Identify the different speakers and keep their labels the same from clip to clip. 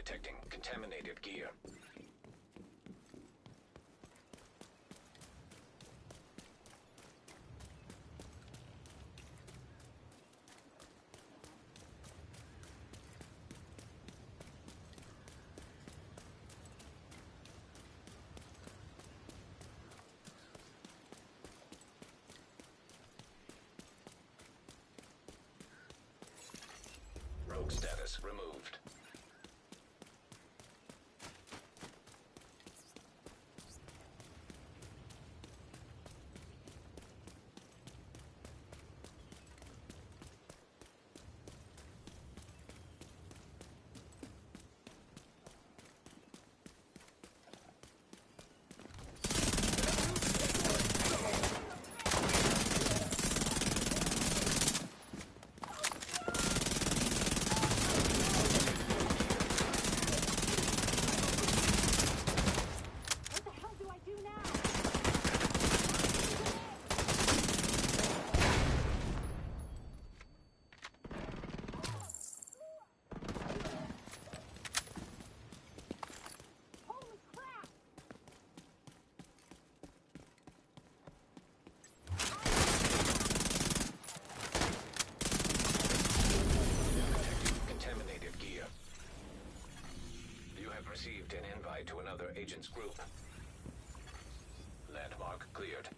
Speaker 1: detecting contaminated gear. Rogue status removed. Received an invite to another agent's group. Landmark cleared.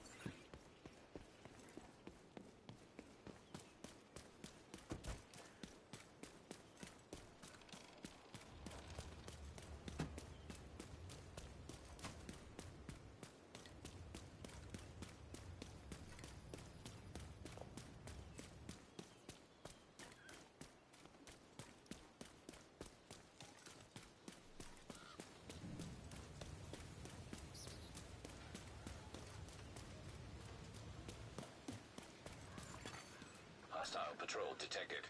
Speaker 1: Hostile patrol detected.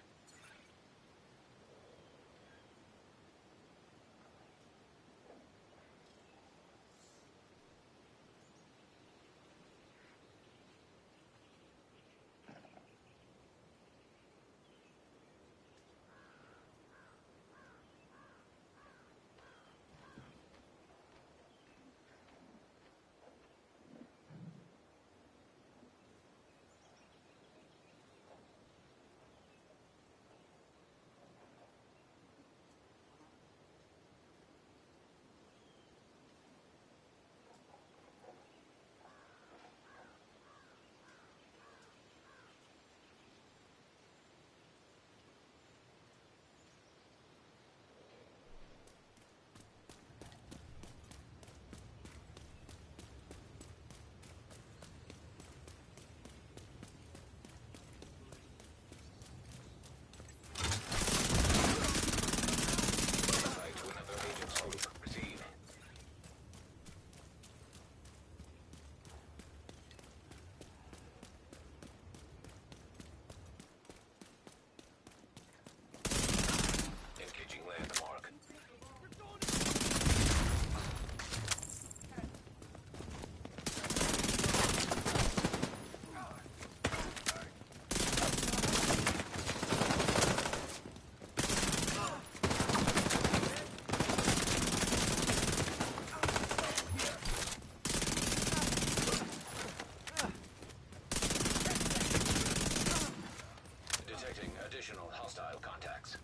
Speaker 1: Additional hostile contacts.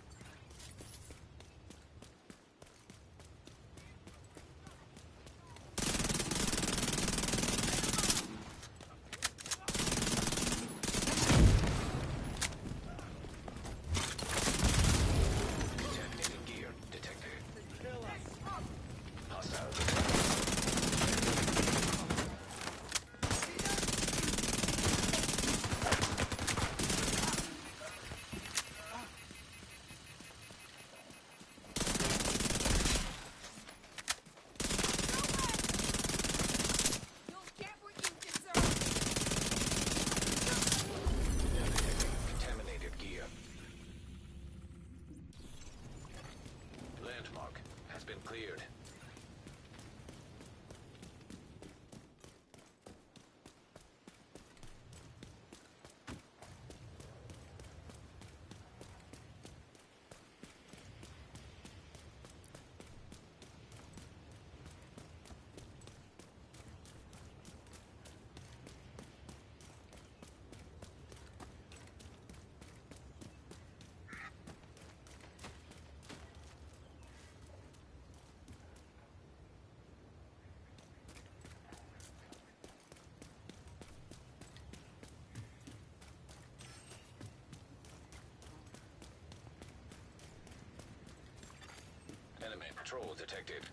Speaker 1: Contaminated gear detected. Hostile detected. Landmark has been cleared. Patrol detected.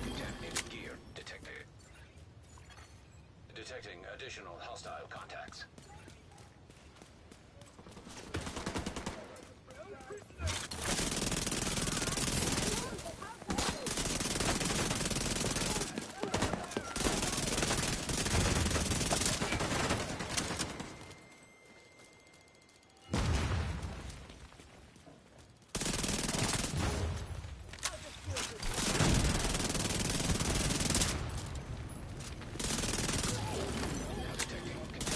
Speaker 1: Contaminated gear detected. Detecting additional hostile contacts. Now detecting contamination.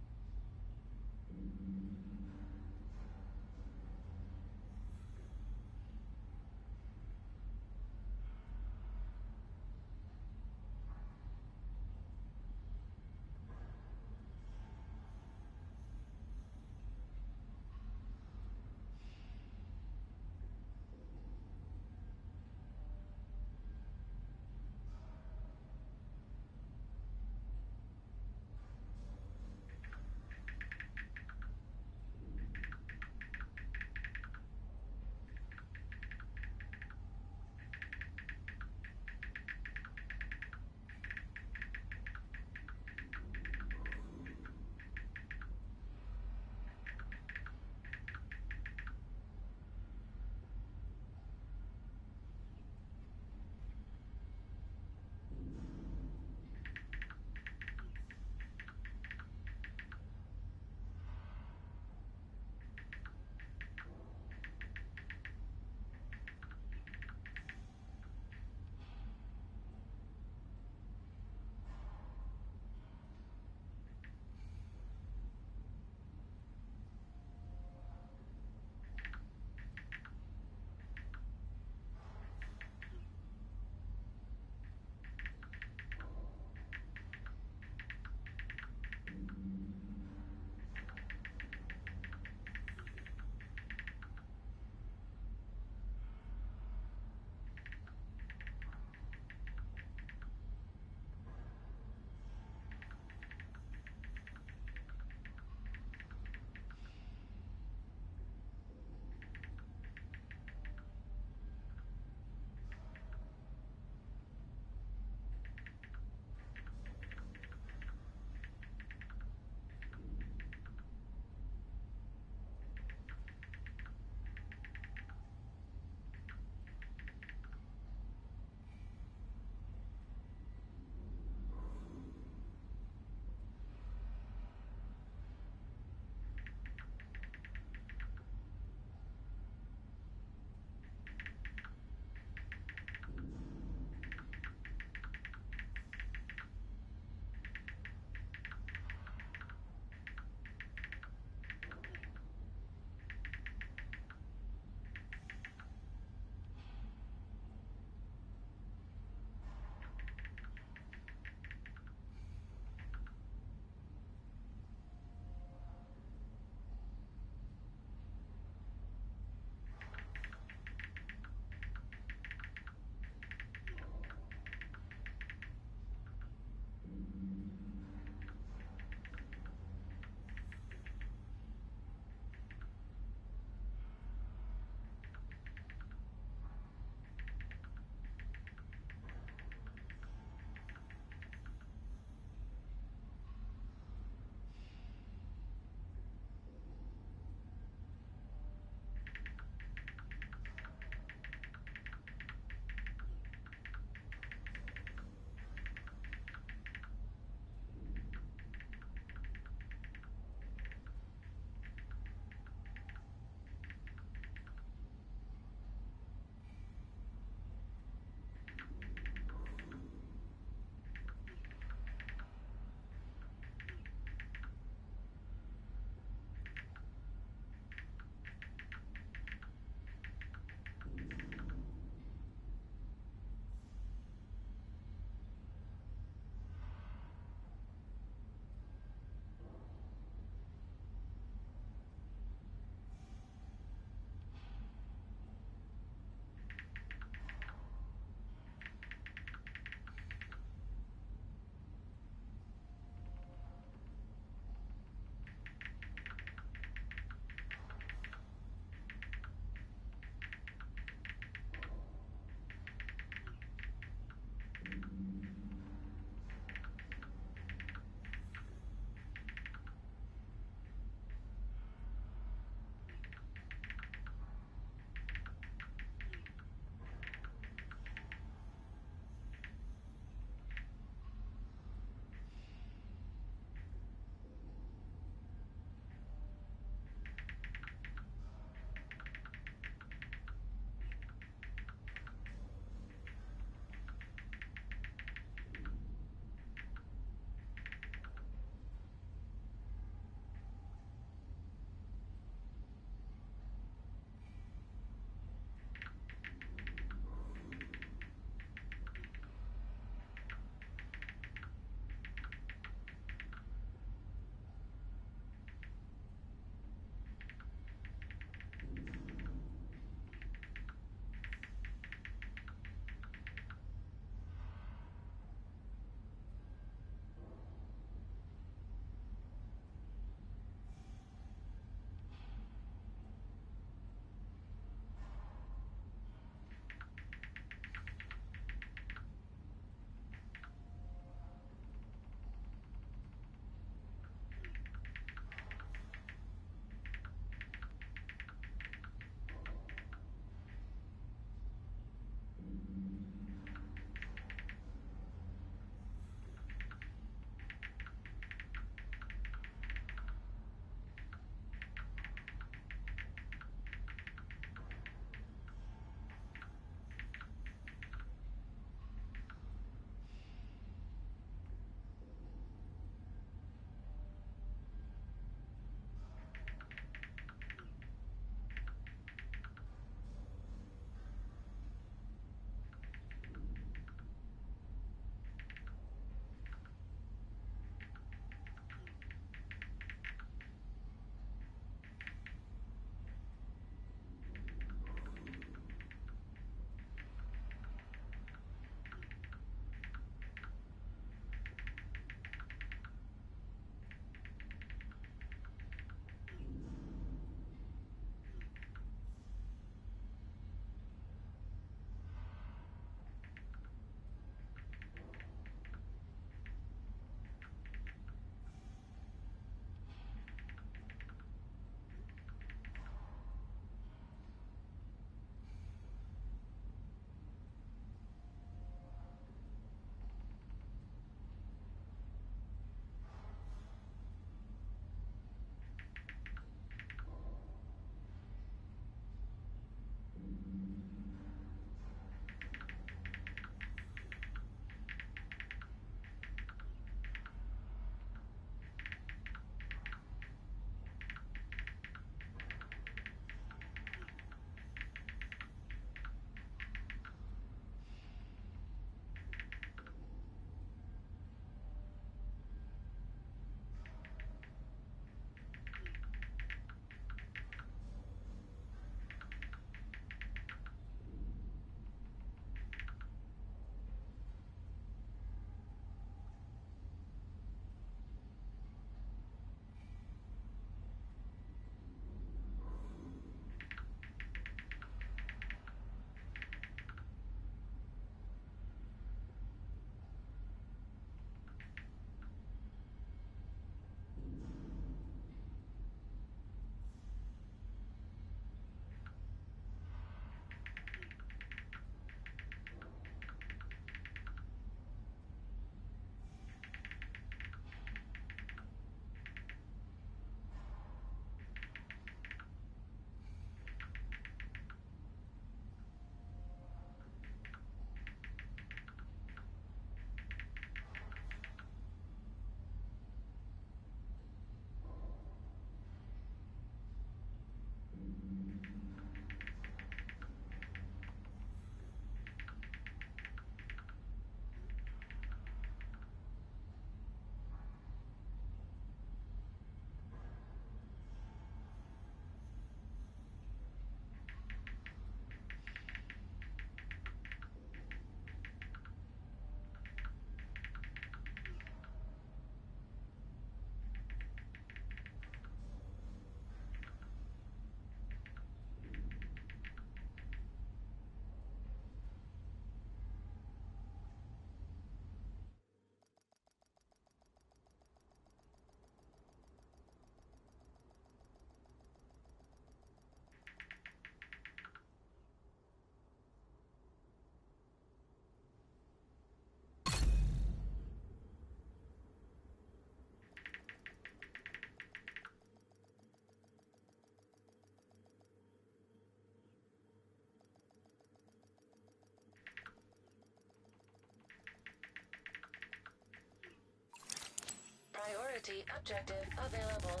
Speaker 2: Priority objective available.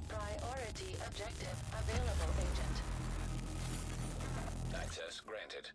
Speaker 2: Priority objective available, Agent.
Speaker 1: Access granted.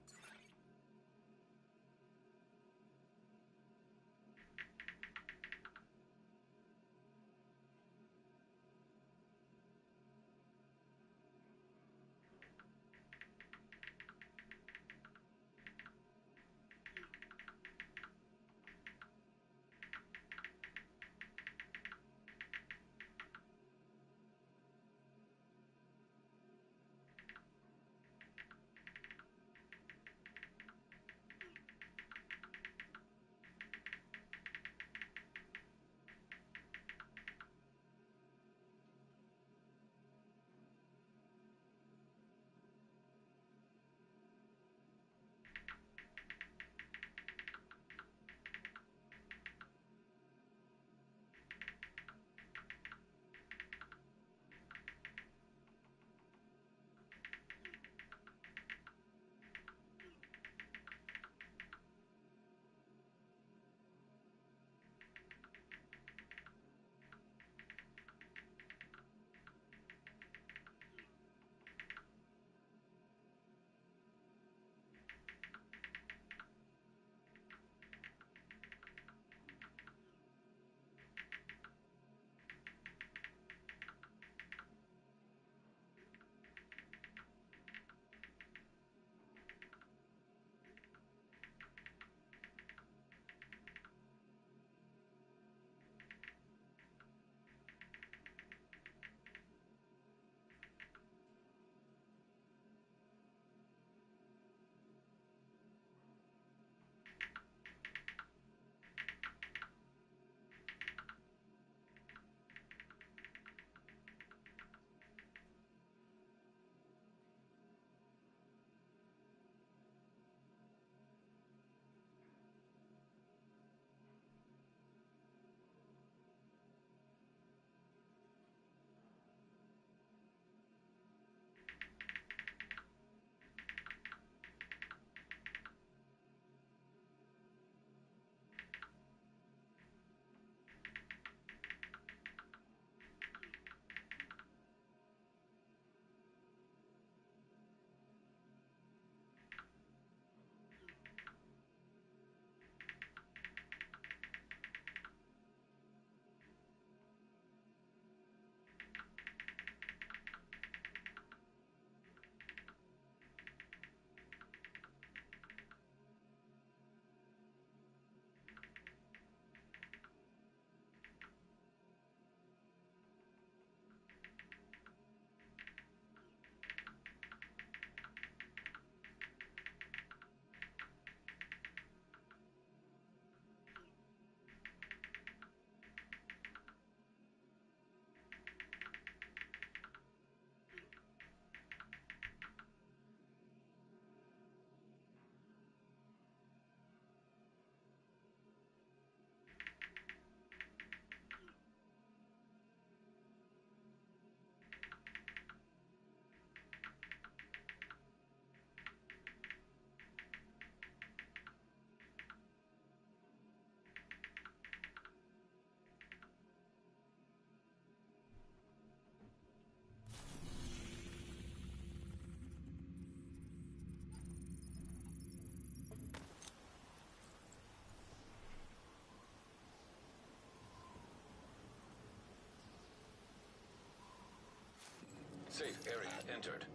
Speaker 1: Safe area entered.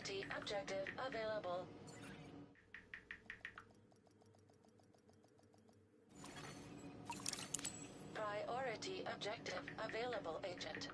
Speaker 2: Priority objective available. Priority objective available, Agent.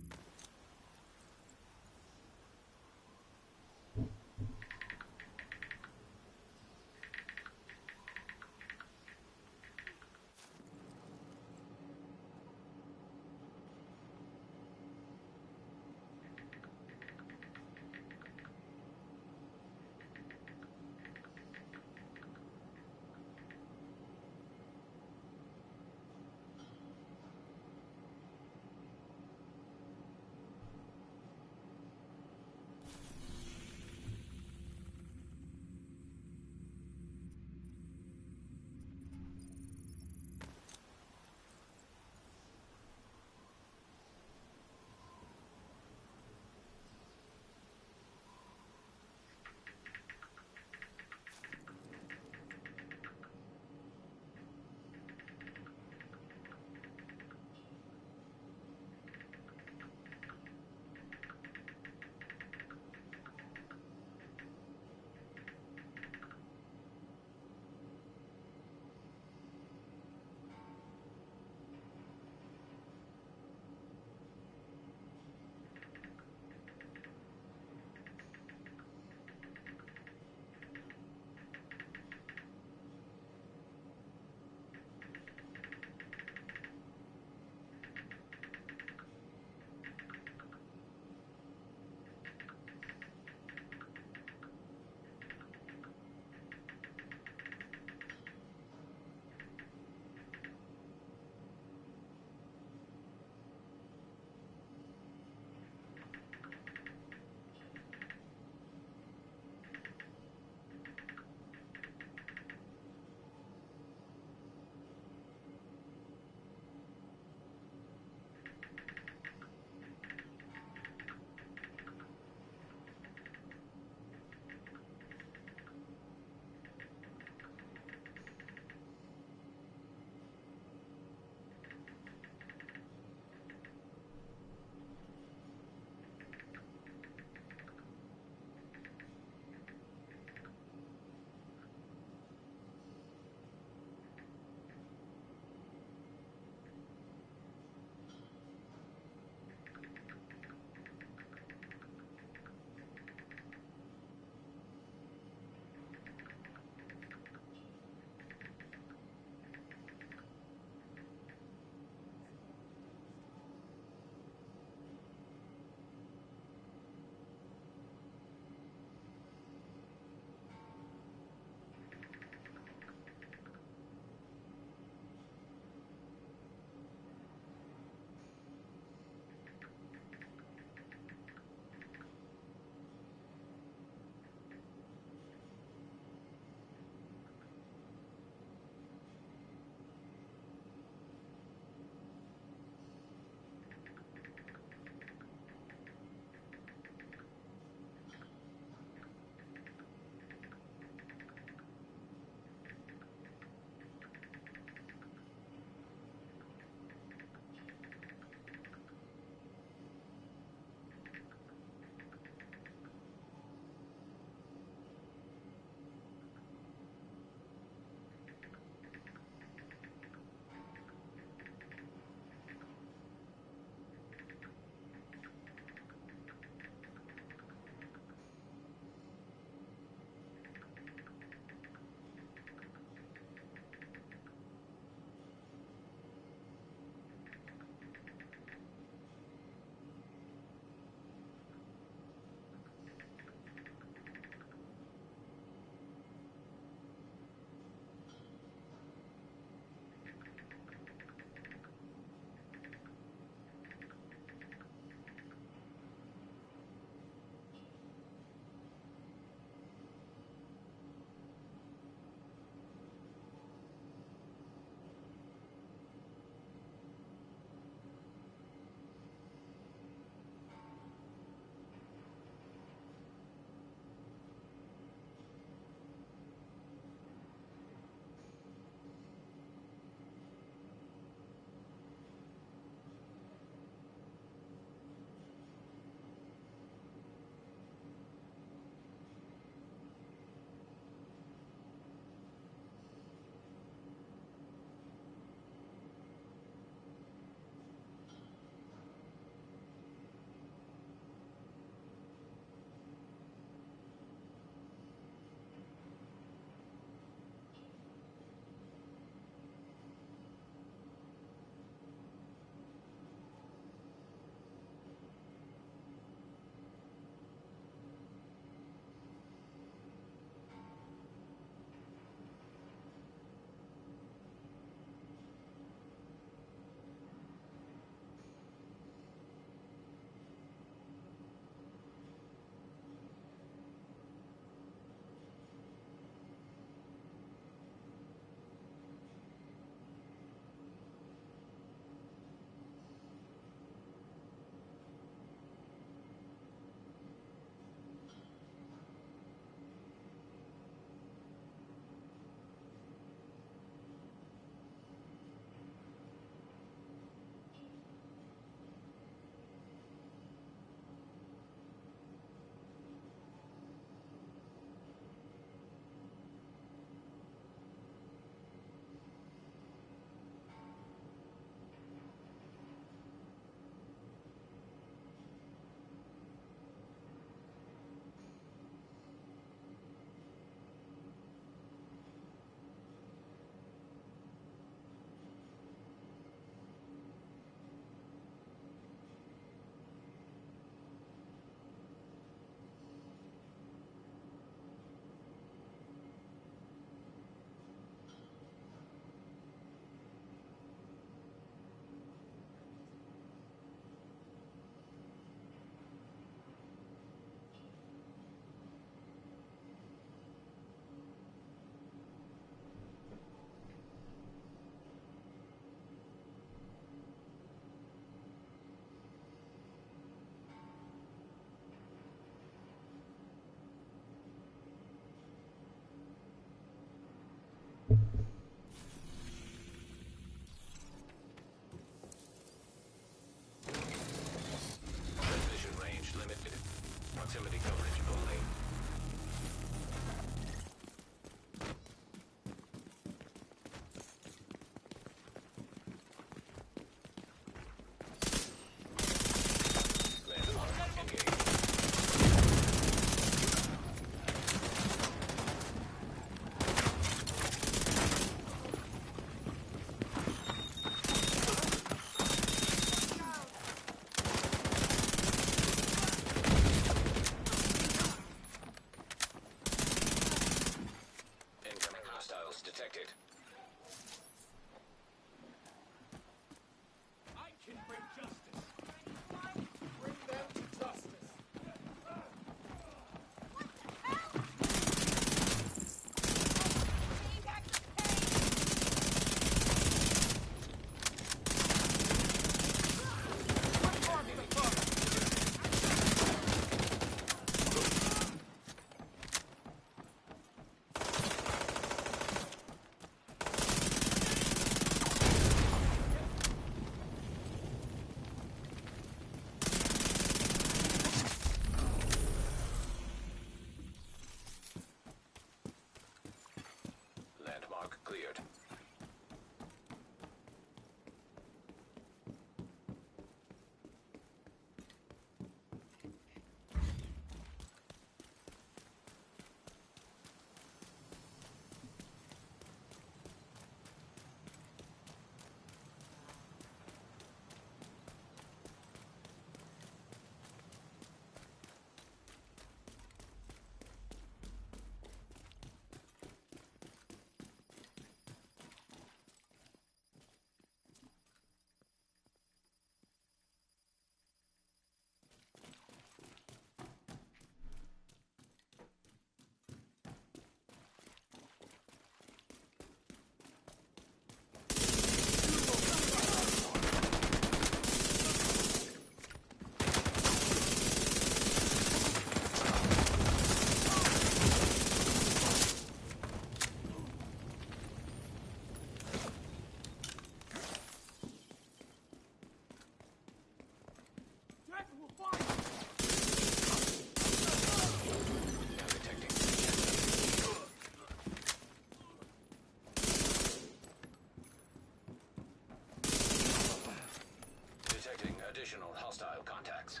Speaker 1: Additional hostile contacts.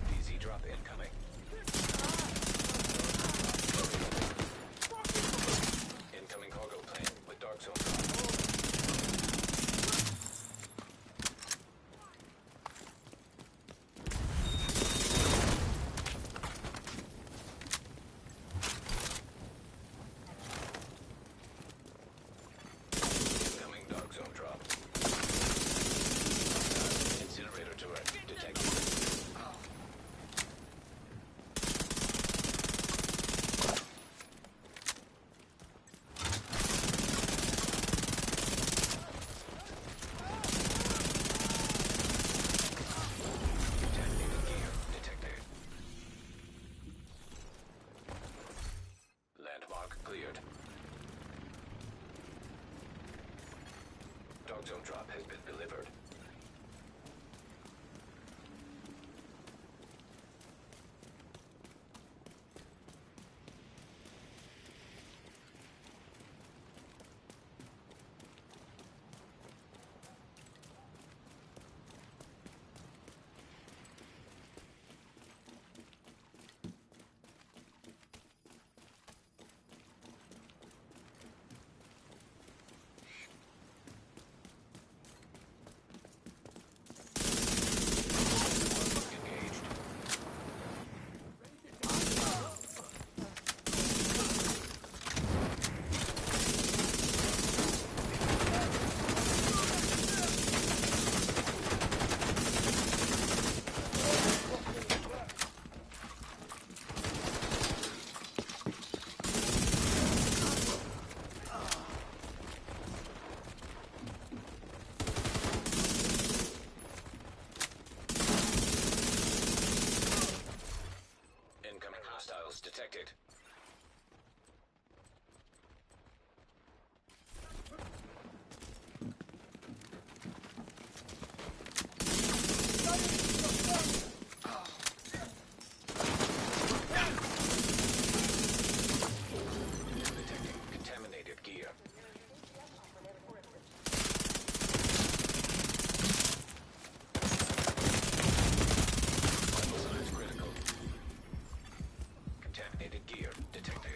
Speaker 1: DZ drop incoming. Incoming cargo plane with dark zone drop. Incoming dark zone drop. Incinerator turret detected. Detonating gear detected. Landmark cleared. Dark zone drop has been delivered. Engaged. Incoming hostiles detected. Detecting contaminated gear. Vital signs critical. Contaminated gear detected.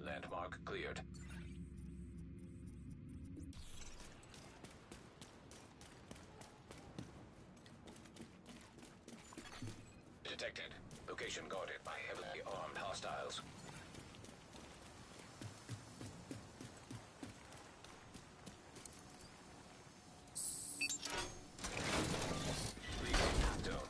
Speaker 1: Landmark cleared. Detected. Location guarded by heavily armed hostiles. Leaving zone.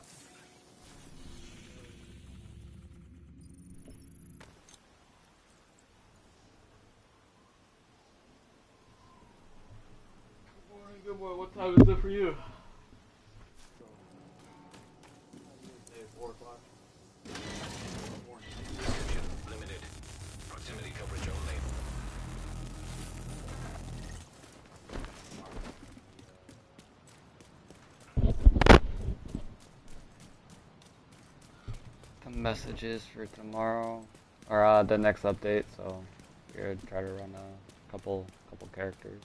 Speaker 3: Good boy, what time is it for you? 4 o'clock.
Speaker 1: Reception limited. Proximity coverage only.
Speaker 4: The messages for tomorrow, or the next update, so we're gonna try to run a couple characters.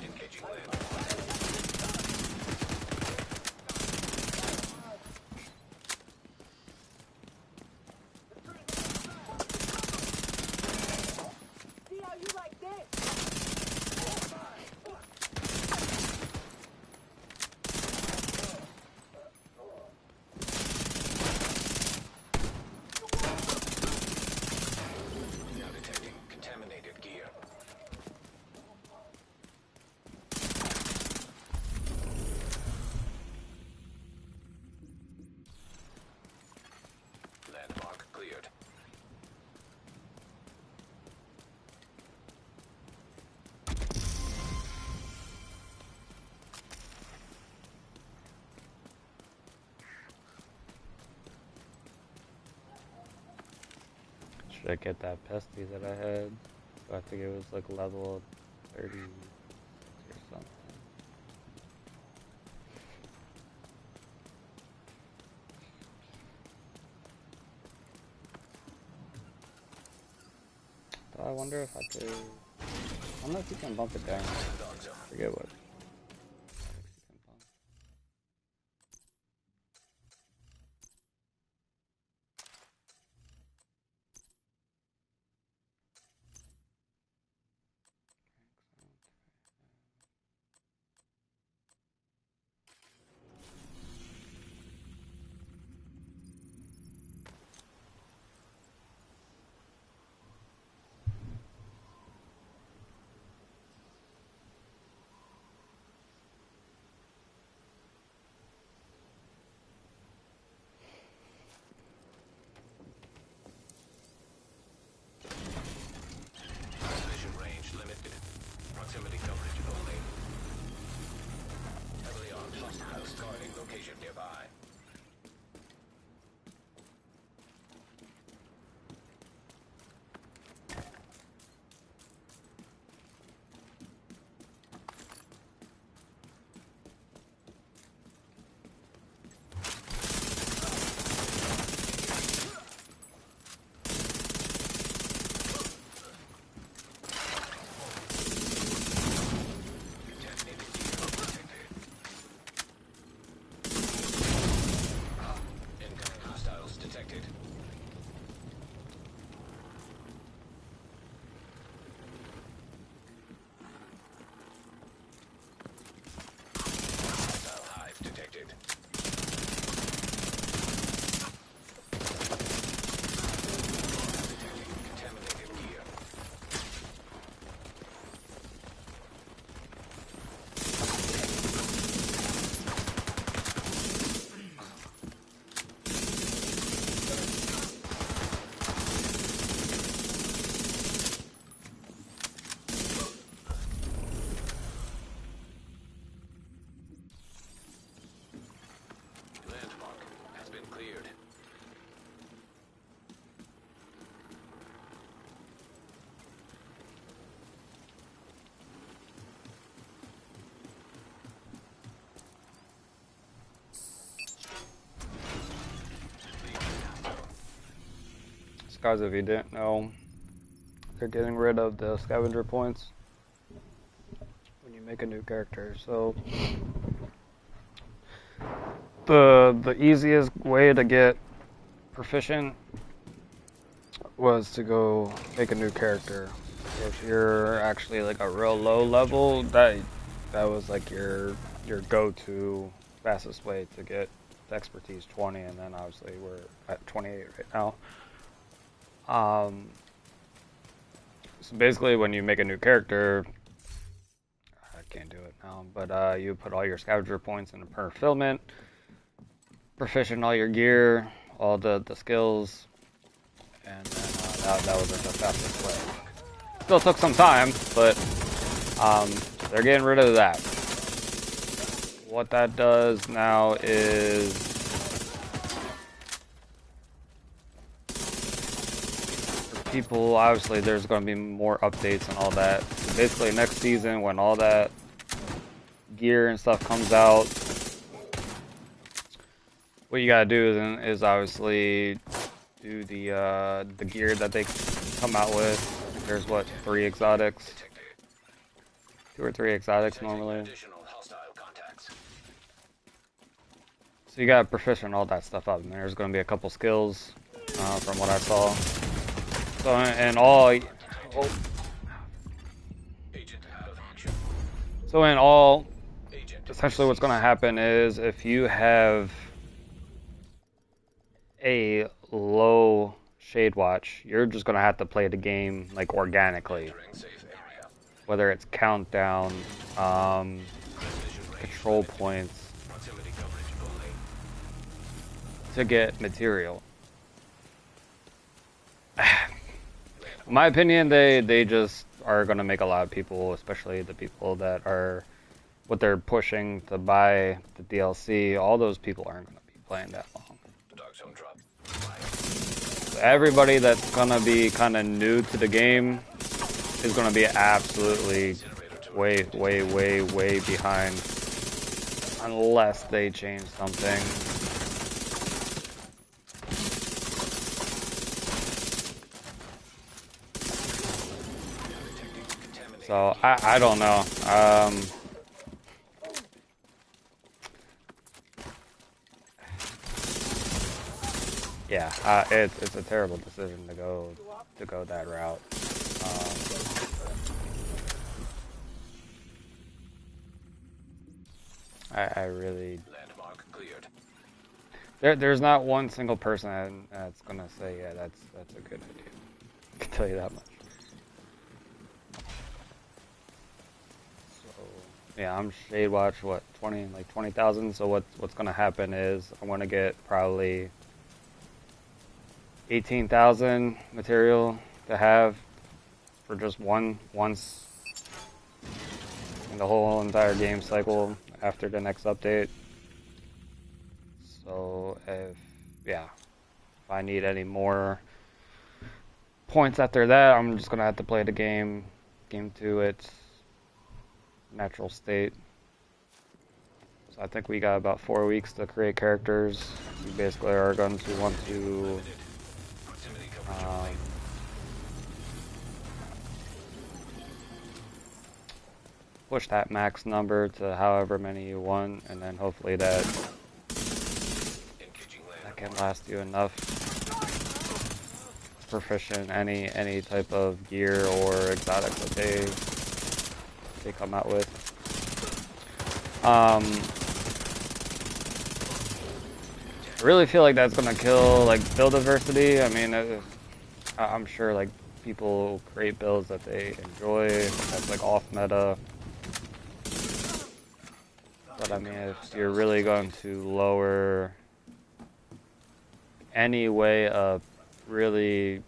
Speaker 1: Engaging land.
Speaker 5: See how you like this?
Speaker 4: to get that pesty that I had. So I think it was like level 30 or something. So I wonder if I could. I don't know if you can bump it down. I forget what.
Speaker 1: Proximity coverage only. Heavily armed hostiles guarding location nearby.
Speaker 4: Guys, if you didn't know, they're getting rid of the scavenger points when you make a new character. So the easiest way to get proficient was to go make a new character. If you're actually like a real low level, that was like your go-to fastest way to get expertise 20, and then obviously we're at 28 right now. So basically when you make a new character, I can't do it now, but you put all your scavenger points into fulfillment, proficient all your gear, all the skills, and then that was like the fastest way. Still took some time, but they're getting rid of that. What that does now is people, obviously there's going to be more updates and all that. So basically next season when all that gear and stuff comes out, what you gotta do is obviously do the gear that they come out with. There's what, 3 exotics? 2 or 3 exotics normally. So you gotta proficient all that stuff up, and there's gonna be a couple skills from what I saw. So in all, essentially what's going to happen is if you have a low shade watch, you're just going to have to play the game like organically. Whether it's countdown, control points, to get material. In my opinion, they just are going to make a lot of people, especially the people that are, what they're pushing to buy the DLC, all those people aren't going to be playing that long. everybody that's gonna be kind of new to the game is gonna be absolutely way behind unless they change something. So I don't know. Yeah, it's a terrible decision to go that route. I really.
Speaker 1: Landmark cleared.
Speaker 4: There's not one single person that's gonna say, yeah, that's a good idea. I can tell you that much. So yeah, I'm Shade Watch. What 20,000. So what's gonna happen is I'm gonna get probably 18,000 material to have for just once in the whole entire game cycle after the next update. So if I need any more points after that, I'm just gonna have to play the game to its natural state. So I think we got about 4 weeks to create characters. We basically are going to want to push that max number to however many you want, and then hopefully that can last you enough proficient any type of gear or exotic that they come out with. I really feel like that's gonna kill like build diversity. I mean, I'm sure like people create builds that they enjoy, that's like off meta. But I mean, if you're really going to lower any way of really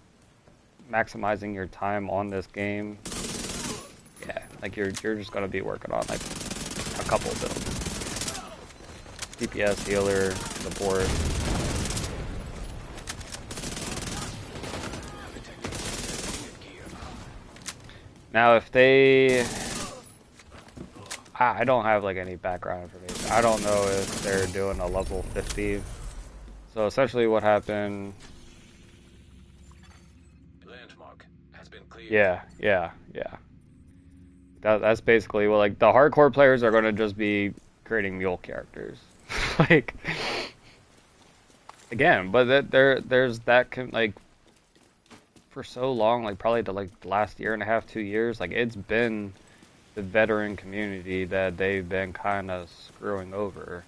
Speaker 4: maximizing your time on this game, yeah, like you're just gonna be working on like a couple builds. DPS, healer, support. Now if they... I don't have like any background information. I don't know if they're doing a level 50. So essentially what happened...
Speaker 1: Landmark has been cleared.
Speaker 4: Yeah. That's basically what, like, the hardcore players are going to just be creating Mule characters. Like, again, but there's that, like, for so long, like, probably the last year and a half, 2 years, like, it's been the veteran community that they've been kind of screwing over.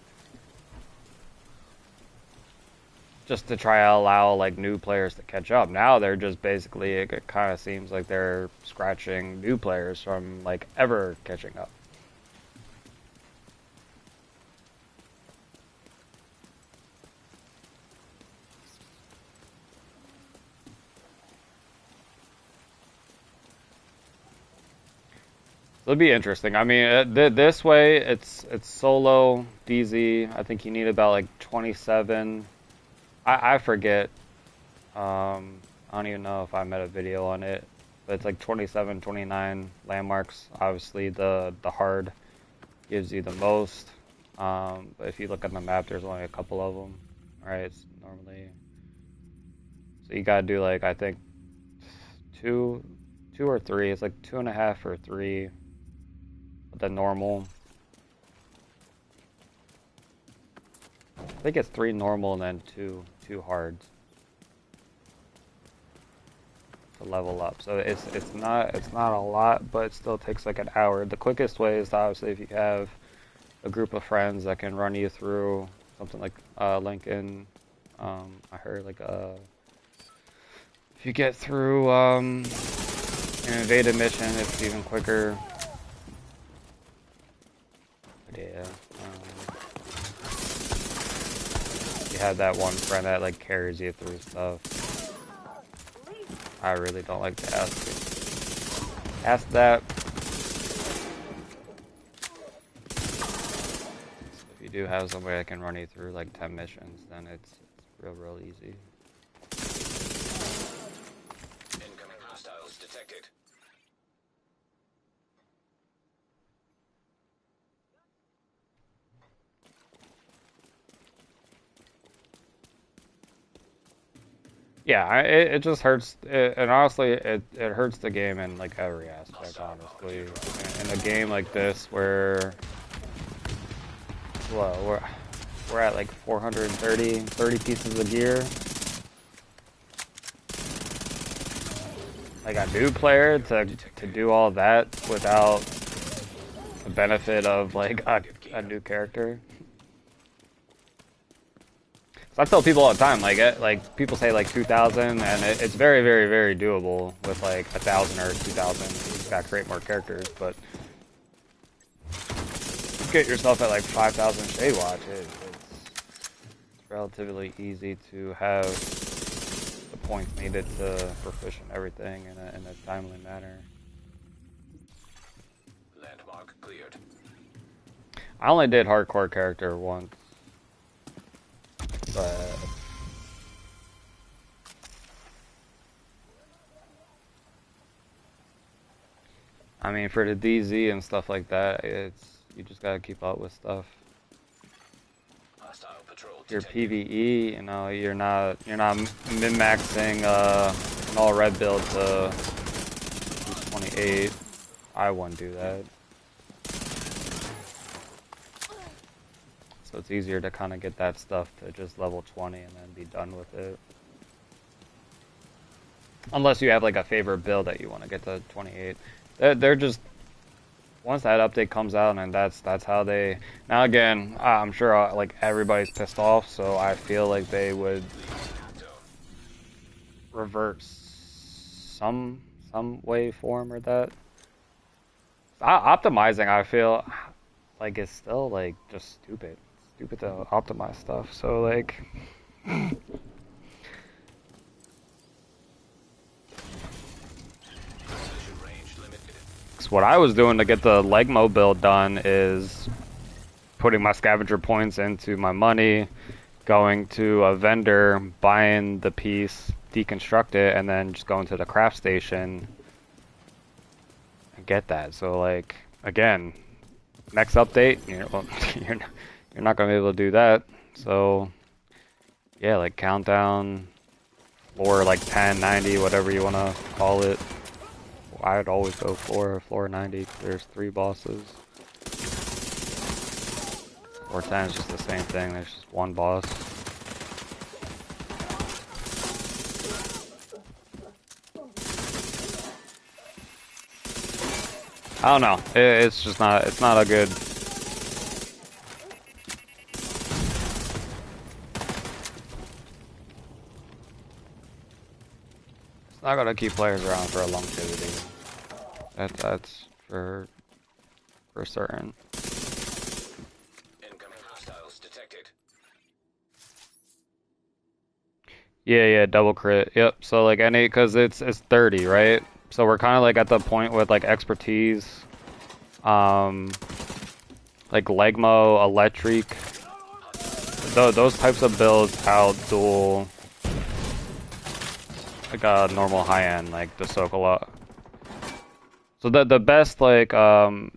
Speaker 4: Just to try to allow like new players to catch up. Now they're just basically, it kind of seems like they're scratching new players from like ever catching up. It'll be interesting. I mean, this way it's solo DZ. I think you need about like 27. I forget. I don't even know if I made a video on it, but it's like 27, 29 landmarks. Obviously, the hard gives you the most. But if you look at the map, there's only a couple of them. Right? It's normally, so you gotta do like, I think two or three. It's like 2.5 or 3. The normal. I think it's 3 normal and then two hards to level up. So it's not a lot, but it still takes like an hour. The quickest way is obviously if you have a group of friends that can run you through something like Lincoln. I heard like if you get through an invaded mission, it's even quicker. But yeah. You have that one friend that like carries you through stuff. I really don't like to ask it. Ask that. If you do have somebody that can run you through like 10 missions, then it's real easy. Yeah, it just hurts, and honestly, it hurts the game in like every aspect. Honestly, in a game like this where, well, we're at like 30 pieces of gear. Like a new player to do all that without the benefit of like a new character. So I tell people all the time, like people say like 2,000, and it's very, very, very doable with like 1,000 or 2,000. You just gotta create more characters, but get yourself at like 5,000 Shade Watch. It's relatively easy to have the points needed to proficient everything in a timely manner.
Speaker 1: Landmark cleared.
Speaker 4: I only did hardcore character once, but I mean for the DZ and stuff like that, you just gotta keep up with stuff.
Speaker 1: Hostile patrol
Speaker 4: Your
Speaker 1: detected.
Speaker 4: PvE, you know, you're not min-maxing an all red build to 28. I wouldn't do that. So it's easier to kind of get that stuff to just level 20 and then be done with it. Unless you have like a favorite build that you want to get to 28. They're just, once that update comes out, and that's how they, now again, I'm sure like everybody's pissed off, so I feel like they would revert some way, form, or that. Optimizing, I feel like it's still like just stupid to optimize stuff. So like, what I was doing to get the Legmo build done is putting my scavenger points into my money, going to a vendor, buying the piece, deconstruct it, and then just going to the craft station and get that. So like, again, next update, you know, you're not gonna be able to do that. So yeah, like countdown, floor like 10, 90, whatever you wanna call it. I'd always go floor 90. There's 3 bosses. Or 10 is just the same thing. There's just 1 boss. I don't know. It's just not. It's not a good. It's not gonna keep players around for a longevity. That's for certain.
Speaker 1: Incoming hostiles detected.
Speaker 4: Yeah, double crit. Yep. So like any, cause it's 30, right? So we're kind of like at the point with like expertise, like Legmo, Electric. Those types of builds out duel like a normal high end like the Sokolov. So the best like SMG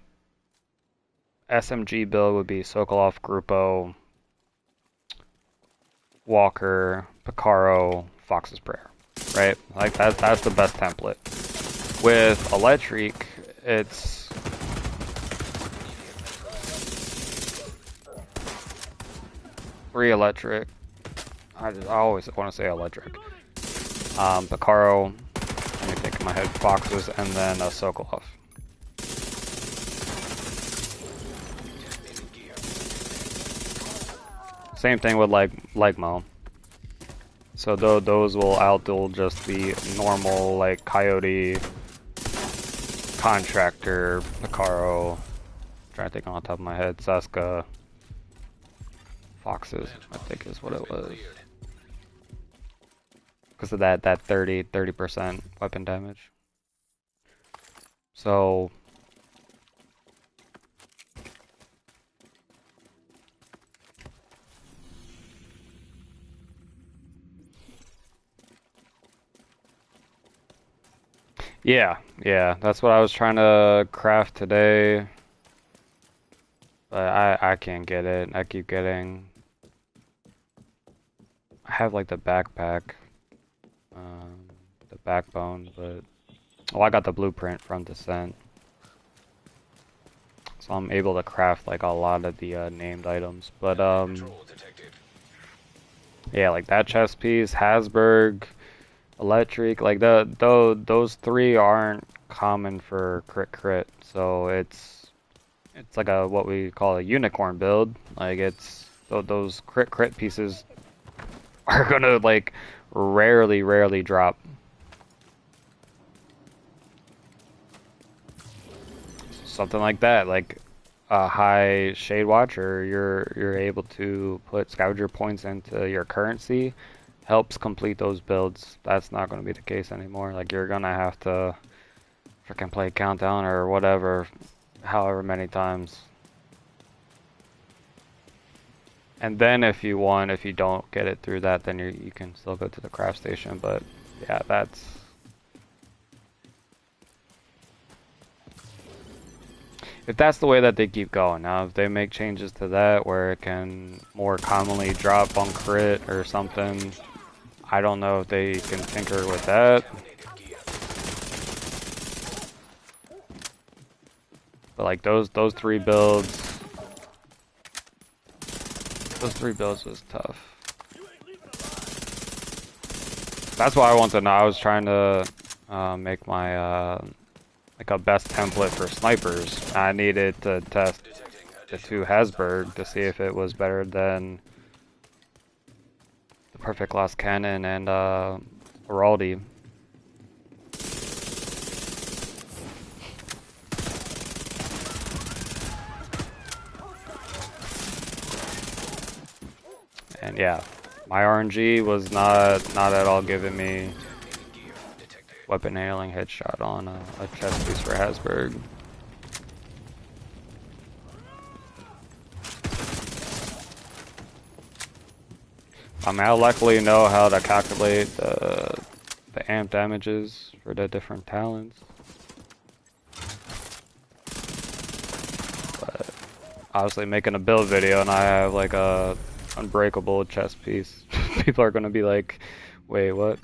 Speaker 4: build would be Sokolov, Grupo, Walker, Picaro, Fox's Prayer, right? Like that's the best template. With Electric, it's three Electric. I always want to say Electric. Picaro, let me think in my head, Foxes, and then Sokolov. Same thing with like Legmo. So those will outduel just the normal like Coyote, Contractor, Picaro. Trying to think on the top of my head, Saska, Foxes, I think is what it was. Because of that 30% weapon damage. So yeah, that's what I was trying to craft today. But I can't get it. I keep getting, I have like the backpack. backbone, but oh, I got the blueprint from Descent, so I'm able to craft like a lot of the named items. But
Speaker 1: Control detected.
Speaker 4: yeah, like that chest piece, Hasberg, Electric, like those three aren't common for crit, so it's like a what we call a unicorn build. Like it's those crit pieces are gonna like rarely drop. Something like that, like a high Shade Watcher, you're able to put scavenger points into your currency, helps complete those builds. That's not going to be the case anymore. Like you're gonna have to freaking play Countdown or whatever, however many times. And then if you don't get it through that, then you can still go to the craft station. But yeah, that's. If that's the way that they keep going. Now, if they make changes to that where it can more commonly drop on crit or something, I don't know if they can tinker with that. But like those three builds was tough. That's why I want to know. I was trying to make my like a best template for snipers. I needed to test the 2 Hasberg to see if it was better than the Perfect Glass Cannon and Araldi. And yeah, my RNG was not at all giving me weapon hailing headshot on a chest piece for Hasberg. I mean, I luckily know how to calculate the amp damages for the different talents. But obviously making a build video and I have like a unbreakable chest piece, people are gonna be like, wait, what?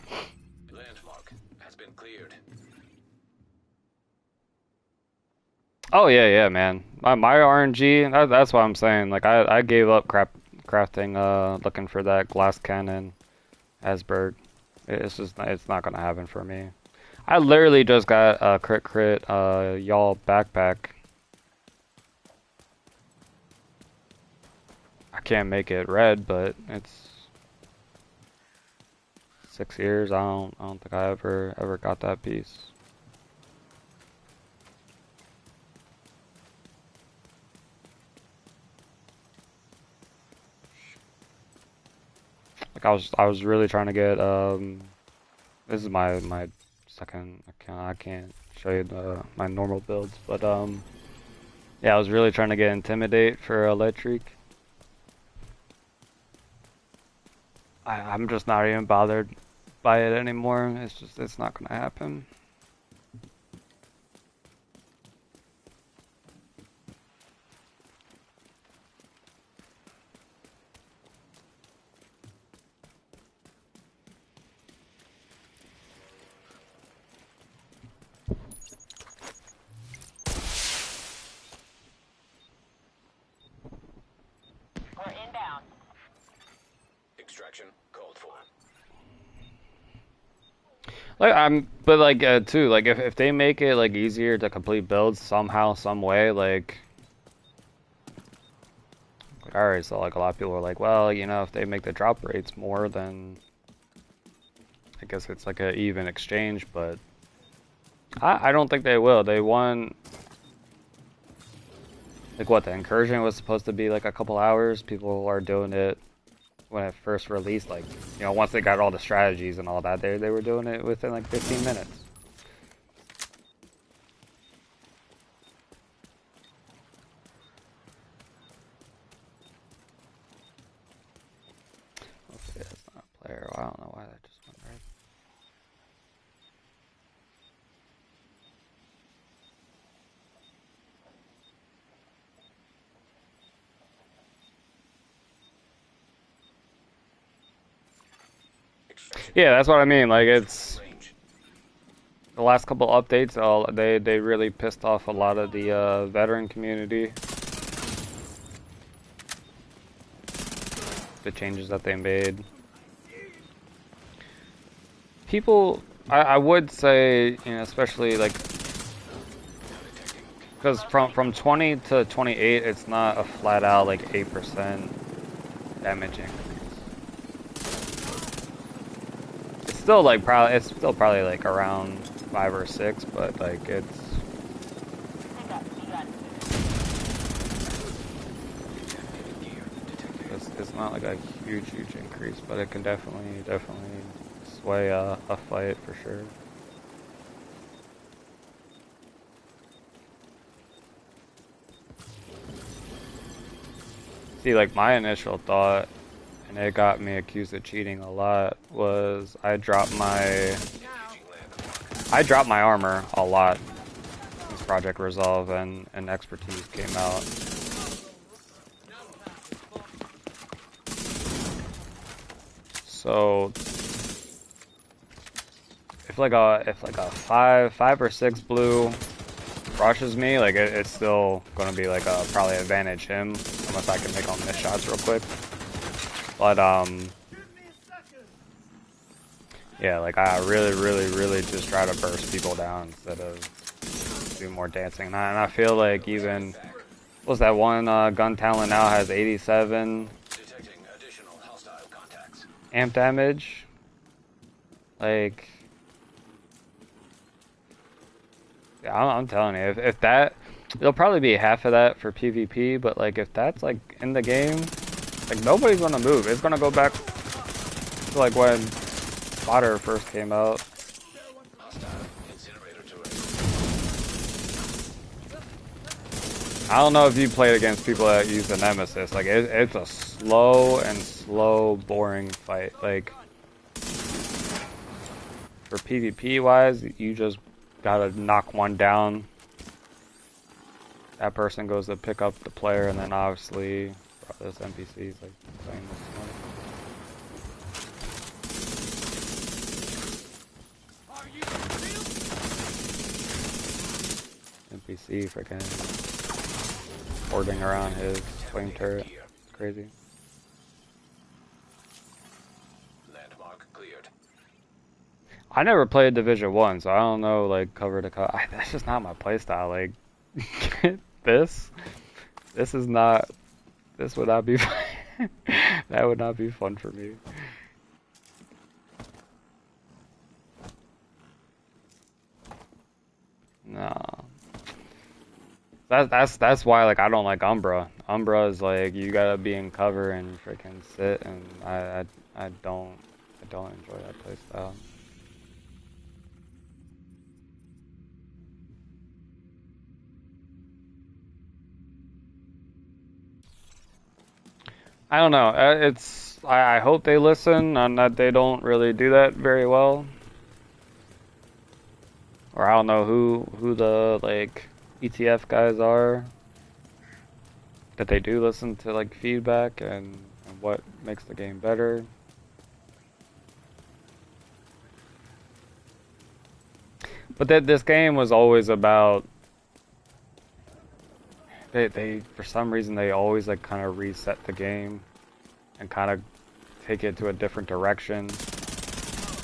Speaker 4: Oh yeah, man. My RNG, that's what I'm saying. Like I gave up crafting looking for that glass cannon Hasberg. It's not gonna happen for me. I literally just got a crit y'all backpack. I can't make it red, but it's 6 years. I don't think I ever got that piece. Like I was really trying to get this is my second account. I can't show you my normal builds, but yeah, I was really trying to get Intimidate for Electric. I'm just not even bothered by it anymore. It's not gonna happen.
Speaker 5: We're inbound.
Speaker 1: Extraction called for.
Speaker 4: Like but like too, like if they make it like easier to complete builds somehow, some way, like alright, so like a lot of people are like, well, you know, if they make the drop rates more, then I guess it's like an even exchange, but I don't think they will. They want like what, the incursion was supposed to be like a couple hours. People are doing it when it first released, like, you know, once they got all the strategies and all that, they were doing it within like 15 minutes. Okay, that's not a player. I don't know why that just went right. Yeah, that's what I mean. Like, it's The last couple updates, they really pissed off a lot of the veteran community. The changes that they made. People, I would say, you know, especially like, because from 20 to 28, it's not a flat out like 8% damage increase. It's still like probably like around 5 or 6, but like it's not like a huge increase, but it can definitely sway a fight for sure. See, like my initial thought, and it got me accused of cheating a lot, was I dropped my armor a lot since Project Resolve and Expertise came out. So if like a 5 or 6 blue rushes me, like it's still gonna be like a probably advantage him unless I can make him miss shots real quick. But yeah, like I really just try to burst people down instead of do more dancing. And I feel like even what's that one gun talent now has 87 amp damage. Like, yeah, I'm telling you, if that, it'll probably be half of that for PvP, but like if that's like in the game, like nobody's gonna move. It's gonna go back to like when Sauder first came out. I don't know if you played against people that use the Nemesis. Like it's a slow, boring fight. Like for PvP wise, you just gotta knock one down. That person goes to pick up the player, and then obviously this NPC is like playing this one. NPC freaking hoarding around his flame turret. It's crazy.
Speaker 1: Landmark cleared.
Speaker 4: I never played Division 1, so I don't know like cover to cover. That's just not my playstyle. Like this is not. This would not be fun. That would not be fun for me. No. That's why like I don't like Umbra. Umbra is like you gotta be in cover and freaking sit, and I don't enjoy that playstyle. I don't know. I hope they listen, and that they don't really do that very well. Or I don't know who the like ETF guys are. That they do listen to like feedback and what makes the game better. But this game was always about. They for some reason they always like kind of reset the game and kind of take it to a different direction.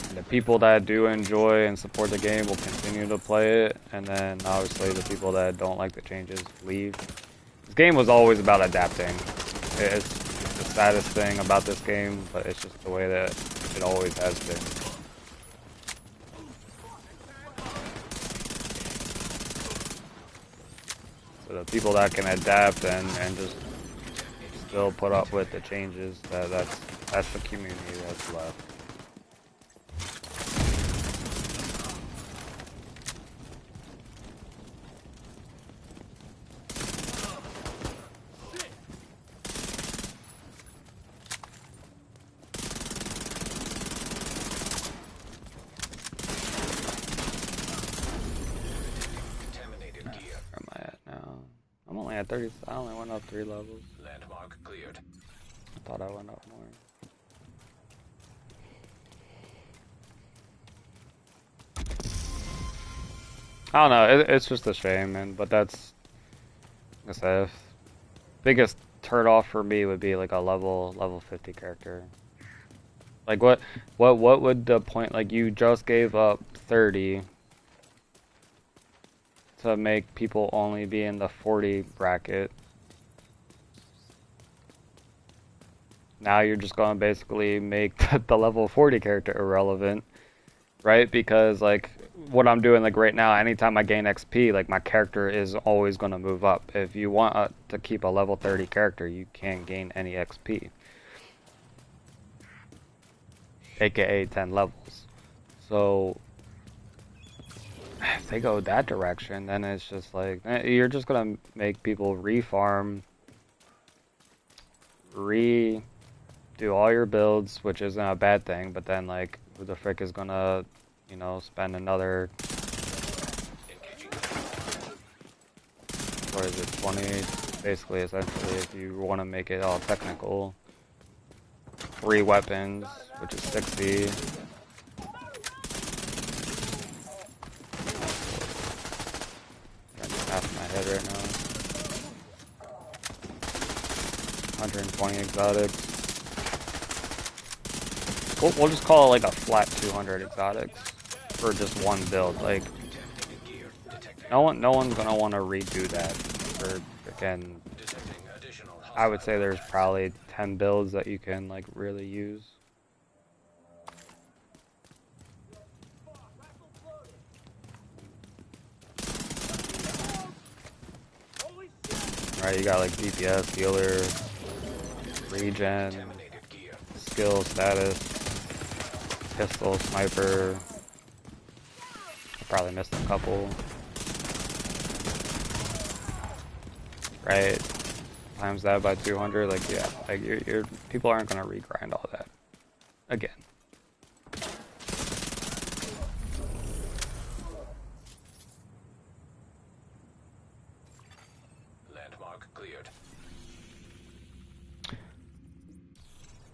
Speaker 4: And the people that do enjoy and support the game will continue to play it, and then obviously the people that don't like the changes leave. This game was always about adapting. It's the saddest thing about this game, but it's just the way that it always has been. So the people that can adapt and just still put up with the changes, that's the community that's left. At 30, I only went up 3 levels.
Speaker 1: Landmark cleared.
Speaker 4: I thought I went up more. I don't know. It's just a shame, man. But that's, like I said, biggest turn off for me would be like a level 50 character. Like what would the point? Like you just gave up 30 to make people only be in the 40 bracket. Now you're just gonna basically make the level 40 character irrelevant, right? Because like what I'm doing like right now, anytime I gain XP, like my character is always gonna move up. If you want to keep a level 30 character, you can't gain any XP, aka 10 levels. So if they go that direction, then it's just like you're just gonna make people refarm, redo all your builds, which isn't a bad thing. But then like, who the frick is gonna, you know, spend another, what is it, 20? Basically, essentially, if you want to make it all technical, 3 weapons, which is 60. Half my head right now. 120 exotics. We'll just call it like a flat 200 exotics for just one build. Like, no one's gonna want to redo that. For again, I would say there's probably 10 builds that you can like really use. Right, you got like DPS, healer, regen, skill, status, pistol, sniper. Probably missed a couple. Right, times that by 200. Like, yeah, like your people aren't gonna regrind all that again.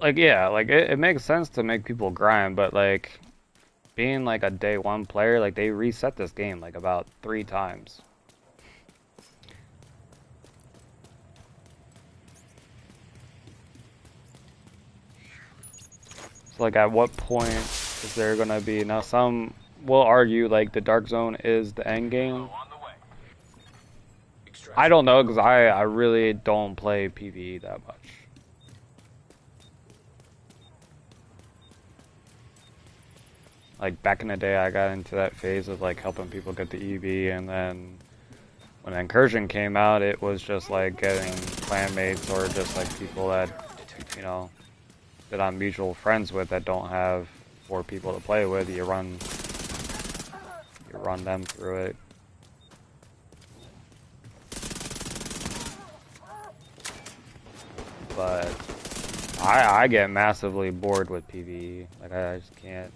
Speaker 4: Like, yeah, like it makes sense to make people grind, but like being like a day 1 player, like they reset this game like about 3 times. So like at what point is there gonna be, now some will argue like the Dark Zone is the end game. I don't know, because I really don't play PvE that much. Like back in the day, I got into that phase of like helping people get the EV, and then when Incursion came out, it was just like getting clanmates or just like people that, you know, that I'm mutual friends with that don't have 4 people to play with. You run them through it. But I get massively bored with PvE. Like I just can't.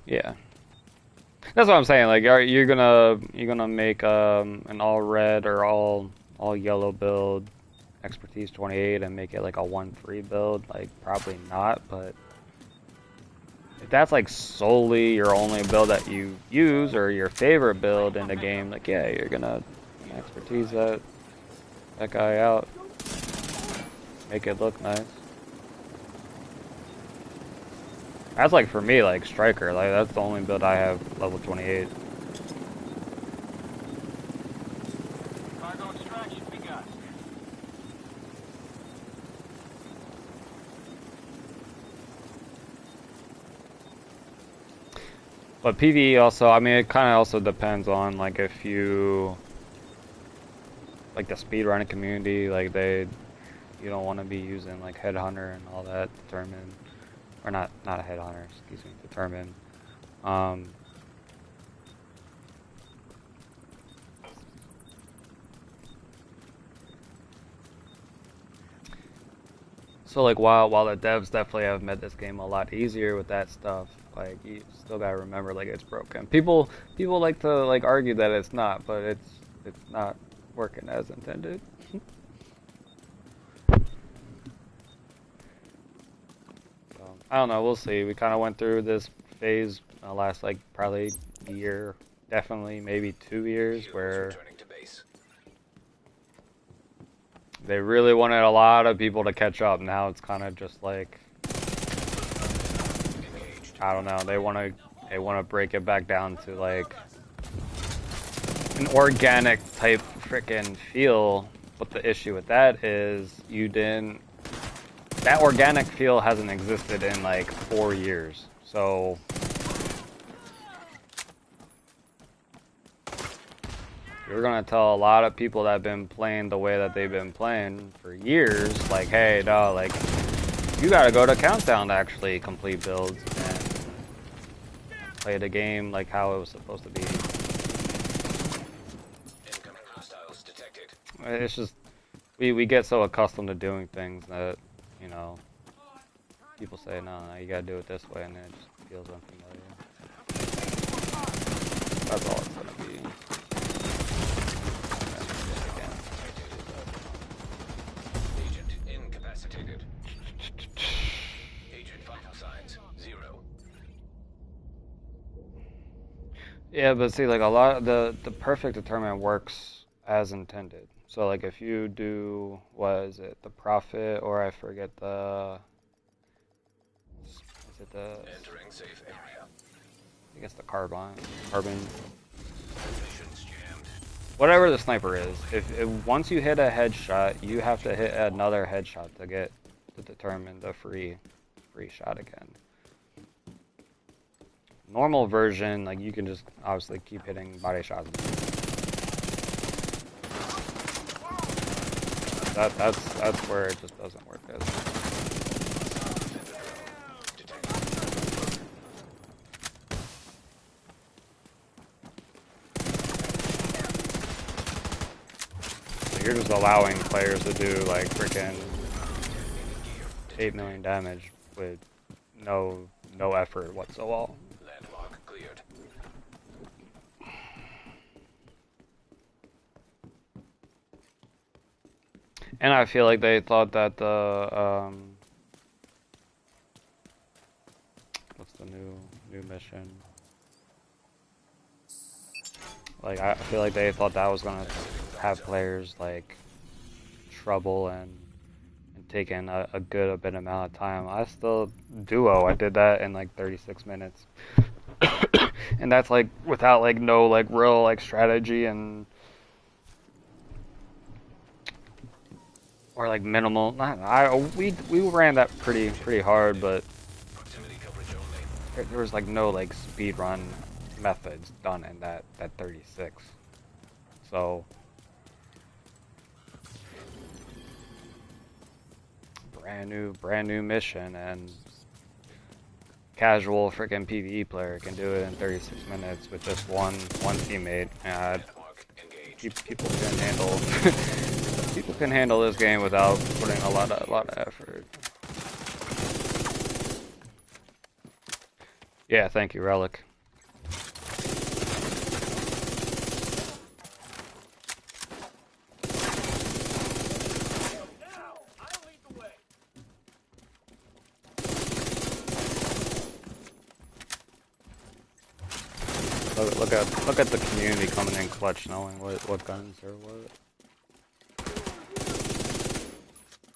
Speaker 4: Yeah. That's what I'm saying. Like, you're gonna make an all red or all yellow build, expertise 28, and make it like a 1-3 build? Like, probably not. But if that's like solely your only build that you use or your favorite build in the game, like, yeah, you're gonna expertise that guy out, make it look nice. That's like for me, like Striker, like that's the only build I have level 28.
Speaker 6: Cargo extraction begun.
Speaker 4: But PvE also, I mean, it kind of also depends on like if you like the speedrunning community, like you don't want to be using like Headhunter and all that to determine. Or not a headhunter, excuse me, determine. So like while the devs definitely have made this game a lot easier with that stuff, like you still gotta remember like it's broken. People like to like argue that it's not, but it's not working as intended. So, I don't know, we'll see. We kind of went through this phase last like probably year, definitely maybe 2 years, where
Speaker 1: Returning to base.
Speaker 4: they really wanted a lot of people to catch up. Now it's kind of just like,
Speaker 1: Engaged.
Speaker 4: I don't know. They want to break it back down to like an organic type freaking feel. But the issue with that is that organic feel hasn't existed in like 4 years. So you're gonna tell a lot of people that have been playing the way that they've been playing for years, like, hey, no, like, you gotta go to Countdown to actually complete builds and play the game like how it was supposed to be.
Speaker 1: Incoming hostiles detected.
Speaker 4: It's just, we get so accustomed to doing things that, you know, people say, no, you gotta do it this way, and then it just feels unfamiliar. That's all it's gonna be.
Speaker 1: Agent incapacitated. Agent vital signs 0.
Speaker 4: Yeah, but see, like a lot of the perfect determinant works as intended. So like if you do, what is it, the Prophet, or I forget is it the,
Speaker 1: Entering safe area.
Speaker 4: I guess the carbine,
Speaker 1: Transmissions jammed.
Speaker 4: whatever the sniper is. If once you hit a headshot, you have to hit another headshot to determine the free shot again. Normal version, like you can just obviously keep hitting body shots. That's where it just doesn't work as well. So you're just allowing players to do like freaking 8 million damage with no effort whatsoever.
Speaker 1: Landmark cleared.
Speaker 4: And I feel like they thought that the what's the new mission? Like I feel like they thought that was gonna have players like trouble and taking a good bit amount of time. I still duo. I did that in like 36 minutes, and that's like without like no like real like strategy and. Or like minimal. We ran that pretty hard, but
Speaker 1: Proximity coverage only.
Speaker 4: there was like no like speed run methods done in that 36. So brand new mission, and casual freaking PvE player can do it in 36 minutes with just one teammate. And
Speaker 1: Landmark engaged.
Speaker 4: people can handle people can handle this game without putting a lot of effort. Yeah, thank you, Relic. Look at the community coming in clutch, knowing what guns or what.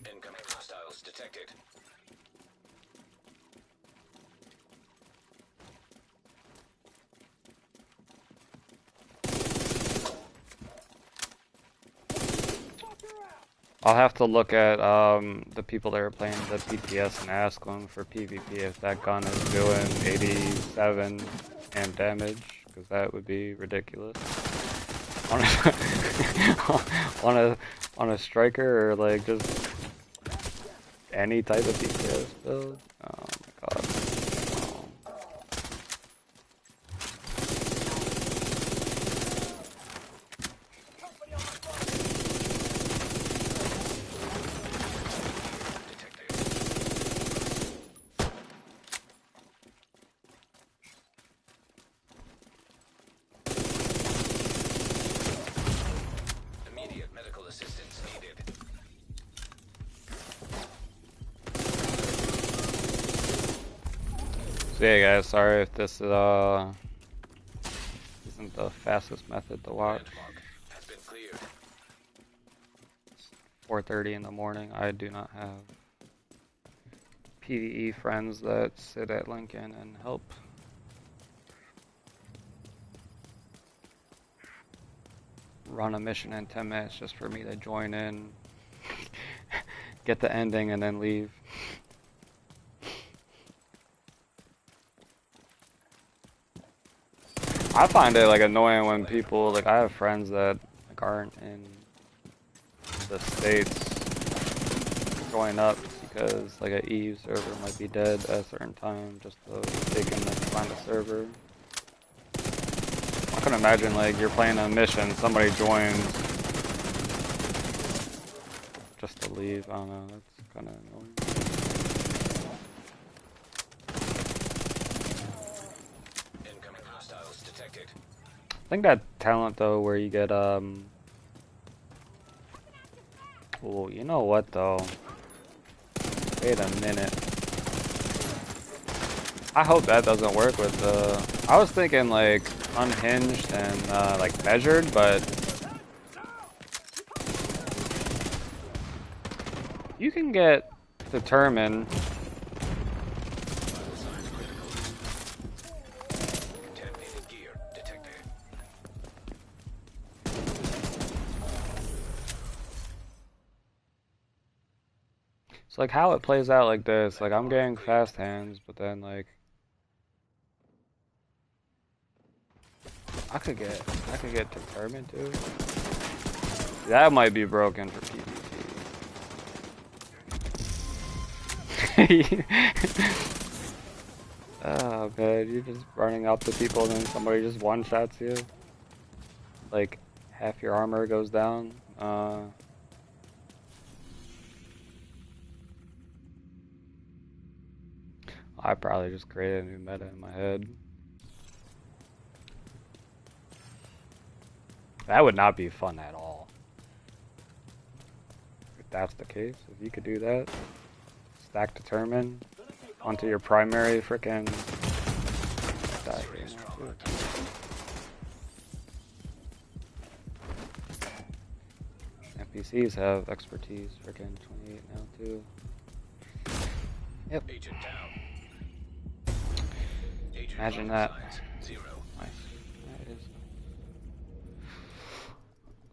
Speaker 1: Incoming hostiles detected.
Speaker 4: I'll have to look at the people that are playing the PTS and ask them for PvP if that gun is doing 87 amp damage, because that would be ridiculous. On a striker or like just any type of PTS build. Oh my god. So yeah, guys, sorry if this isn't the fastest method to watch.
Speaker 1: Landmark has been cleared.
Speaker 4: 4:30 in the morning. I do not have PvE friends that sit at Lincoln and help. Run a mission in 10 minutes just for me to join in, get the ending, and then leave. I find it like annoying when people, like, I have friends that like aren't in the States join up because like an EU server might be dead at a certain time just so they can like, find a server. I can imagine like you're playing a mission, somebody joins just to leave. I don't know, that's kind of annoying.
Speaker 1: Incoming hostiles detected.
Speaker 4: I think that talent though where you get oh, you know what though? Wait a minute. I hope that doesn't work with the... I was thinking like unhinged and like measured, but you can get determined.
Speaker 1: Vital signs critical. Contaminated gear detected.
Speaker 4: So like how it plays out like this, like I'm getting fast hands, but then like I could get determined too. That might be broken for PvP. Oh man, you're just running up to people and then somebody just one-shots you. Like half your armor goes down. I probably just created a new meta in my head. That would not be fun at all. If that's the case, if you could do that, stack determine onto your primary frickin' die here now too. NPCs have expertise, frickin' 28 now too. Yep.
Speaker 1: Agent down. Agent
Speaker 4: Imagine
Speaker 1: vital
Speaker 4: that.
Speaker 1: signs 0.
Speaker 4: Nice. That is.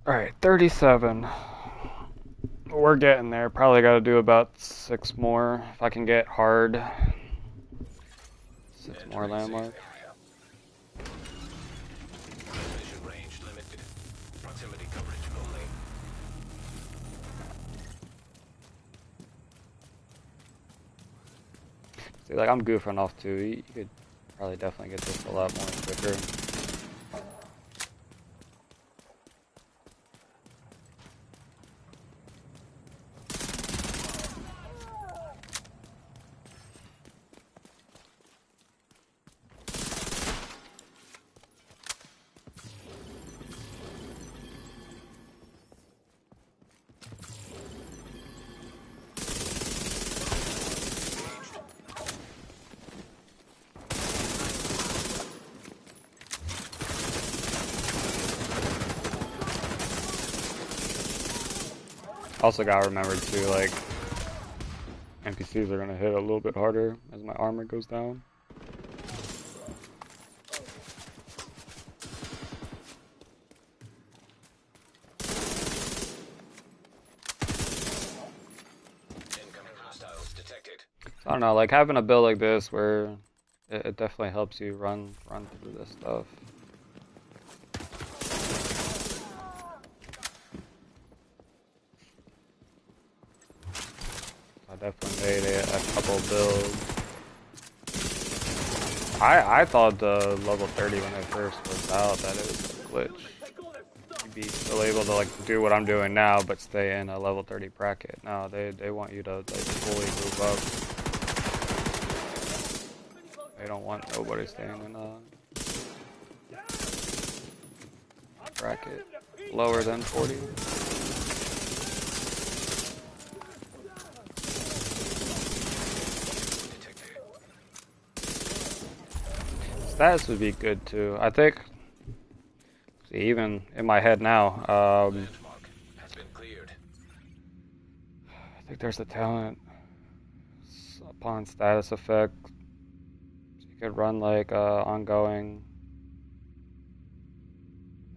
Speaker 4: Alright, 37. We're getting there. Probably gotta do about 6 more if I can get hard. 6 more landmarks.
Speaker 1: Vision range limited. Proximity coverage only.
Speaker 4: See, like I'm goofing off too. You could probably definitely get this a lot more quicker. Also gotta remember too, like, NPCs are gonna hit a little bit harder as my armor goes down.
Speaker 1: Incoming hostiles detected.
Speaker 4: So I don't know, like having a build like this where it definitely helps you run through this stuff. I definitely made a couple builds. I thought the level 30 when it first was out that it was a glitch. You'd be still able to like do what I'm doing now, but stay in a level 30 bracket. No, they want you to like fully move up. They don't want nobody staying in a bracket lower than 40. Status would be good too. I think, see, even in my head now,
Speaker 1: Landmark has been cleared.
Speaker 4: I think there's a talent upon status effect. So you could run like ongoing,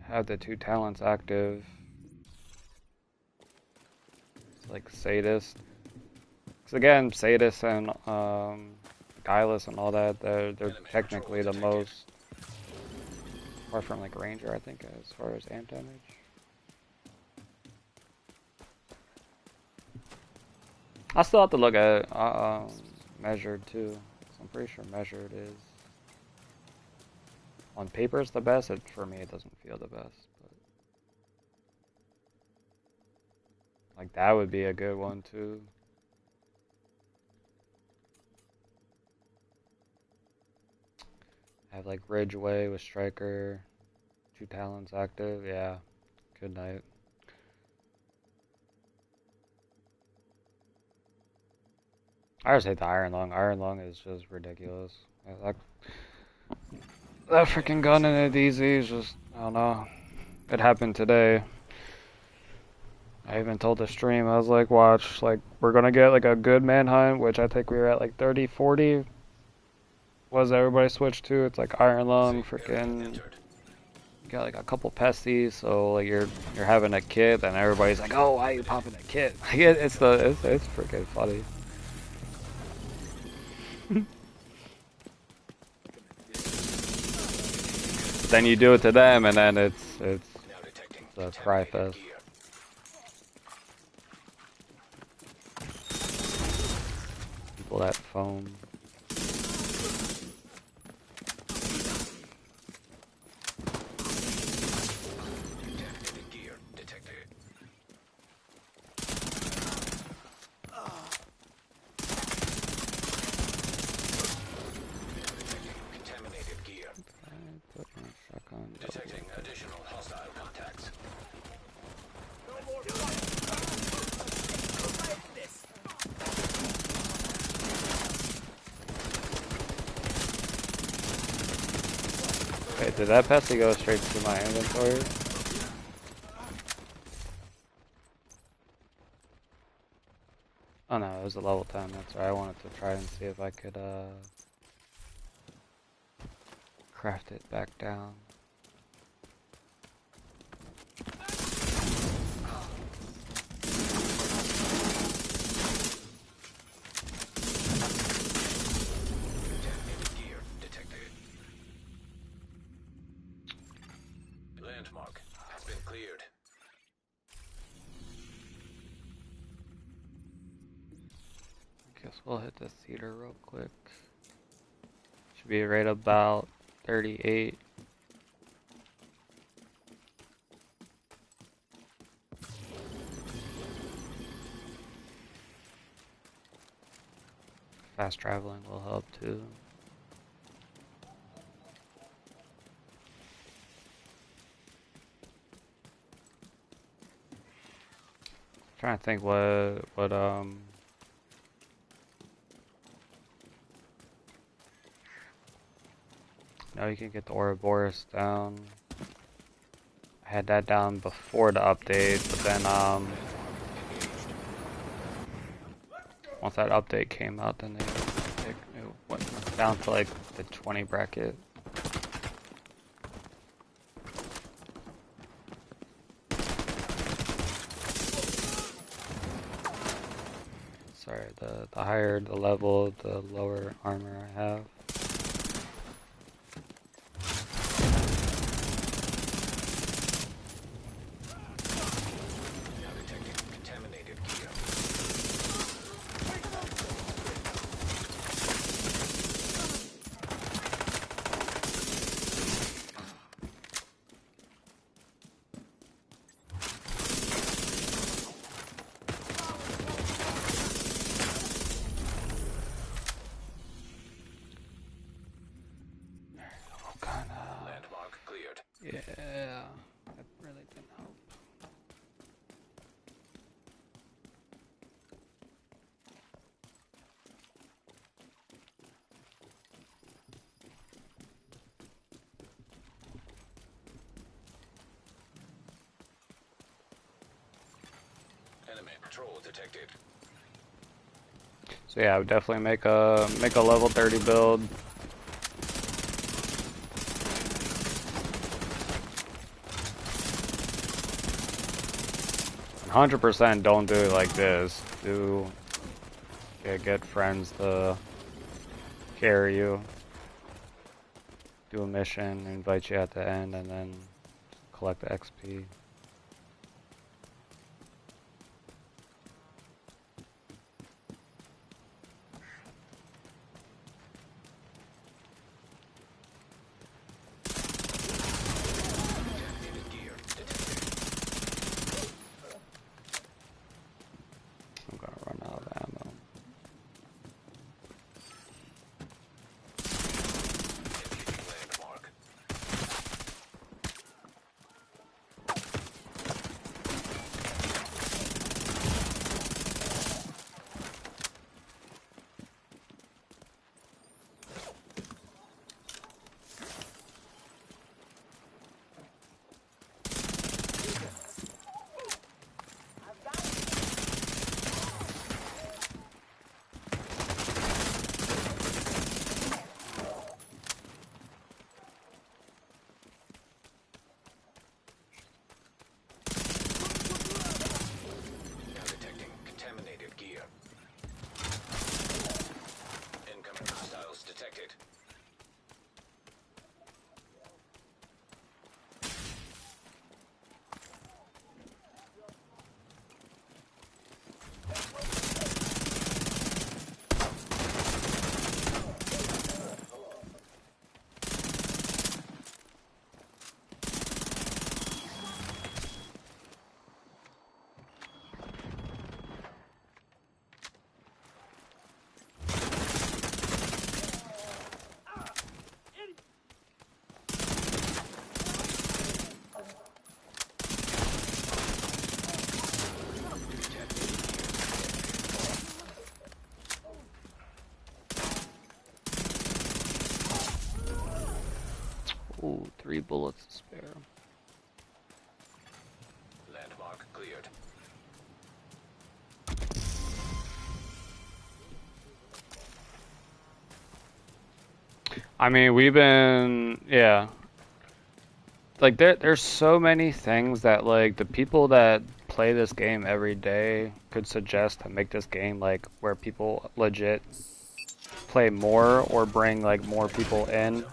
Speaker 4: have the 2 talents active. It's like sadist. Because again, sadist and guileless and all that, they're technically the most, apart from like ranger, I think, as far as amp damage. I still have to look at measured too. So I'm pretty sure measured is on paper it's the best. For me, it doesn't feel the best. But like that would be a good one too. Have like Ridgeway with Striker, 2 talents active. Yeah, good night. I just hate the Iron Lung. Iron Lung is just ridiculous. That freaking gun in a DZ is just, I don't know. It happened today. I even told the stream, I was like, watch, like, we're gonna get like a good manhunt, which I think we were at like 30, 40. Was everybody switched to? It's like Iron Lung, freaking. You got like a couple pesties, so like you're having a kit, and everybody's like, oh, why are you popping a kit? It's freaking funny. Then you do it to them, and then it's a cry fest. People that foam.
Speaker 1: Detecting additional hostile contacts.
Speaker 4: Wait, did that pesty go straight to my inventory? Oh no, it was a level 10, that's right. I wanted to try and see if I could craft it back down.
Speaker 1: Landmark has been cleared.
Speaker 4: Guess we'll hit the theater real quick. Should be right about 38. Fast traveling will help too. Trying to think what now you can get the Ouroboros down. I had that down before the update, but then once that update came out, then it went down to like the 20 bracket. Sorry, the higher the level, the lower armor I have.
Speaker 1: Troll detected.
Speaker 4: So yeah, I would definitely make a level 30 build. 100% don't do it like this. Get friends to carry you. Do a mission, invite you at the end, and then collect the XP. I'm gonna run out of ammo.
Speaker 1: Landmark. Now detecting contaminated gear. Incoming hostiles detected.
Speaker 4: Ooh, 3 bullets to spare.
Speaker 1: Landmark cleared.
Speaker 4: I mean, we've been, yeah. Like, there's so many things that, like, the people that play this game every day could suggest to make this game, like, where people legit play more or bring, like, more people in.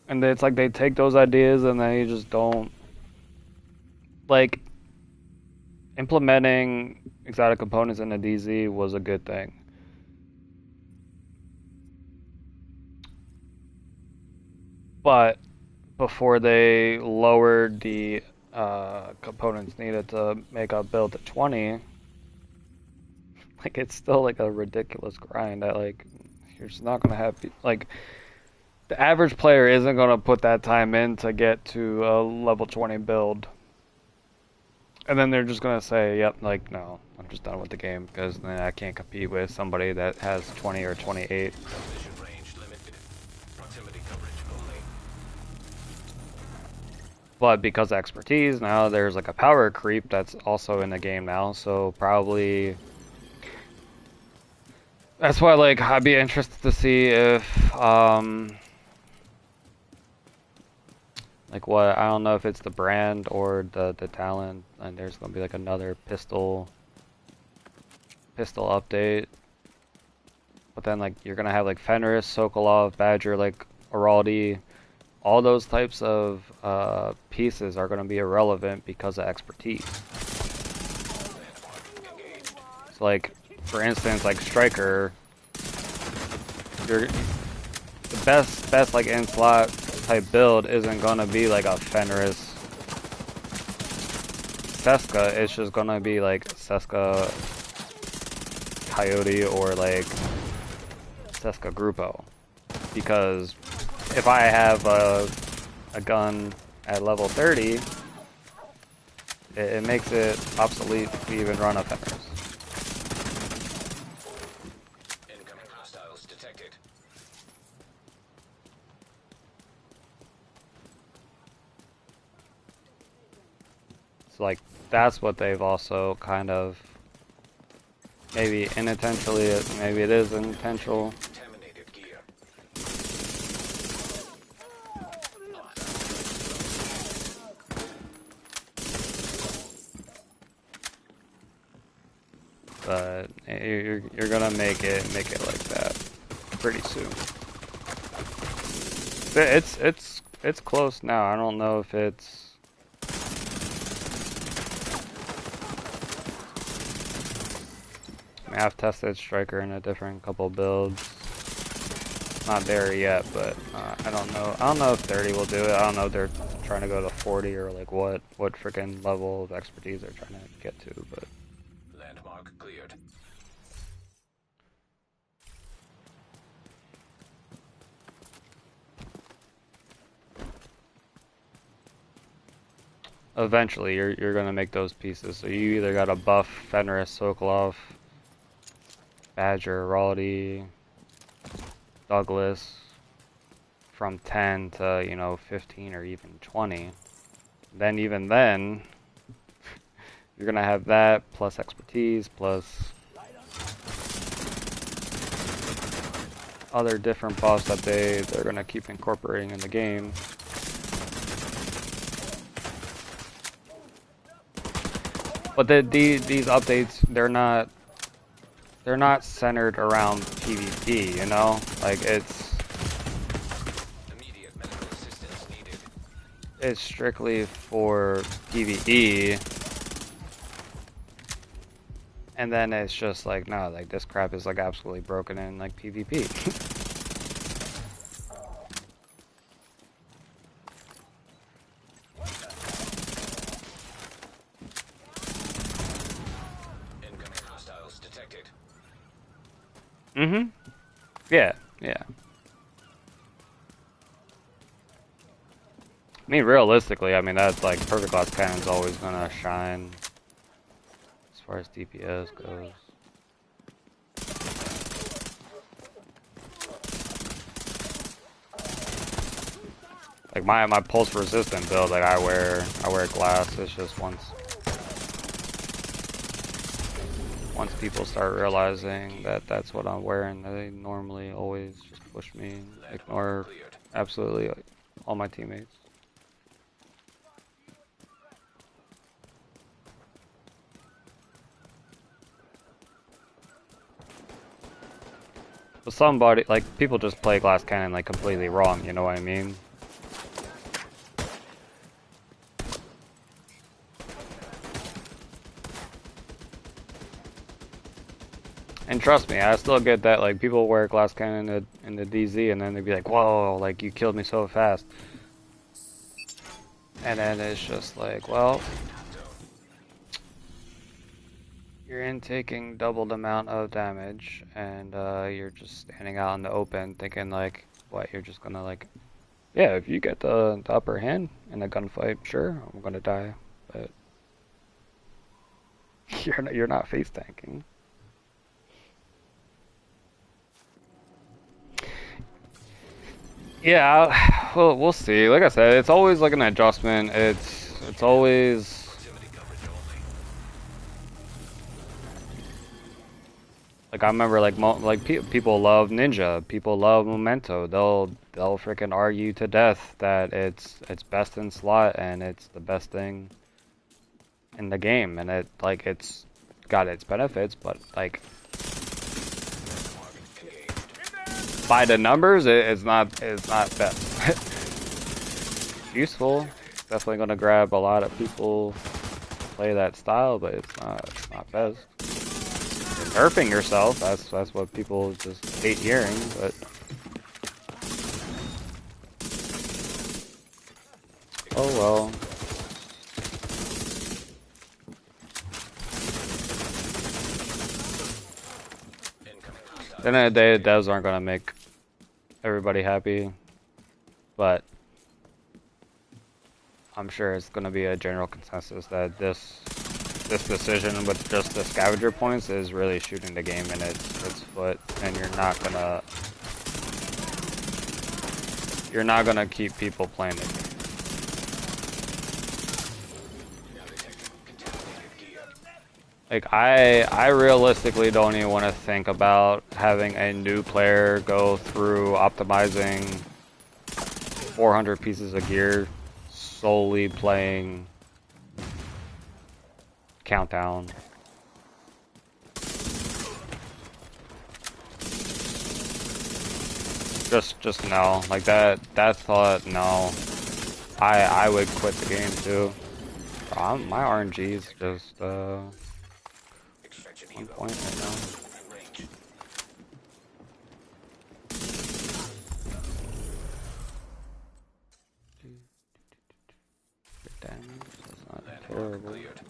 Speaker 4: And it's like they take those ideas and they just don't, like, implementing exotic components in a DZ was a good thing. But before they lowered the components needed to make a build to 20, like, it's still like a ridiculous grind that, like, you're just not gonna have, like, the average player isn't gonna put that time in to get to a level 20 build. And then they're just gonna say, yep, like, no, I'm just done with the game because then I can't compete with somebody that has 20 or 28.
Speaker 1: Vision range limited. Proximity coverage only.
Speaker 4: But because of expertise, now there's like a power creep that's also in the game now, so probably that's why, like, I'd be interested to see if like, what, I don't know if it's the brand or the talent, and there's gonna be like another pistol update. But then, like, you're gonna have like Fenris, Sokolov, Badger, like Araldi, all those types of pieces are gonna be irrelevant because of expertise. So, like, for instance, like Striker, the best like in slot type build isn't gonna be like a Fenris Seska. It's just gonna be like Seska Coyote or like Seska Grupo, because if I have a gun at level 30, it makes it obsolete to even run a Fenris.
Speaker 1: Incoming hostiles detected.
Speaker 4: it's like that's what they've also kind of maybe unintentionally, maybe it is intentional.
Speaker 1: Contaminated gear.
Speaker 4: But you're gonna make it like that pretty soon. It's close now. I don't know if it's. I mean, I've tested Striker in a different couple builds. Not there yet, but I don't know. I don't know if 30 will do it. I don't know if they're trying to go to 40 or like what freaking level of expertise they're trying to get to, but.
Speaker 1: Landmark cleared.
Speaker 4: Eventually, you're gonna make those pieces. So you either gotta buff Fenris, Sokolov, Badger, Raldi, Douglas from 10 to 15 or even 20. Then even then, you're gonna have that plus expertise plus other different buffs that they're gonna keep incorporating in the game. But these updates, they're not centered around PvP, you know? Like it's
Speaker 1: Immediate medical assistance needed.
Speaker 4: it's strictly for PvE. And then it's just like, no, like this crap is like absolutely broken in like PvP.
Speaker 1: Incoming hostiles detected.
Speaker 4: Mm-hmm. Yeah, yeah. I mean, realistically, I mean, that's like Perfect Glass Cannon's always gonna shine as far as DPS goes. Like my pulse resistant build, like I wear glass. It's just once people start realizing that that's what I'm wearing, they normally always just push me, ignore absolutely all my teammates. But somebody, like, people just play Glass Cannon like completely wrong, you know what I mean? And trust me, I still get that, like, people wear Glass Cannon in the DZ and then they'd be like, whoa, like, you killed me so fast. And then it's just like, well, you're intaking double the amount of damage and you're just standing out in the open thinking, like, what, you're just gonna, like, yeah, if you get the upper hand in a gunfight, sure, I'm gonna die, but you're not face tanking. Yeah, well, we'll see. Like I said, it's always like an adjustment. It's always like I remember like people love Ninja, people love Memento. They'll freaking argue to death that it's best in slot and it's the best thing in the game, and it's got its benefits, but like by the numbers, it's not best. Useful, definitely gonna grab a lot of people play that style, but it's not best. You're nerfing yourself, that's what people just hate hearing, but oh well. At the end of the day, devs aren't gonna make everybody happy, but I'm sure it's gonna be a general consensus that this decision with just the scavenger points is really shooting the game in its foot, and you're not gonna keep people playing it. Like, I realistically don't even want to think about having a new player go through optimizing 400 pieces of gear solely playing Countdown. Just no. Like that thought, no. I would quit the game too. My RNG is just
Speaker 1: Extraction
Speaker 4: 1
Speaker 1: helo.
Speaker 4: point right now.
Speaker 1: Range.
Speaker 4: Good damage. That's not
Speaker 1: Landmark
Speaker 4: terrible.
Speaker 1: cleared.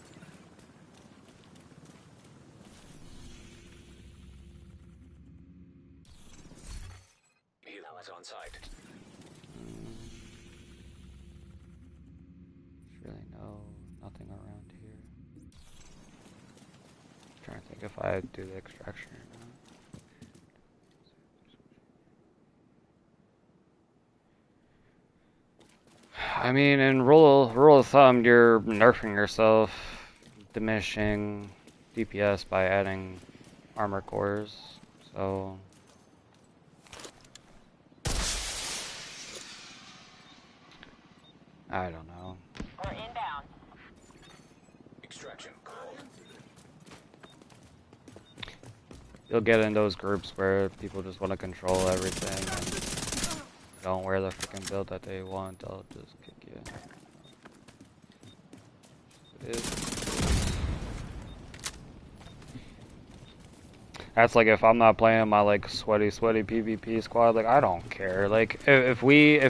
Speaker 1: Helo is on site.
Speaker 4: There's really nothing around here. Trying to think if I do the extraction or not. I mean, in rule of thumb, you're nerfing yourself, diminishing DPS by adding armor cores. So I don't know.
Speaker 5: We're inbound.
Speaker 1: Extraction called.
Speaker 4: You'll get in those groups where people just want to control everything and don't wear the freaking build that they want. They'll just kick you. It is. That's like if I'm not playing my like sweaty PvP squad, like I don't care. Like if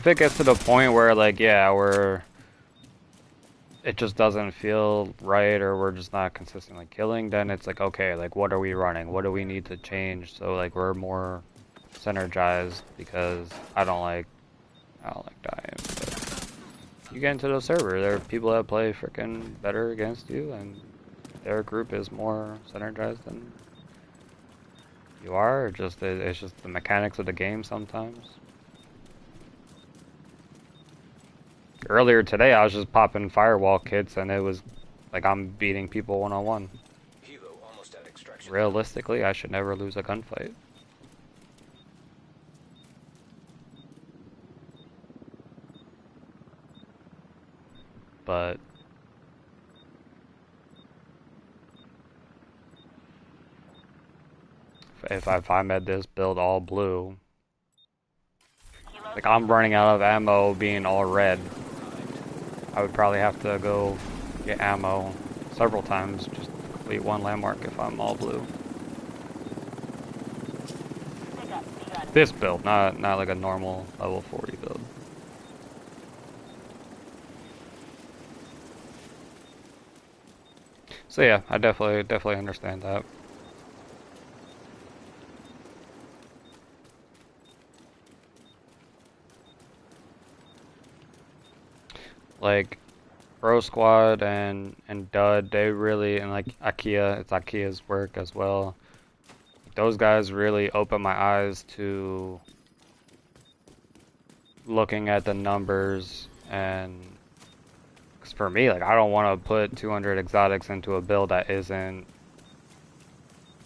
Speaker 4: it gets to the point where like it just doesn't feel right or we're just not consistently killing, then it's like okay, like what are we running? What do we need to change so like we're more synergized, because I don't like dying. But you get into the server, there are people that play freaking better against you and their group is more synergized than you are, or just it's just the mechanics of the game sometimes. Earlier today I was just popping firewall kits and it was like I'm beating people one-on-one.
Speaker 1: Helo almost at extraction.
Speaker 4: Realistically, I should never lose a gunfight. But if I'm at this build all blue, like I'm running out of ammo being all red, I would probably have to go get ammo several times just to complete one landmark if I'm all blue. This build, not like a normal level 40 build. So yeah, I definitely understand that. Like Bro Squad and Dud, they really, and like IKEA, it's IKEA's work as well. Those guys really opened my eyes to looking at the numbers, and 'cause for me, like I don't want to put 200 exotics into a build that isn't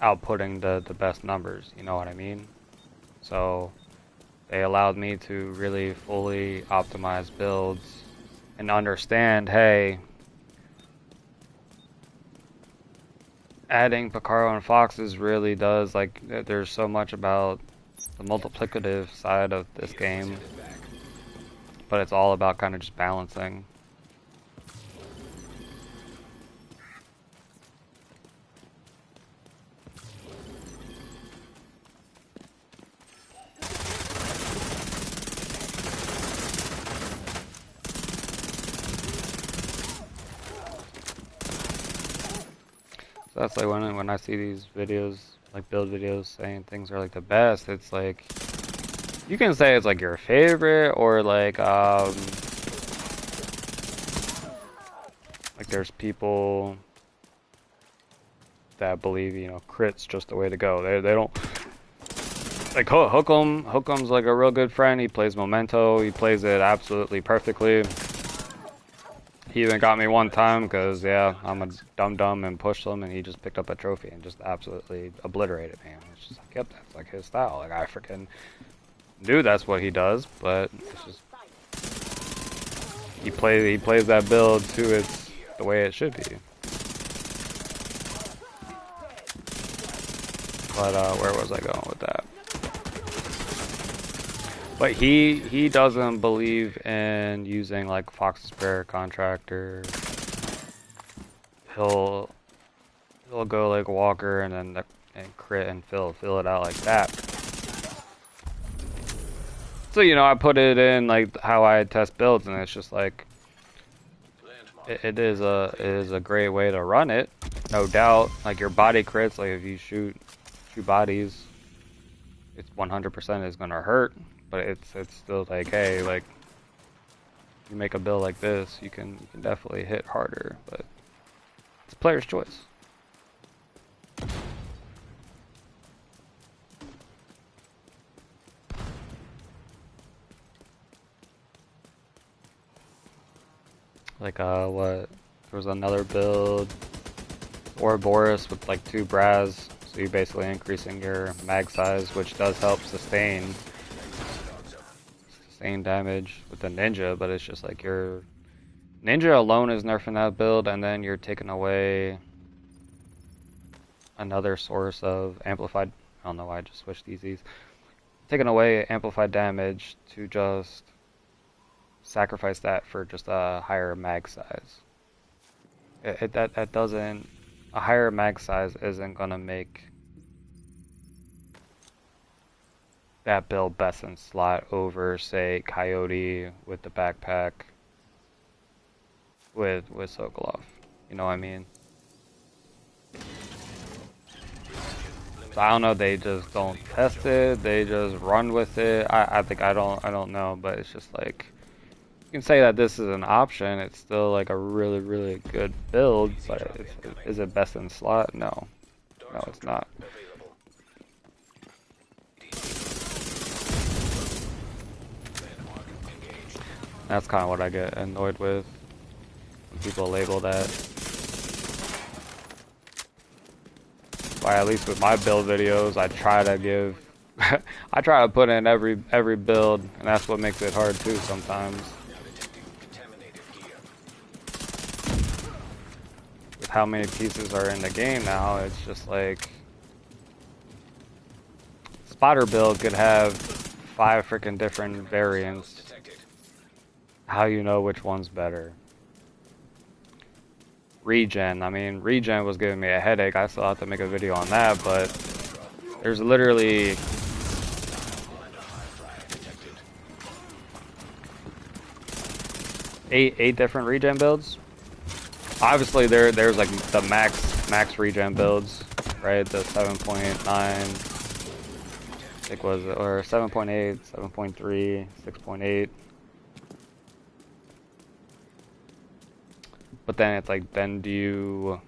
Speaker 4: outputting the best numbers, you know what I mean? So they allowed me to really fully optimize builds and understand, hey, adding Picaro and Foxes really does, like, there's so much about the multiplicative side of this game, but it's all about kind of just balancing. That's like when I see these videos, like build videos saying things are like the best, it's like, you can say it's like your favorite, or like there's people that believe, you know, crit's just the way to go. They don't, like Hookum's like a real good friend. He plays Memento, he plays it absolutely perfectly. He even got me one time because, yeah, I'm a dum-dum and pushed him, and he just picked up a trophy and just absolutely obliterated me. It's just like, yep, that's like his style. Like, I freaking knew that's what he does, but it's just he plays that build to its the way it should be. But where was I going with that? But he doesn't believe in using like Fox's Prayer Contractor. He'll go like Walker and then crit and fill it out like that. So, you know, I put it in like how I test builds, and it's just like it is a great way to run it, no doubt. Like your body crits, like if you shoot bodies, it's 100% is gonna hurt, but it's still like, hey, like you make a build like this, you can definitely hit harder, but it's a player's choice. Like, what? There was another build, Ouroboros with like 2 Braz, so you're basically increasing your mag size, which does help sustain damage with the Ninja, but it's just like your Ninja alone is nerfing that build, and then you're taking away another source of amplified, I don't know why I just switched these. Taking away amplified damage to just sacrifice that for just a higher mag size. That doesn't, a higher mag size isn't gonna make that build best in slot over, say, Coyote with the backpack with Sokolov. You know what I mean? So I don't know, they just don't test it, they just run with it. I think I don't know, but it's just like, you can say that this is an option. It's still like a really good build, but is it best in slot? No, it's not. That's kind of what I get annoyed with when people label that. But at least with my build videos, I try to give, I try to put in every build, and that's what makes it hard too sometimes. With how many pieces are in the game now, it's just like spotter build could have 5 freaking different variants. How you know which one's better? Regen. I mean, regen was giving me a headache. I still have to make a video on that, but there's literally eight different regen builds. Obviously, there's like the max regen builds, right? The 7.9, I think was it, or 7.8, 7.3, 6.8. But then it's like, then do you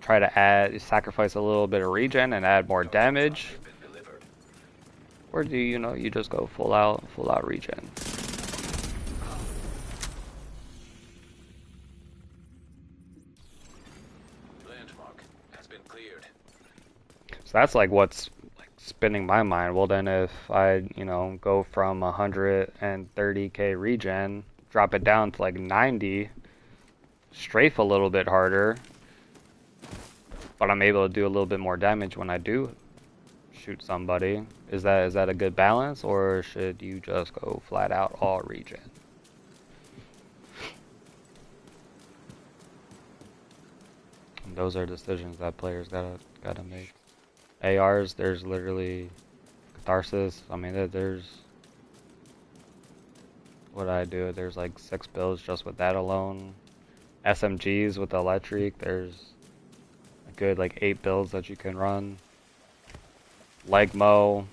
Speaker 4: try to sacrifice a little bit of regen and add more damage? Or do you just go full out regen?
Speaker 1: Landmark has been cleared.
Speaker 4: So that's like what's like spinning my mind. Well, then if I, go from 130k regen, drop it down to like 90, strafe a little bit harder, but I'm able to do a little bit more damage when I do shoot somebody. Is that a good balance, or should you just go flat out all regen? And those are decisions that players gotta make. ARs, there's literally Catharsis. I mean, there's what I do. There's like 6 builds just with that alone. SMGs with the electric, there's a good like 8 builds that you can run. Legmo.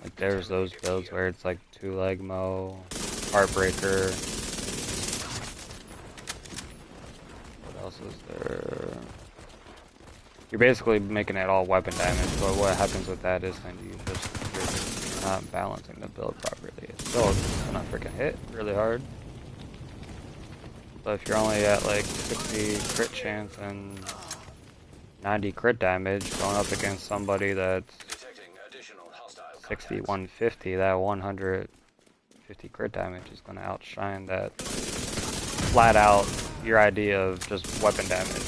Speaker 4: Like there's those builds where it's like 2 Legmo, Heartbreaker. you're basically making it all weapon damage, but what happens with that is then you're not balancing the build properly. It's still gonna freaking hit really hard. But if you're only at like 60 crit chance and 90 crit damage, going up against somebody that's 60, 150, that 150 crit damage is gonna outshine that flat out your idea of just weapon damage.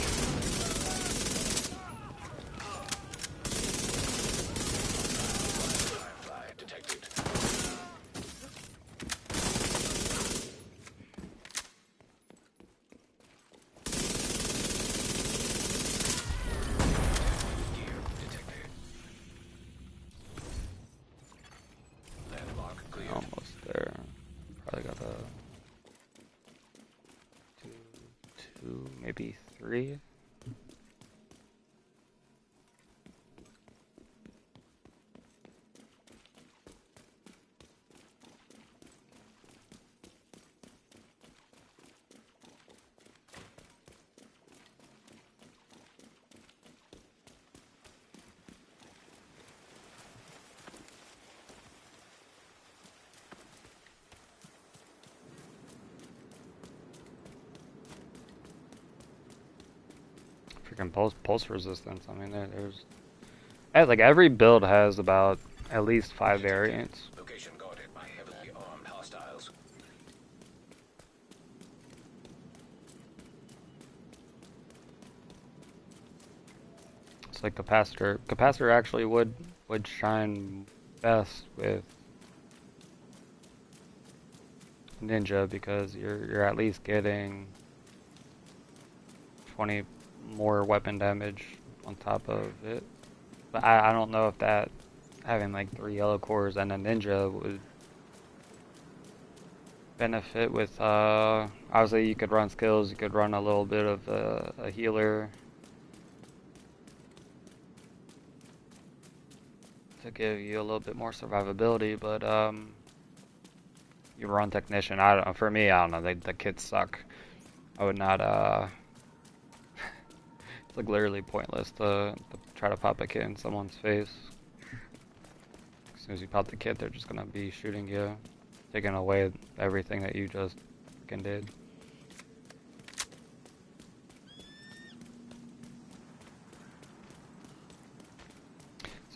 Speaker 4: Almost there. Probably got a two, maybe three. Freaking pulse resistance. I mean, there's like every build has about at least 5 variants.
Speaker 1: Location guarded by heavily armed hostiles.
Speaker 4: It's like capacitor. Capacitor actually would shine best with Ninja because you're at least getting 20 more weapon damage on top of it. But I don't know if that having like 3 yellow cores and a Ninja would benefit with obviously you could run skills, you could run a little bit of a healer to give you a little bit more survivability, but you run technician. I don't know, for me, I don't know, the kits suck. I would not it's like literally pointless to try to pop a kit in someone's face. As soon as you pop the kit, they're just gonna be shooting you, taking away everything that you just fucking did.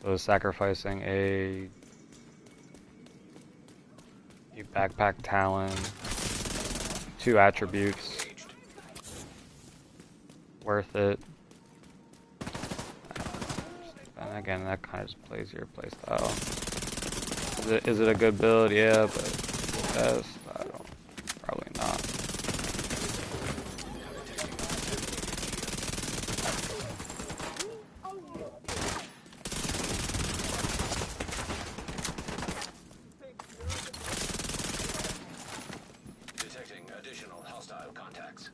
Speaker 4: So sacrificing a backpack talon, 2 attributes, worth it. And again, that kind of just plays your playstyle. Is it a good build? Yeah, but best? I don't. Probably not.
Speaker 1: Detecting additional hostile contacts.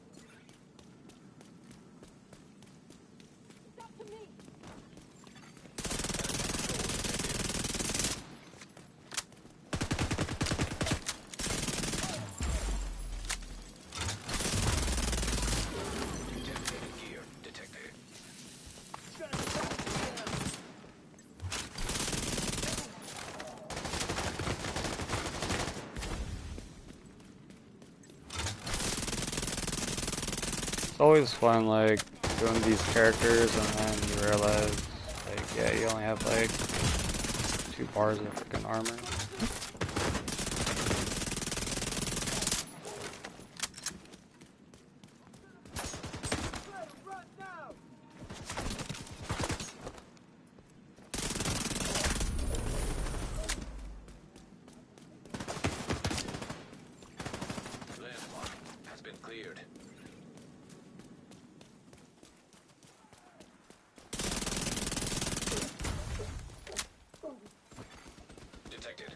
Speaker 4: It's always fun, like, doing these characters and then you realize, like, yeah, you only have, like, 2 bars of freaking armor.
Speaker 1: Landmark has been cleared. Detected.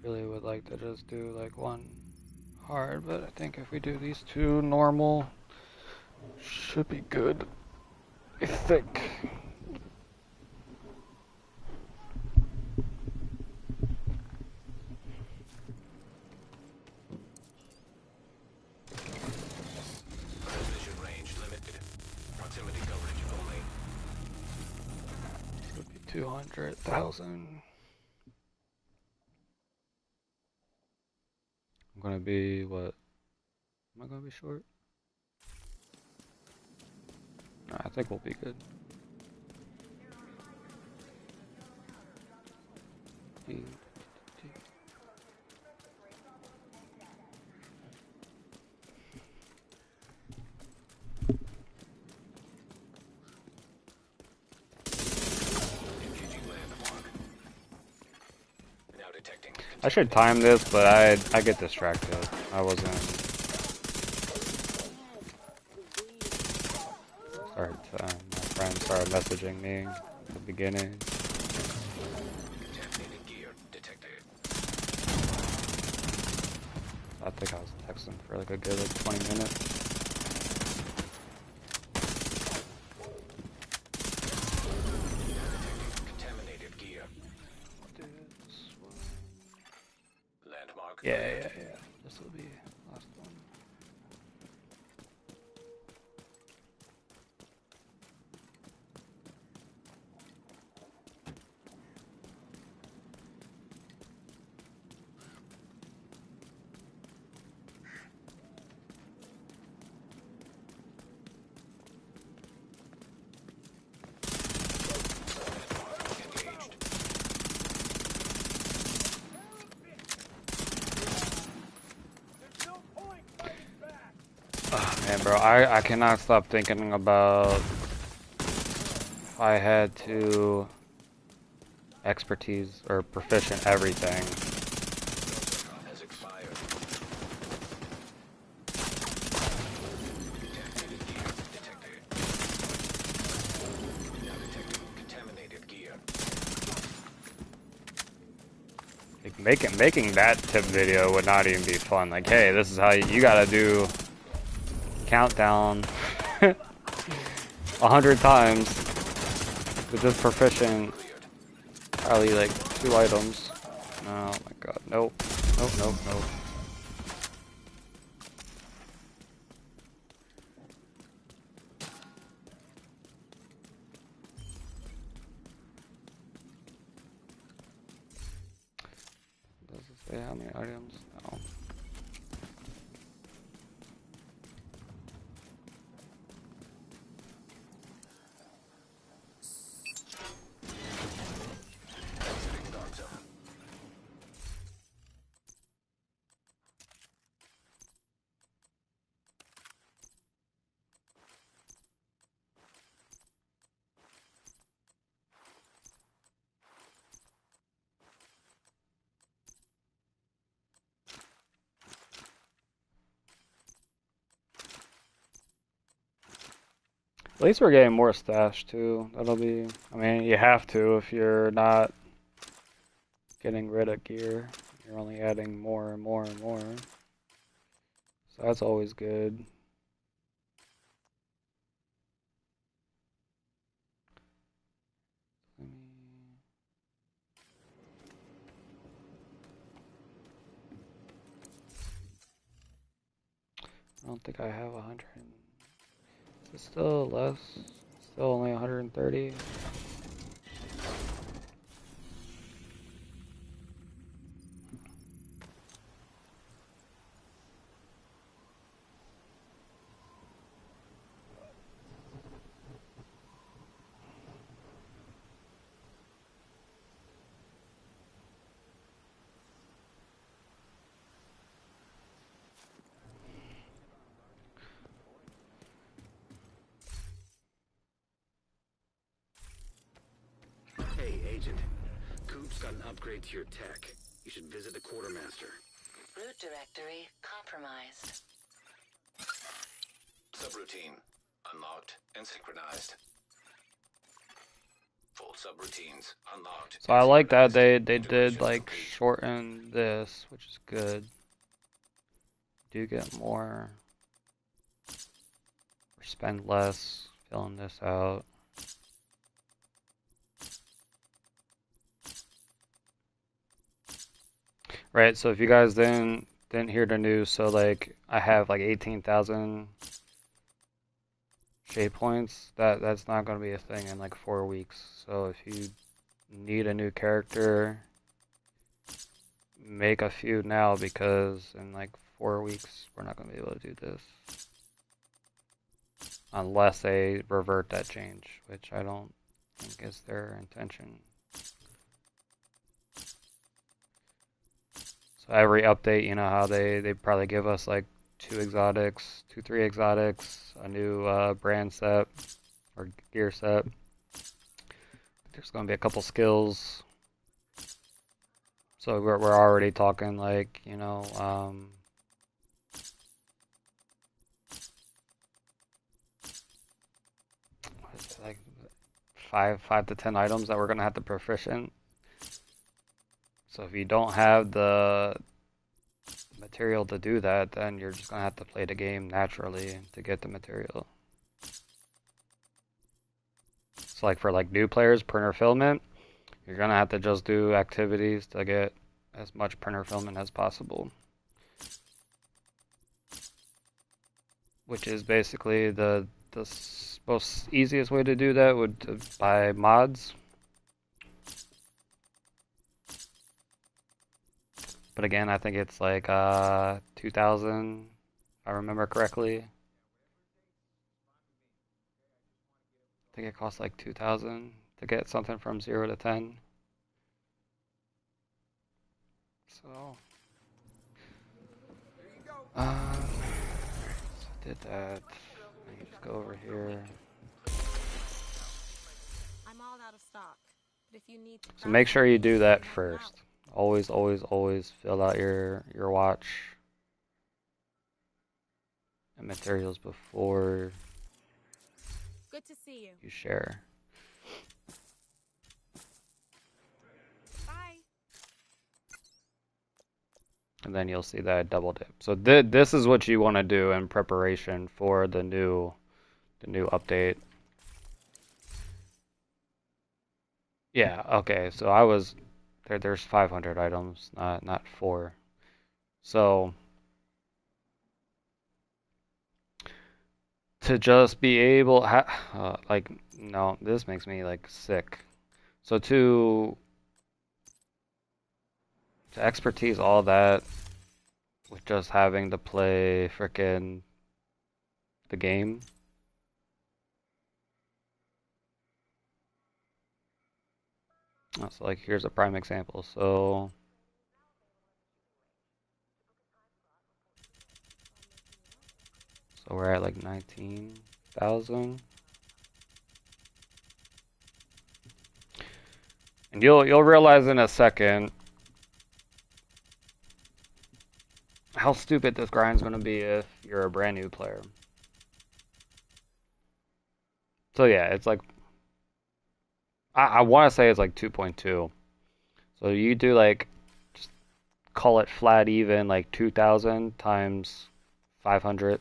Speaker 4: really would like to just do like one hard, but I think if we do these two normal, should be good. I think.
Speaker 1: Transmission range limited. Proximity coverage only.
Speaker 4: This would be 200,000. I'm gonna be what? Am I gonna be short? No, I think we'll be good.
Speaker 1: Engaging landmark. Now detecting.
Speaker 4: I should time this, but I get distracted. I wasn't. Sorry, my friend started messaging me at the beginning.
Speaker 1: Contaminated gear detected.
Speaker 4: I think I was texting for like a good 20 minutes.
Speaker 1: Contaminated gear. Landmark.
Speaker 4: Yeah. This will be last one.
Speaker 1: Engaged.
Speaker 4: Oh, man, bro, I cannot stop thinking about if I had to expertise or proficient everything.
Speaker 1: Has expired. Contaminated gear detected. Now detecting contaminated gear.
Speaker 4: Like making that tip video would not even be fun. Like, hey, this is how you gotta do countdown 100 times with this proficient. Probably like 2 items. Oh my god, nope. Nope. Does it say how many items? No.
Speaker 1: Exiting dark zone.
Speaker 4: At least we're getting more stash too. That'll be, I mean, you have to if you're not getting rid of gear. You're only adding more and more and more. So that's always good. I don't think I have 100. Is it still less? Still only 130?
Speaker 1: Hey, Agent. Coop's got an upgrade to your tech. You should visit the quartermaster.
Speaker 2: Root directory compromised.
Speaker 1: Subroutine. Unlocked and synchronized. Full subroutines unlocked.
Speaker 4: So I like that they did like shorten this, which is good. Do get more or spend less filling this out. Right, so if you guys didn't hear the news, so like I have like 18,000 shape points. That's not going to be a thing in like 4 weeks. So if you need a new character, make a few now, because in like 4 weeks we're not going to be able to do this unless they revert that change, which I don't think is their intention. So every update, you know how they probably give us like 3 exotics, a new brand set or gear set. There's going to be a couple skills. So we're already talking like, you know, what is it, like 5 to 10 items that we're going to have to proficient. So if you don't have the material to do that, then you're just going to have to play the game naturally to get the material. So like for like new players, printer filament, you're going to have to just do activities to get as much printer filament as possible. Which is basically the most easiest way to do that would buy mods. But again, I think it's like 2,000, if I remember correctly. I think it costs like 2,000 to get something from 0 to 10. So, did that. Let me just go over here.
Speaker 5: I'm all out of stock. But if you need to
Speaker 4: So make sure you do that first. Always, always, always fill out your watch and materials before
Speaker 5: Good to see you.
Speaker 4: you share.
Speaker 5: Bye.
Speaker 4: And then you'll see that double dip. So this is what you want to do in preparation for the new update. Yeah, okay. So I was there's 500 items, not 4. So to just be able like no, this makes me like sick. So to expertise all that with just having to play frickin' the game. So like here's a prime example. So we're at like 19,000. And you'll realize in a second how stupid this grind's gonna be if you're a brand new player. So yeah, it's like I want to say it's like 2.2. So you do like just call it flat even like 2,000 times 500.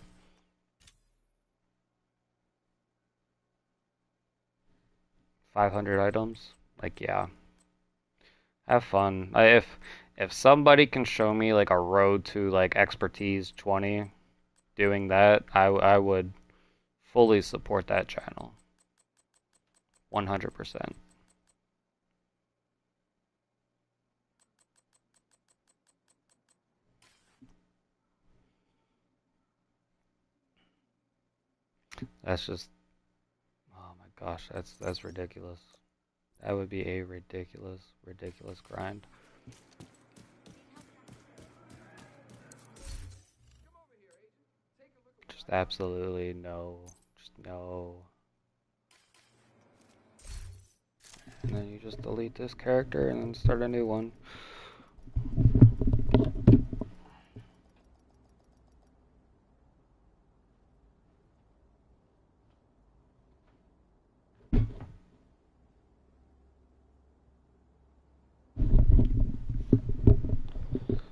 Speaker 4: Items. Like yeah. Have fun. If somebody can show me like a road to like expertise 20 doing that, I would fully support that channel. 100%. That's just, oh my gosh, that's ridiculous. That would be a ridiculous grind. Just absolutely no, just no. And then you just delete this character and then start a new one.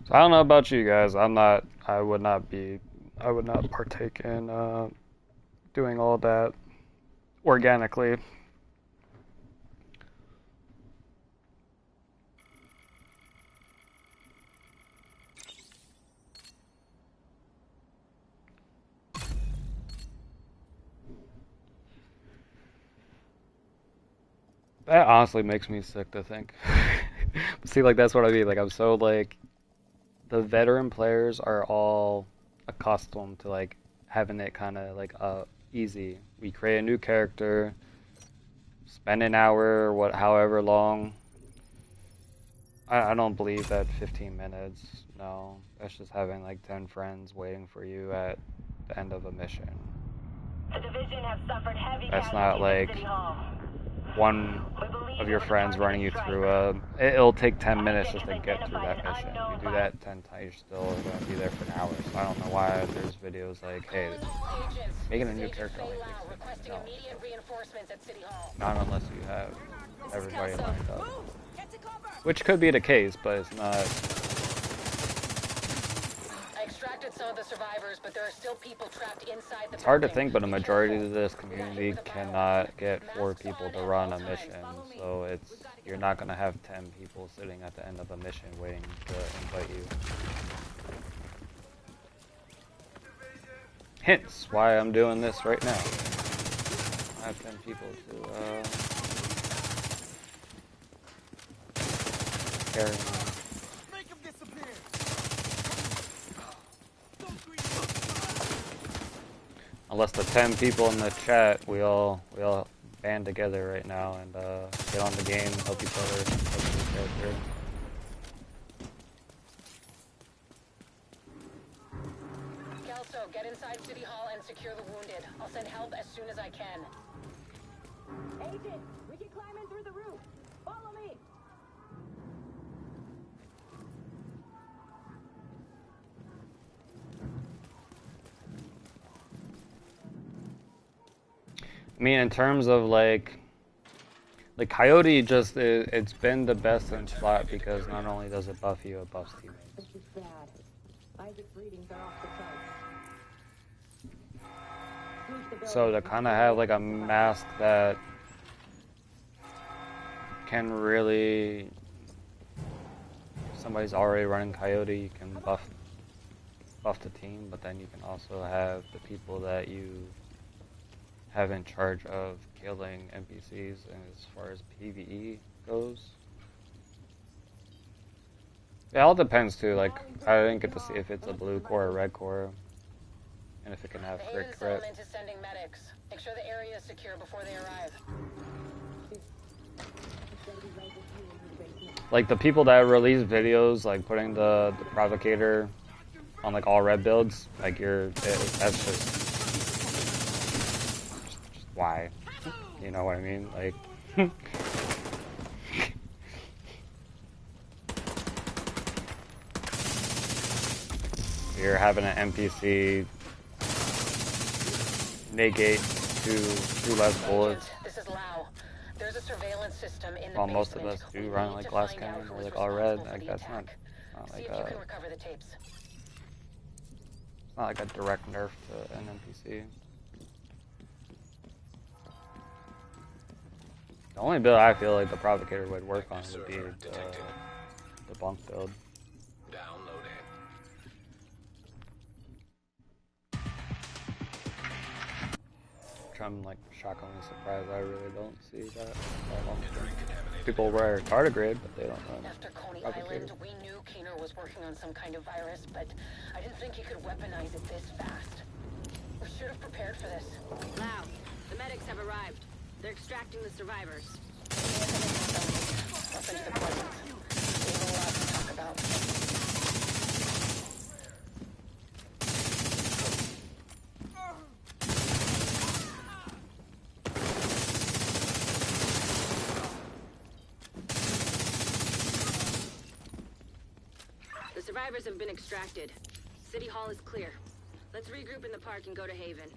Speaker 4: So I don't know about you guys. I would not partake in doing all that organically. That honestly makes me sick to think. See, like, that's what I mean. Like, I'm so, like, the veteran players are all accustomed to, like, having it kind of, like, easy. We create a new character, spend an hour, however long. I don't believe that 15 minutes. No, that's just having, like, 10 friends waiting for you at the end of a mission.
Speaker 2: The division has suffered heavy
Speaker 4: That's not,
Speaker 2: casualties at
Speaker 4: like,
Speaker 2: City Hall.
Speaker 4: one of your friends running you through it'll take 10 minutes just to get through that mission. You do that 10 times, you're still going to be there for an hour. So I don't know why there's videos like, hey, making a new character only takes 10 minutes. No. Not unless you have everybody lined up. Which could be the case, but it's not.
Speaker 2: I extracted some of the survivors, but there are still people trapped inside the
Speaker 4: It's hard to think, but a majority of this community cannot get 4 people to run a mission, so you're not going to have 10 people sitting at the end of a mission waiting to invite you. Hence why I'm doing this right now. I have 10 people to carry on. Unless the 10 people in the chat, we all band together right now and get on the game, help each other, help each character.
Speaker 2: Kelso, get inside City Hall and secure the wounded. I'll send help as soon as I can. Agent, we can climb in through the roof. Follow me.
Speaker 4: I mean, in terms of like Coyote, just it's been the best in slot because not only does it buff you, it buffs teammates.
Speaker 2: This is bad. Isaac's readings are off the chart.
Speaker 4: So to kind of have like a mask that can really, if somebody's already running Coyote, you can buff the team, but then you can also have the people that you have in charge of killing NPCs, and as far as PvE goes. It all depends too, like, I didn't get to see if it's a blue core or red core, and if it can have crit.
Speaker 2: Is sending medics. Make sure the area is secure before they arrive.
Speaker 4: Like, the people that release videos, like, putting the Provocator on, like, all red builds, like, that's just why? You know what I mean? Like, you're having an NPC negate two less bullets.
Speaker 2: This is Lau. There's a surveillance system in the
Speaker 4: While most of
Speaker 2: basement.
Speaker 4: us do run like glass cannon or like all red, like that's not
Speaker 2: See
Speaker 4: like
Speaker 2: if you can recover the tapes.
Speaker 4: it's not like a direct nerf to an NPC. The only build I feel like the Provocator would work on would be the bunk build.
Speaker 1: Downloading.
Speaker 4: Which I'm like shockingly surprised I really don't see that long term. People wear tardigrade, but they don't run
Speaker 2: After Coney
Speaker 4: Provocator.
Speaker 2: Island, we knew Keener was working on some kind of virus, but I didn't think he could weaponize it this fast. We should have prepared for this.
Speaker 7: Lau, the medics have arrived. They're extracting the survivors.
Speaker 2: I'll finish the poisons. We have a lot to talk about.
Speaker 7: The survivors have been extracted. City Hall is clear. Let's regroup in the park and go to Haven.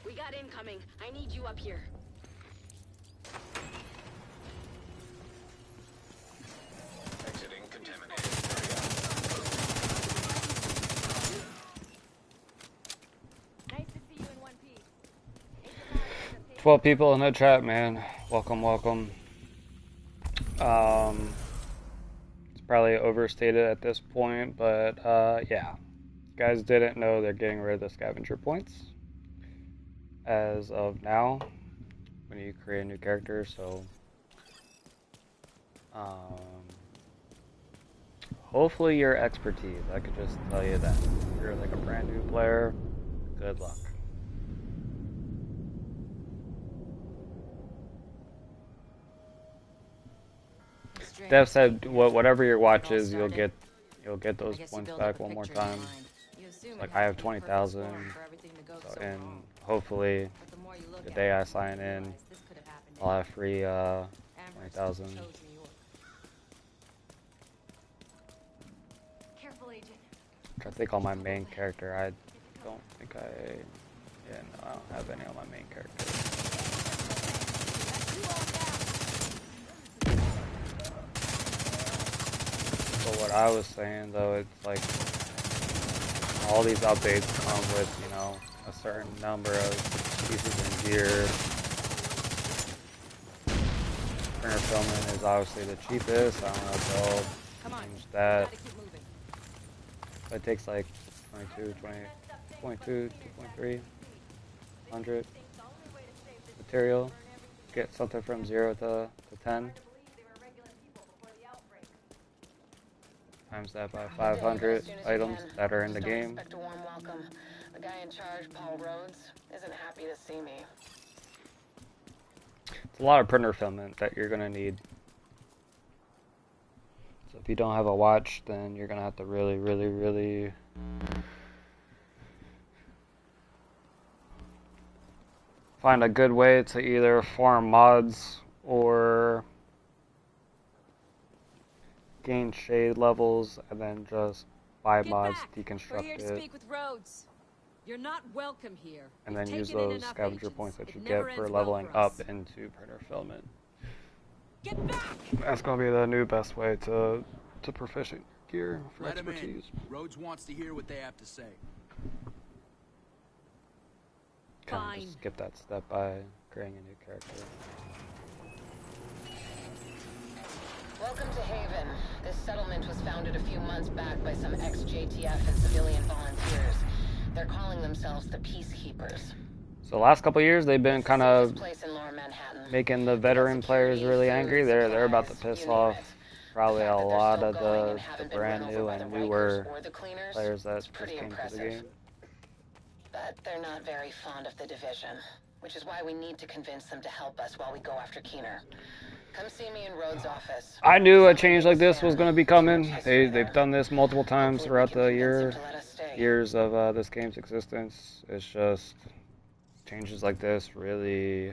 Speaker 7: We got incoming. I need you up here.
Speaker 1: Exiting contaminated.
Speaker 4: 12 people in the chat, man. Welcome, welcome. It's probably overstated at this point, but yeah. Guys didn't know they're getting rid of the scavenger points as of now when you create a new character, so hopefully your expertise. I could just tell you that. If you're like a brand new player, good luck. Dev said, whatever your watch is, you'll get those points back one more time. Like I have 20,000, so, and hopefully the day I sign in, I'll have free 20,000. I think on my main character, I don't think no, I don't have any on my main character. But what I was saying though, it's like all these updates come with, you know, a certain number of pieces of gear. Printer filament is obviously the cheapest. I don't know if they'll change that. It takes like 2.3 hundred material. Get something from 0 to 10. Times that by 500 items that are in the game.
Speaker 2: Expect a warm welcome. The guy in charge, Paul Rhodes, isn't happy to see me.
Speaker 4: It's a lot of printer filament that you're gonna need. So if you don't have a watch, then you're gonna have to really find a good way to either farm mods or gain shade levels and then just buy mods, deconstruct it,
Speaker 8: speak with Rhodes. You're not welcome here.
Speaker 4: and then use those scavenger points that you get for leveling up into printer filament.
Speaker 8: Get back!
Speaker 4: That's gonna be the new best way to proficient gear for
Speaker 9: Let him
Speaker 4: expertise.
Speaker 9: in. Rhodes wants to hear what they have to say.
Speaker 4: Kind of just skip that step by creating a new character.
Speaker 2: Welcome to Haven. This settlement was founded a few months back by some ex-JTF and civilian volunteers. They're calling themselves the Peacekeepers.
Speaker 4: So the last couple of years, they've been kind of making the veteran players really angry. They're about to piss off probably a lot of the brand new and newer players that just came to the game.
Speaker 2: But they're not very fond of the division, which is why we need to convince them to help us while we go after Keener. Come see me in Rhodes' office.
Speaker 4: I knew a change like this was going to be coming. They've done this multiple times throughout the years of this game's existence. It's just changes like this really,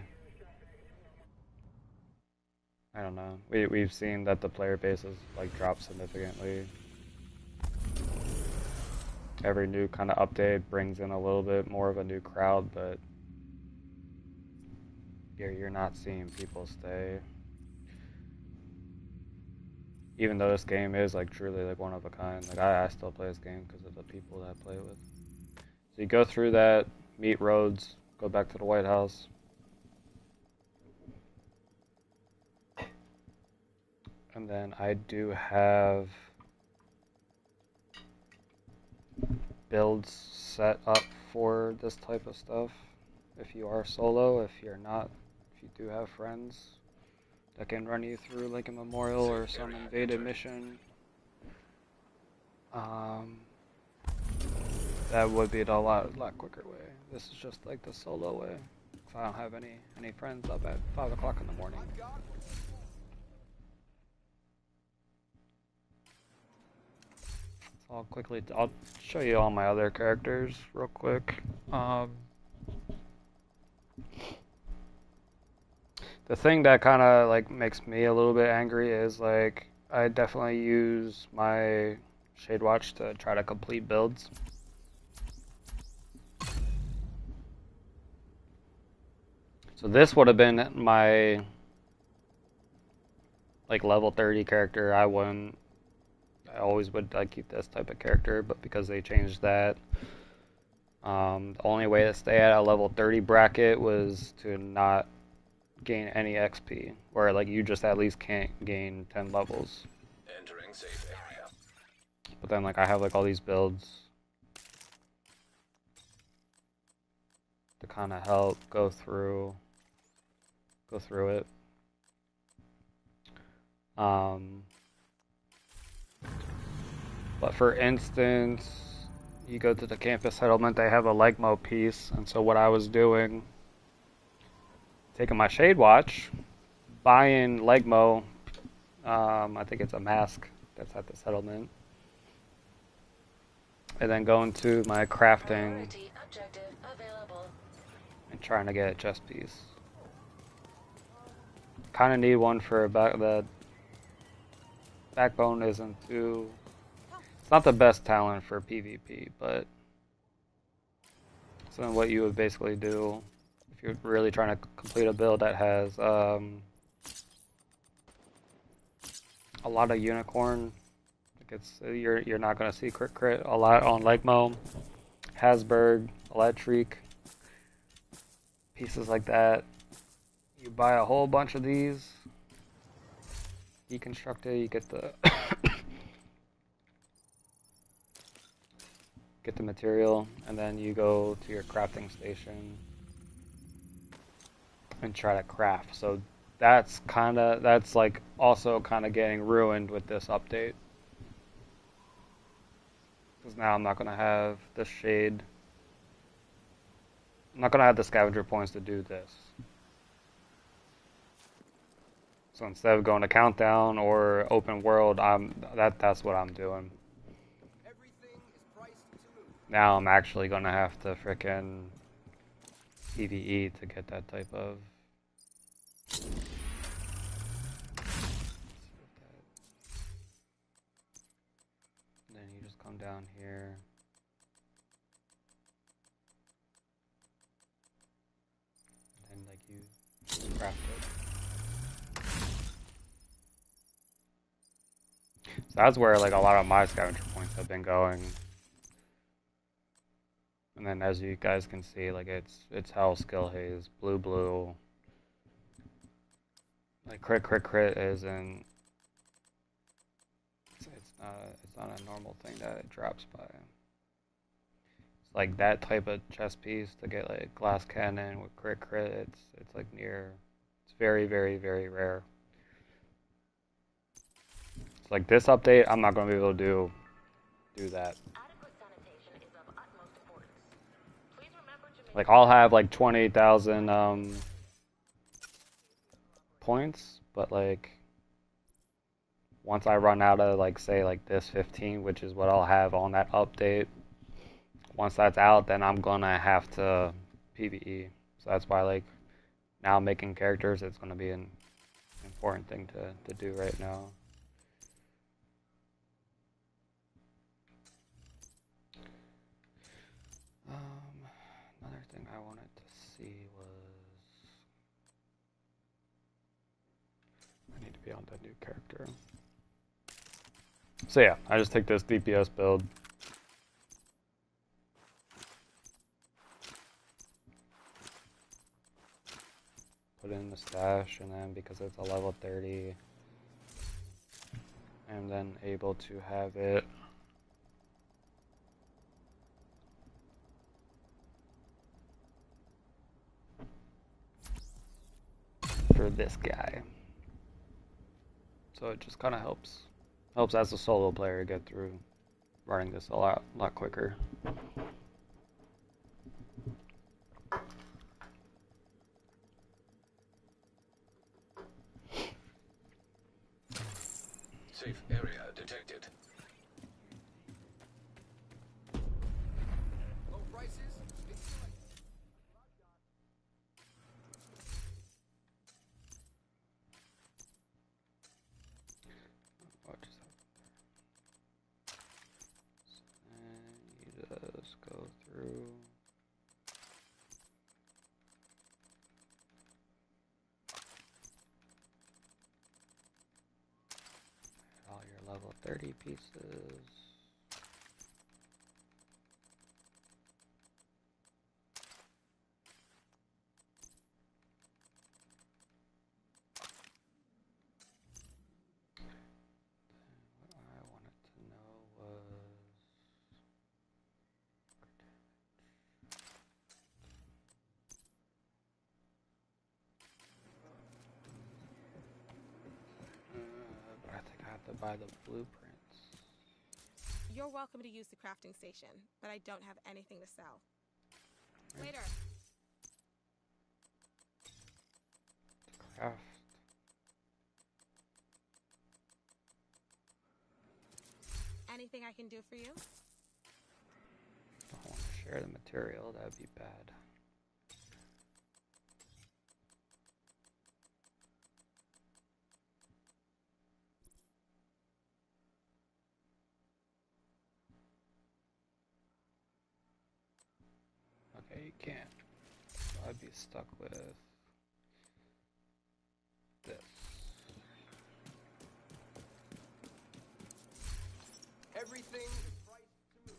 Speaker 4: I don't know. We've seen that the player base has like dropped significantly. Every new kind of update brings in a little bit more of a new crowd, but you're not seeing people stay. Even though this game is like truly like one of a kind, like I still play this game because of the people that I play with. So you go through that, meet Rhodes, go back to the White House. And then I do have builds set up for this type of stuff. If you are solo, if you're not, if you do have friends that can run you through like a memorial or some invaded mission, that would be the lot quicker way. This is just like the solo way. If I don't have any friends up at 5 o'clock in the morning. So I'll show you all my other characters real quick. The thing that kind of like makes me a little bit angry is like I definitely use my Shade Watch to try to complete builds. So this would have been my like level 30 character. I always would keep this type of character, but because they changed that, The only way to stay at a level 30 bracket was to not gain any XP, where like you just at least can't gain 10 levels.
Speaker 1: Entering safe area.
Speaker 4: But then like I have like all these builds to kind of help go through it. But for instance, you go to the campus settlement, they have a Legmo piece, and so what I was doing, taking my Shade Watch, buying Legmo, I think it's a mask that's at the settlement, and then going to my crafting and trying to get a chest piece. Kind of need one for the backbone isn't too... It's not the best talent for PvP, but it's what you would basically do if you're really trying to complete a build that has a lot of unicorn. Like you're not gonna see crit a lot on Legmo, Hasberg, Electric, pieces like that. You buy a whole bunch of these, deconstruct it, you get the get the material, and then you go to your crafting station and try to craft. So that's like also kind of getting ruined with this update, because now I'm not gonna have the shade. I'm not gonna have the scavenger points to do this. So instead of going to countdown or open world, that's what I'm doing. Now I'm actually gonna have to frickin' PvE to get that type of. Then you just come down here. And then like you craft it. So that's where like a lot of my scavenger points have been going. And then as you guys can see, like it's hell skill haze, blue. Like crit isn't it's not a normal thing that it drops by. It's like that type of chest piece to get like glass cannon with crit, it's like it's very rare. It's like this update, I'm not gonna be able to do that. Like I'll have like 20,000 points, but like once I run out of like say like this 15, which is what I'll have on that update, once that's out, then I'm gonna have to PvE. So that's why like now making characters, it's gonna be an important thing to do right now. Another thing I wanted to see was I need to be on that new character. So yeah, I just take this DPS build. Put in the stash, and then because it's a level 30, I'm then able to have it for this guy. So it just kind of helps as a solo player get through running this a lot quicker.
Speaker 1: Safe area detected.
Speaker 9: Low prices?
Speaker 4: And you just go through. All your level 30 pieces. to buy the blueprints.
Speaker 5: You're welcome to use the crafting station, but I don't have anything to sell. Later.
Speaker 4: Craft.
Speaker 5: Anything I can do for you?
Speaker 4: Don't want to share the material, that'd be bad. Okay, you can't. So I'd be stuck with this.
Speaker 9: Everything is priced to move.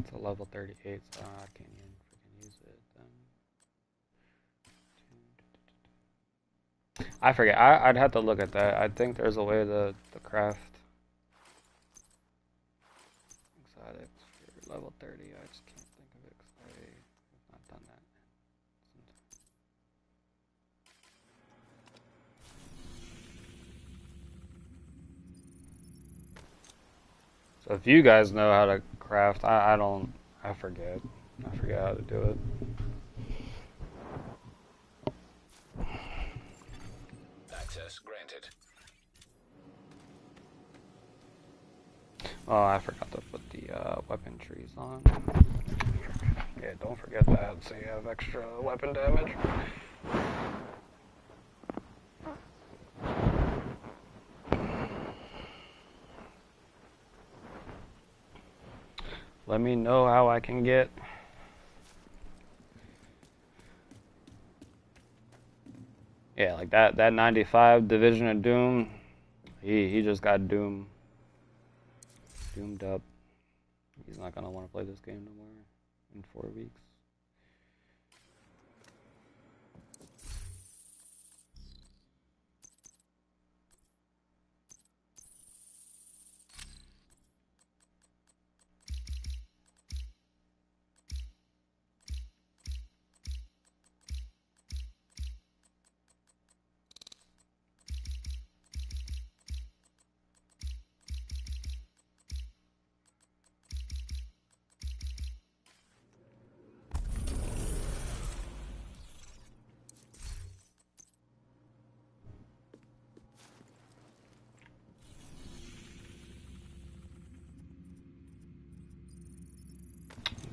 Speaker 4: It's a level 38, so I can't even freaking use it then. I forget. I'd have to look at that. I think there's a way to craft exotics for level 30. I just can't think of it because I have not done that. So if you guys know how to craft, I don't. I forget. I forget how to do it.
Speaker 1: Access granted.
Speaker 4: Oh, I forgot to put the weapon trees on. Yeah, don't forget that so you have extra weapon damage. Let me know how I can get. Yeah, like that 95 Division of Doom. He just got doomed up. He's not gonna want to play this game no more in 4 weeks.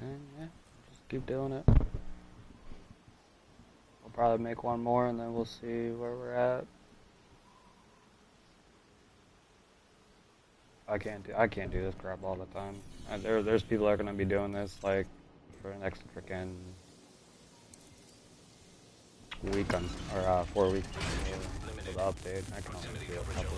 Speaker 4: And yeah, just keep doing it. We'll probably make one more and then we'll see where we're at. I can't do this crap all the time. There's people that are gonna be doing this like for the next freaking week or 4 weeks for the update. I can only do a couple.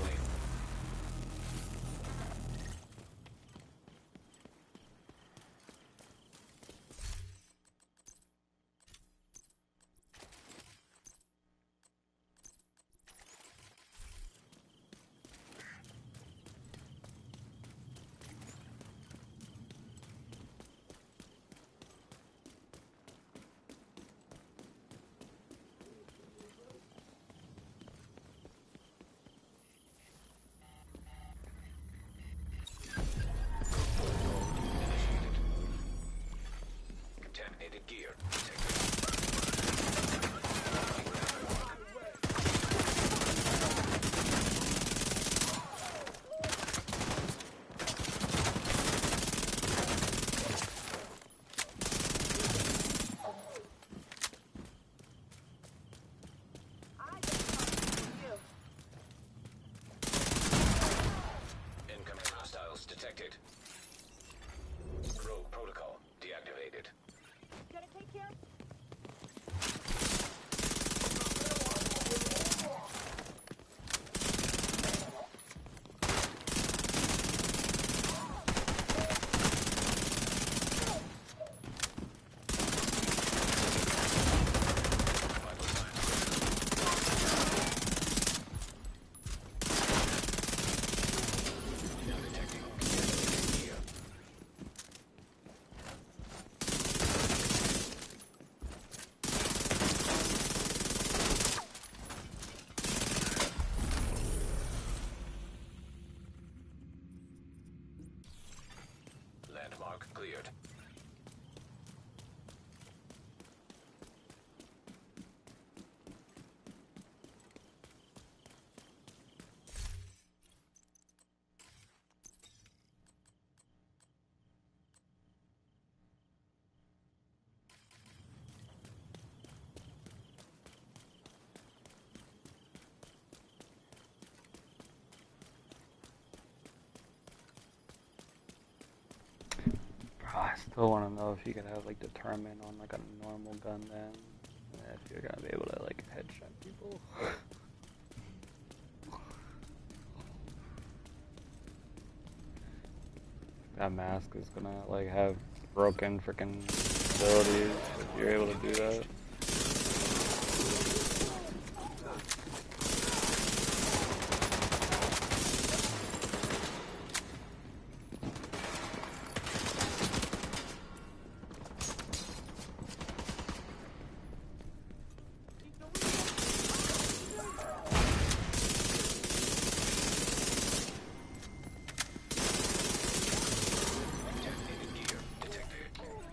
Speaker 4: Still want to know if you could have like determine on like a normal gun then, and if you're gonna be able to like headshot people. That mask is gonna like have broken freaking abilities if you're able to do that.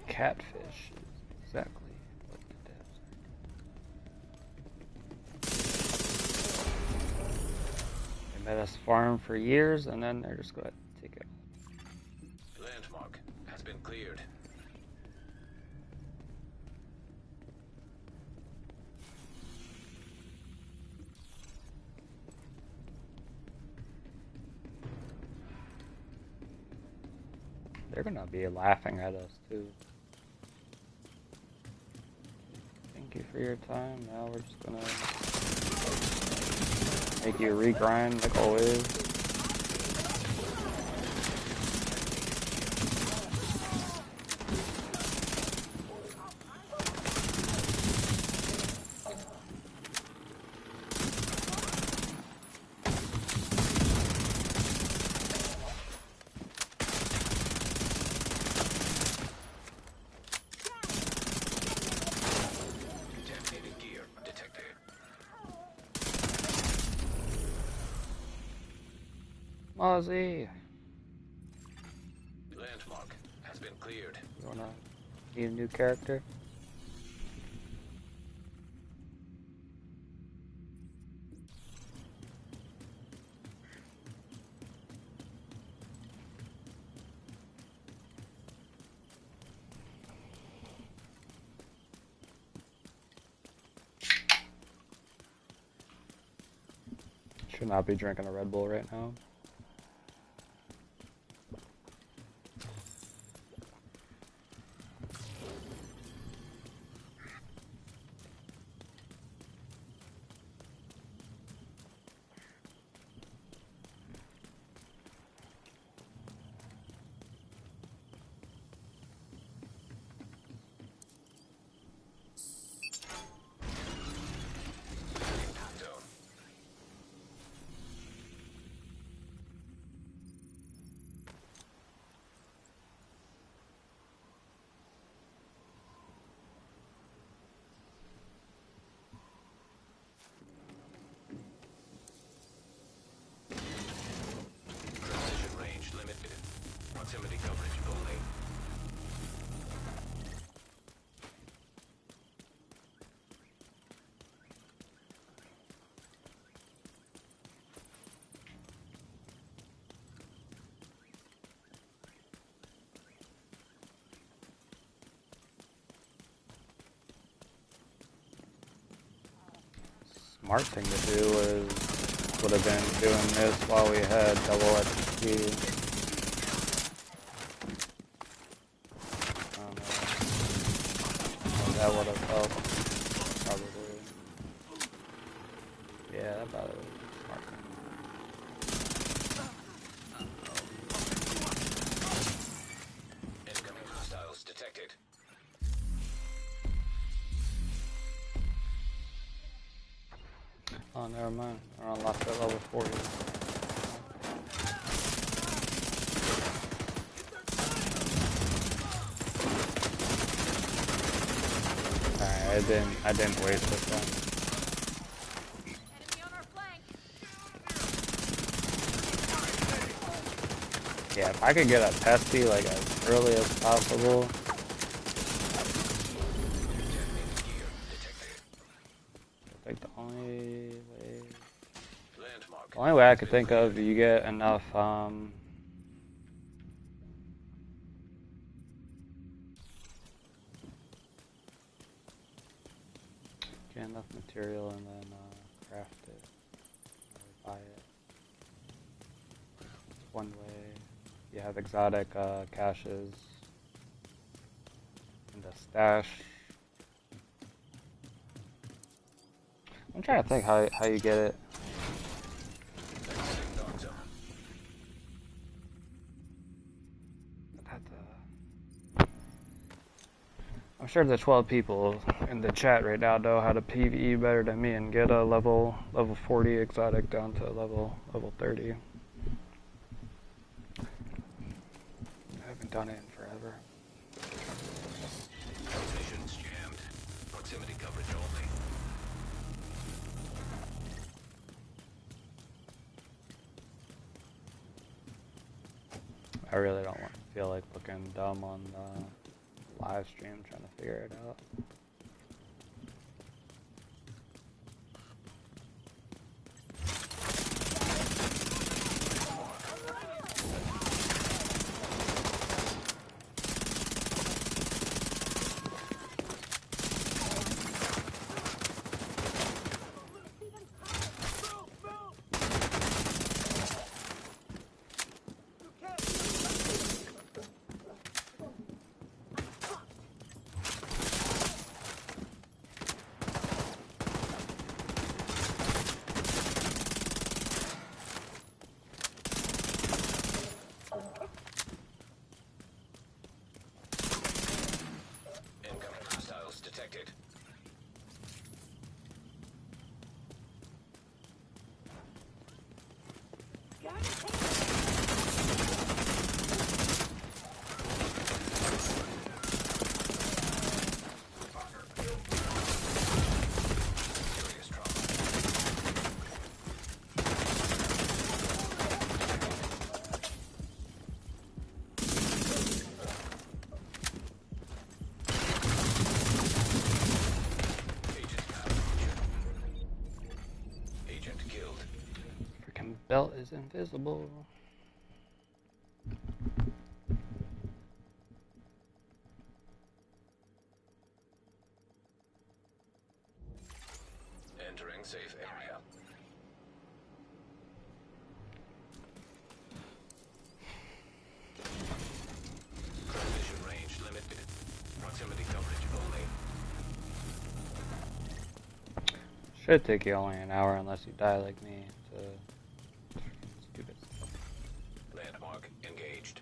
Speaker 4: Catfish is exactly what the devs are. They made us farm for years and then they're just going to take it.
Speaker 1: Landmark has been cleared.
Speaker 4: They're going to be laughing at us too. Thank you for your time. Now we're just gonna make you regrind like always. Ozzy!
Speaker 1: Landmark has been cleared.
Speaker 4: You wanna need a new character? Should not be drinking a Red Bull right now.
Speaker 1: Proximity coverage only.
Speaker 4: Smart thing to do would have been doing this while we had double XP. That would have helped, probably. Yeah, that probably would be smart.
Speaker 1: Incoming hostiles detected.
Speaker 4: Oh, never mind. We're unlocked at level 40. I didn't waste this one.
Speaker 8: Enemy on our flank.
Speaker 4: Yeah, if I could get a pesty like as early as possible. I think the only way I could think of, you get enough get enough material and then craft it or buy it. One way. You have exotic caches. stash. I'm trying to think how you get it. I'm sure the 12 people in the chat right now know how to PvE better than me and get a level 40 exotic down to level 30. I haven't done it in forever.
Speaker 1: Transmission's jammed. Proximity coverage only.
Speaker 4: I really don't feel like looking dumb on the live stream trying to figure it out. Belt is invisible.
Speaker 1: Entering safe area. Transmission range limited. Proximity coverage only.
Speaker 4: Should take you only an hour unless you die like me. Stupid stuff.
Speaker 1: Landmark engaged.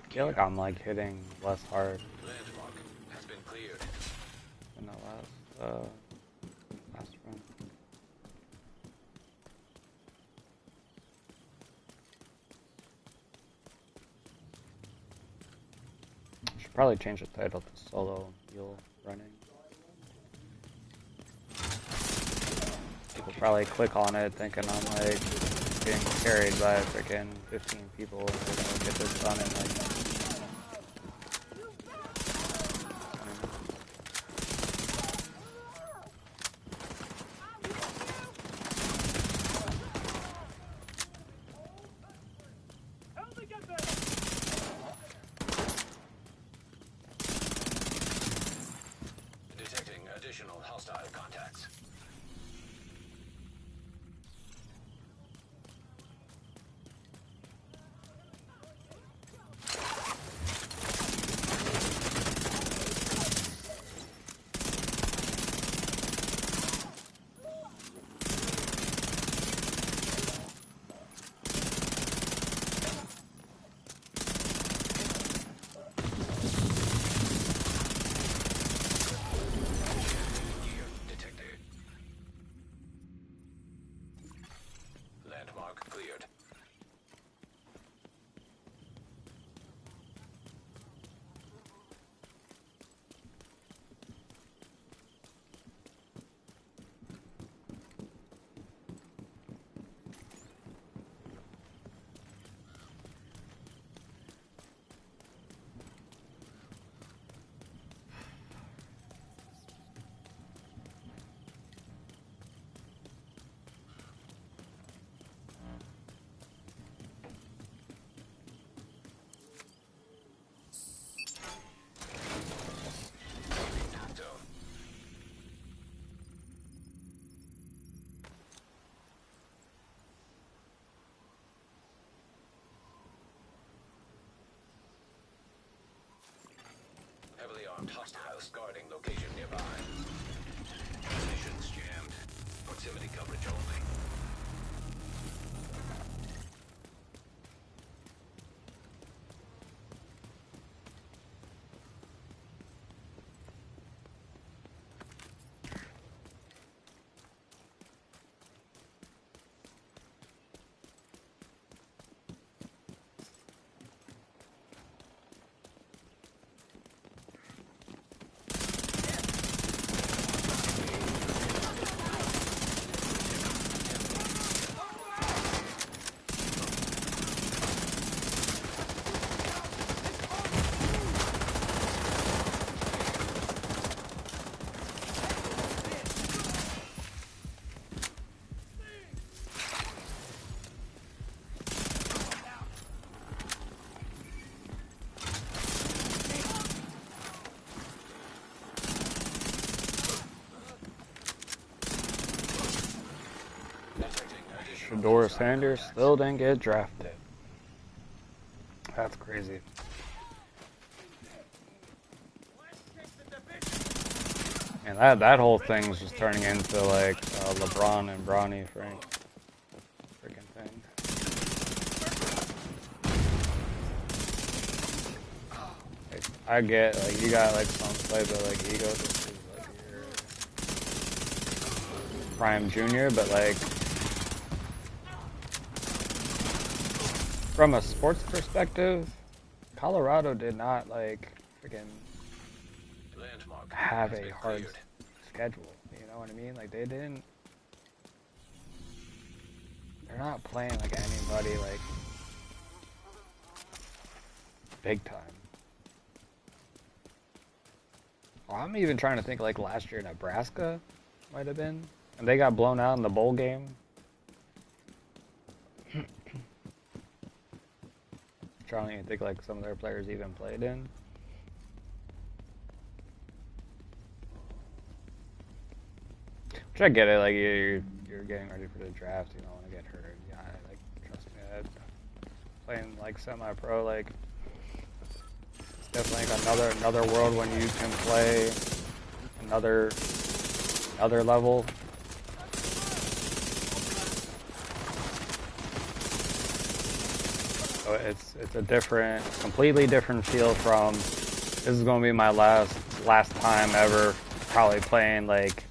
Speaker 4: I feel like I'm like hitting less hard
Speaker 1: Landmark has been cleared.
Speaker 4: than the last run. Should probably change the title to Solo Mule Running. People probably click on it thinking I'm like getting carried by freaking 15 people and we're gonna get this done in like
Speaker 1: Detecting additional hostile contacts. armed hostiles guarding location nearby. Missions jammed. Proximity coverage only.
Speaker 4: Doris Sanders still didn't get drafted. That's crazy. And that whole thing's just turning into like LeBron and Bronny Frank freaking thing. Like, I get like you got like some type of like ego. This is like your prime junior, but like. From a sports perspective, Colorado did not like freaking have a hard schedule. You know what I mean? Like they didn't. They're not playing like anybody like big time. Well, I'm even trying to think like last year Nebraska might have been, and they got blown out in the bowl game. I don't even think like some of their players even played in. Which I get it, like you're getting ready for the draft, you don't want to get hurt. Yeah, like trust me, playing like semi-pro, like it's definitely like another world when you can play another level. So it's a completely different feel from this is gonna be my last time ever probably playing like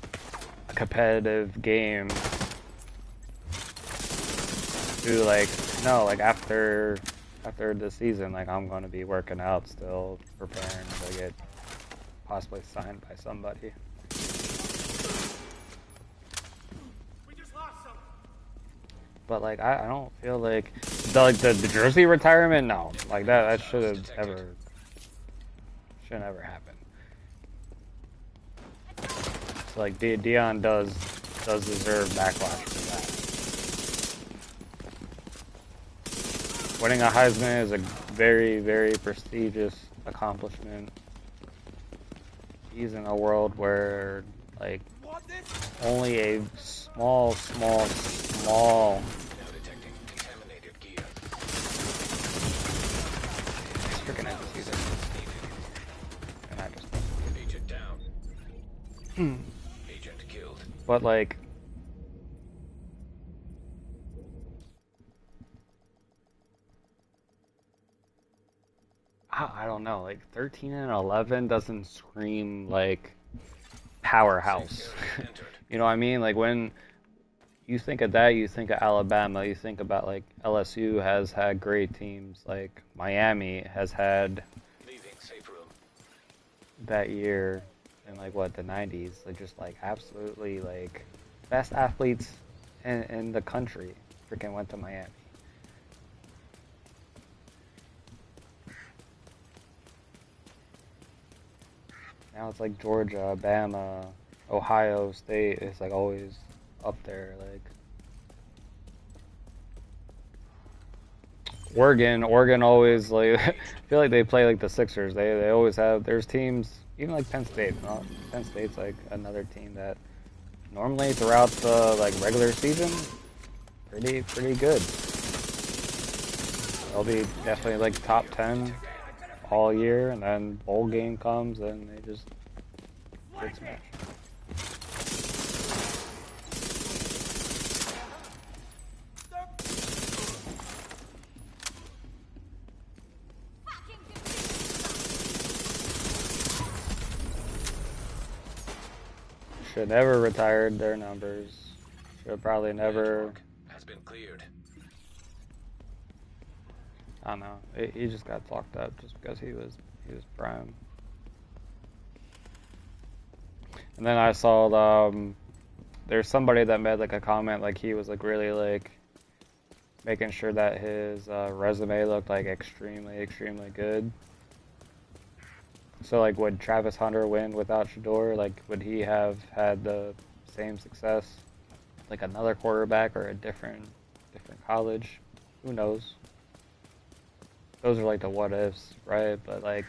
Speaker 4: a competitive game. To like no, like after the season, like I'm gonna be working out still, preparing to get possibly signed by somebody. But like I don't feel like the jersey retirement, no, like that shouldn't ever happen. So like Dion does deserve backlash for that. Winning a Heisman is a very, very prestigious accomplishment. He's in a world where like only a small freaking NPCs are and I just agent down. Agent killed. But like I don't know, like 13 and 11 doesn't scream like powerhouse. You know what I mean? Like when you think of that, you think of Alabama, you think about like LSU has had great teams, like Miami has had that year in like what, the 90s, like just like absolutely like best athletes in the country freaking went to Miami. Now it's like Georgia, Bama, Ohio State is like always up there, like Oregon always like I feel like they play like the Sixers. They always have there's teams, even like Penn State. Penn State's like another team that normally throughout the like regular season pretty good. They'll be definitely like top 10 all year, and then bowl game comes and they just get smashed. Should never retired their numbers. Should probably never.
Speaker 1: Has been cleared.
Speaker 4: I don't know. He just got fucked up just because he was prime. And then I saw there's somebody that made like a comment like he was like really like making sure that his resume looked like extremely good. So like would Travis Hunter win without Shador? Like would he have had the same success like another quarterback or a different college? Who knows? Those are like the what ifs, right? But like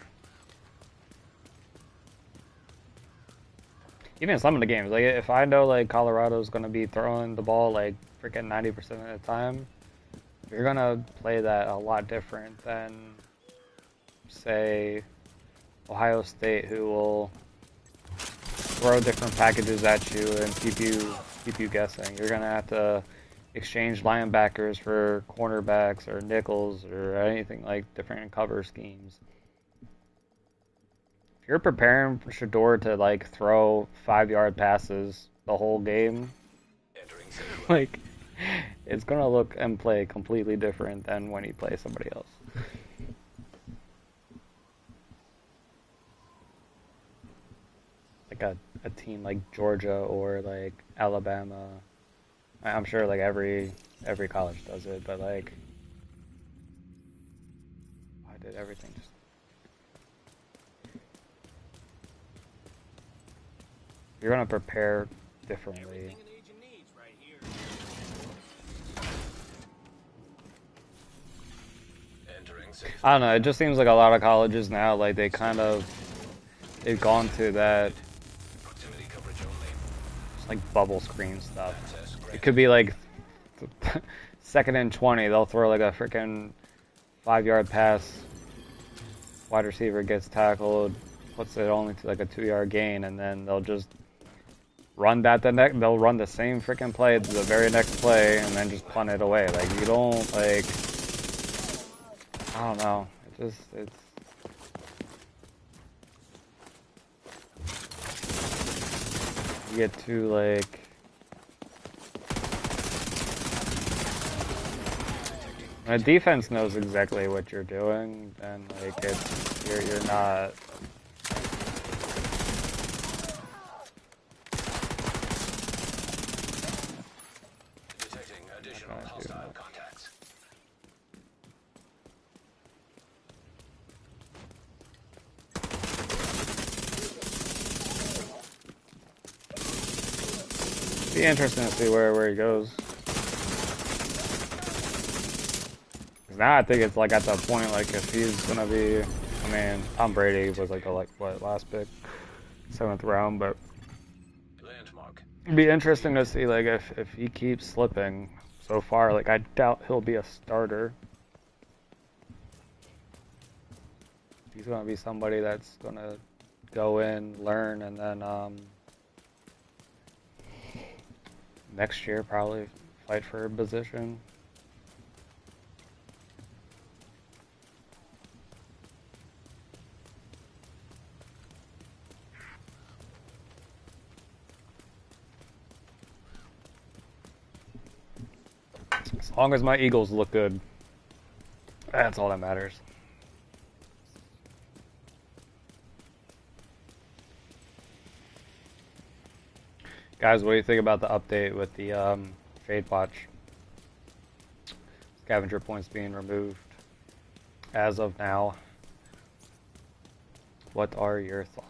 Speaker 4: even some of the games, like if I know like Colorado's gonna be throwing the ball like freaking 90% of the time, you're gonna play that a lot different than say Ohio State, who will throw different packages at you and keep you guessing. You're gonna have to exchange linebackers for cornerbacks or nickels or anything like different cover schemes. If you're preparing for Shador to like throw 5-yard passes the whole game, like it's gonna look and play completely different than when he plays somebody else. Like a team like Georgia or like Alabama. I'm sure like every college does it, but like why did everything just you're gonna prepare differently. I don't know, it just seems like a lot of colleges now, like they've gone to that just like bubble screen stuff. It could be like 2nd and 20, they'll throw like a freaking 5-yard pass, wide receiver gets tackled, puts it only to like a 2-yard gain, and then they'll just run that they'll run the same freaking play to the very next play and then just punt it away. Like you don't like, I don't know, it's you get too like when a defense knows exactly what you're doing, then like you're not.
Speaker 1: Detecting additional hostile contacts.
Speaker 4: Be interesting to see where he goes. Now I think it's like at the point like if he's gonna be, I mean Tom Brady was like the last pick, 7th round, but it'd be interesting to see like if he keeps slipping so far. Like I doubt he'll be a starter. He's gonna be somebody that's gonna go in, learn, and then next year probably fight for a position. As long as my Eagles look good, that's all that matters. Guys, what do you think about the update with the Fade Watch scavenger points being removed as of now? What are your thoughts?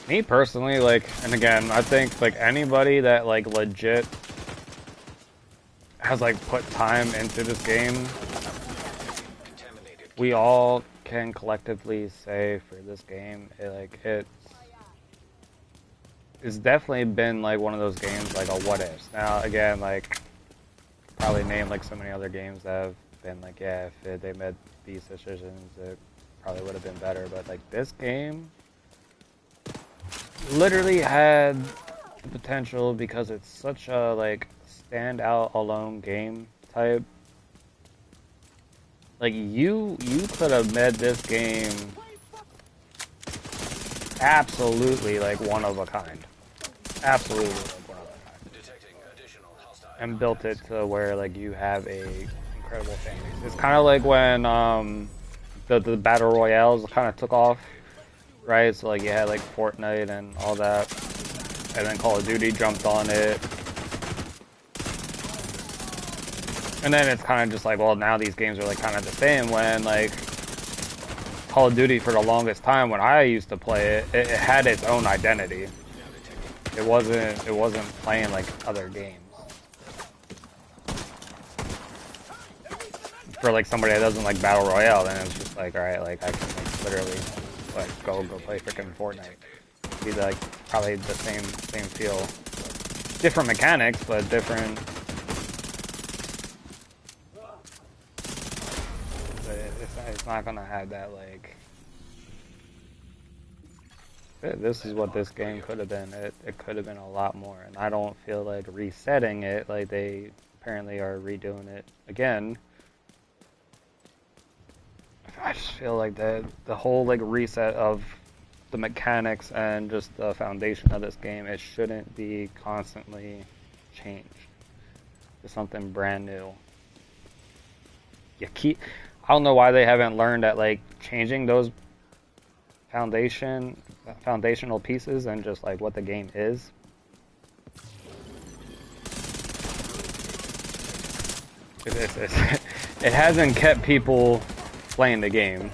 Speaker 4: Me personally, like, and again, I think like anybody that like legit has like put time into this game we all can collectively say for this game, it's definitely been like one of those games like a what ifs. Now again, like probably name like so many other games that have been like, yeah, if they made these decisions, it probably would have been better. But like this game literally had the potential because it's such a like standout alone game type. Like you could have made this game absolutely like one of a kind. Absolutely like one of a kind. And built it to where like you have a incredible fan base. It's kind of like when the battle royales kind of took off, right? So like you had like Fortnite and all that, and then Call of Duty jumped on it. And then it's kind of just like, well, now these games are like kind of the same. When like Call of Duty for the longest time, when I used to play it, it had its own identity. It wasn't playing like other games. For like somebody that doesn't like Battle Royale, then it's just like, alright, like I can like literally like go play freaking Fortnite. Be like probably the same feel. Different mechanics, but different. It's not gonna have that like. This is what this game could have been. It could have been a lot more, and I don't feel like resetting it like they apparently are redoing it again. I just feel like the whole like reset of the mechanics and just the foundation of this game, it shouldn't be constantly changed to something brand new. I don't know why they haven't learned that like changing those foundational pieces and just like what the game is. It hasn't kept people playing the game.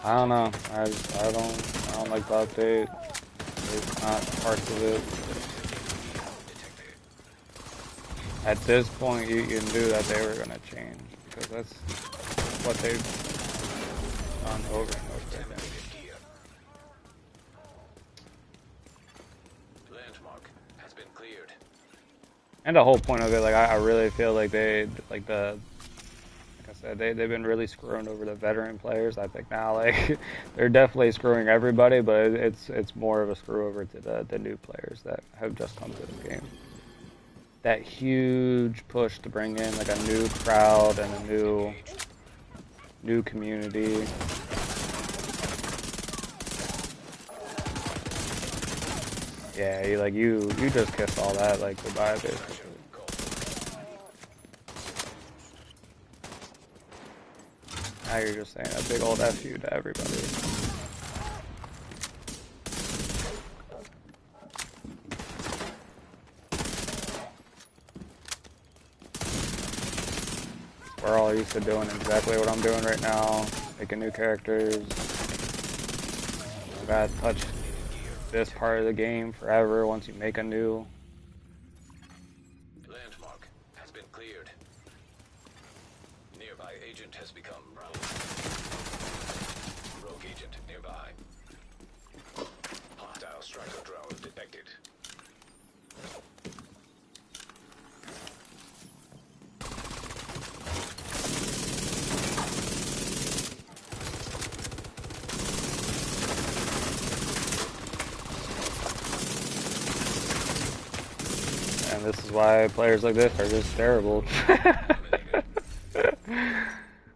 Speaker 4: I don't know. I don't like the update. It's not parts of it. At this point, you knew that they were gonna change because that's what they've done over and over again.
Speaker 1: Landmark has been cleared.
Speaker 4: And the whole point of it, like I really feel like they've been really screwing over the veteran players. I think now, like, they're definitely screwing everybody, but it's more of a screw over to the new players that have just come to this game. That huge push to bring in like a new crowd and a new community. Yeah, you just kissed all that like goodbye, basically. Now you're just saying a big old F you to everybody. We're all used to doing exactly what I'm doing right now, making new characters. I gotta touch this part of the game forever once you make a new.
Speaker 1: Landmark has been cleared. Nearby agent has become rogue agent nearby. Hostile striker drone detected.
Speaker 4: And this is why players like this are just terrible.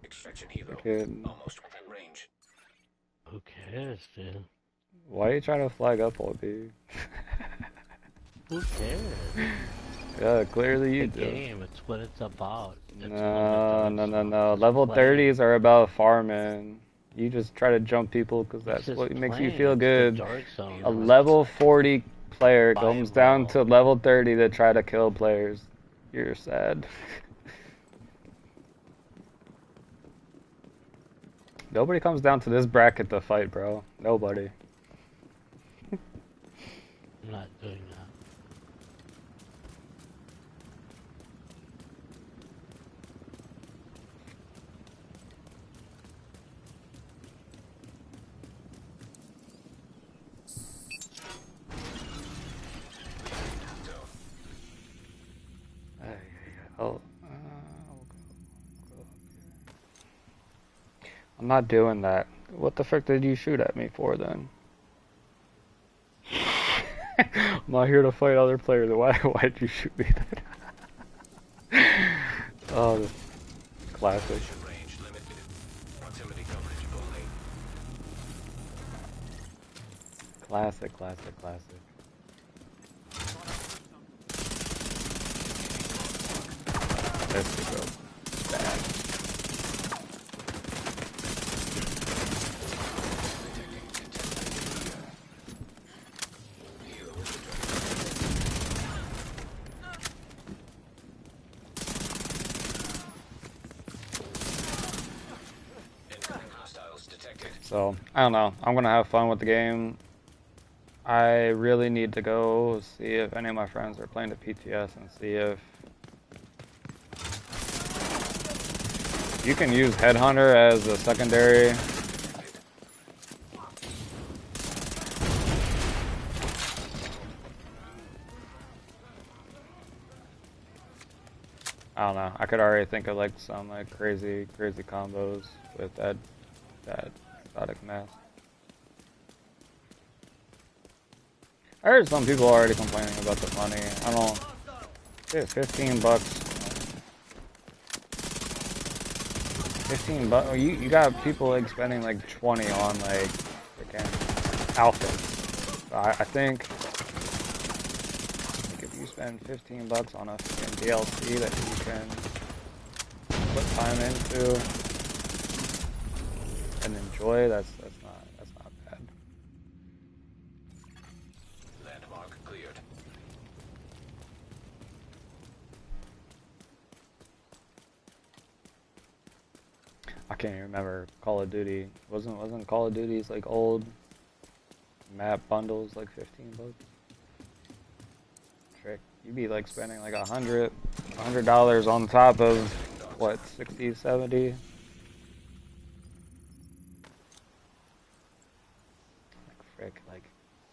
Speaker 1: Extraction helo almost within range.
Speaker 10: Who cares, dude?
Speaker 4: Why are you trying to flag up, OB?
Speaker 10: Who cares?
Speaker 4: Yeah, clearly you
Speaker 10: The
Speaker 4: do.
Speaker 10: game, it's what it's about. It's
Speaker 4: No,
Speaker 10: what
Speaker 4: no,
Speaker 10: it's
Speaker 4: no,
Speaker 10: about.
Speaker 4: no.
Speaker 10: It's
Speaker 4: Level
Speaker 10: playing.
Speaker 4: 30s are about farming. You just try to jump people because
Speaker 10: It's
Speaker 4: that's
Speaker 10: just
Speaker 4: what makes you
Speaker 10: playing.
Speaker 4: feel
Speaker 10: It's the
Speaker 4: good.
Speaker 10: dark zone.
Speaker 4: A level 40 player
Speaker 10: Buy
Speaker 4: comes
Speaker 10: and
Speaker 4: down
Speaker 10: roll.
Speaker 4: to level 30 to try to kill players. You're sad. Nobody comes down to this bracket to fight, bro. Nobody.
Speaker 10: I'm not doing that.
Speaker 4: Oh, I'm not doing that. What the frick did you shoot at me for then? I'm not here to fight other players. Why'd you shoot me then? Oh, this classic. Classic, classic, classic. This is so bad. So, I don't know. I'm gonna have fun with the game. I really need to go see if any of my friends are playing the PTS and see if you can use Headhunter as a secondary. I don't know. I could already think of like some like crazy combos with that static mask. I heard some people already complaining about the money. I don't. Shit, $15. $15. You got people like spending like 20 on like freaking outfits. So I think if you spend $15 on a freaking DLC that you can put time into and enjoy, that's not bad.
Speaker 1: Landmark cleared.
Speaker 4: I can't even remember Call of Duty. Wasn't Call of Duty's like old map bundles like $15? Trick. You'd be like spending like $100 on top of what, 60, 70? Like frick, like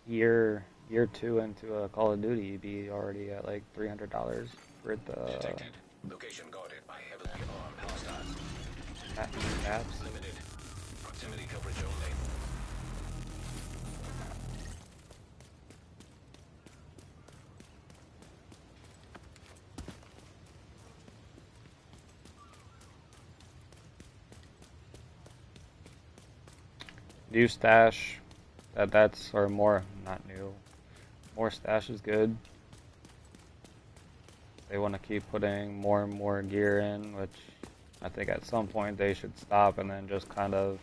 Speaker 4: year 2 into a Call of Duty, you'd be already at like $300 for the
Speaker 1: Detected. Location guarded by heavily armed hostiles.
Speaker 4: maps.
Speaker 1: Limited. Proximity coverage only.
Speaker 4: New stash. That's or more, not new. More stash is good. They want to keep putting more and more gear in, which I think at some point they should stop and then just kind of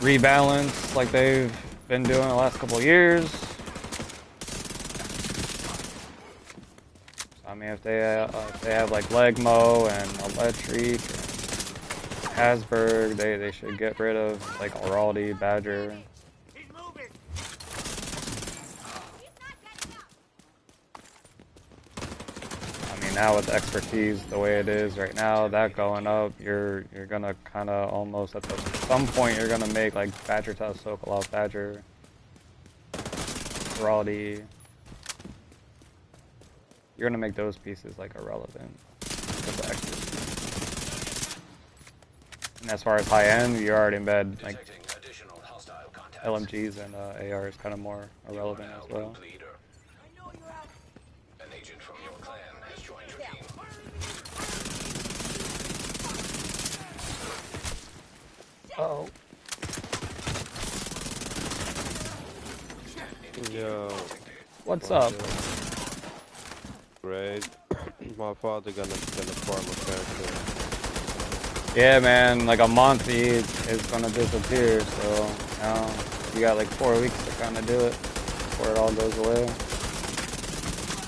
Speaker 4: rebalance like they've been doing the last couple of years. So, I mean, if they have like Legmo and Electric and Hasberg, they should get rid of like Araldi, Badger. Now with expertise the way it is right now, that going up, you're gonna kind of almost at some point you're gonna make like Badger Test, Sokolov, Badger, Raldi. You're gonna make those pieces like irrelevant with the expertise. And as far as high end, you already embed like LMGs and ARs kind of more irrelevant as well.
Speaker 1: An agent from your clan has joined your team.
Speaker 4: Oh.
Speaker 11: Yo.
Speaker 4: What's up?
Speaker 11: Great. My father gonna farm a character.
Speaker 4: Yeah, man, like a month each is gonna disappear, so now you got like 4 weeks to kind of do it before it all goes away.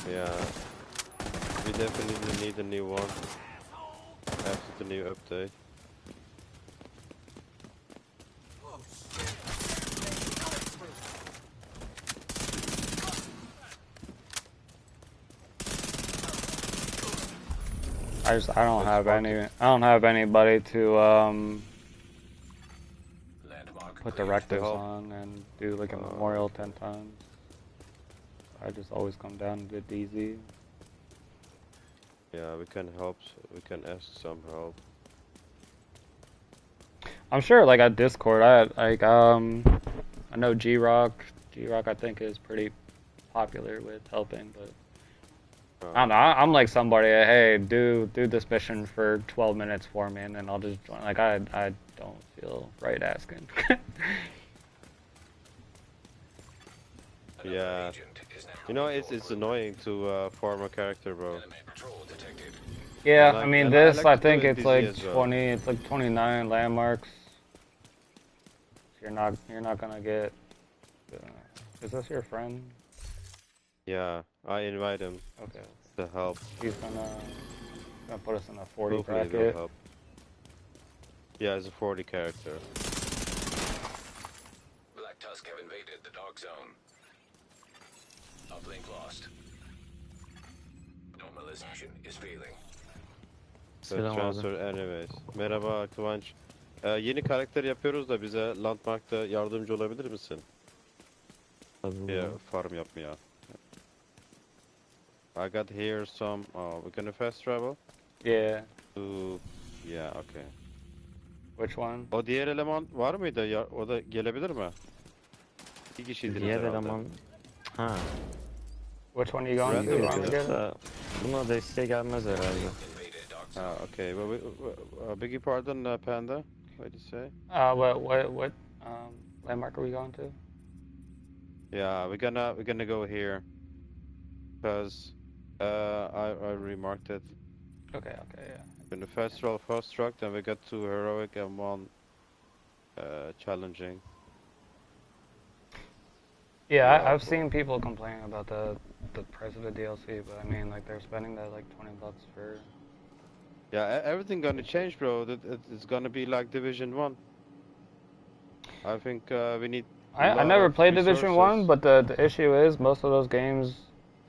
Speaker 11: Yeah. We definitely need a new one after the new update.
Speaker 4: I don't have anybody to put directives on and do like a memorial 10 times. I just always come down and get DZ.
Speaker 11: Yeah, we can help. We can ask some help.
Speaker 4: I'm sure, like at Discord, I know GTRac I think is pretty popular with helping, but I don't know. I'm like somebody, hey, do this mission for 12 minutes for me, and then I'll just join. Like I don't feel right asking.
Speaker 11: Yeah, you know it's annoying to farm a character, bro.
Speaker 4: Yeah,
Speaker 11: like,
Speaker 4: I mean I think it's like 20, it's like 29 landmarks. You're not gonna get. Is this your friend?
Speaker 11: Yeah, I invite him.
Speaker 4: Okay.
Speaker 11: To help.
Speaker 4: He's gonna put us in a 40
Speaker 11: Hopefully
Speaker 4: bracket.
Speaker 11: Help. Yeah, it's a 40 character.
Speaker 1: Black Tusk have invaded the dark zone. Uplink lost. Normalization is failing.
Speaker 11: Transfer anyways. Merhaba Kıvanç. Yeni karakter yapıyoruz da bize Landmark'ta yardımcı olabilir misin? Yeah, farm yapmaya. I got here some. Oh, we're gonna fast travel.
Speaker 4: Yeah.
Speaker 11: Yeah, okay.
Speaker 4: Which one?
Speaker 11: O diğer eleman var mıydı ya? O da gelebilir mi? İki kişiydiniz
Speaker 12: Diğer
Speaker 11: herhalde.
Speaker 12: eleman. Ha.
Speaker 4: Which one are you going to?
Speaker 12: Buna desteğe gelmez herhalde.
Speaker 11: Okay. Well, beg your pardon, Panda. What did you say?
Speaker 4: What landmark are we going to?
Speaker 11: Yeah, we're gonna go here, cause I remarked it.
Speaker 4: Okay, yeah.
Speaker 11: In the fast roll, fast truck, then we got 2 heroic and 1 challenging.
Speaker 4: Yeah, I've seen people complaining about the price of the DLC, but I mean, like they're spending that like $20 for.
Speaker 11: Yeah, everything gonna change, bro. It's gonna be like Division 1. I think we need.
Speaker 4: I never played Division 1, but the issue is most of those games,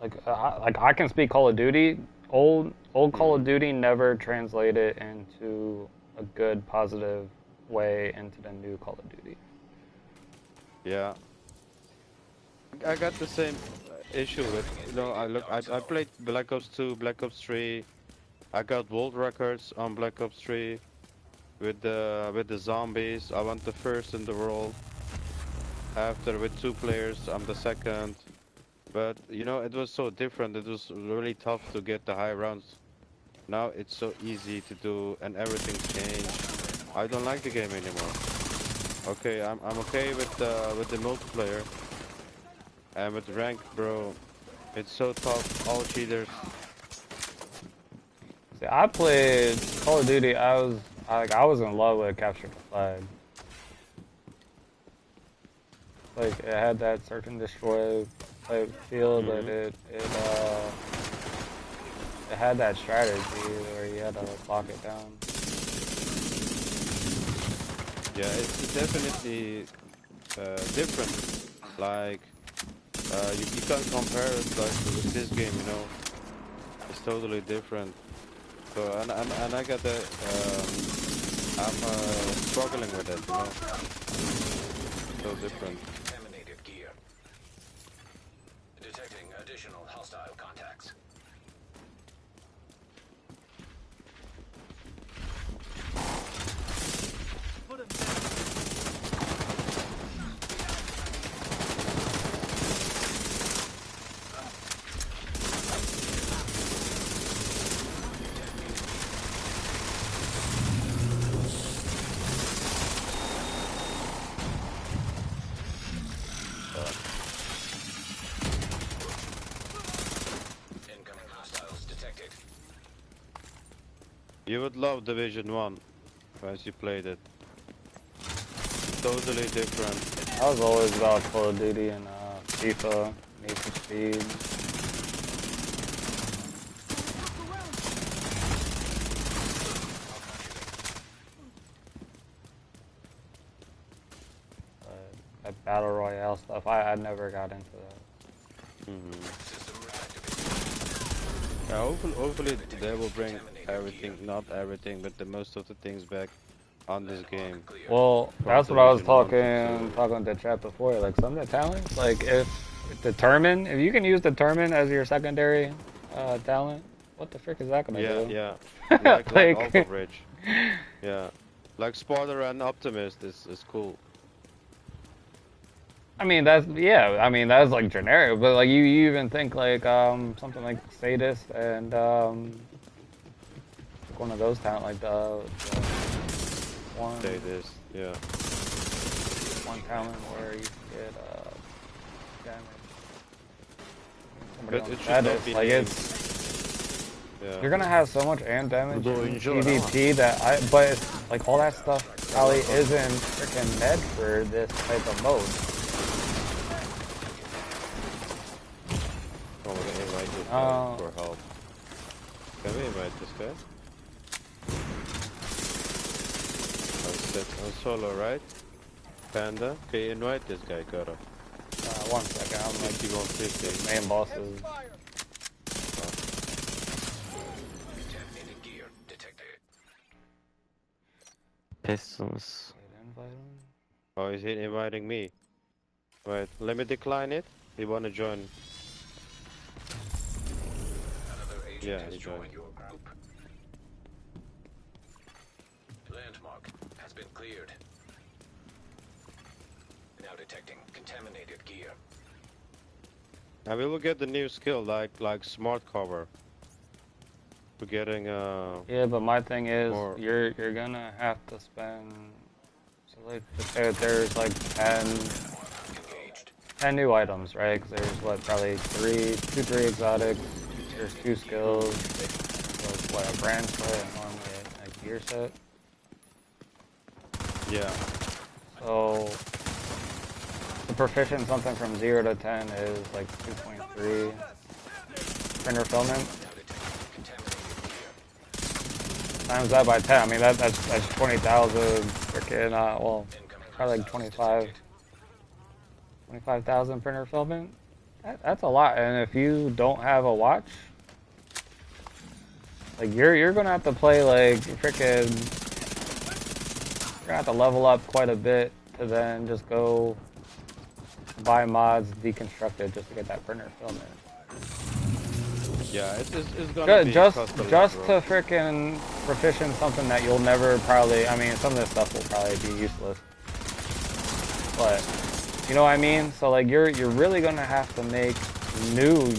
Speaker 4: like I can speak Call of Duty. Old Call of Duty never translated into a good positive way into the new Call of Duty.
Speaker 11: Yeah. I got the same issue with, you know, I played Black Ops 2, Black Ops 3. I got world records on Black Ops 3 with the zombies. I went the first in the world. After with 2 players, I'm the second. But you know, it was so different. It was really tough to get the high rounds. Now it's so easy to do, and everything's changed. I don't like the game anymore. Okay, I'm okay with the multiplayer. And with rank, bro, it's so tough. All cheaters.
Speaker 4: See, I played Call of Duty. I was in love with Capture the Flag. Like it had that search and destroy type feel, but it had that strategy where you had to lock it down.
Speaker 11: Yeah, it's definitely different. Like you can't compare it like with this game, you know. It's totally different. So and I got the I'm struggling with it, you know. So different.
Speaker 1: Contaminated gear. Detecting additional hostile contacts.
Speaker 11: You would love Division 1 as you played it. Totally different.
Speaker 4: I was always about Call of Duty and FIFA, Need for Speed. That Battle Royale stuff, I never got into that.
Speaker 11: Yeah, hopefully they will bring everything, not everything, but the most of the things back on this game.
Speaker 4: Well, that's what I was talking to chat before. Like some of the talents, like if you can use Determine as your secondary talent, what the frick is that gonna do?
Speaker 11: Yeah. Like Alpha Bridge. Yeah. Like Spotter and Optimist is cool.
Speaker 4: I mean that's that's like generic, but like you even think like something like Sadist and one of those talent like the one
Speaker 11: Sadist, yeah.
Speaker 4: One talent where you get damage.
Speaker 11: But it should not be
Speaker 4: like
Speaker 11: named.
Speaker 4: Yeah. You're gonna have so much AM damage in PvP that but it's, like all that stuff probably isn't freaking meant for this type of mode.
Speaker 11: Oh, we're gonna invite this guy for help. Can we invite this guy? On solo, right? Panda? Okay, invite this guy, Kara.
Speaker 4: 1 second, I'm like
Speaker 11: 5150.
Speaker 4: Main bosses.
Speaker 12: Pistols.
Speaker 11: Oh, is he inviting me? Right, let me decline it. He wanna join. Yeah, he joined.
Speaker 1: Your group. Landmark has been cleared. Now detecting contaminated gear.
Speaker 11: And we will get the new skill like smart cover. We're getting
Speaker 4: yeah, but my thing is you're gonna have to spend so like there's like 10 new items, right? Cause there's what probably 3 exotics. There's 2 skills. So what a brand set and normally a gear set.
Speaker 11: Yeah.
Speaker 4: So the proficient something from 0 to 10 is like 2.3 printer filament. Times that by 10. I mean that's 20,000 freaking well probably like 25,000 printer filament. That's a lot. And if you don't have a watch, like you're gonna have to play like freaking. You're gonna have to level up quite a bit to then just go buy mods, deconstruct it just to get that printer filament.
Speaker 11: Yeah, it's gonna be
Speaker 4: just to frickin' proficient something that you'll never probably. I mean, some of this stuff will probably be useless, but you know what I mean. So like, you're really gonna have to make new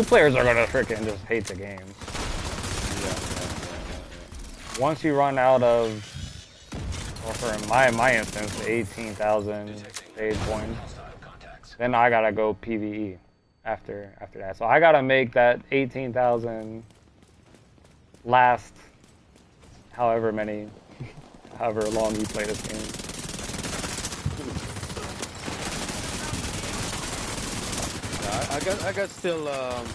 Speaker 4: players are gonna frickin' just hate the game.
Speaker 11: Yeah.
Speaker 4: Once you run out of, or for my instance, 18,000 stage points, then I gotta go PvE. After that, so I gotta make that 18,000 last however long you play this game.
Speaker 11: I got still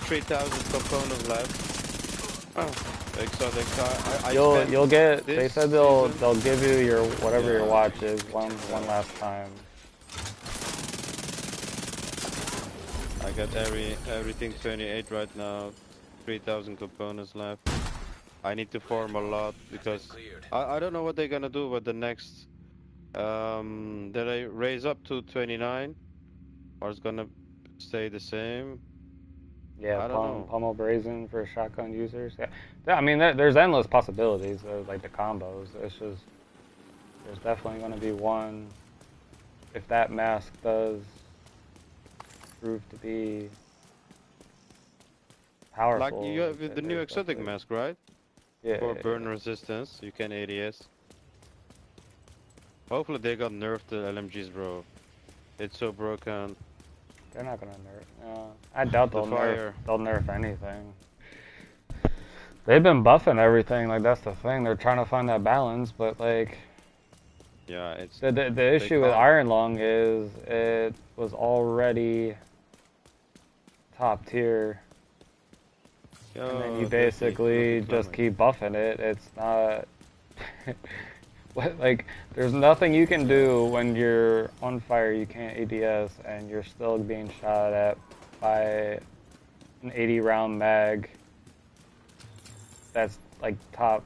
Speaker 11: 3,000 components left. Oh, exotic.
Speaker 4: You'll get. They said they'll give you your whatever your watch is one last time.
Speaker 11: I got everything 28 right now, 3,000 components left. I need to farm a lot because I don't know what they're gonna do with the next. Did I raise up to 29, or it's gonna stay the same?
Speaker 4: Yeah,
Speaker 11: I don't know.
Speaker 4: Pummel Brazen for shotgun users. Yeah, I mean there's endless possibilities. Like the combos. It's just there's definitely gonna be one. If that mask does prove to be powerful.
Speaker 11: Like you have the new exotic mask, right?
Speaker 4: Yeah.
Speaker 11: For burn resistance, you can ADS. Hopefully they got nerfed the LMGs, bro. It's so broken.
Speaker 4: They're not gonna nerf. I doubt they'll nerf anything. They've been buffing everything, like that's the thing. They're trying to find that balance, but like
Speaker 11: Yeah, it's
Speaker 4: the issue with Iron Lung is it was already top tier. And then you basically just keep buffing it. It's not like there's nothing you can do when you're on fire. You can't ADS and you're still being shot at by an 80 round mag. That's like top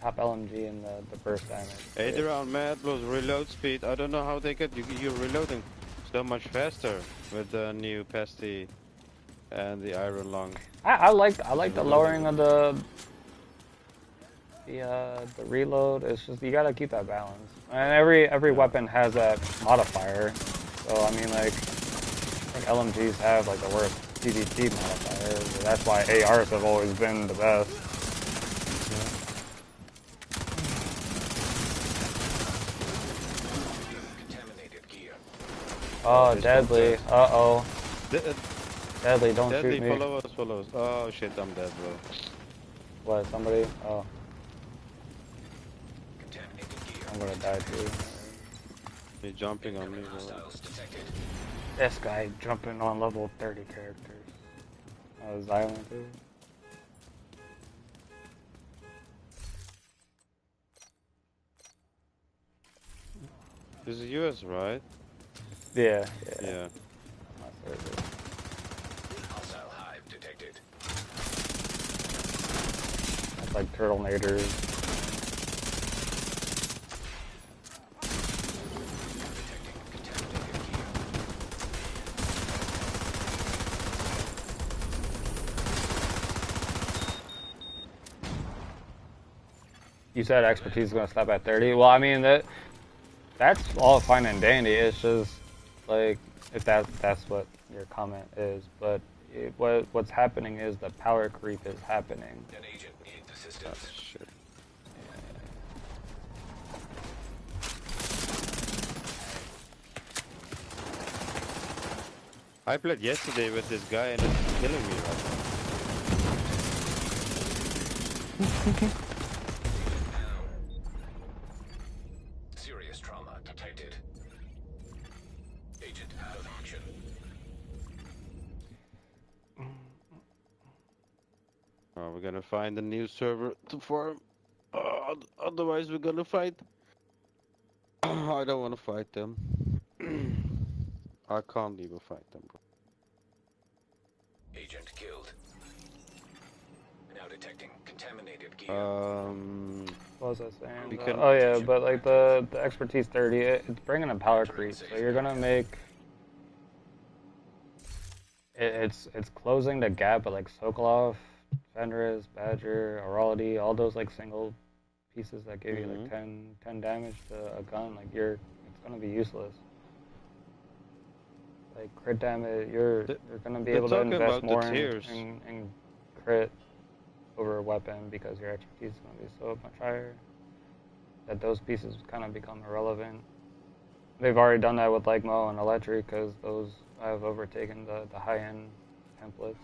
Speaker 4: LMG in the burst damage.
Speaker 11: 80 round mag plus reload speed. I don't know how they get you reloading so much faster with the new pasty and the Iron Lung.
Speaker 4: I like the lowering of the reload. It's just you gotta keep that balance. And every weapon has that modifier. So I mean like I think LMGs have like the worst PvP modifier. So that's why ARs have always been the best. Oh, Deadly. Uh-oh. Deadly, don't shoot me.
Speaker 11: Follow us. Oh shit, I'm dead, bro.
Speaker 4: What, somebody? Oh. I'm gonna die too.
Speaker 11: He's jumping on me, bro.
Speaker 4: This guy jumping on level 30 characters. Oh, Xylem too.
Speaker 11: This is US, right?
Speaker 4: Yeah.
Speaker 1: Hostile hive detected.
Speaker 4: That's like turtle naders. You said expertise is gonna stop at 30. Well, I mean that's all fine and dandy. It's just like if that's what your comment is, but what's happening is the power creep is happening.
Speaker 1: An agent needs assistance.
Speaker 11: Oh, shit. I played yesterday with this guy and it's killing me right now.
Speaker 1: Serious trauma detected. Agent out of action.
Speaker 11: Oh, we're gonna find a new server to farm. Otherwise, we're gonna fight. I don't want to fight them. I can't even fight them, bro.
Speaker 1: Agent killed. Now detecting contaminated gear.
Speaker 4: What was I saying? Oh yeah, but like the expertise 30, it's bringing a power creep. So you're gonna make it's closing the gap with like Sokolov, Fenris, Badger, Aurality, all those like single pieces that give you like 10 damage to a gun. Like it's gonna be useless. Like crit damage, you're gonna be able to invest more in crit over a weapon because your expertise is gonna be so much higher that those pieces kind of become irrelevant. They've already done that with like Mo and Electric because those have overtaken the high-end templates.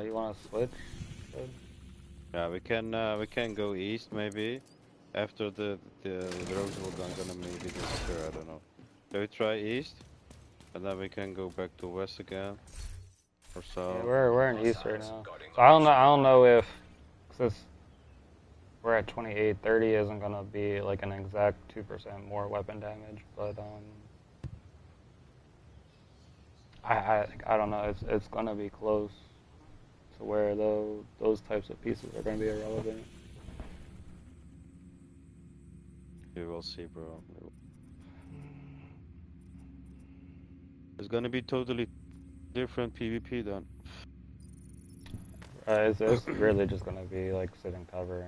Speaker 4: You want to switch? Good.
Speaker 11: Yeah, we can go east maybe after the roads will gonna maybe disappear. I don't know. So we try east, and then we can go back to west again, or so.
Speaker 4: Yeah, we're in east right now. So I don't know if since we're at 28, 30 isn't gonna be like an exact 2% more weapon damage, but I don't know. It's gonna be close to where those types of pieces are gonna be irrelevant.
Speaker 11: We will see, bro. It's gonna be totally different PvP then.
Speaker 4: It's really just gonna be like sit in cover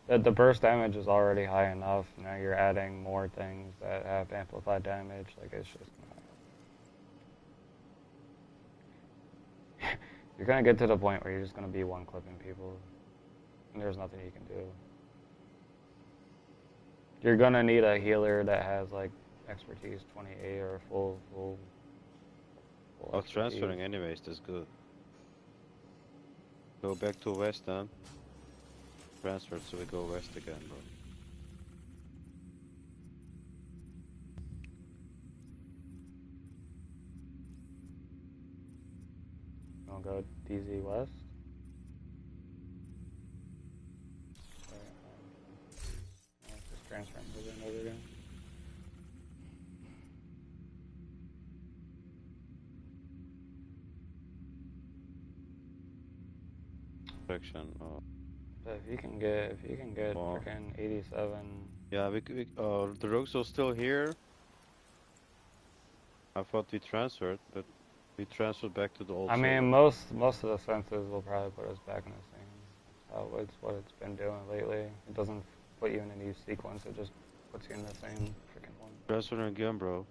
Speaker 4: and the burst damage is already high enough. Now you're adding more things that have amplified damage. Like it's just you're gonna get to the point where you're just gonna be one clipping people, and there's nothing you can do. You're gonna need a healer that has like expertise 28 or full
Speaker 11: Oh, transferring anyways, that's good. Go back to west then. Transfer so we go west again, bro.
Speaker 4: I'll go DZ west. Just transferring over and over again.
Speaker 11: Section.
Speaker 4: But if you can get freaking 87.
Speaker 11: Yeah, the rogues are still here. I thought we transferred, but we transferred back to the old.
Speaker 4: I mean, most of the senses will probably put us back in the same. It's what it's been doing lately. It doesn't put you in a new sequence. It just puts you in the same freaking one.
Speaker 11: Transferring again, bro.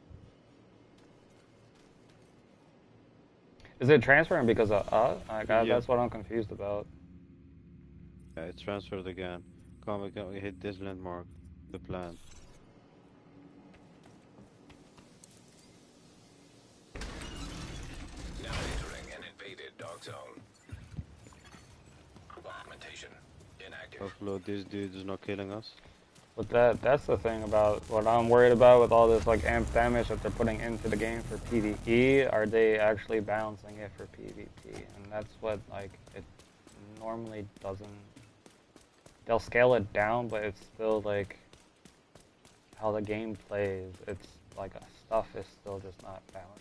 Speaker 4: Is it transferring because of us?
Speaker 11: Yeah.
Speaker 4: That's what I'm confused about.
Speaker 11: Yeah, it's transferred again. Come, we hit this landmark. The plan.
Speaker 1: Now entering an invaded dark zone. Augmentation inactive.
Speaker 11: Hopefully this dude is not killing us.
Speaker 4: But that's the thing about what I'm worried about with all this like amp damage that they're putting into the game for PvE. Are they actually balancing it for PvP? And that's what like it normally doesn't. They'll scale it down, but it's still like how the game plays. It's like stuff is still just not balanced.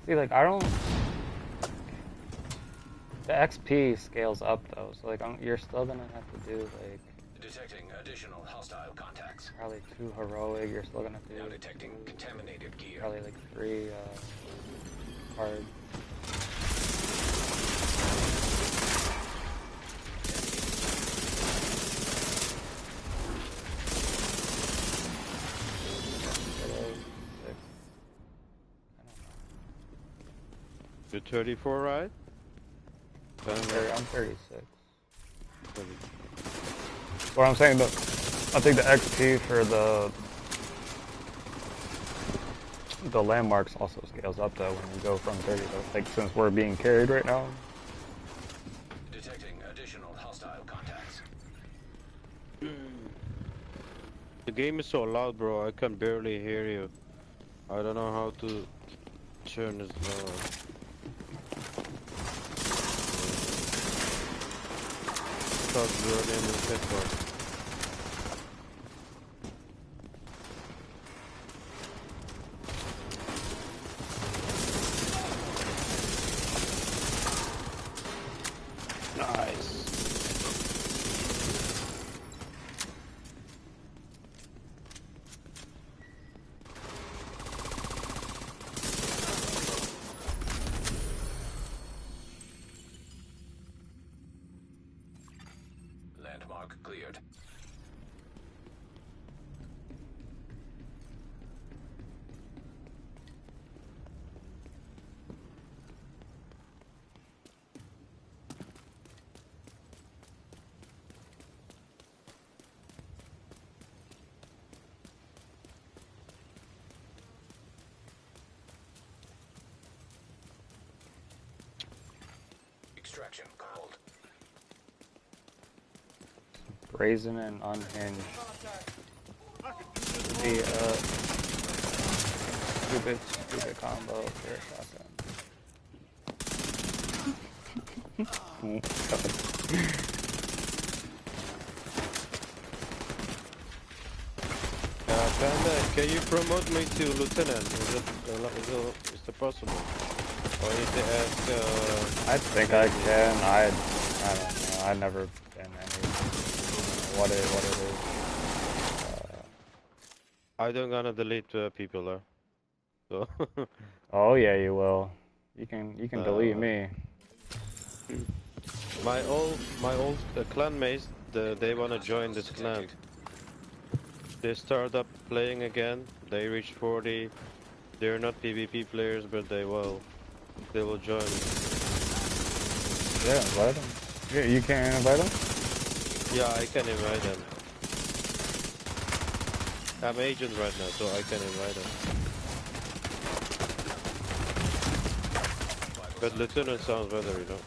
Speaker 4: See, like, I don't... The XP scales up, though, so, like, you're still gonna have to do, like...
Speaker 1: Detecting additional hostile contacts.
Speaker 4: Probably 2 heroic, you're still gonna do...
Speaker 1: Now detecting contaminated gear.
Speaker 4: Probably, like, 3, hard.
Speaker 11: You're 34, right?
Speaker 4: I'm 36. What I'm saying, I think the XP for the landmarks also scales up though when you go from 30 to, like, since we're being carried right now.
Speaker 1: Detecting additional hostile contacts.
Speaker 11: The game is so loud, bro. I can barely hear you. I don't know how to turn this low. Running in the pit. Nice.
Speaker 1: Landmark cleared. Extraction called.
Speaker 4: Brazen and unhinged. The stupid combo for a shotgun. Oh, God.
Speaker 11: Panda, can you promote me to lieutenant? Is it possible? Or is it ask?
Speaker 4: I think I can. I don't know. I've never been any. What it is.
Speaker 11: I don't gonna delete people, so.
Speaker 4: Oh yeah, you will. You can delete me.
Speaker 11: My old clan mates, they wanna join this clan. They start up playing again. They reach 40. They're not PvP players, but they will join.
Speaker 4: Yeah, invite them. Yeah, you can't invite them?
Speaker 11: Yeah, I can invite them. I'm agent right now, so I can invite them. But lieutenant sounds better, you know.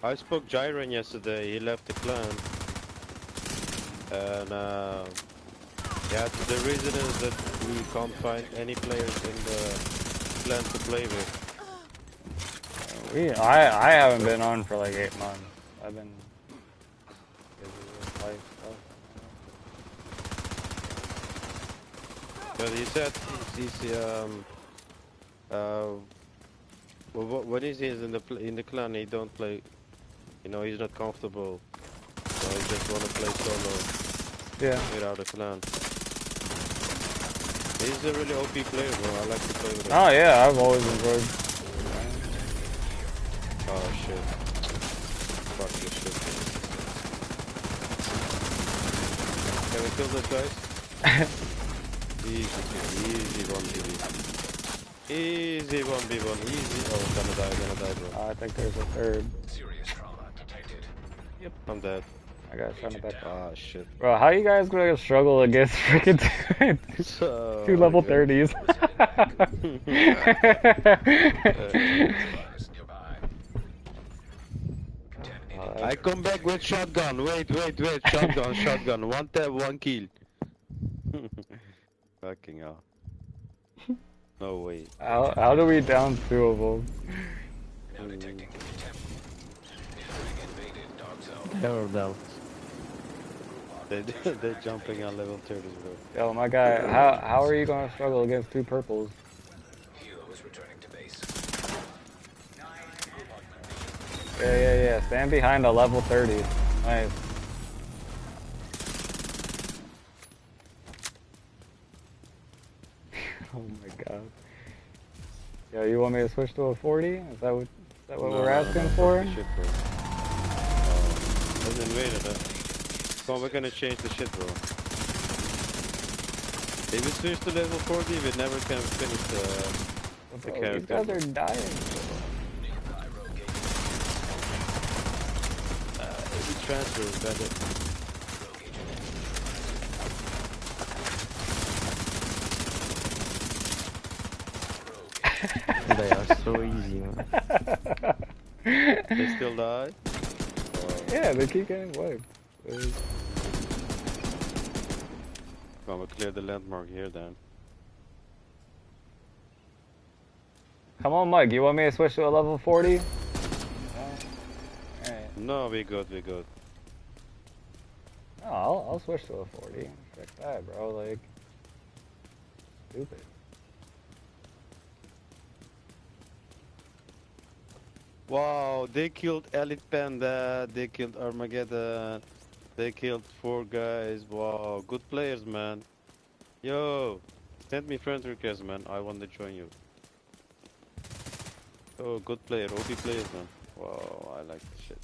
Speaker 11: I spoke Jiren yesterday. He left the clan, and yeah, the reason is that we can't find any players in the clan to play with.
Speaker 4: I haven't been on for like 8 months. I've been busy with life stuff.
Speaker 11: But he said well, when he's in the clan, he don't play. You know, he's not comfortable, so he just wanna play solo.
Speaker 4: Yeah.
Speaker 11: Without a clan. He's a really OP player, bro. I like to play with him.
Speaker 4: Oh yeah, I've always enjoyed.
Speaker 11: Oh shit. Fuck this shit. Can we kill those guys? Easy 1v1. Easy 1v1. Easy. Oh, gonna die, bro.
Speaker 4: I think there's a third.
Speaker 1: Serious trauma detected.
Speaker 11: Yep, I'm dead.
Speaker 4: I got shot in the back.
Speaker 11: Ah, shit.
Speaker 4: Bro, how you guys gonna struggle against freaking two level 30s?
Speaker 11: I come back with shotgun. Wait. Shotgun. One tap, one kill. Fucking hell. No way.
Speaker 4: How do we down 2 of them?
Speaker 12: Never doubt.
Speaker 11: They're jumping on level 30s, bro.
Speaker 4: Yo, my guy, how are you gonna struggle against 2 purples? Yeah. Stand behind a level 30. Nice. Oh my god. Yo, you want me to switch to a 40? Is that what we're asking for?
Speaker 11: Shit, bro. Let's invade it, Come on, we're gonna change the shit, bro. If we switch to level 40, we never can finish the character.
Speaker 4: These guys are dying.
Speaker 11: Every transfer is better.
Speaker 12: They are so easy, man.
Speaker 11: They still die?
Speaker 4: Yeah, they keep getting wiped.
Speaker 11: Come on, we'll clear the landmark here then.
Speaker 4: Come on, Mike, you want me to switch to a level 40? Alright.
Speaker 11: No, we good.
Speaker 4: No, I'll switch to a 40. Check that, bro. Like, stupid.
Speaker 11: Wow, they killed lElitePanda, they killed Armageddon, they killed 4 guys. Wow, good players, man. Yo, send me friend request, man. I want to join you. Oh, good player, OP players, man. Wow, I like this shit.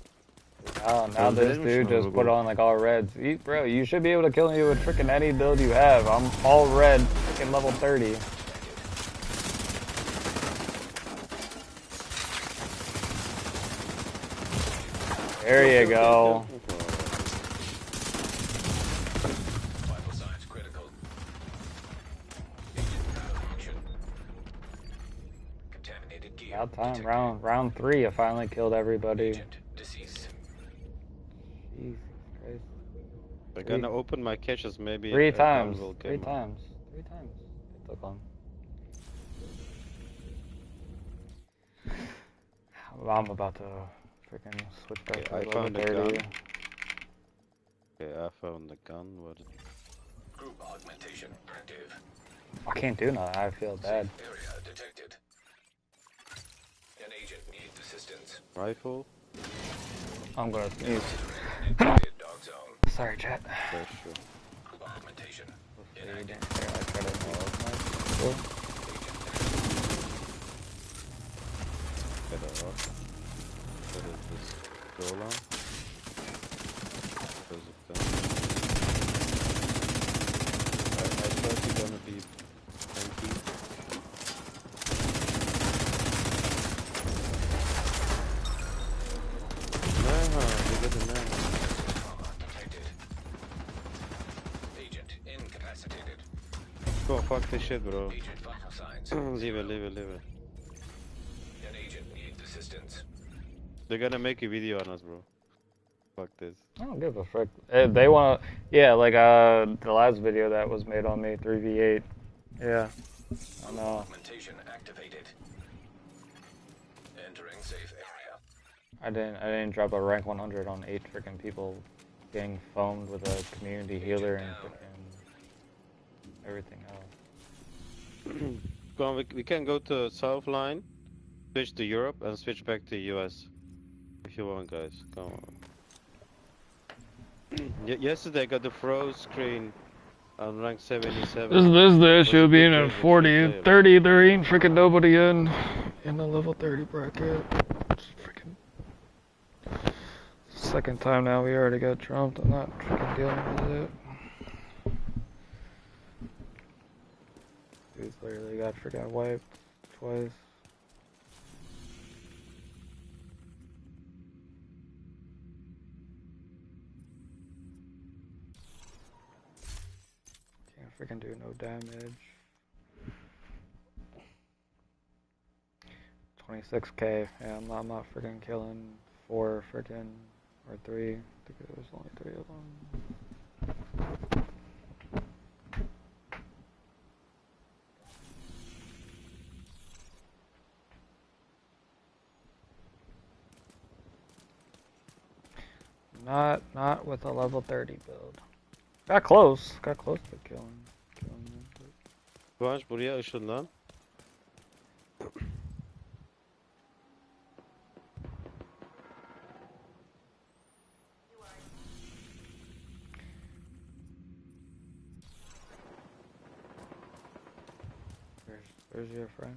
Speaker 4: Now this dude just put on like all reds. Bro, you should be able to kill me with freaking any build you have. I'm all red, freaking level 30. There you go. About time, round 3, I finally killed everybody. Jesus Christ.
Speaker 11: They're gonna open my caches maybe.
Speaker 4: 3 times.
Speaker 11: Will
Speaker 4: 3 times. 3 times. It took long. How I'm about to freaking switch back to
Speaker 11: I
Speaker 4: level
Speaker 11: found the
Speaker 4: 30.
Speaker 11: gun. Okay, I found the gun. What?
Speaker 1: Group augmentation active.
Speaker 4: I can't do nothing. I feel bad.
Speaker 1: Safe area detected. An agent needs assistance.
Speaker 11: Rifle?
Speaker 4: I'm gonna sneeze.
Speaker 1: Infected dog zone.
Speaker 4: Sorry, chat.
Speaker 11: Yeah, sure.
Speaker 1: Group augmentation.
Speaker 4: Hopefully you didn't hear I tried to know of my
Speaker 11: Get it off. What is this? Roll on? Because of that. I thought you're gonna be tanky. Nah, you got the man.
Speaker 1: Detected. Agent incapacitated.
Speaker 11: Go fuck this shit, bro.
Speaker 1: Agent vital signs.
Speaker 11: Leave it, leave it, leave it.
Speaker 1: An agent needs assistance.
Speaker 11: They're gonna make a video on us, bro. Fuck this.
Speaker 4: I don't give a frick. They wanna, yeah, like the last video that was made on me, 3v8. Yeah, I know.
Speaker 1: Augmentation activated. Entering safe area.
Speaker 4: I didn't drop a rank 100 on 8 freaking people getting foamed with a community healer and freaking everything else.
Speaker 11: Go on, we can go to South Line, switch to Europe, and switch back to US. If you want, guys. Come on. Yesterday I got the froze screen on rank 77.
Speaker 4: This is the issue being at 40, 30. There ain't freaking nobody in the level 30 bracket. It's freaking second time now we already got trumped. I'm not freaking dealing with it. Dude's literally got freaking wiped twice. Freaking do no damage. 26k. Yeah, I'm not freaking killing 4 freaking or 3. I think it was only 3 of them. Not with a level 30 build. Got close to killing them.
Speaker 11: Kıvanç buraya ışınlan.
Speaker 4: Where's your friend?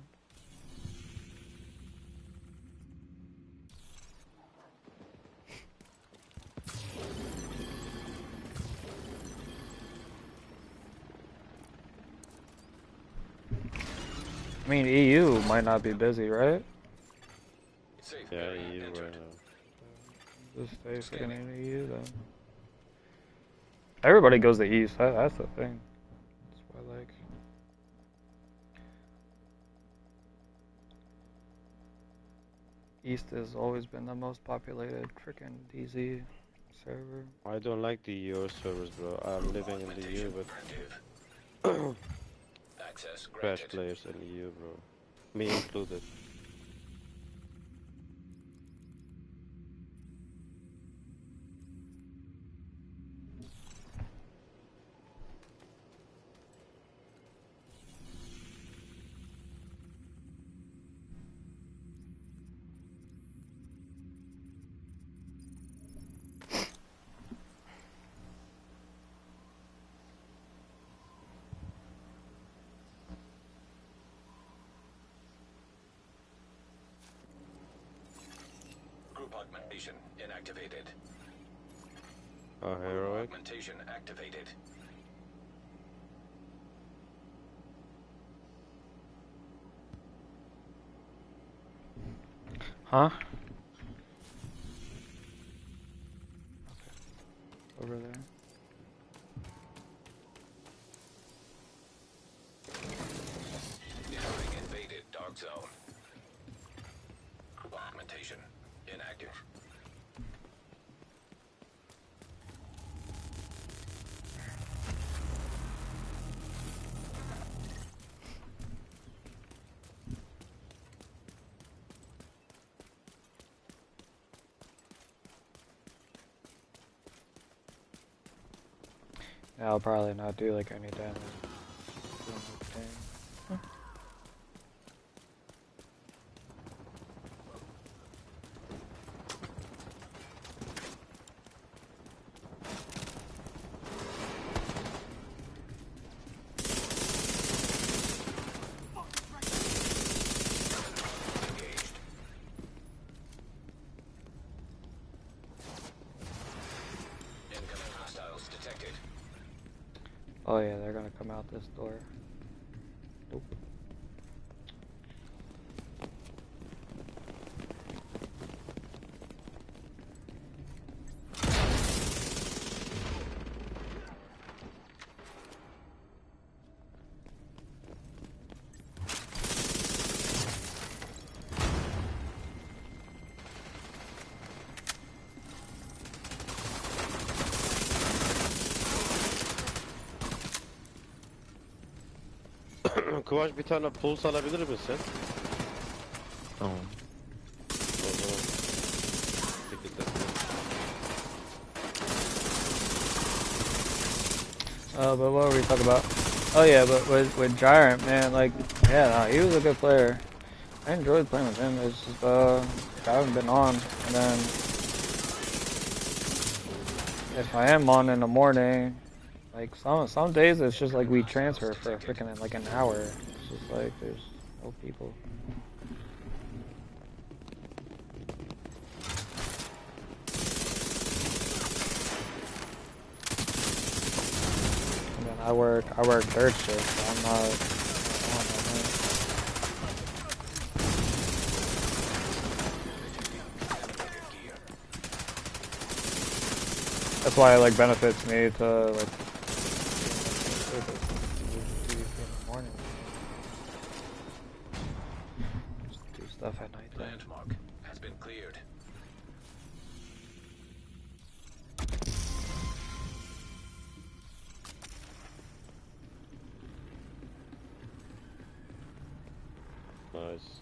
Speaker 4: I mean, EU might not be busy, right?
Speaker 11: Yeah, EU right now.
Speaker 4: Just stay freaking in EU then. Everybody goes to East, that's the thing. That's what I like. East has always been the most populated freaking DZ server.
Speaker 11: I don't like the EU servers, bro. I'm living in the EU, but trash players in the EU, bro. Me included.
Speaker 1: Augmentation inactivated.
Speaker 11: Oh, heroic.
Speaker 1: Augmentation activated.
Speaker 4: Huh? Okay. Over there.
Speaker 1: Entering invaded dog zone. Augmentation inactive.
Speaker 4: Yeah, I'll probably not do like any damage. Oh yeah, they're gonna come out this door. Nope.
Speaker 11: Kıvanç bir tane puls alabilir misin?
Speaker 12: Tamam.
Speaker 11: O zaman. Şekilde.
Speaker 4: But what were we talking about? Oh yeah, but with Gyrant, man, like, yeah, no, he was a good player. I enjoyed playing with him. It's just, I haven't been on, and then if I am on in the morning, like some days it's just like we transfer for freaking like an hour. It's just like there's no people. And then I work third shift, so I'm not on that night. That's why it like benefits me to like in the morning. Just do stuff at night.
Speaker 1: Landmark has been cleared.
Speaker 11: Nice.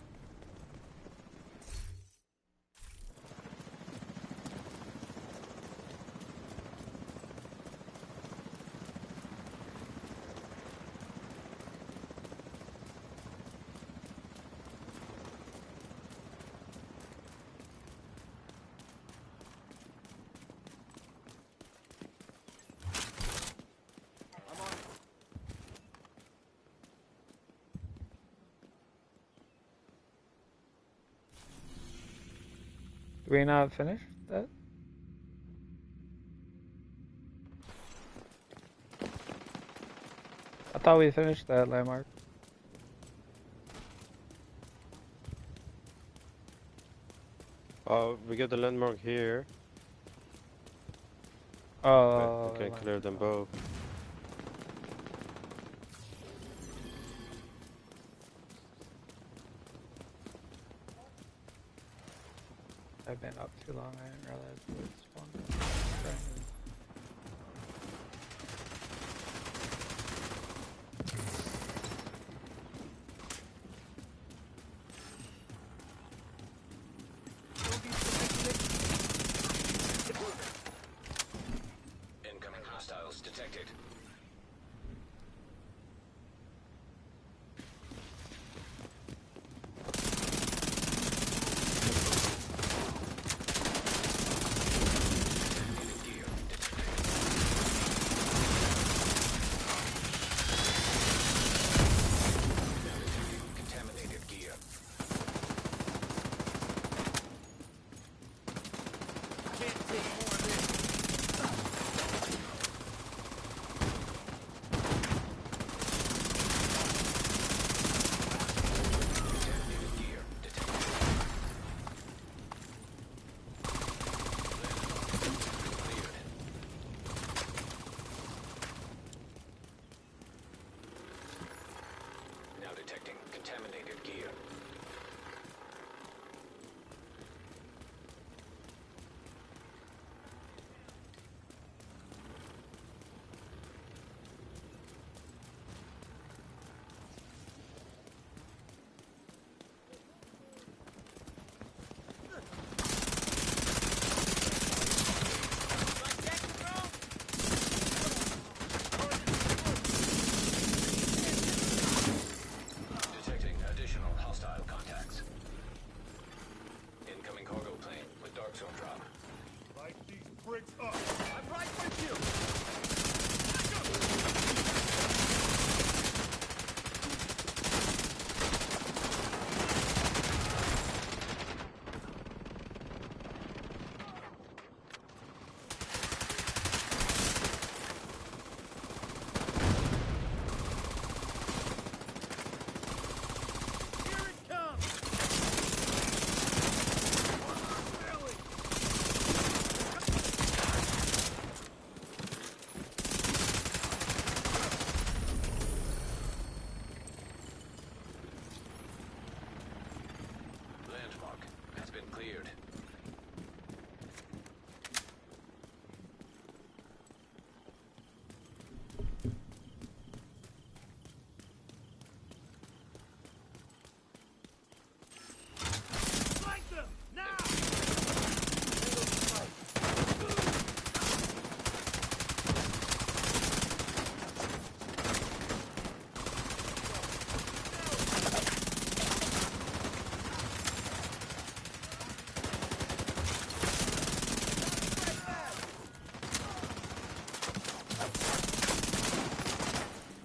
Speaker 4: Did we not finish that? I thought we finished that landmark.
Speaker 11: We get the landmark here.
Speaker 4: Oh,
Speaker 11: We can clear them both.
Speaker 4: I've been up too long, I didn't realize it was fun.
Speaker 1: Incoming hostiles detected.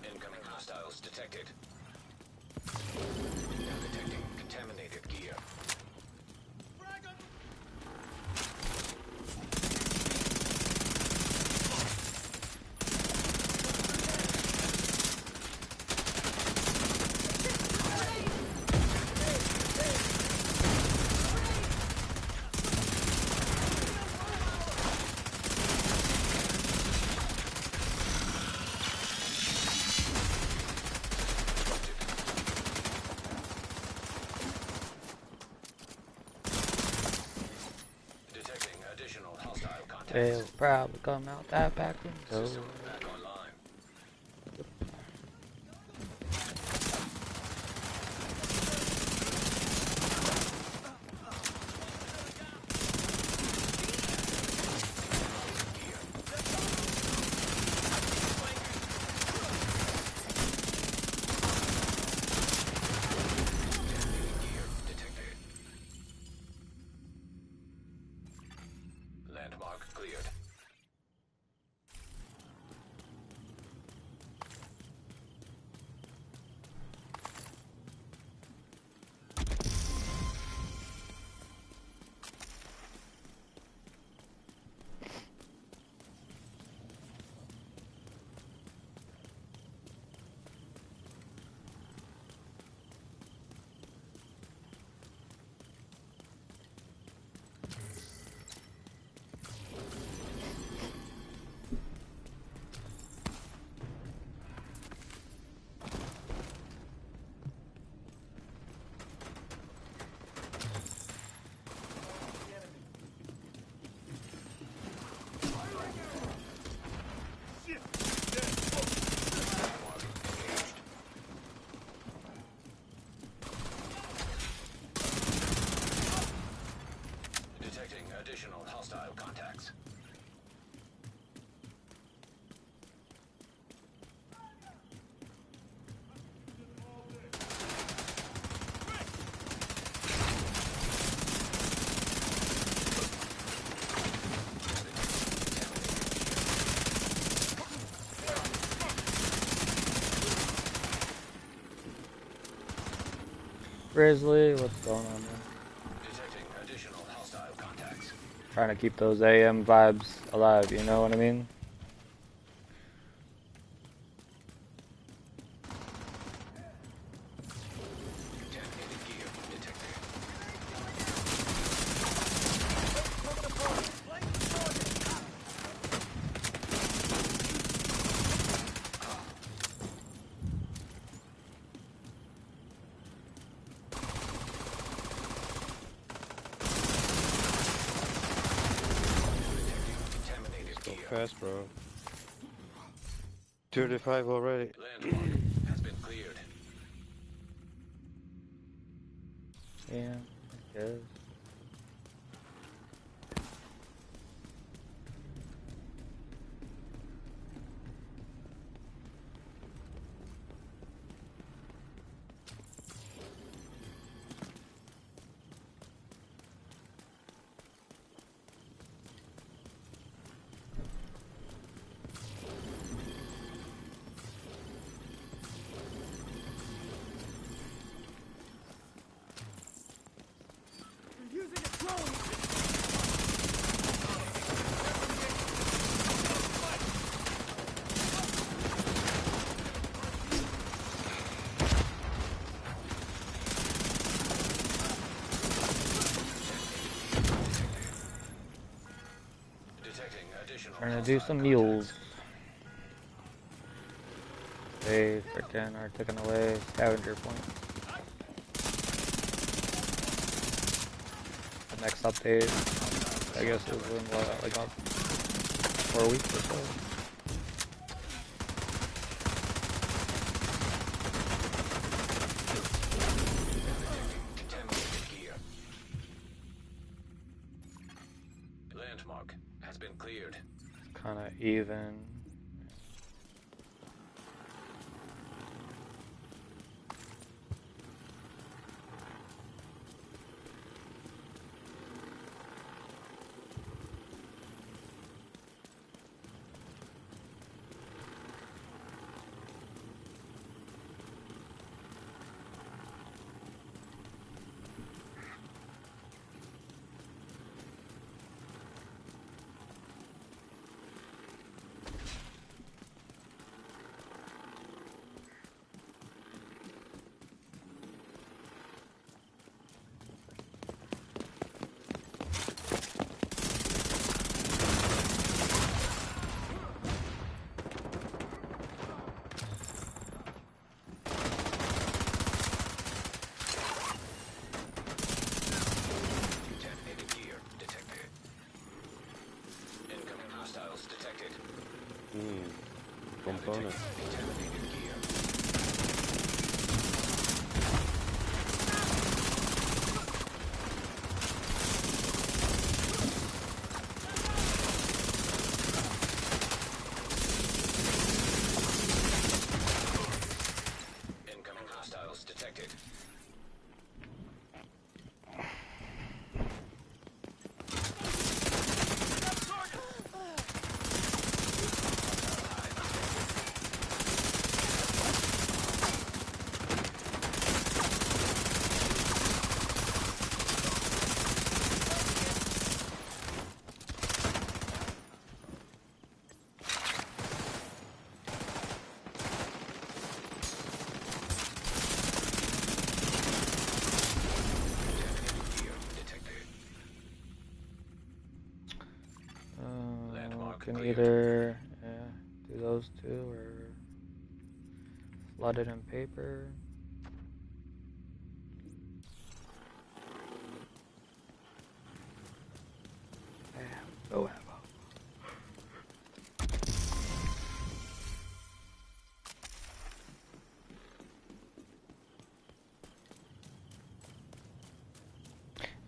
Speaker 1: Incoming hostiles detected. Now detecting contaminated gear.
Speaker 4: They'll probably come out that back window.
Speaker 1: System back online. Landmark cleared. Detecting additional hostile contacts.
Speaker 4: Grizzly, what's going on there?
Speaker 1: Detecting additional hostile contacts.
Speaker 4: Trying to keep those AM vibes alive, you know what I mean?
Speaker 1: Contaminated gear detected. Contaminated
Speaker 11: Go
Speaker 1: gear.
Speaker 11: fast, bro. 35 already.
Speaker 1: Landmark has been cleared.
Speaker 4: Yeah, I guess.
Speaker 1: Detecting additional
Speaker 4: Trying to do
Speaker 1: hostile
Speaker 4: some
Speaker 1: contacts.
Speaker 4: mules. They frickin' are taking away scavenger points. The next update, I guess, is in what, like about 4 weeks or so.
Speaker 1: Contaminated gear. Landmark has been cleared.
Speaker 4: Kind of even.
Speaker 11: component.
Speaker 1: Incoming hostiles detected.
Speaker 4: Can either do those two or flood it in paper. Oh, ammo.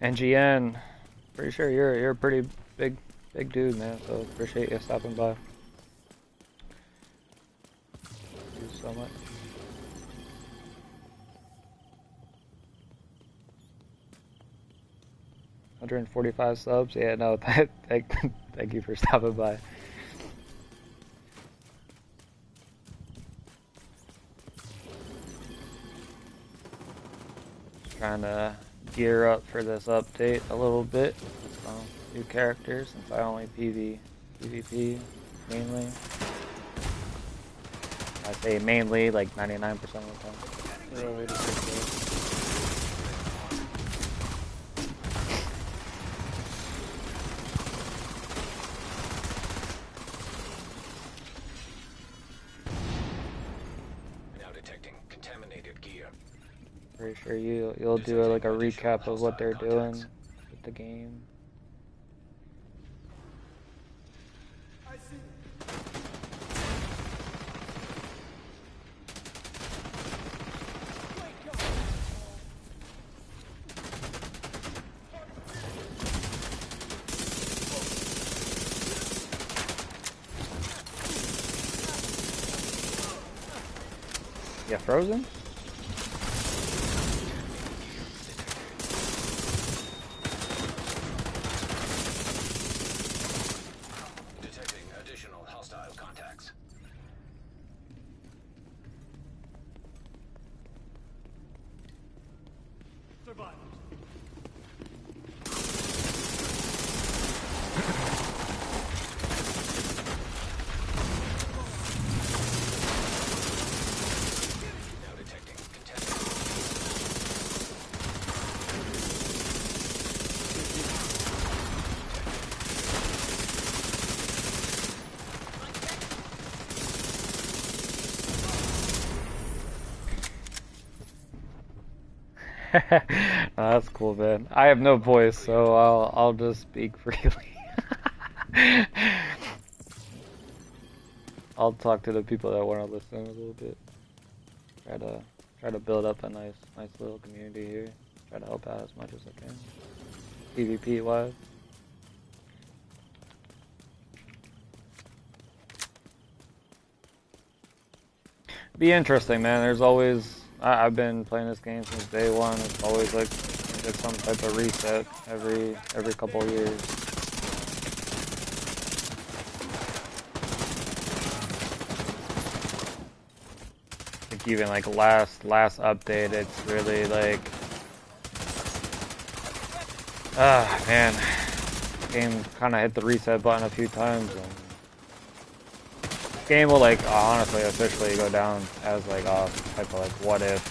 Speaker 4: NGN, pretty sure you're a pretty big dude, man. So appreciate you stopping by. Thank you so much. $145 subs. Yeah, no, thank you for stopping by. Trying to gear up for this update a little bit. New characters, since I only PvP mainly. I say mainly, like 99% of the time. Really,
Speaker 1: Now detecting contaminated gear.
Speaker 4: pretty sure you'll do like a recap of what they're doing with the game. Yeah, frozen?
Speaker 1: Detecting additional hostile contacts.
Speaker 6: Survivors.
Speaker 4: That's cool, man. I have no voice, so I'll just speak freely. I'll talk to the people that want to listen a little bit. Try to build up a nice little community here. Try to help out as much as I can. PvP wise. Be interesting, man. There's always I've been playing this game since day one. It's always like some type of reset every couple of years. I think even like last update, it's really like man, game kind of hit the reset button a few times, and game will like honestly officially go down as like a type of like what if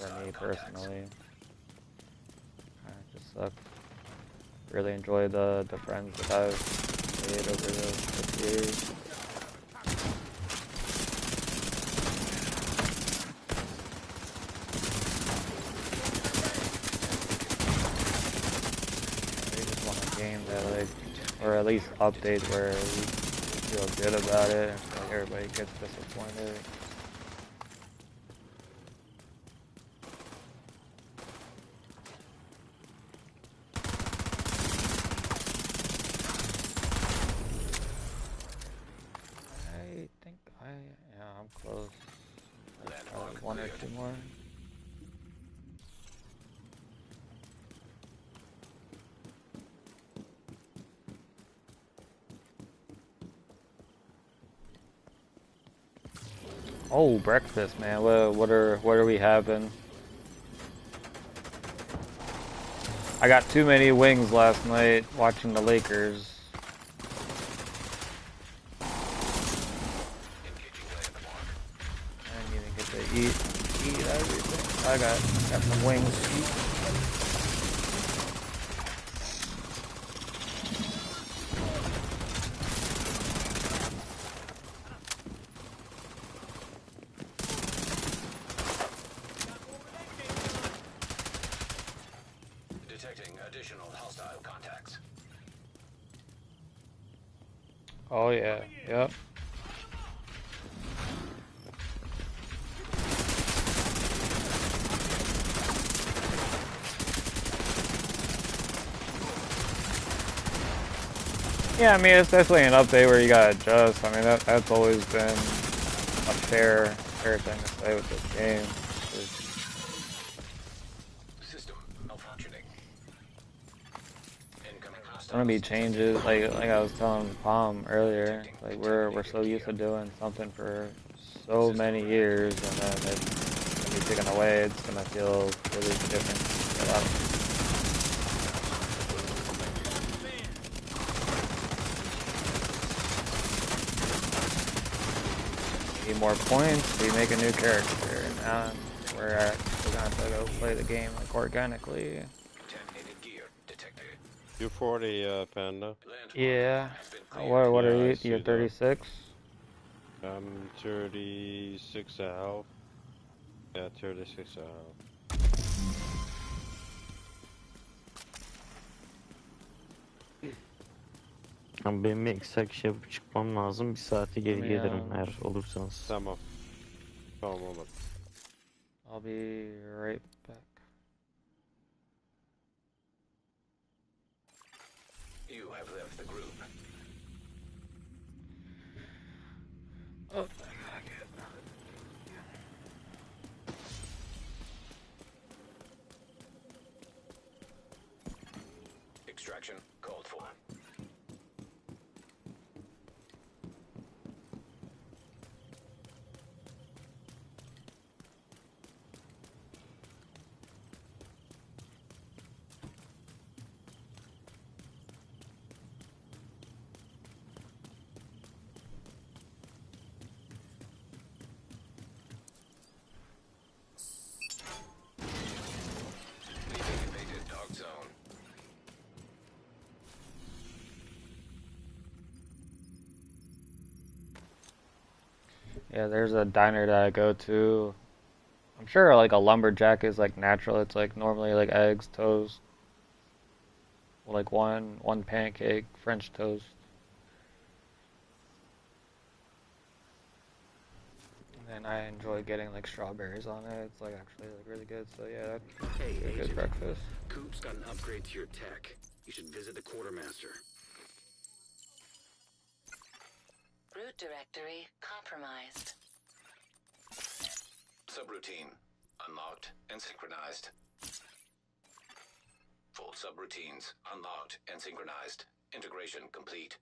Speaker 4: for me personally. Just really enjoy the friends that I've made over the years. I just want a game that like, or at least update where feel good about it. Like everybody gets disappointed. I'm close. Probably one or two more. Oh, breakfast, man. What are we having? I got too many wings last night watching the Lakers. Eat everything. I got some wings to eat.
Speaker 1: Detecting additional hostile contacts.
Speaker 4: Oh yeah, yep. Yeah, I mean, it's definitely an update where you gotta adjust. I mean, that's always been a fair thing to say with this game.
Speaker 1: System malfunctioning.
Speaker 4: It's gonna be changes, like I was telling Palm earlier. Like we're so used to doing something for so many years, and then it's gonna be taken away. It's gonna feel really different. Need more points, we make a new character. Now we're gonna have to go play the game like organically.
Speaker 11: You're 40, Panda.
Speaker 4: Yeah. What are you? You're 36?
Speaker 11: I'm 36 and a half. Yeah, 36 and a half.
Speaker 10: Benim bir eksak yapıp çıkmam lazım. Bir saate geri gelirim eğer olursanız.
Speaker 11: Tamam. Tamam olur.
Speaker 4: I'll be right back.
Speaker 1: You have left the group.
Speaker 4: Oh, I gotta get.
Speaker 1: Extraction called for.
Speaker 4: Yeah, there's a diner that I go to. I'm sure like a lumberjack is like natural. It's like normally like eggs, toast, like one pancake, French toast. And I enjoy getting like strawberries on it. It's like actually like really good. So yeah, that's a good breakfast.
Speaker 1: Coop's got an upgrade to your tech. You should visit the quartermaster.
Speaker 2: Root directory compromised.
Speaker 1: Subroutine unlocked and synchronized. Full subroutines unlocked and synchronized. Integration complete.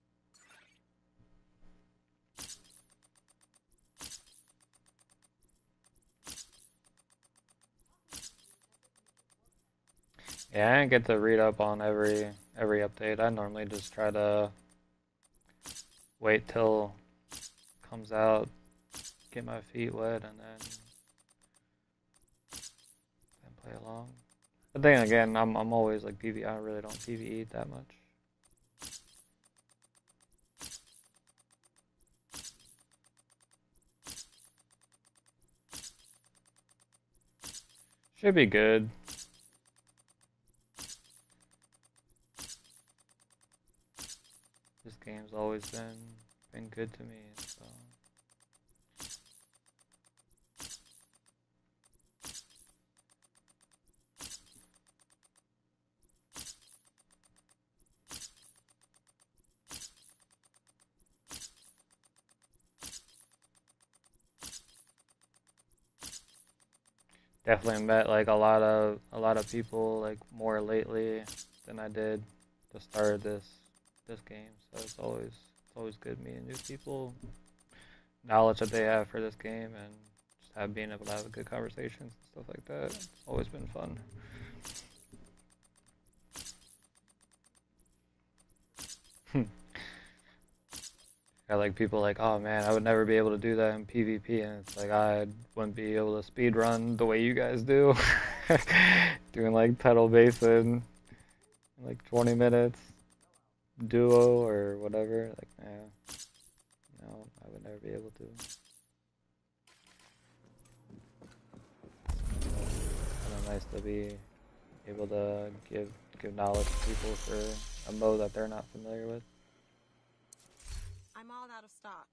Speaker 4: Yeah, I didn't get to read up on every update. I normally just try to wait till it comes out, get my feet wet, and then play along. But then again, I'm always like PvE. I really don't PvE that much. Should be good. This game's always been good to me. So. Definitely met like a lot of people like more lately than I did the start of this game. So it's always good meeting new people, knowledge that they have for this game, and just being able to have good conversations and stuff like that. It's always been fun. Got like people like, oh man, I would never be able to do that in PvP, and it's like I wouldn't be able to speed run the way you guys do, doing like pedal basin in like 20 minutes, duo or whatever. Like, no, I would never be able to. Kind of nice to be able to give knowledge to people for a mode that they're not familiar with.
Speaker 5: I'm all out of stock,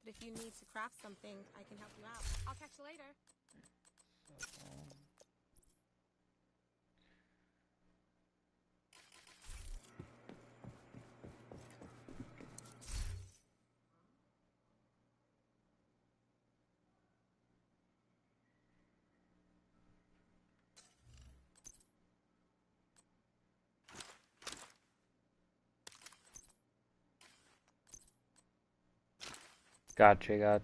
Speaker 5: but if you need to craft something, I can help you out. I'll catch you later.
Speaker 4: Gotcha. I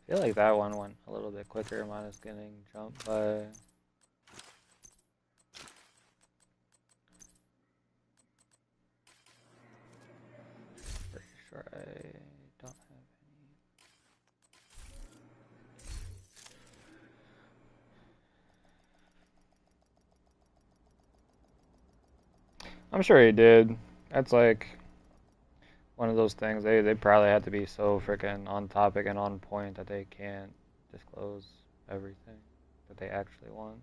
Speaker 4: feel like that one went a little bit quicker, minus getting jumped by. Pretty sure I don't have any. I'm sure he did. That's like one of those things. They probably have to be so freaking on topic and on point that they can't disclose everything that they actually want.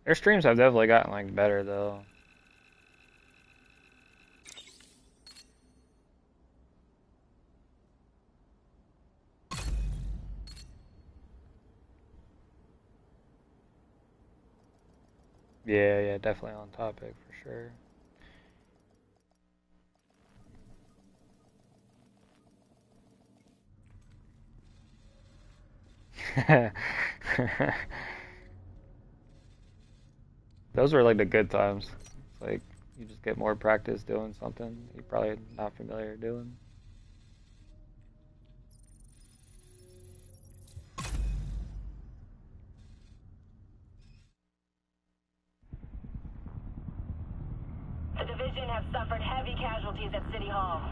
Speaker 4: Their streams have definitely gotten like better though. Yeah, definitely on topic for sure. Those were like the good times. It's like you just get more practice doing something you're probably not familiar doing.
Speaker 2: The division have suffered heavy casualties at City Hall.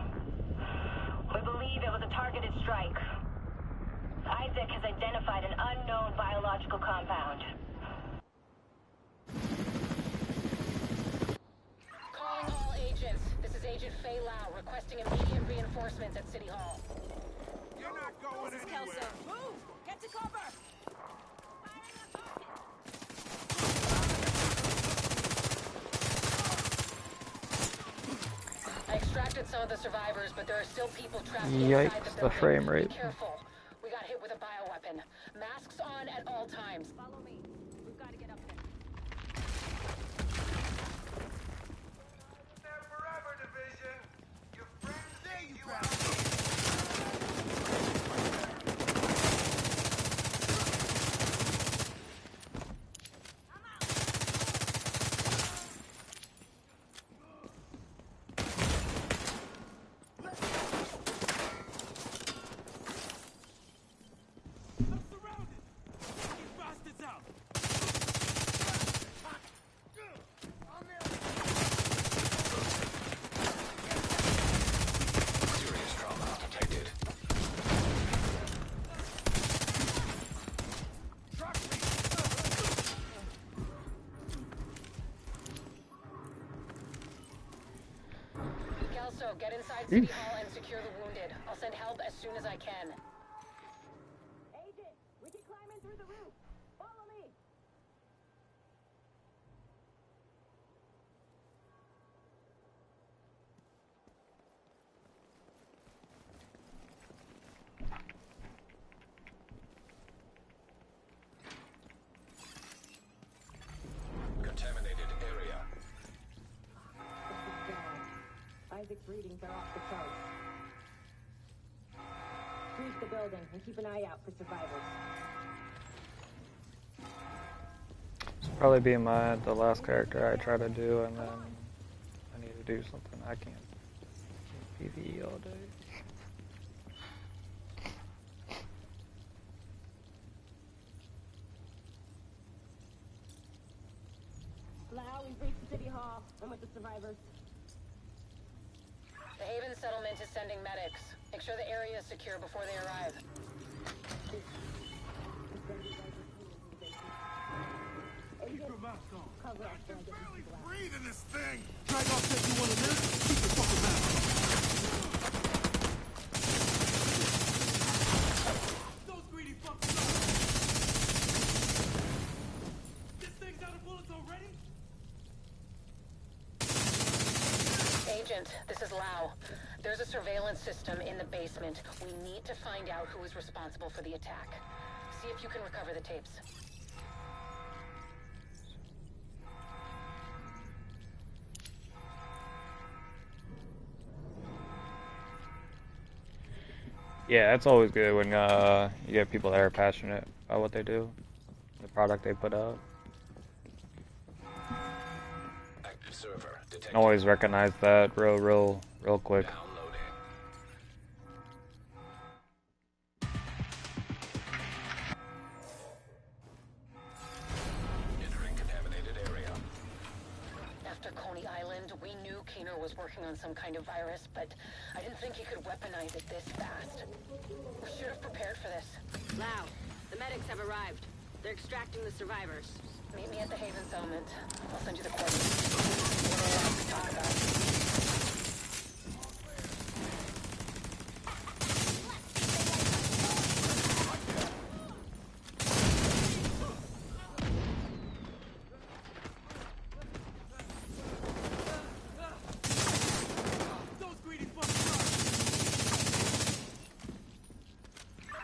Speaker 2: We believe it was a targeted strike. Isaac has identified an unknown biological compound. Calling all agents. This is Agent Fei Lau requesting immediate reinforcements at City Hall.
Speaker 6: You're not going anywhere.
Speaker 8: Kelso, move! Get to cover!
Speaker 2: I extracted some of the survivors, but there are still people trapped inside the
Speaker 4: Yikes,
Speaker 2: building.
Speaker 4: the frame rate.
Speaker 2: Be careful. We got hit with a bioweapon. Masks on at all times.
Speaker 8: Follow me. We've got to get up there.
Speaker 6: There forever, division. Your friends there you out.
Speaker 2: Kelso, get inside City Hall and secure the wounded. I'll send help as soon as I can. Agent, the roof. Follow me.
Speaker 1: Contaminated area.
Speaker 2: Isaac's readings are off the charts. Sweep the building and keep an eye out for survivors.
Speaker 4: This will probably be the last character I try to do, and then I need to do something. I can't PvE all day.
Speaker 2: Lau, we've reached City Hall. I'm with the survivors.
Speaker 7: The Haven settlement is sending medics. Make sure the area is secure before they arrive.
Speaker 6: Keep your mask on.
Speaker 2: Cover us.
Speaker 6: I can barely breathe in this thing. Dragos said you want to live? Keep your fucking mask on. Those greedy fuckers up. This thing's out of bullets already?
Speaker 7: Agent, this is Lau. There's a surveillance system in the basement. We need to find out who is responsible for the attack. See if you can recover the tapes.
Speaker 4: Yeah, it's always good when you get people that are passionate about what they do, the product they put out.
Speaker 1: Active server
Speaker 4: You
Speaker 1: detected.
Speaker 4: can always recognize that real quick.
Speaker 1: Downloading. Entering contaminated area.
Speaker 7: After Coney Island, we knew Keener was working on some kind of virus, but I didn't think he could weaponize it this fast. We should have prepared for this.
Speaker 8: Lau, the medics have arrived. They're extracting the survivors.
Speaker 7: Meet me at the Haven settlement. I'll send you the coordinates. What are we to talk about?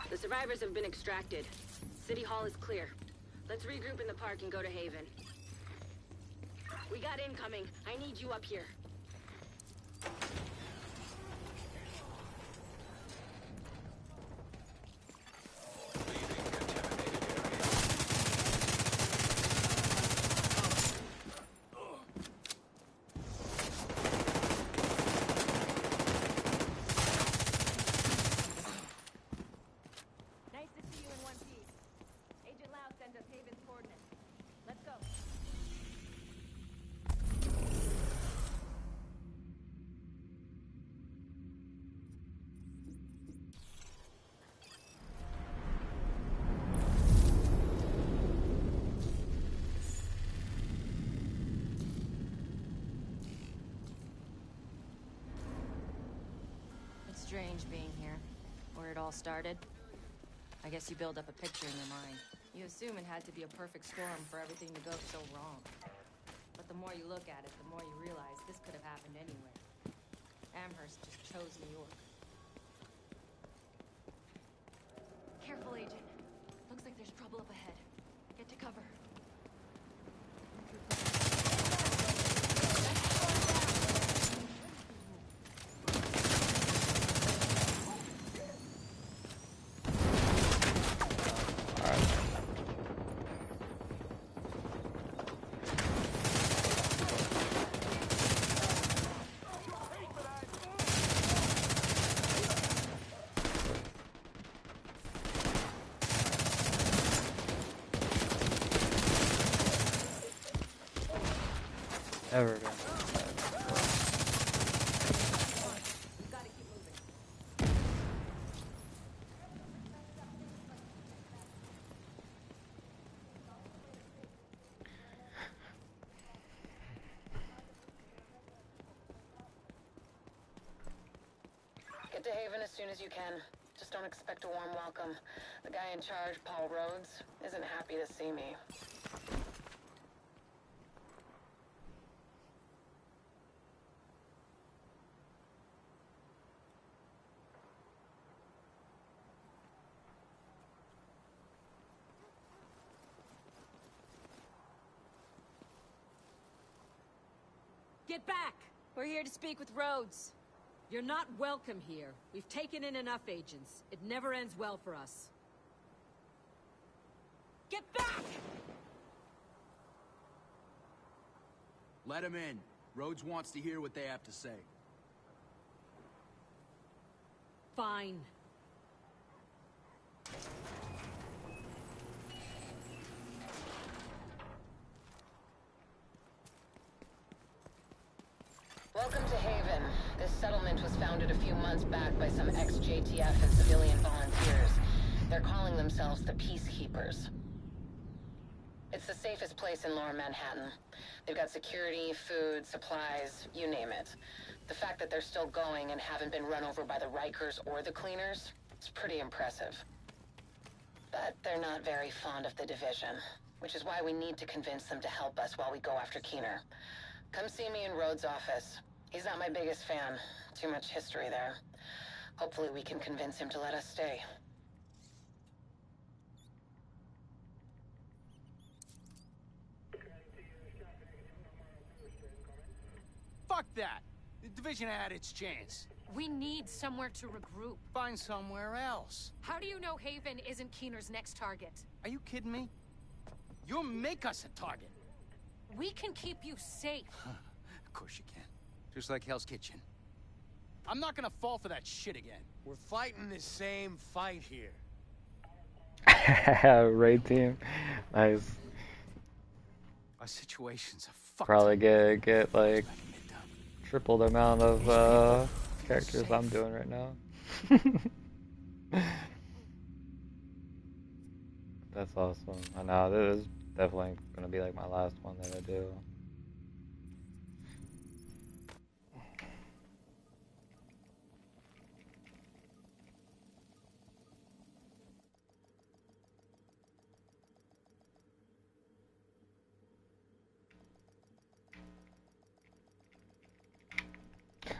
Speaker 8: The survivors have been extracted. City Hall is clear. Let's regroup in the park and go to Haven. We got incoming. I need you up here.
Speaker 2: Nice to see you in one piece. Agent Lau sent us Haven's coordinates. Let's go.
Speaker 13: It's strange being here, where it all started. I guess you build up a picture in your mind. You assume it had to be a perfect storm for everything to go so wrong. But the more you look at it, the more you realize this could have happened anywhere. Amherst just chose New York. Careful, Agent. Looks like there's trouble up ahead. Get to cover.
Speaker 4: Ever again.
Speaker 7: Get to Haven as soon as you can. Just don't expect a warm welcome. The guy in charge, Paul Rhodes, isn't happy to see me.
Speaker 14: Get back! We're here to speak with Rhodes. You're not welcome here. We've taken in enough agents. It never ends well for us. Get back!
Speaker 9: Let him in. Rhodes wants to hear what they have to say.
Speaker 14: Fine.
Speaker 7: Welcome to Haven. This settlement was founded a few months back by some ex-JTF and civilian volunteers. They're calling themselves the Peacekeepers. It's the safest place in Lower Manhattan. They've got security, food, supplies, you name it. The fact that they're still going and haven't been run over by the Rikers or the Cleaners is pretty impressive. But they're not very fond of the division, which is why we need to convince them to help us while we go after Keener. Come see me in Rhodes' office. He's not my biggest fan. Too much history there. Hopefully we can convince him to let us stay.
Speaker 9: Fuck that! The division had its chance.
Speaker 15: We need somewhere to regroup.
Speaker 9: Find somewhere else.
Speaker 15: How do you know Haven isn't Keener's next target?
Speaker 9: Are you kidding me? You'll make us a target.
Speaker 15: We can keep you safe.
Speaker 9: Of course you can. Just like Hell's Kitchen. I'm not gonna fall for that shit again.
Speaker 6: We're fighting the same fight here.
Speaker 4: Raid team. Nice.
Speaker 9: Our situation's a fuck.
Speaker 4: Probably get like triple the amount of characters I'm doing right now. That's awesome. I know this is definitely gonna be like my last one that I do.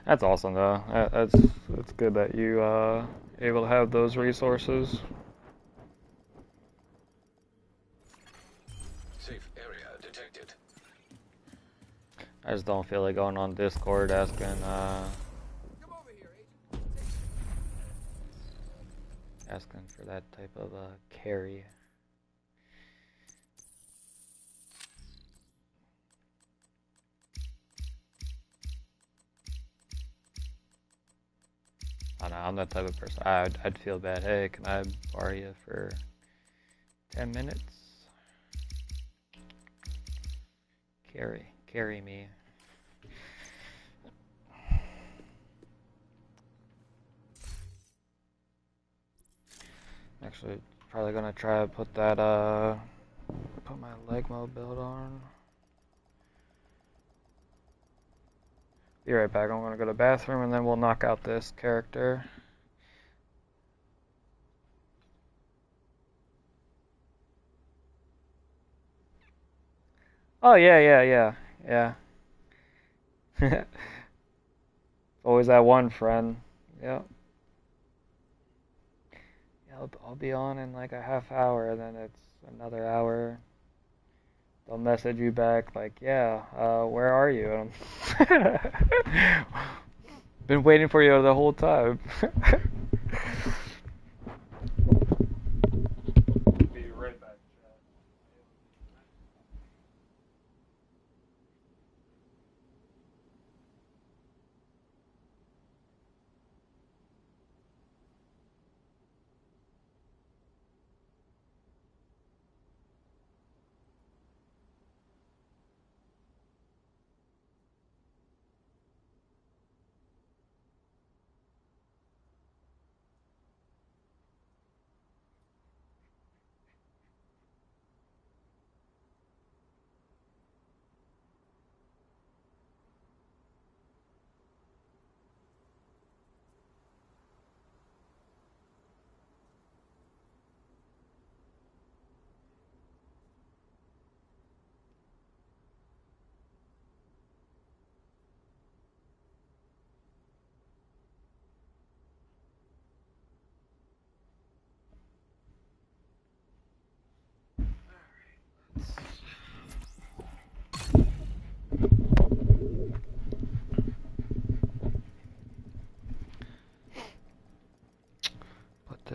Speaker 4: That's awesome though. It's good that you able to have those resources.
Speaker 1: Safe area detected.
Speaker 4: I just don't feel like going on Discord asking asking for that type of carry. I know, I'm that type of person. I'd feel bad. Hey, can I borrow you for 10 minutes? Carry me. Actually, probably gonna try to put that, put my leg mode build on. Be right back. I'm gonna go to the bathroom and then we'll knock out this character. Oh yeah. Always that one friend. Yep. Yeah, I'll be on in like a half hour, and then it's another hour. They'll message you back like, yeah, where are you? Been waiting for you the whole time. Be right back.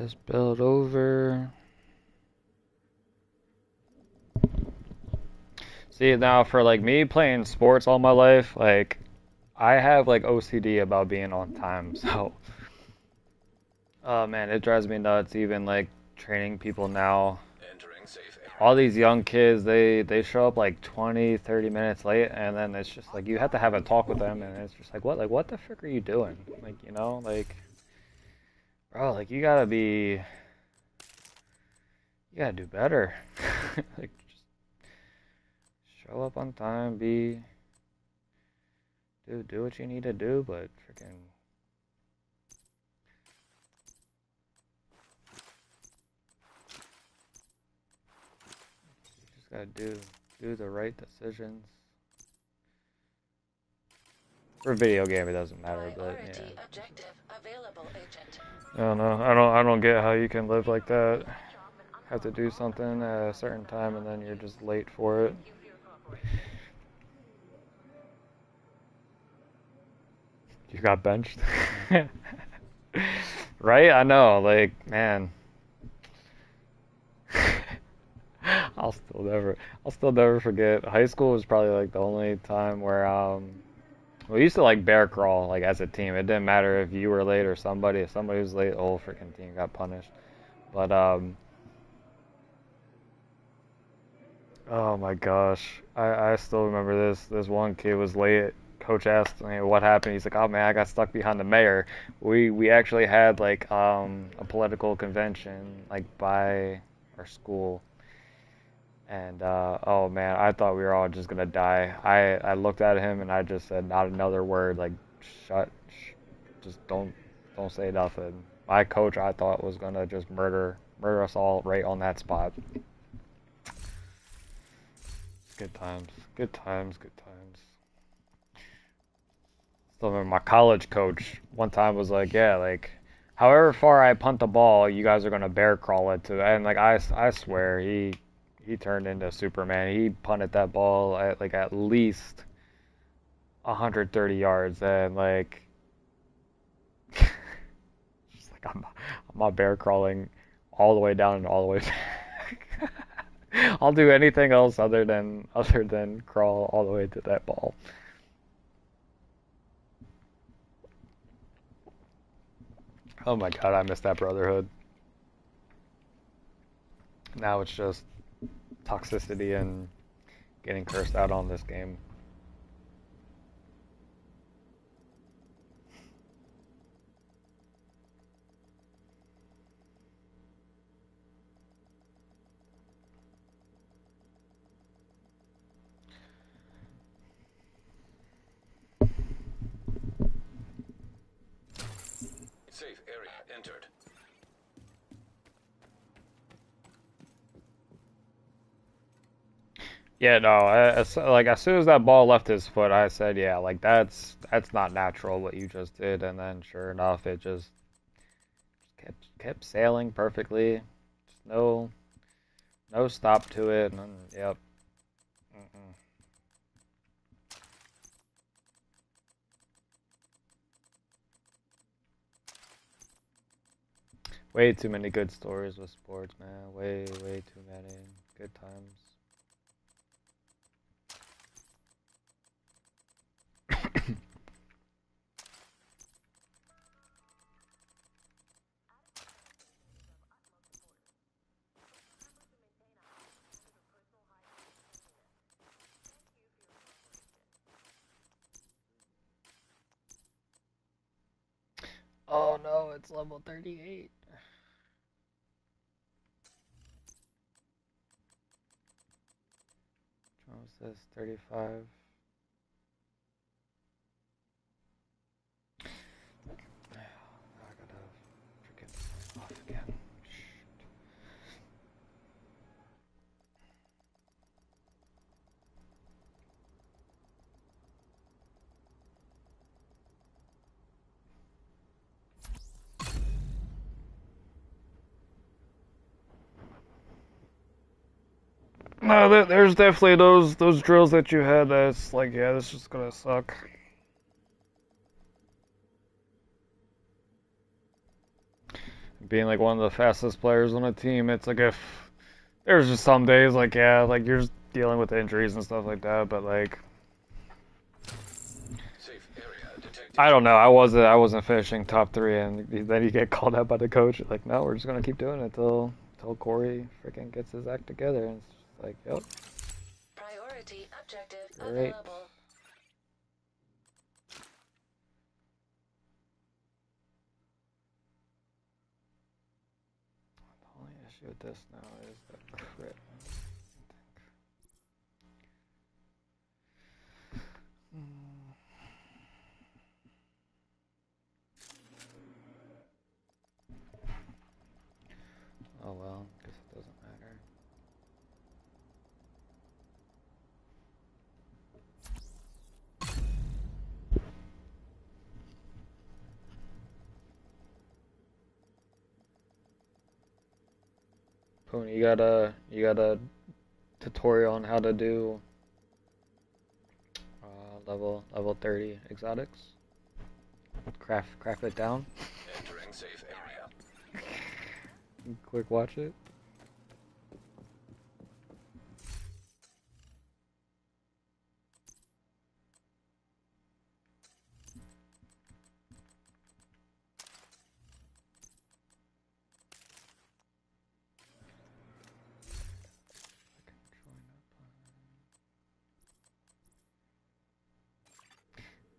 Speaker 4: this build over. See, now for like me playing sports all my life, like I have like OCD about being on time, so oh man, it drives me nuts even like training people now. All these young kids, they show up like 20, 30 minutes late, and then it's just like you have to have a talk with them, and it's just like what the frick are you doing? Like, you know, like bro, like you gotta do better. Like just show up on time, do what you need to do, but freaking you just gotta do the right decisions. For a video game, it doesn't matter, but yeah. I don't know. I don't get how you can live like that. Have to do something at a certain time, and then you're just late for it. You got benched? Right? I know, like, man. I'll still never forget. High school was probably like the only time where we used to like bear crawl like as a team. It didn't matter if you were late or somebody. If somebody was late, the whole freaking team got punished. But oh my gosh, I still remember this. This one kid was late. Coach asked me what happened. He's like, "Oh man, I got stuck behind the mayor." We actually had like a political convention like by our school. And oh man, I thought we were all just gonna die. I looked at him and I just said not another word. Like, just don't say nothing. My coach, I thought, was gonna just murder us all right on that spot. Good times, good times, good times. Still remember my college coach one time was like, yeah, like, however far I punt the ball, you guys are gonna bear crawl it to. And like I swear he turned into Superman. He punted that ball at like at least 130 yards, and like, just like I'm not bear crawling all the way down and all the way back. I'll do anything else other than crawl all the way to that ball. Oh my god, I miss that brotherhood. Now it's just toxicity and getting cursed out on this game.
Speaker 1: Safe area entered.
Speaker 4: Yeah, no, like as soon as that ball left his foot, I said, yeah, like that's not natural what you just did, and then sure enough, it just kept sailing perfectly. Just no stop to it, and yep. Way too many good stories with sports, man. Way too many good times. Oh no, it's level 38. What was this? 35. I gotta freaking off again. No, there's definitely those drills that you had that's like, yeah, this is gonna suck. being like one of the fastest players on a team, it's like if there's just some days like yeah, like you're just dealing with injuries and stuff like that, but like I don't know. I wasn't finishing top 3, and then you get called out by the coach. Like, no, we're just gonna keep doing it till Corey freaking gets his act together. And it's just like, yep.
Speaker 7: Priority objective
Speaker 4: Great.
Speaker 7: available.
Speaker 4: The only issue with this now is the crit. Oh well, guess it doesn't matter. Pony, you got a tutorial on how to do level 30 exotics? Craft it down.
Speaker 1: Entering safe area.
Speaker 4: Quick watch it.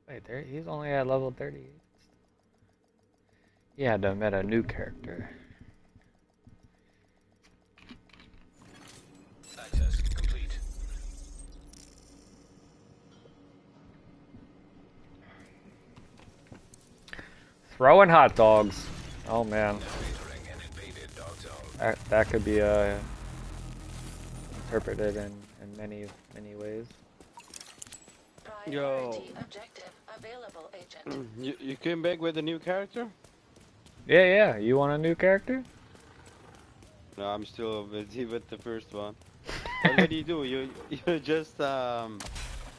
Speaker 4: Wait, there he's only at level 30. He had to met a new character.
Speaker 1: Access complete.
Speaker 4: Throwing hot dogs. Oh man. That could be interpreted in many ways.
Speaker 11: Yo.
Speaker 7: Objective available, agent.
Speaker 11: You came back with a new character?
Speaker 4: Yeah. You want a new character?
Speaker 11: No, I'm still busy with the first one. What do? You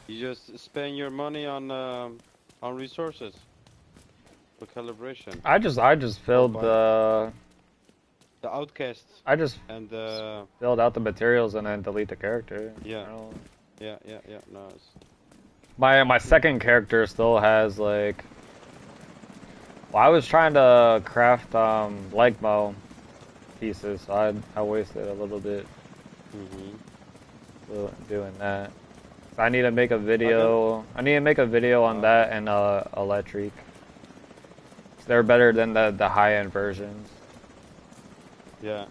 Speaker 11: just spend your money on resources for calibration.
Speaker 4: I just filled the
Speaker 11: outcasts.
Speaker 4: I just
Speaker 11: and
Speaker 4: filled out the materials and then delete the character.
Speaker 11: Yeah. Yeah. No.
Speaker 4: My second character still has like. Well, I was trying to craft Legmo pieces, so I wasted a little bit doing that. I need to make a video. I need to make a video on that and electric. They're better than the high-end versions.
Speaker 11: Yeah.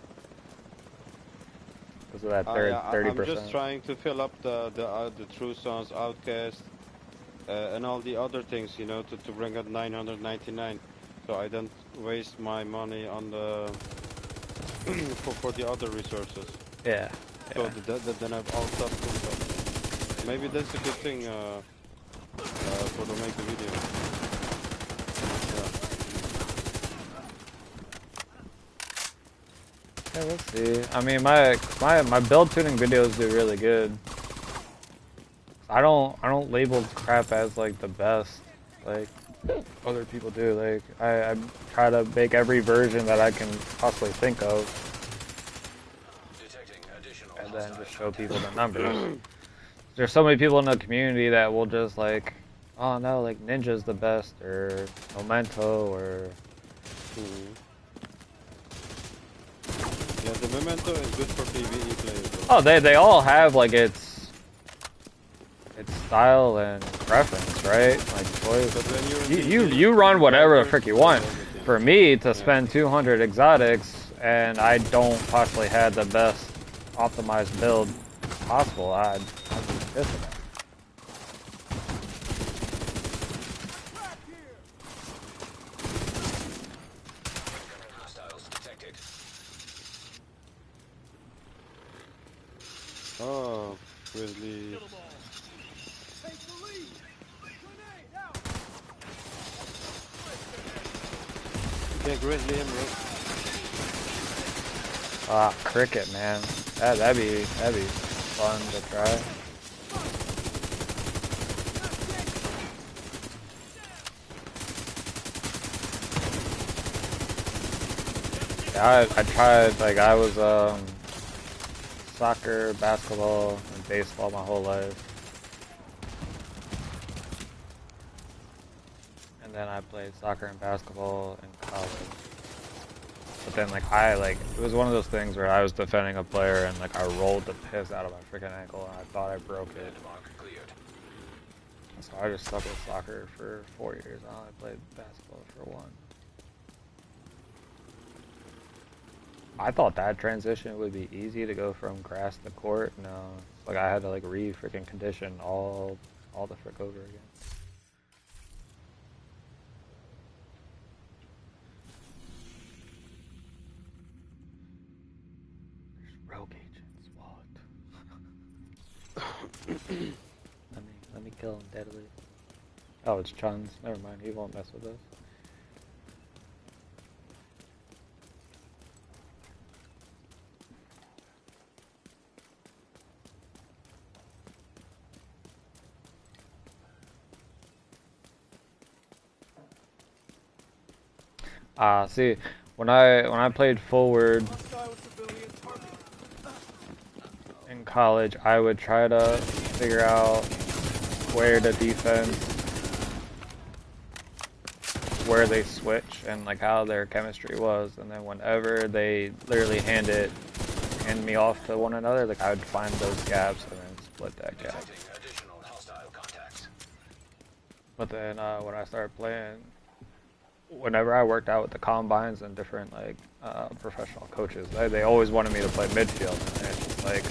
Speaker 4: Because of that 30%.
Speaker 11: I'm just trying to fill up the True Sons, Outcast, and all the other things, you know, to bring up 999, so I don't waste my money on the for the other resources.
Speaker 4: Yeah.
Speaker 11: So then I've all stuff comes up. Maybe that's a good thing for to make the video.
Speaker 4: Yeah, let's see. I mean, my build tuning videos do really good. I don't label crap as like the best, like other people do. Like I try to make every version that I can possibly think of, and then just show people the numbers. There's so many people in the community that will just like, oh no, like Ninja's the best, or Memento, or.
Speaker 11: Yeah, the Memento is good for PvE players.
Speaker 4: Oh, they all have like its style and preference, right? Like choice. You run whatever the frick you want. For me to spend 200 exotics and I don't possibly have the best optimized build possible, I'd be pissed at it.
Speaker 11: Oh, Grizzly. Okay, Grizzly Emerald.
Speaker 4: Ah, cricket, man. That'd be fun to try. Yeah, I tried, like, I was, soccer, basketball, and baseball my whole life. And then I played soccer and basketball in college. But then, like, it was one of those things where I was defending a player and, like, I rolled the piss out of my freaking ankle and I thought I broke it. So I just stuck with soccer for 4 years. I only played basketball for 1. I thought that transition would be easy to go from grass to court. No, it's like I had to like re-freaking condition all the frick over again. There's rogue agents. What? let me kill him deadly. Oh, it's Chun's. Never mind. He won't mess with us. See, when I played forward in college, I would try to figure out where the defense, where they switch, and like how their chemistry was, and then whenever they literally hand me off to one another, like I would find those gaps and then split that gap. But then when I started playing, whenever I worked out with the combines and different like professional coaches, they always wanted me to play midfield. And it's just like,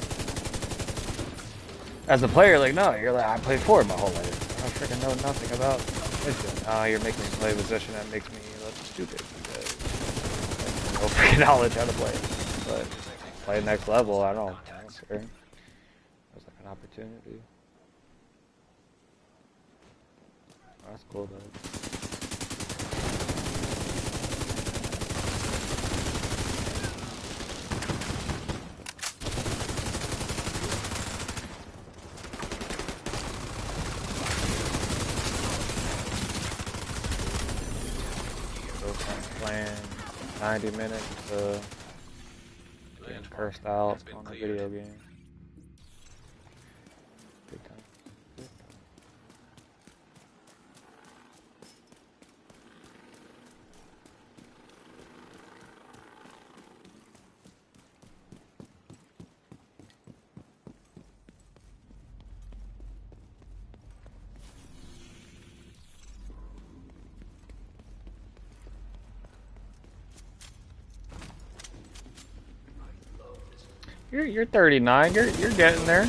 Speaker 4: as a player, like no, you're like I played forward my whole life. I freaking know nothing about midfield. You're making me play a position that makes me look stupid because I have no freaking knowledge how to play it. But play next level, I don't care. It was like an opportunity. Oh, that's cool though. Playing 90 minutes getting cursed out on a video game. Good time. Good time. You're 39. You're getting there.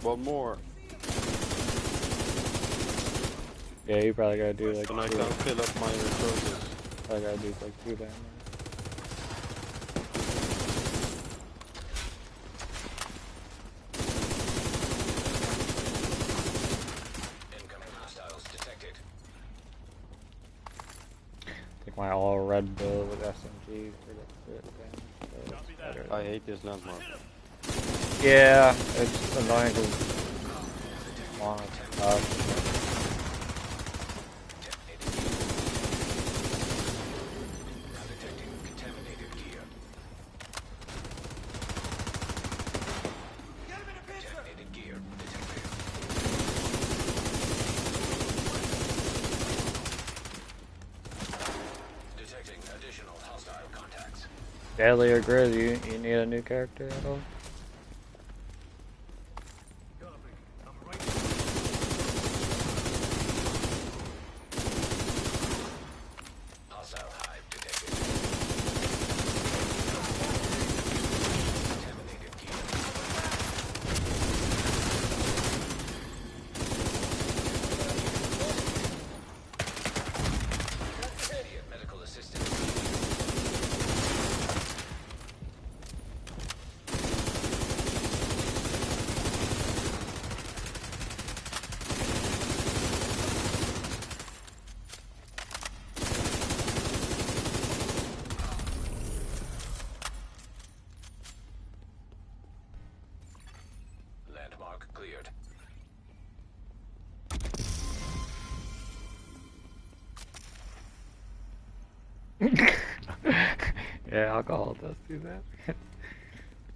Speaker 11: One more.
Speaker 4: Yeah, you probably gotta do like.
Speaker 11: And I can't fill up my resources.
Speaker 4: I gotta do like 2 damage. My all red build with SMG for the damage.
Speaker 11: I hate this landmark.
Speaker 4: Yeah, it's annoying because long as tough. Deadly or Grizz, you need a new character at all? Yeah, alcohol does do that.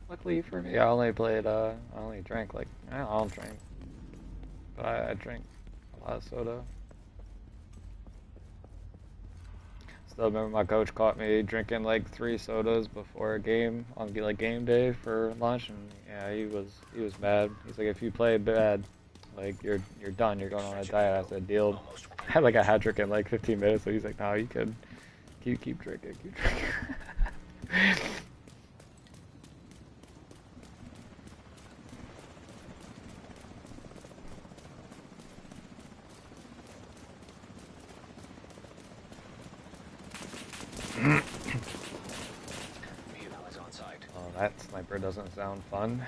Speaker 4: Luckily for me, I only played, I only drank like, I don't drink. But I drink a lot of soda. Still remember my coach caught me drinking like 3 sodas before a game on like game day for lunch, and yeah, he was mad. He's like, if you play bad, like you're done. You're going on a diet. I said, deal. I had like a hat trick in like 15 minutes, so he's like, no, you can keep drinking, keep drinking. Oh, that sniper doesn't sound fun.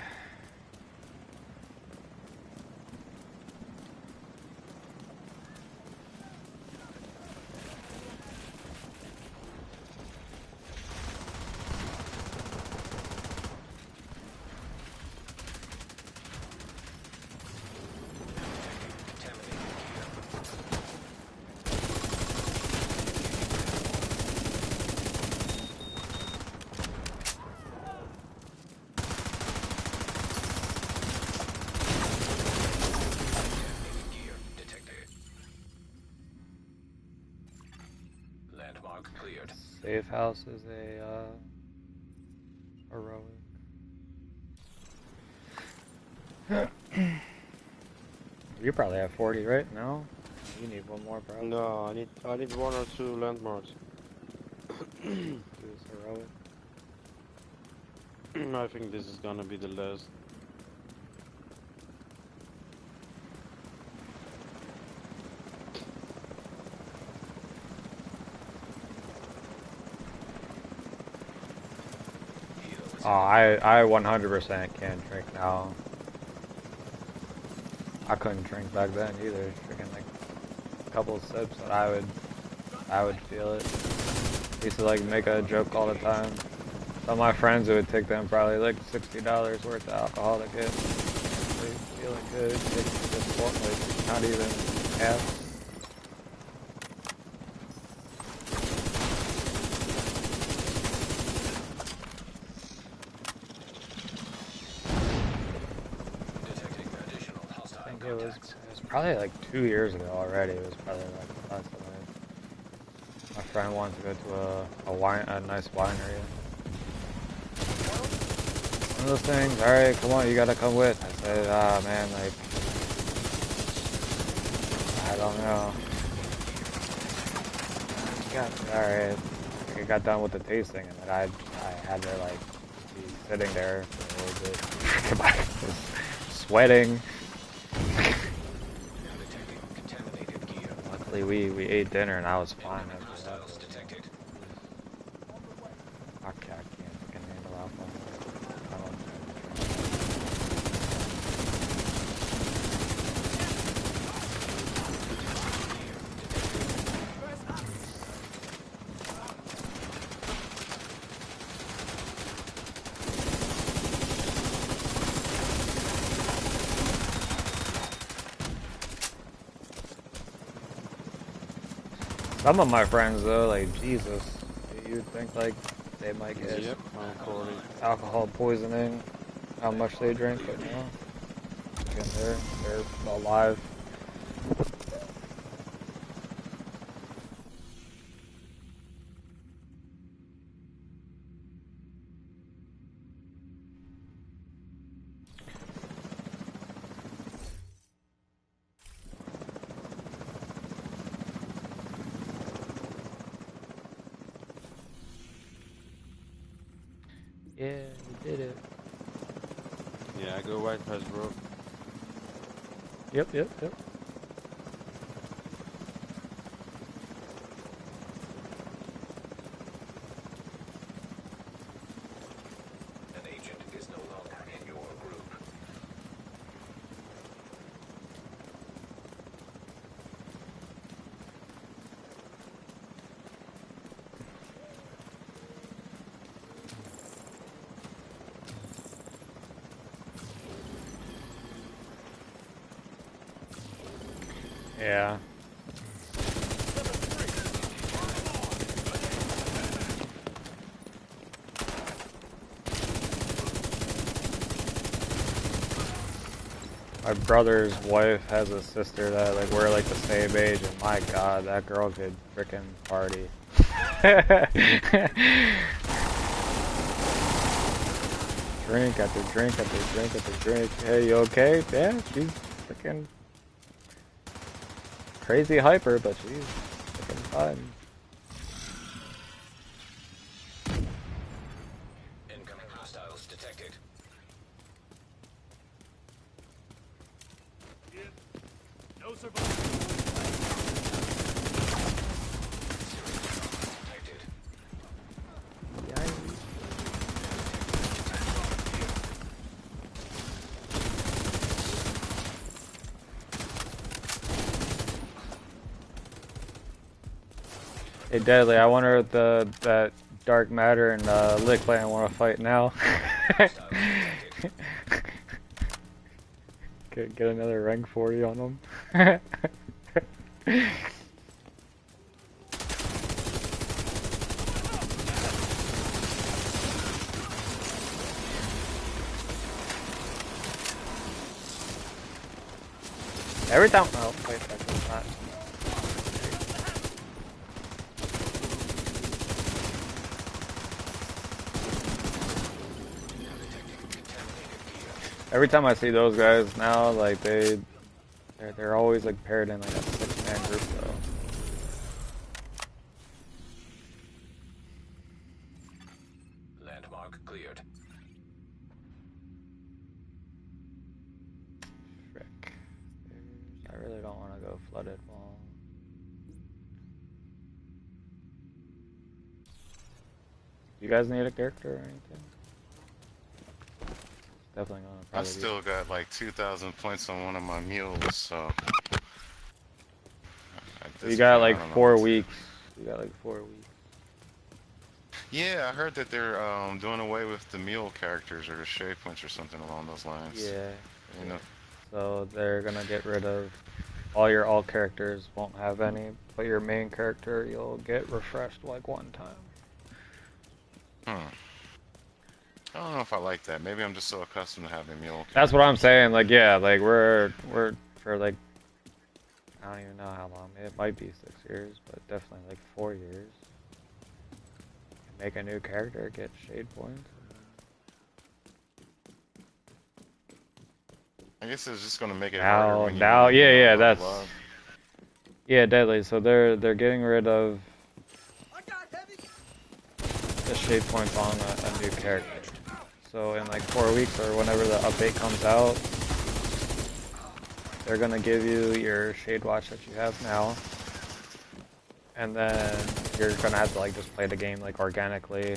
Speaker 4: Safe house is a heroic. You probably have 40, right? No? You need one more, probably.
Speaker 11: No, I need 1 or 2 landmarks.
Speaker 4: This is heroic.
Speaker 11: I think this is gonna be the last.
Speaker 4: Oh, I 100% can't drink now. I couldn't drink back then either. Drinking like a couple of sips, and I would feel it. Used to like make a joke all the time. Some of my friends, it would take them probably like $60 worth of alcohol to get feeling good. It's just like not even half. It was probably like 2 years ago already. It was probably like last time my friend wanted to go to a nice winery. One of those things, alright, come on, you gotta come with. I said, ah man, like, I don't know. Alright. Like, I got done with the tasting, and then I had to like be sitting there for a little bit. Just sweating. Luckily we ate dinner and I was fine after that. I can't fucking handle alcohol. I don't drink. Some of my friends though, like Jesus, you'd think like they might get alcohol poisoning, how much they drink, but no. Again, they're alive. Yeah, you did it.
Speaker 11: Yeah, I go right past bro.
Speaker 4: Yep.
Speaker 1: An agent is no longer in your group.
Speaker 4: Yeah. My brother's wife has a sister that like we're like the same age, and my god, that girl could frickin' party. Drink after drink after drink after drink. Hey, you okay? Yeah, she's frickin' crazy hyper, but she's frickin' fine.
Speaker 1: Incoming hostiles detected.
Speaker 6: No survivors.
Speaker 4: Hey Deadly, I wonder if that Dark Matter and lElitePanda want to fight now. Get another rank 40 on them. Every time. Oh wait, that's not. Every time I see those guys now, like they're always like paired in like a 6-man group though.
Speaker 1: Landmark cleared.
Speaker 4: Frick. I really don't want to go flooded wall. You guys need a character or anything? Definitely gonna
Speaker 16: I
Speaker 4: probably
Speaker 16: still got like 2,000 points on one of my mules, so.
Speaker 4: You got like 4 weeks. You got like 4 weeks.
Speaker 16: Yeah, I heard that they're doing away with the mule characters or the shape points or something along those lines.
Speaker 4: Yeah.
Speaker 16: You know.
Speaker 4: So they're gonna get rid of all your alt characters, won't have any, but your main character you'll get refreshed like one time.
Speaker 16: I don't know if I like that. Maybe I'm just so accustomed to having mule.
Speaker 4: That's what I'm saying. Like, yeah, like we're for like I don't even know how long. It might be 6 years, but definitely like 4 years. Make a new character, get shade points.
Speaker 16: I guess it's just gonna make it
Speaker 4: Now,
Speaker 16: harder when you
Speaker 4: yeah,
Speaker 16: level
Speaker 4: that's
Speaker 16: up.
Speaker 4: yeah, Deadly. So they're getting rid of the shade points on a new character. So in like 4 weeks or whenever the update comes out, they're gonna give you your shade watch that you have now, and then you're gonna have to like just play the game like organically.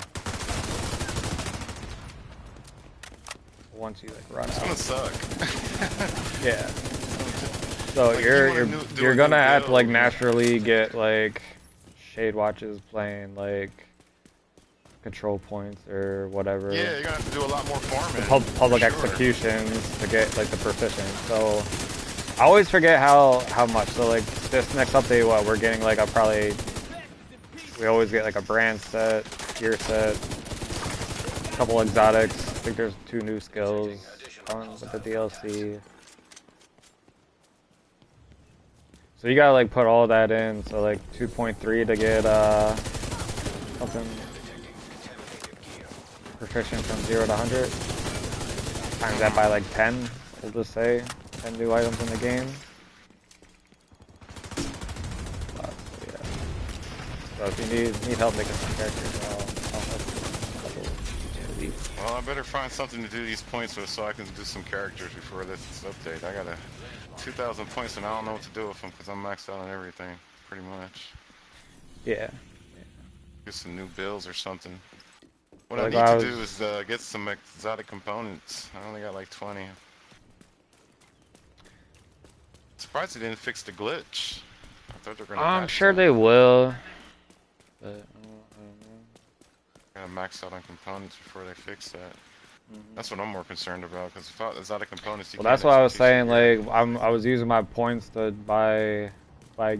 Speaker 4: Once you like run
Speaker 16: It's
Speaker 4: out.
Speaker 16: gonna suck.
Speaker 4: Yeah. So
Speaker 16: Like,
Speaker 4: you're gonna have to like naturally get like shade watches playing like control points or whatever.
Speaker 16: Yeah, you're gonna have to do a lot more farming.
Speaker 4: Public
Speaker 16: for sure.
Speaker 4: executions to get like the proficient. So I always forget how much. So like this next update, what we're getting like we always get like a brand set, gear set, a couple exotics. I think there's 2 new skills on with the DLC. So you gotta like put all that in. So like 2.3 to get something proficient from 0 to 100. Times that by like 10. We'll just say 10 new items in the game. Yeah. So if you need help making some characters, I'll help you.
Speaker 16: Well, I better find something to do these points with so I can do some characters before this update. I got 2,000 points and I don't know what to do with them because I'm maxed out on everything, pretty much.
Speaker 4: Yeah.
Speaker 16: Get some new builds or something. What
Speaker 4: Like
Speaker 16: I need to do is get some exotic components. I only got like 20. Surprised they didn't fix the glitch. I thought they were gonna
Speaker 4: I'm
Speaker 16: patch
Speaker 4: sure
Speaker 16: that.
Speaker 4: they will. But I don't know.
Speaker 16: Gotta max out on components before they fix that. That's what I'm more concerned about, because without exotic components, you
Speaker 4: Well,
Speaker 16: can't
Speaker 4: that's why I was
Speaker 16: execute
Speaker 4: saying,
Speaker 16: your
Speaker 4: like, I was using my points to buy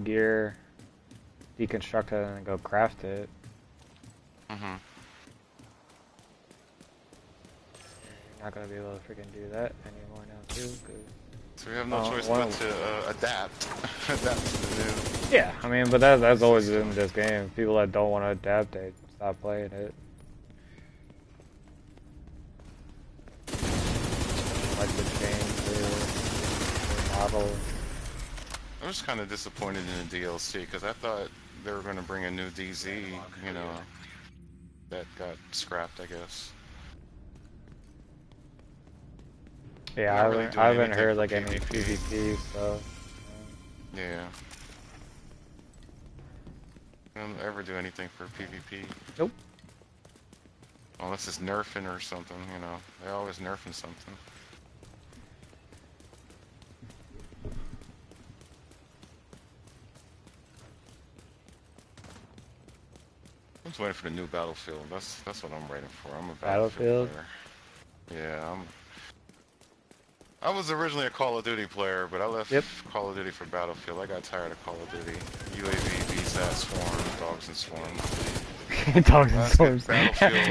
Speaker 4: gear, deconstruct it, and then go craft it. You're not gonna be able to freaking do that anymore now, too, because
Speaker 16: So we have no choice but to adapt. Adapt to the new.
Speaker 4: Yeah, I mean, but that's always in this game. People that don't want to adapt, they stop playing it. Like to change their model.
Speaker 16: I'm just kind of disappointed in the DLC because I thought they were going to bring a new DZ, you know, that got scrapped, I guess.
Speaker 4: Yeah, I haven't heard like any PvP stuff.
Speaker 16: Yeah. I don't ever do anything for PvP.
Speaker 4: Nope.
Speaker 16: Unless it's nerfing or something, you know. They're always nerfing something. I'm just waiting for the new Battlefield. That's what I'm waiting for. I'm a Battlefield player. Yeah, I was originally a Call of Duty player, but I left Call of Duty for Battlefield. I got tired of Call of Duty. UAV, VSAT, Swarm, Dogs and Swarm.
Speaker 4: Dogs and Swarms.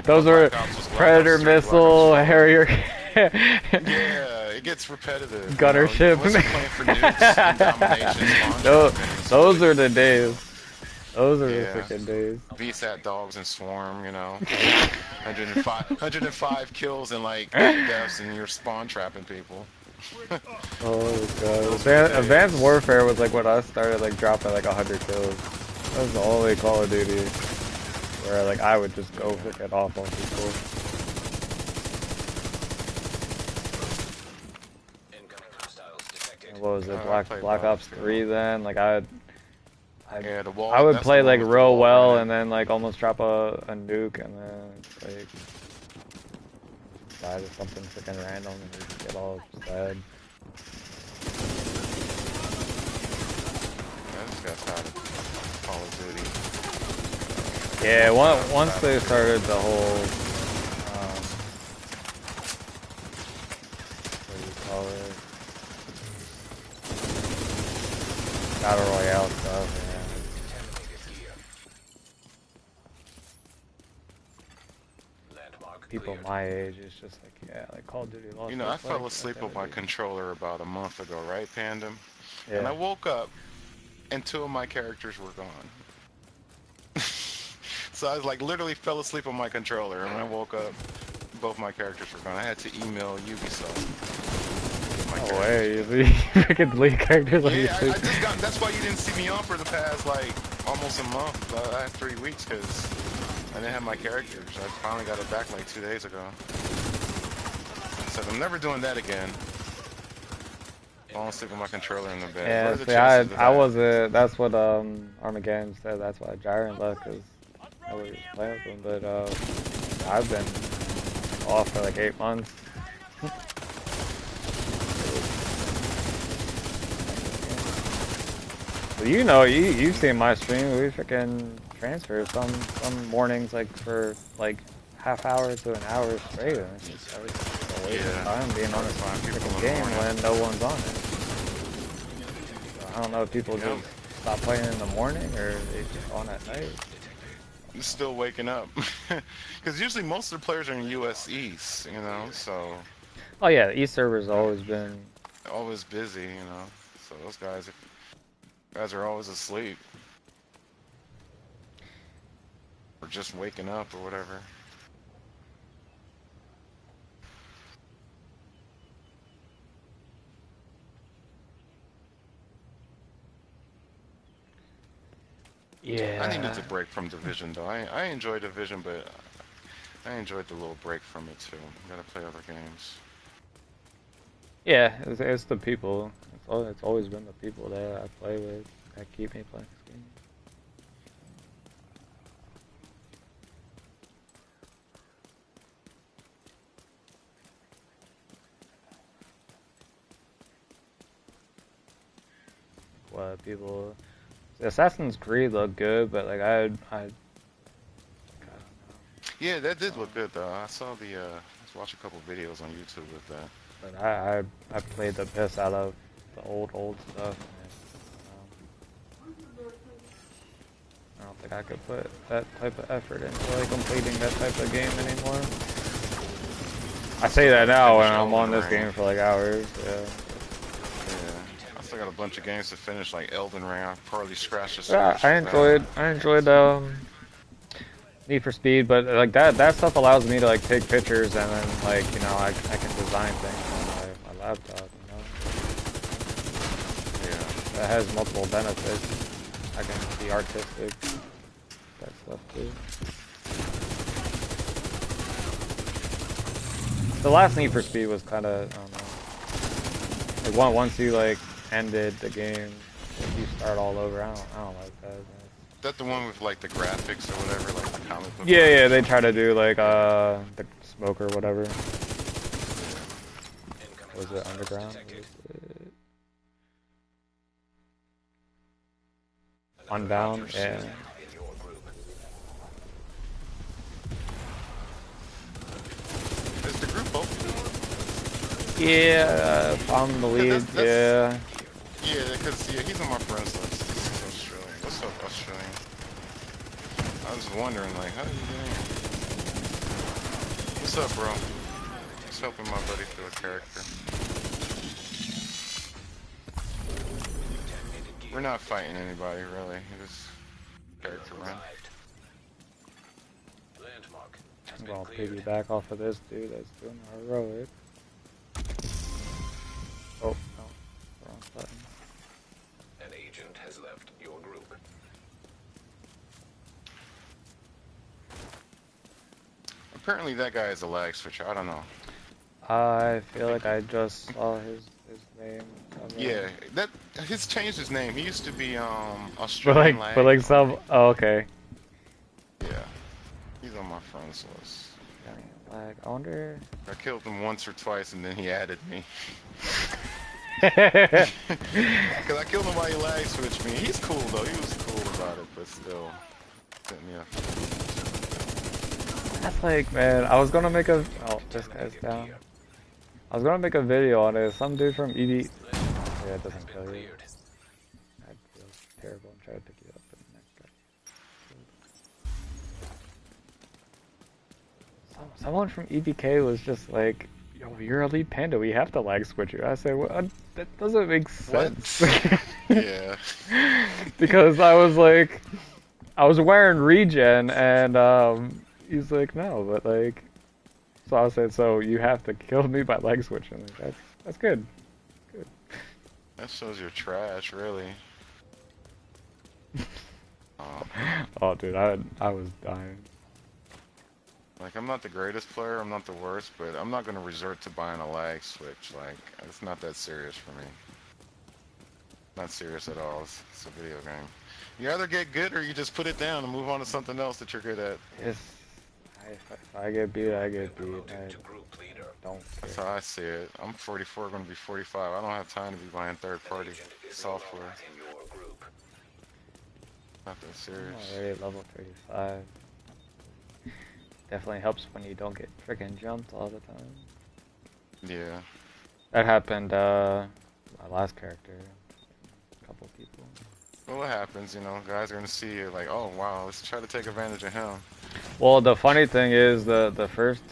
Speaker 4: Those are Predator missile, Harrier.
Speaker 16: Yeah, it gets repetitive.
Speaker 4: Gunner ship.
Speaker 16: Playing for nukes and domination,
Speaker 4: those are the days. Those are the freaking days.
Speaker 16: VSAT, Dogs and Swarm, you know. 105 kills and like 8 deaths, and you're spawn trapping people.
Speaker 4: Oh god. Advanced Warfare was like when I started like dropping like 100 kills. That was the only Call of Duty where like I would just go freaking off on people. What was it? Black Ops 3 then? Like I would play like real well and then like almost drop a nuke and then it's like die to something freaking random and you just get all sad.
Speaker 16: I just got tired of Call of Duty.
Speaker 4: Yeah, once they started the whole what do you call it? Battle Royale stuff. People my age, it's just like, yeah, like Call of Duty lost.
Speaker 16: You know, I fell asleep with my controller about a month ago, right, Panda?
Speaker 4: Yeah.
Speaker 16: And I woke up, and 2 of my characters were gone. So I was like, literally fell asleep on my controller, and when I woke up, both my characters were gone. I had to email Ubisoft.
Speaker 4: No way, you freaking lead characters like
Speaker 16: I just got, that's why you didn't see me on for the past, like, almost a month, last 3 weeks, because I didn't have my characters. I finally got it back like 2 days ago. I said, I'm never doing that again. Falling asleep with my controller in the bed.
Speaker 4: Yeah, see, I wasn't, that's what Armageddon said, that's why Jiren left, because I was playing with him, but I've been off for like 8 months. Well, you know, you've seen my stream, we freaking transfer some mornings like for like half hour to an hour straight, and it's just always a waste of time being on a freaking game when no one's on it. So I don't know if people just stop playing in the morning or they just on at night.
Speaker 16: I'm still waking up. Because usually most of the players are in US East, you know, so...
Speaker 4: Oh yeah, the East server's always been...
Speaker 16: always busy, you know, so those guys are always asleep. Or just waking up or whatever.
Speaker 4: Yeah.
Speaker 16: I needed to break from Division though. I enjoyed Division, but I enjoyed the little break from it too. Gotta play other games.
Speaker 4: Yeah, it's the people. It's always been the people that I play with that keep me playing this game. What people? Assassin's Creed looked good, but like I don't know.
Speaker 16: Yeah, that did look good though. I saw the let's watch a couple videos on YouTube with that.
Speaker 4: But I played the piss out of the old stuff. And, I don't think I could put that type of effort into like completing that type of game anymore. I say that now when I'm on this game for like hours. Yeah.
Speaker 16: still got a bunch of games to finish, like Elden Ring. I probably scratched the
Speaker 4: Yeah,
Speaker 16: surface.
Speaker 4: I enjoyed Need for Speed, but like that stuff allows me to like take pictures and then like I can design things on my laptop.
Speaker 16: Yeah.
Speaker 4: That has multiple benefits. I can be artistic. That stuff too. The last Need for Speed was kind of, I don't know. Like once you like ended the game, you start all over. I don't like that.
Speaker 16: Is that the one with like the graphics or whatever, like the comic book?
Speaker 4: Yeah, they try to do like the smoke or whatever. Was it Underground? Unbound? Yeah.
Speaker 16: Is the group open?
Speaker 4: Yeah, I'm the lead, yeah.
Speaker 16: Yeah, because he's on my friends list. He's Australian. What's up, Australian? I was wondering, like, how do you get in? What's up, bro? Just helping my buddy through a character. We're not fighting anybody, really. Just character run.
Speaker 4: I'll piggyback off of this dude that's doing heroic. Oh, no. Wrong button.
Speaker 1: An agent has left your group.
Speaker 16: Apparently that guy is a lag switcher. I don't know.
Speaker 4: I feel like I just saw his name.
Speaker 16: Yeah, he's changed his name. He used to be Australian lag.
Speaker 4: But like some. Oh, okay.
Speaker 16: Yeah, he's on my friends list.
Speaker 4: Lag. I wonder.
Speaker 16: I killed him once or twice, and then he added me.
Speaker 4: Because
Speaker 16: I killed him while he lag switched me. He's cool though. He was cool about it, but still, sent me up.
Speaker 4: That's like, man. I was gonna make a. Oh, this guy's down. I was gonna make a video on it. Some dude from ED. Yeah, it doesn't kill you. I'd feel terrible and try to pick you up. But the next guy. Someone from EBK was just like, "Yo, you're lElitePanda. We have to lag switch you." I said, "What? That doesn't make sense."
Speaker 16: Yeah.
Speaker 4: Because I was like, I was wearing regen, and he's like, "No, but like." So I said, "So you have to kill me by lag switching." Like, that's good. Good.
Speaker 16: That shows you're trash, really.
Speaker 4: Oh, dude, I was dying.
Speaker 16: Like, I'm not the greatest player, I'm not the worst, but I'm not gonna resort to buying a lag switch. Like, it's not that serious for me. Not serious at all. It's a video game. You either get good or you just put it down and move on to something else that you're good at.
Speaker 4: Yes. If I get beat, I get beat. I don't care.
Speaker 16: That's how I see it. I'm 44, gonna be 45. I don't have time to be buying third-party software. Not that serious.
Speaker 4: I'm already level 35. Definitely helps when you don't get freaking jumped all the time.
Speaker 16: Yeah.
Speaker 4: That happened, my last character. A couple people.
Speaker 16: Well, what happens, guys are gonna see you like, oh wow, let's try to take advantage of him.
Speaker 4: Well, the funny thing is the first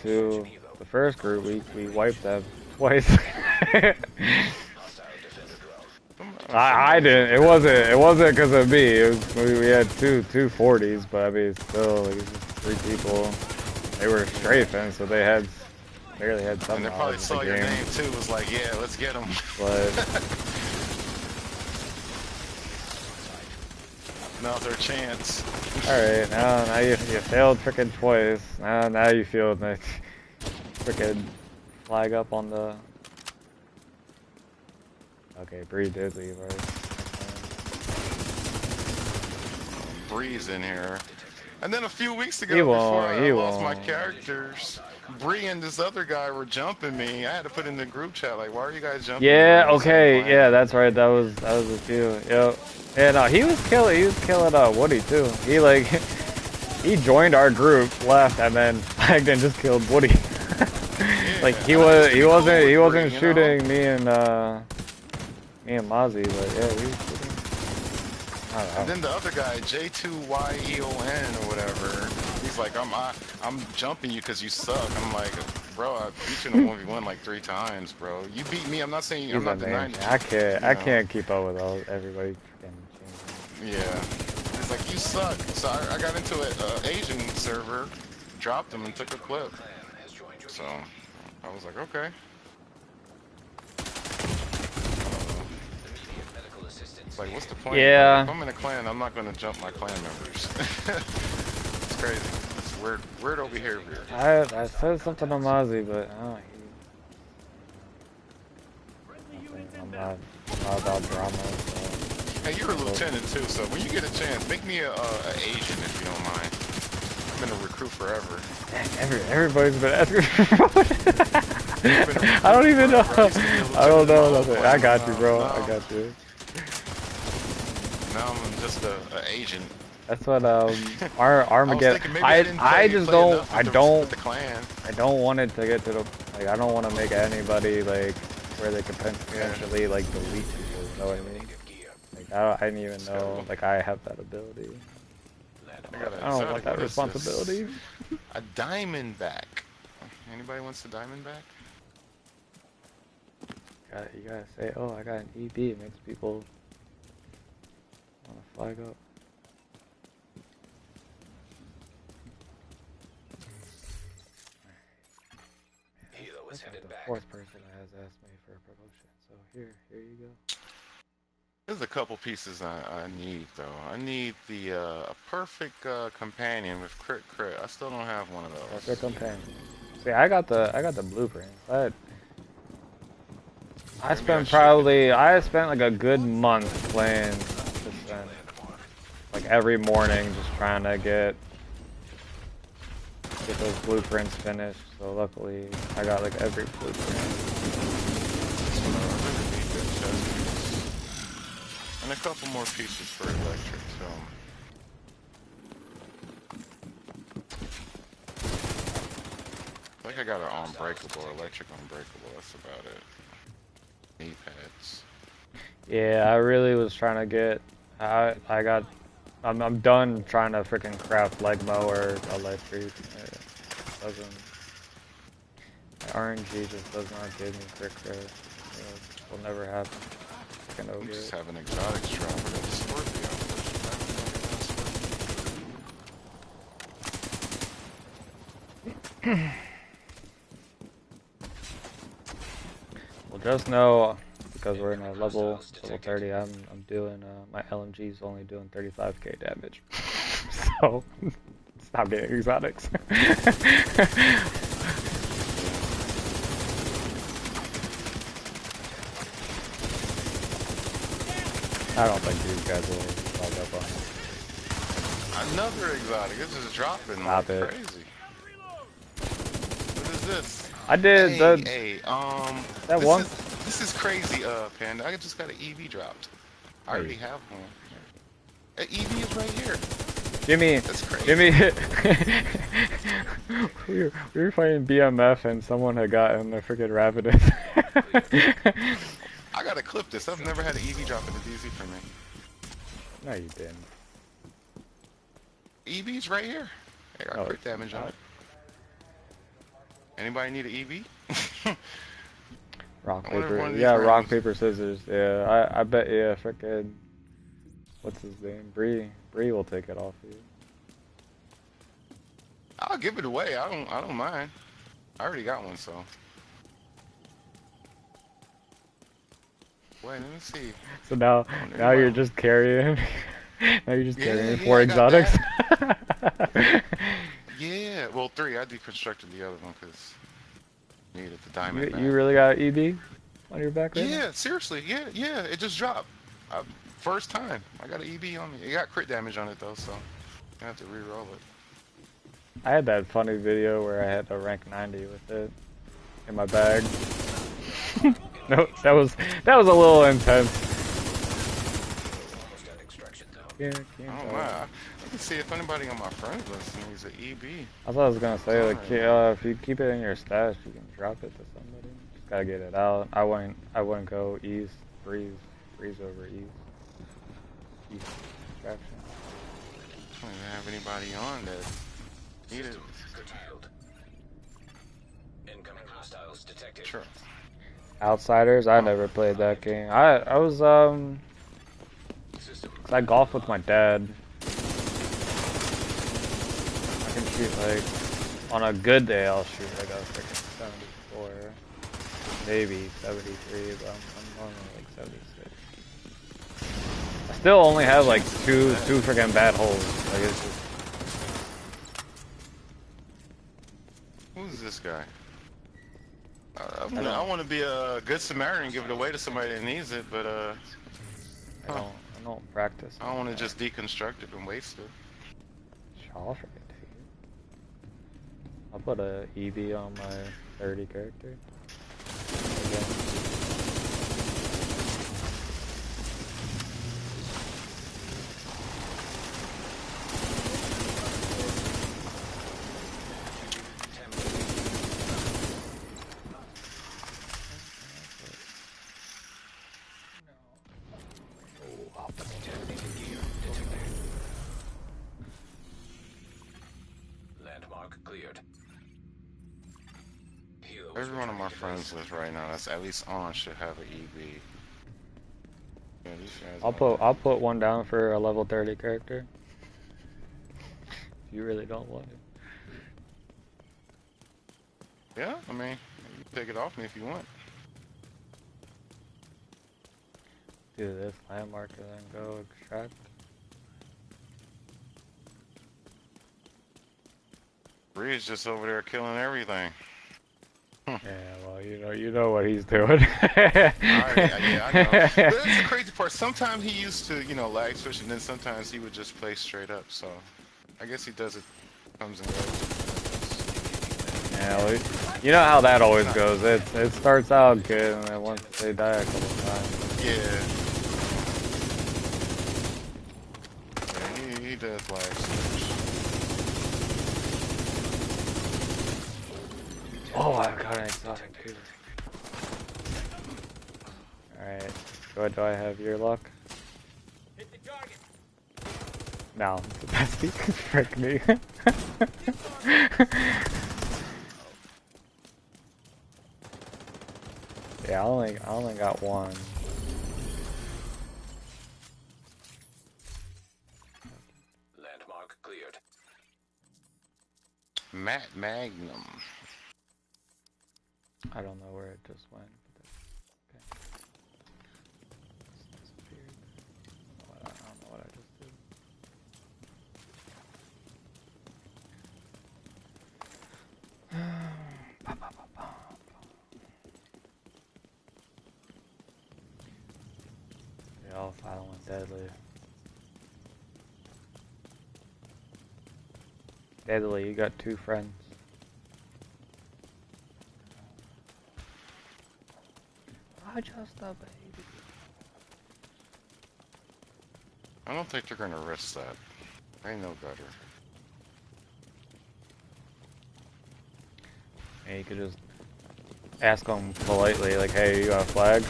Speaker 4: group, we wiped them twice. I didn't. It wasn't because of me. We had two 40s, but I mean, still, like, 3 people. They were strafing, so they barely had some.
Speaker 16: And they probably saw your name too. Was like, yeah, let's get them.
Speaker 4: But
Speaker 16: now's their chance.
Speaker 4: All right, now you failed freaking twice. Now you feel like freaking flag up on the. Okay, Bree did leave us.
Speaker 16: Bree's in here. And then a few weeks ago, before I lost my characters, Bree and this other guy were jumping me. I had to put in the group chat, like, why are you guys jumping me?
Speaker 4: Yeah, okay, yeah, that's right. That was a few. Yep. Yeah, no, he was killing Woody too. He joined our group, left, and then flagged and just killed Woody. Like he wasn't shooting me and Mozzie, but yeah, he was shooting. I don't know.
Speaker 16: And then the other guy, J2YEON or whatever, he He's like, I'm jumping you because you suck. I'm like, bro, I beat you in a 1v1 like 3 times, bro. You beat me. I'm not saying I'm not denying you.
Speaker 4: I can't keep up with everybody.
Speaker 16: Yeah. It's like, you suck. So I got into an Asian server, dropped him, and took a clip. So I was like, okay. It's like, what's the point?
Speaker 4: Yeah.
Speaker 16: Like, if I'm in a clan, I'm not going to jump my clan members. It's crazy. It's weird over here.
Speaker 4: I said something to Mozzie, but I don't I'm not about drama. So.
Speaker 16: Hey, you're a lieutenant too, so when you get a chance, make me a Asian if you don't mind. I've been a recruit forever.
Speaker 4: Everybody's been asking I don't even know. I don't know nothing. I got you, bro. I got you.
Speaker 16: Now I'm just a agent.
Speaker 4: That's what Armageddon. I just don't. I don't want it to get to the like. I don't want to make anybody like where they could potentially like delete people. You know what I mean? Like I didn't even know like I have that ability. I don't want that responsibility.
Speaker 16: A Diamondback. Anybody wants a Diamondback?
Speaker 4: You gotta say, oh, I got an EB. It makes people want to flag up.
Speaker 1: Hilo is headed back.
Speaker 4: Fourth person that has asked me for a promotion. So here you go.
Speaker 16: There's a couple pieces I need though. I need the a perfect companion with crit. I still don't have one of those.
Speaker 4: Perfect companion. See, I got the blueprint. I spent like a good month playing this thing. Like every morning just trying to get those blueprints finished. So luckily I got like every blueprint.
Speaker 16: And a couple more pieces for electric, so. I think I got an unbreakable, electric unbreakable, that's about it. Knee pads.
Speaker 4: Yeah, I really was trying to get, I'm done trying to freaking craft leg mower electric. It doesn't, RNG just does not give me quick credit. It will never happen.
Speaker 16: I'm just having exotics drop for that Scorpio.
Speaker 4: Well, just know because we're in a level 30, I'm doing my LMG's only doing 35k damage. So stop getting exotics. I don't think these guys will log up on it.
Speaker 16: Another exotic. This is dropping
Speaker 4: Stop
Speaker 16: like
Speaker 4: it.
Speaker 16: crazy. What is this?
Speaker 4: I did
Speaker 16: that one. This is crazy, Panda. I just got an EV dropped. I already have one. An EV is right here.
Speaker 4: Jimmy,
Speaker 16: that's crazy.
Speaker 4: Jimmy, we were playing BMF and someone had gotten a freaking Ravenous.
Speaker 16: I gotta clip this. I've never had an EV drop in the DZ for me.
Speaker 4: No, you didn't.
Speaker 16: EV's right here. I got crit damage on it. Anybody need an EV?
Speaker 4: Rock, paper. Yeah, rock, paper, scissors. Yeah, I bet you frickin' what's his name? Bree will take it off of you.
Speaker 16: I'll give it away. I don't mind. I already got one, so. Wait, let me see.
Speaker 4: So now you're just carrying. Now you're just carrying 4 exotics.
Speaker 16: Yeah, well 3. I deconstructed the other one because needed the diamond.
Speaker 4: You really got EB on your back right
Speaker 16: Yeah,
Speaker 4: now?
Speaker 16: seriously. Yeah. It just dropped. First time. I got an EB on me. It got crit damage on it though, so I have to re-roll it.
Speaker 4: I had that funny video where I had a rank 90 with it in my bag. No, that was a little intense. Yeah,
Speaker 16: Oh my! I can see if anybody on my friends list needs an EB.
Speaker 4: That's what I was gonna say. Like, if you keep it in your stash, you can drop it to somebody. Just gotta get it out. I wouldn't go ease, breeze over ease. Ease distraction.
Speaker 16: I don't even have anybody on that Needed.
Speaker 1: Curtailed. Incoming hostiles detected.
Speaker 16: Sure.
Speaker 4: Outsiders. I never played that game. I was 'cause I golf with my dad. I can shoot like on a good day. I'll shoot like a freaking 74, maybe 73, but I'm normally like 76. I still only have like two freaking bad holes. Like it's just.
Speaker 16: Who's this guy? I want to be a good Samaritan and give it away to somebody that needs it, but
Speaker 4: I don't practice.
Speaker 16: I don't want to just deconstruct it and waste it.
Speaker 4: I'll forget to take it. I'll put a EB on my 30 character. Again.
Speaker 16: Every one of my friends list right now that's at least on should have an EB. Yeah, these guys
Speaker 4: I'll put one down for a level 30 character. If you really don't want it.
Speaker 16: Yeah, I mean, you can take it off me if you want.
Speaker 4: Do this landmark and then go extract.
Speaker 16: Bree's just over there killing everything.
Speaker 4: Yeah, well, you know what he's doing.
Speaker 16: Yeah, I know. But that's the crazy part. Sometimes he used to, lag switch, and then sometimes he would just play straight up. So, I guess he does it, comes and goes.
Speaker 4: Yeah, well, you know how that always goes. It starts out good, and then once they die a couple times.
Speaker 16: Yeah. Yeah, he does lag switch.
Speaker 4: Oh, I've got an exotic too. Alright, do I have your luck?
Speaker 6: Hit the target.
Speaker 4: No, that's because frick me. Yeah, I only got one.
Speaker 1: Landmark cleared.
Speaker 16: Matt Magnum.
Speaker 4: I don't know where it just went. But okay. It's disappeared. I don't know what I just did. They all violent, deadly. Deadly, you got 2 friends. Just a baby.
Speaker 16: I don't think they're gonna risk that. Ain't no better.
Speaker 4: And you could just ask them politely, like, hey, you got a flag?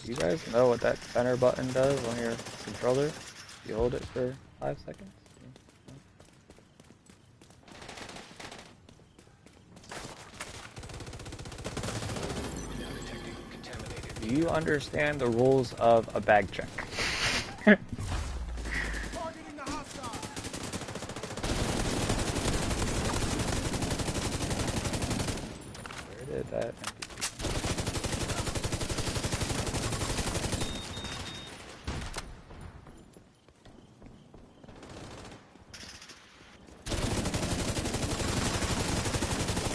Speaker 4: You guys know what that center button does on your controller? You hold it for 5 seconds? Do you understand the rules of a bag check? Where did that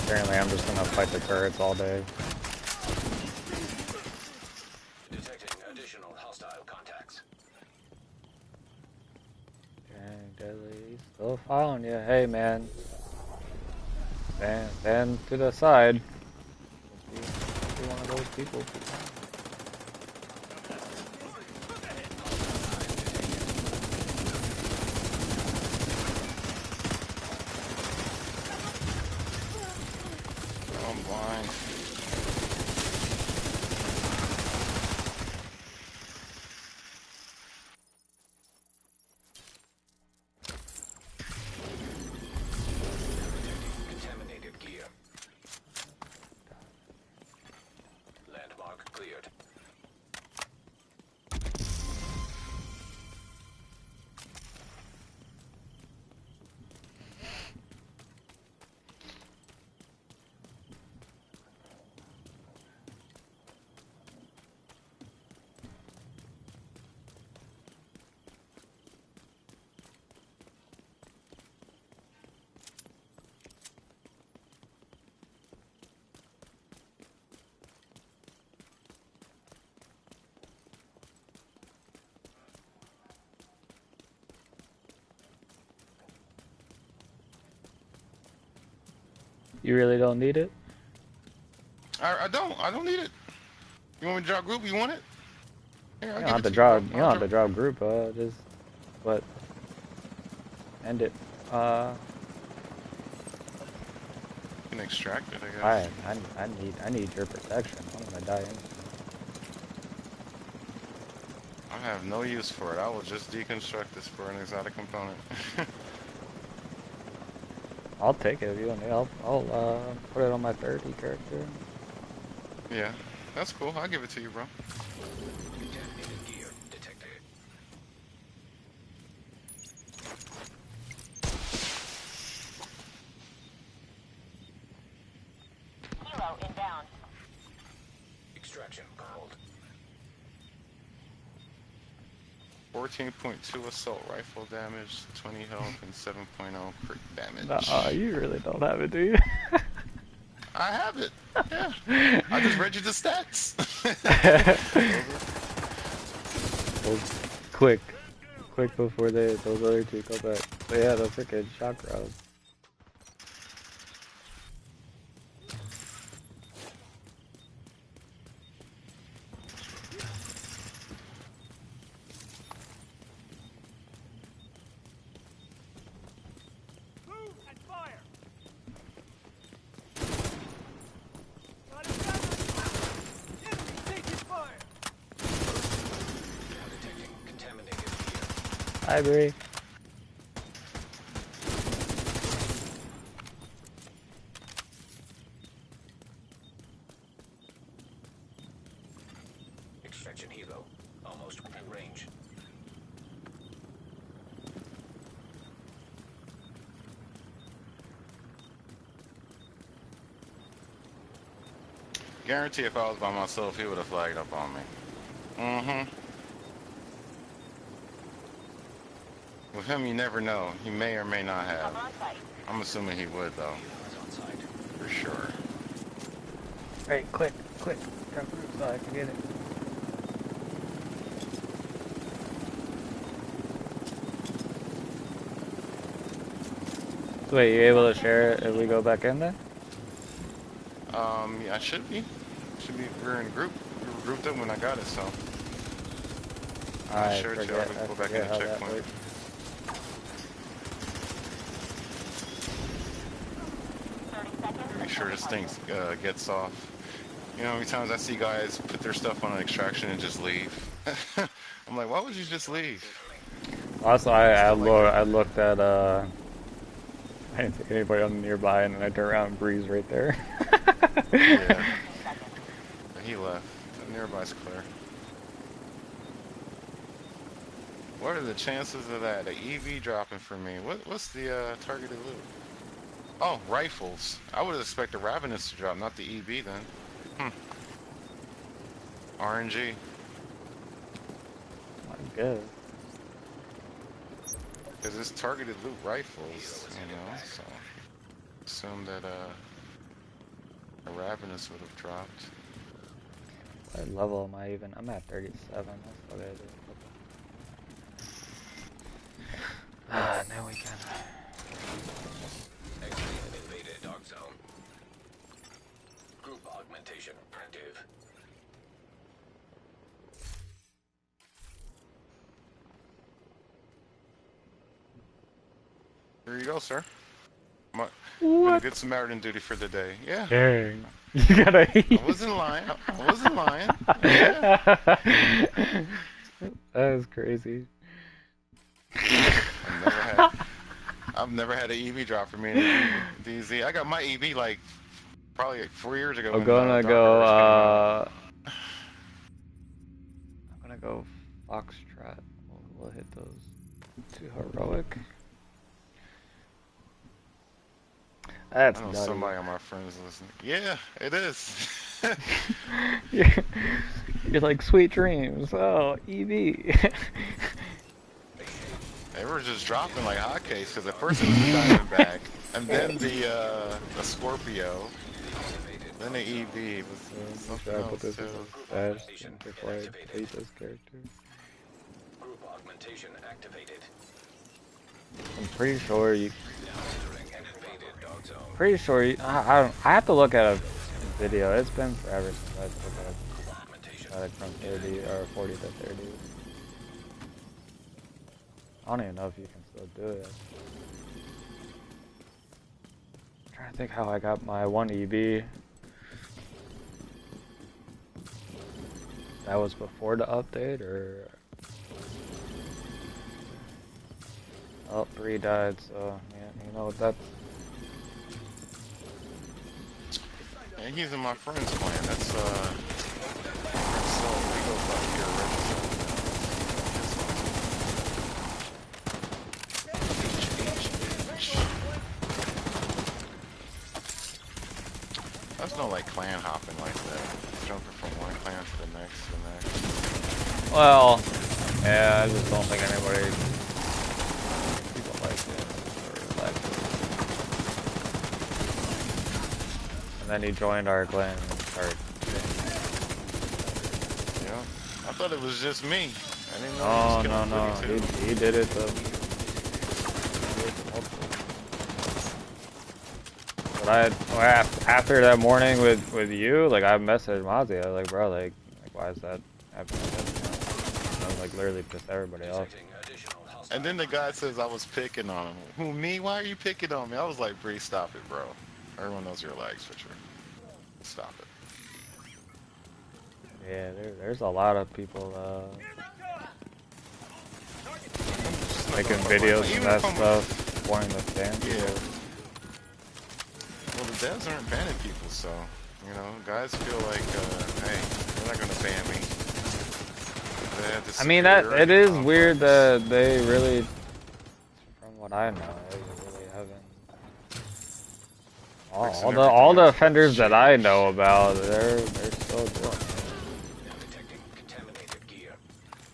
Speaker 4: Apparently I'm just gonna fight the turrets all day. Still following you. Hey, man. Stand to the side. Be one of those people.
Speaker 16: I'm blind.
Speaker 4: You really don't need it?
Speaker 16: I don't need it. You want me to drop group? You want it? Here,
Speaker 4: You don't have to drop. You don't have to drop group. Just what? End it.
Speaker 16: You can extract it, I guess.
Speaker 4: I need your protection. I'm gonna die instantly.
Speaker 16: I have no use for it. I will just deconstruct this for an exotic component.
Speaker 4: I'll take it if you want me. I'll put it on my 30 character.
Speaker 16: Yeah, that's cool. I'll give it to you, bro.
Speaker 2: Hero inbound.
Speaker 1: Extraction called.
Speaker 16: 14.2 assault rifle damage, 20 health, and 7.0 crit damage.
Speaker 4: You really don't have it, do you?
Speaker 16: I have it. Yeah. I just read you the stats.
Speaker 4: Well, quick before those other two go back. So yeah, the freaking shock round. I agree.
Speaker 1: Extraction helo. Almost within range.
Speaker 16: Guarantee if I was by myself, he would have flagged up on me. Mm-hmm. With him, you never know. He may or may not have. I'm assuming he would, though. For sure.
Speaker 4: Hey, quick. Drop group so I can get it. So wait, you able to share it if we go back in there?
Speaker 16: Yeah, I should be. We're in a group. We were grouped up when I got it, so.
Speaker 4: I
Speaker 16: sure
Speaker 4: forget,
Speaker 16: we go back in the checkpoint. Make sure this thing gets off. You know how many times I see guys put their stuff on an extraction and just leave? I'm like, why would you just leave?
Speaker 4: Also, I looked at I didn't see anybody on nearby, and then I turned around and Breeze right there.
Speaker 16: Yeah. He left. The nearby's clear. What are the chances of that? An EV dropping for me. What's the targeted loot? Oh, rifles. I would expect the Ravenous to drop, not the EB then. RNG.
Speaker 4: My God.
Speaker 16: Because it's targeted loot rifles, you know, so assume that a Ravenous would have dropped.
Speaker 4: What level am I even? I'm at 37. That's what I do. Now we can.
Speaker 1: Invaded dark zone. Group augmentation active.
Speaker 16: There you go, sir. I'm gonna get Samaritan duty for the day. Yeah.
Speaker 4: Dang. You gotta
Speaker 16: I wasn't lying. I wasn't lying. Yeah.
Speaker 4: That is crazy.
Speaker 16: I've never had an EV drop for me in the DZ. I got my EV like probably like 4 years ago.
Speaker 4: I'm gonna go Foxtrot. We'll hit those. Too heroic. That's
Speaker 16: I know
Speaker 4: nutty.
Speaker 16: somebody on my friends listening. Yeah, it is.
Speaker 4: You're like sweet dreams. Oh, EV.
Speaker 16: They were just dropping like hotcakes because at first it was the Diamondback, and then the Scorpio, then the EV was something else too.
Speaker 4: Before I hate this character.
Speaker 1: Group augmentation activated.
Speaker 4: I'm pretty sure you. Pretty sure I have to look at a video. It's been forever since I took it from 30 or 40 to 30. I don't even know if you can still do it. I'm trying to think how I got my 1 EB. That was before the update, or oh, Bree died, so yeah, you know what that's.
Speaker 16: Yeah, he's in my friend's clan. That's so he goes by here, That's no like clan hopping like that. Jumping from one clan to the next,
Speaker 4: Well, yeah, I just don't think anybody people like it or like it. And then he joined our clan and started.
Speaker 16: Yeah, I thought it was just me. I didn't know.
Speaker 4: Oh no, he did it though. But after that morning with you, like I messaged Mozzie, I was like, bro, like why is that happening? I was like literally pissed everybody off.
Speaker 16: And then the guy says I was picking on him. Who, me? Why are you picking on me? I was like, Bree, stop it, bro. Everyone knows your lag switcher. Stop it.
Speaker 4: Yeah, there's a lot of people making videos and that stuff, wanting to ban people.
Speaker 16: Well, the devs aren't banning people, so, you know, guys feel like, hey, they're not gonna ban me.
Speaker 4: I mean, it is weird that they really, from what I know, they really haven't. All the offenders that I know about, they're still doing it.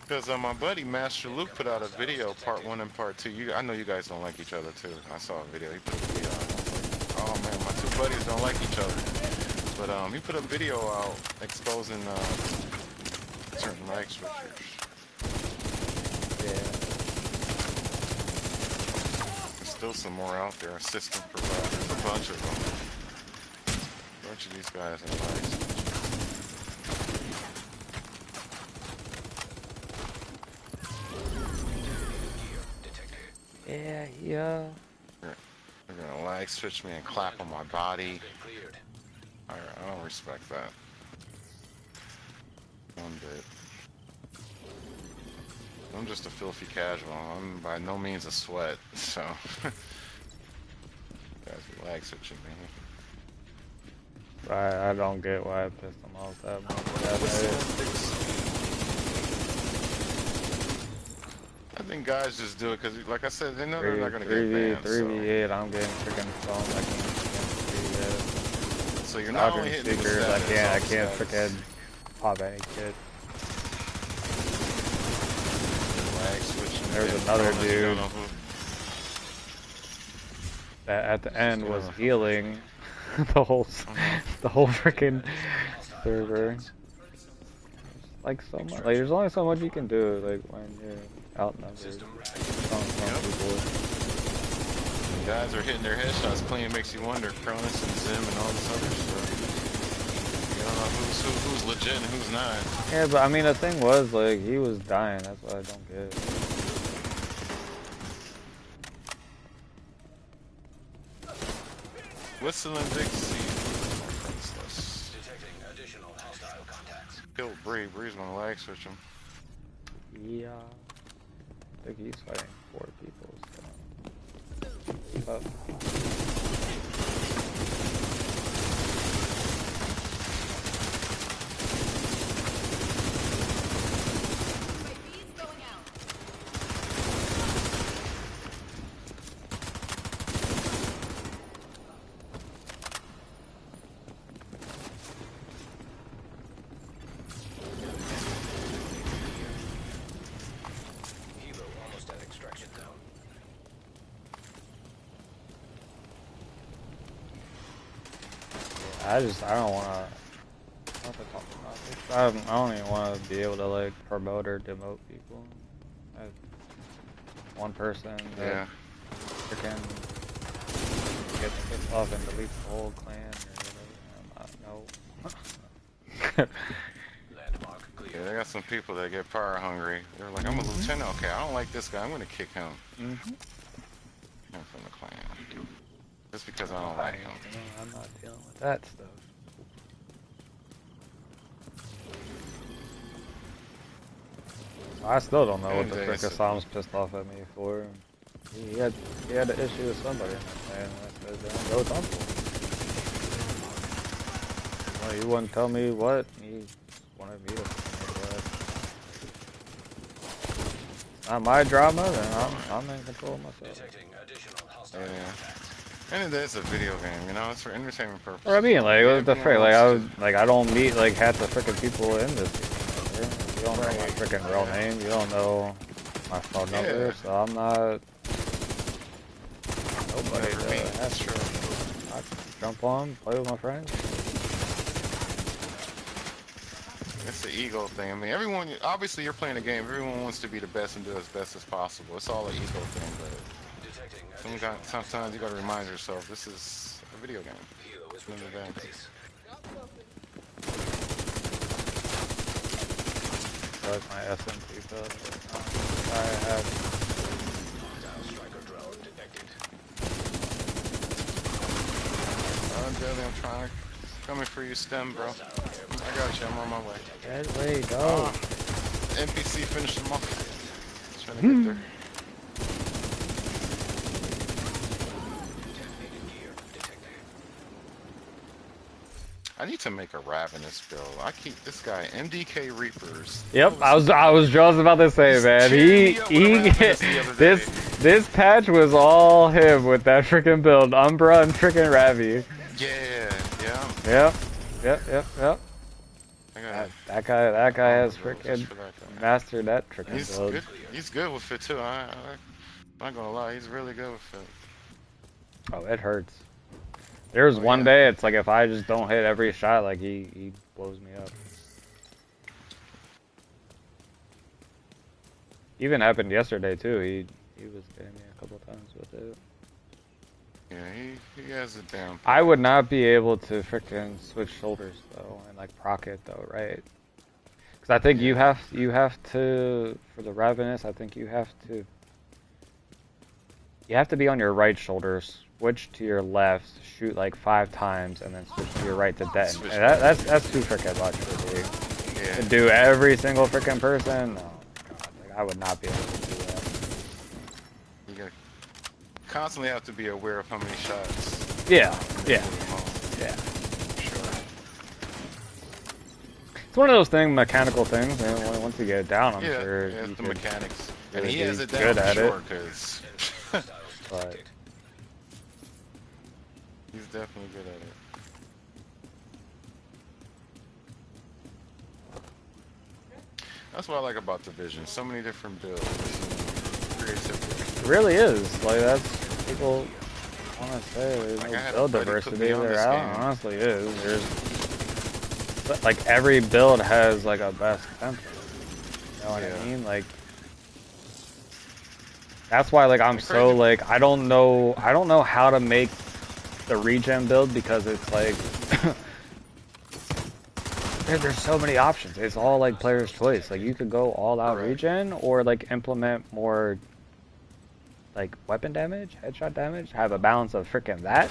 Speaker 16: Because my buddy Master Luke put out a video, part 1 and part 2. I know you guys don't like each other too. I saw a video. He put a video out. Oh man, my two buddies don't like each other. But he put a video out exposing certain lag switchers.
Speaker 4: Yeah.
Speaker 16: There's still some more out there. Assistant providers. There's a bunch of them. A bunch of these guys are lag switchers.
Speaker 4: Yeah.
Speaker 16: They're gonna lag switch me and clap on my body. I don't respect that. One bit. I'm just a filthy casual. I'm by no means a sweat, so. Guys be lag switching me.
Speaker 4: I don't get why I pissed them off that much.
Speaker 16: I think guys just do it because, like I said, they know they're not going to get banned.
Speaker 4: 3v8, I'm getting freaking phone. I can't see that.
Speaker 16: So you're not only hitting
Speaker 4: speakers. I can't freaking pop any shit. There's another dude that at the end was healing the whole freaking server. Like so much. Like there's only so much you can do. Like when you're outnumbered.
Speaker 16: Guys are hitting their headshots clean. Makes you wonder. Cronus and Zim and all this other stuff. You don't know who's legit and who's not.
Speaker 4: Yeah, but I mean the thing was like he was dying. That's what I don't get.
Speaker 16: Whistling Dixie. Detecting additional hostile contacts. Killed Bree. Bree's gonna lag switch him.
Speaker 4: Yeah. I think he's fighting 4 people. So. I don't wanna. I don't even want to be able to like promote or demote people. One person that freaking gets pissed off and deletes the whole clan or whatever. No.
Speaker 16: Yeah, they got some people that get power hungry. They're like, I'm a lieutenant. Okay, I don't like this guy. I'm gonna kick him. Him from the clan. Just because I don't like him.
Speaker 4: I'm not dealing with that stuff. I still don't know what the frick Assam's pissed off at me for. He had an issue with somebody, and I said, go talk to him. Well, he wouldn't tell me what. He wanted me to. It's not my drama, then I'm in control of myself.
Speaker 16: Yeah. And it is a video game, you know, it's for entertainment purposes.
Speaker 4: Or I mean, like, what the frick, I don't meet, like, half the frickin' people in this game. You don't know my frickin' real name, you don't know my phone number, so I'm not nobody to ask for. I jump on, play with my friends.
Speaker 16: It's the ego thing. I mean, everyone, obviously you're playing a game, everyone wants to be the best and do as best as possible. It's all an ego thing, but sometimes you gotta remind yourself, this is a video game.
Speaker 4: That's my SMT build. I have.
Speaker 16: Oh, Jelly, I'm trying. Coming for you, STEM, bro. I got you. I'm on my way.
Speaker 4: That way, go.
Speaker 16: NPC finished him off. Trying to get there. I need to make a ravenous build. I keep this guy MDK Reapers.
Speaker 4: Yep, I was just about to say, man. This patch was all him with that freaking build, Umbra and freaking Ravi.
Speaker 16: Yeah.
Speaker 4: Yep. That guy has freaking mastered that freaking build.
Speaker 16: Good. He's good with it too. I'm not gonna lie, he's really good with it.
Speaker 4: Oh, it hurts. There's one day, it's like if I just don't hit every shot, like he blows me up. Even happened yesterday too. He was getting me a couple times with it.
Speaker 16: Yeah, he has it down.
Speaker 4: I would not be able to frickin' switch shoulders though and like proc it though, right? Because I think you have to, for the Ravenous, I think you have to be on your right shoulder, switch to your left, shoot like 5 times, and then switch to your right to detonate. That's too frickin' much for me.
Speaker 16: Yeah.
Speaker 4: To do every single frickin' person, no, God, like, I would not be able to do that.
Speaker 16: You gotta constantly have to be aware of how many shots.
Speaker 4: Yeah.
Speaker 16: Sure.
Speaker 4: It's one of those mechanical things, and once you get it down, I'm sure
Speaker 16: yeah,
Speaker 4: you
Speaker 16: the
Speaker 4: could
Speaker 16: mechanics.
Speaker 4: really
Speaker 16: And he has it down
Speaker 4: good
Speaker 16: for
Speaker 4: at
Speaker 16: sure,
Speaker 4: it.
Speaker 16: because
Speaker 4: But
Speaker 16: he's definitely good at it. That's what I like about Division. So many different builds. Creativity.
Speaker 4: it really is. Like, that's people want to say there's no build diversity. There honestly is. But like every build has like a best template. You know what I mean? Like that's why like I'm so like I don't know how to make the regen build because it's like there's so many options. It's all like player's choice. Like you could go all out regen or like implement more like weapon damage, headshot damage, have a balance of freaking that.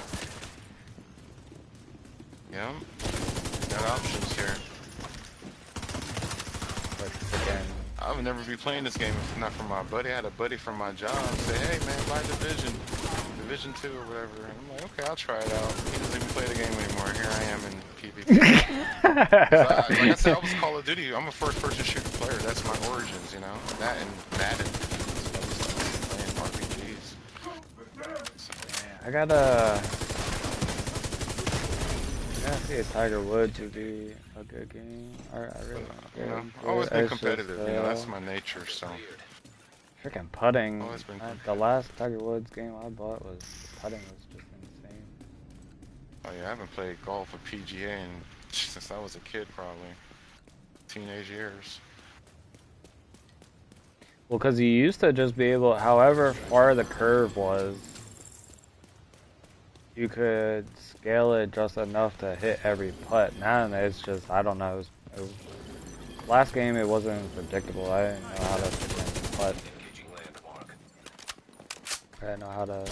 Speaker 16: Yeah. Got options here. I would never be playing this game if not for my buddy. I had a buddy from my job say, hey man, buy Division 2 or whatever. And I'm like, okay, I'll try it out. He doesn't even play the game anymore. Here I am in PvP. Like I said, I was Call of Duty. I'm a first-person shooter player. That's my origins, you know. That and Madden. So I was playing RPGs. So,
Speaker 4: I gotta see a Tiger Woods would be a good game. I really
Speaker 16: you know, I've always been competitive. You know, that's my nature. So.
Speaker 4: Freaking putting. The last Tiger Woods game I bought was putting was just insane.
Speaker 16: Oh yeah, I haven't played golf or PGA since I was a kid, probably teenage years.
Speaker 4: Well, because you used to just be able, however far the curve was, you could scale it just enough to hit every putt. Now it's just, I don't know. Last game it wasn't predictable. I didn't know how to putt. I didn't know how to.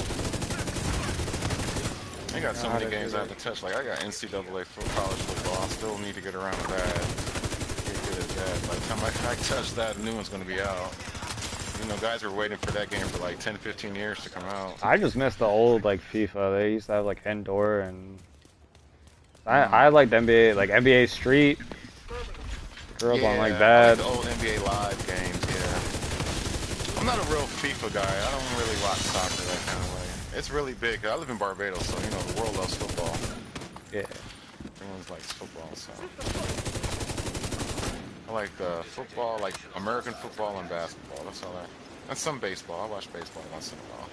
Speaker 16: I got so many games I have to touch. Like I got NCAA college football. I still need to get around to that. Get good at that. By the time I touch that, a new one's gonna be out. You know, guys were waiting for that game for like 10, 15 years to come out.
Speaker 4: I just miss the old like FIFA. They used to have like indoor and I liked NBA, like NBA Street. Grew up on like that.
Speaker 16: I like the old NBA Live games. Yeah. I'm not a real FIFA guy. I don't really watch soccer that kind of way. It's really big. I live in Barbados, so you know the world loves football.
Speaker 4: Yeah.
Speaker 16: Everyone likes football, so I like football, like American football and basketball. That's all and some baseball. I watch baseball once in a while.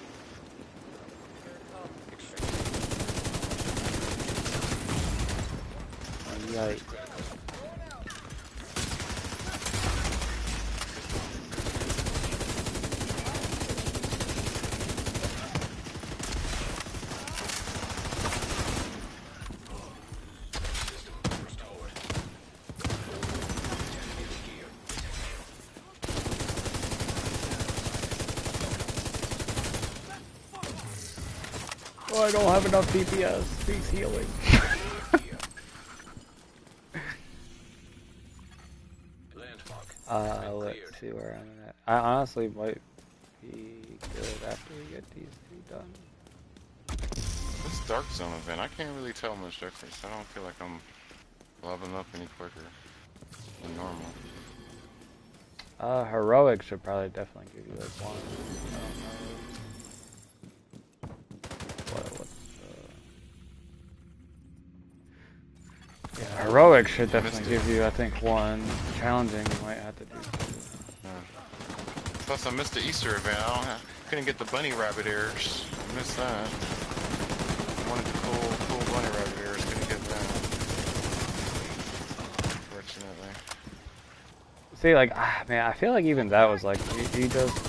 Speaker 4: Yikes. Oh, I don't have enough DPS. Please healing. Let's see where I'm at. I honestly might be good after we get these two done.
Speaker 16: This Dark Zone event, I can't really tell much difference. I don't feel like I'm leveling up any quicker than normal.
Speaker 4: Heroic should probably definitely give you like one. I don't know. Yeah, heroic should definitely give you, I think, one. Challenging, you might have to do two.
Speaker 16: Yeah. Plus, I missed the Easter event. Couldn't get the bunny rabbit ears. I missed that. Wanted the cool bunny rabbit ears. Couldn't get that. Unfortunately.
Speaker 4: See, like, man, I feel like even that was like, he does do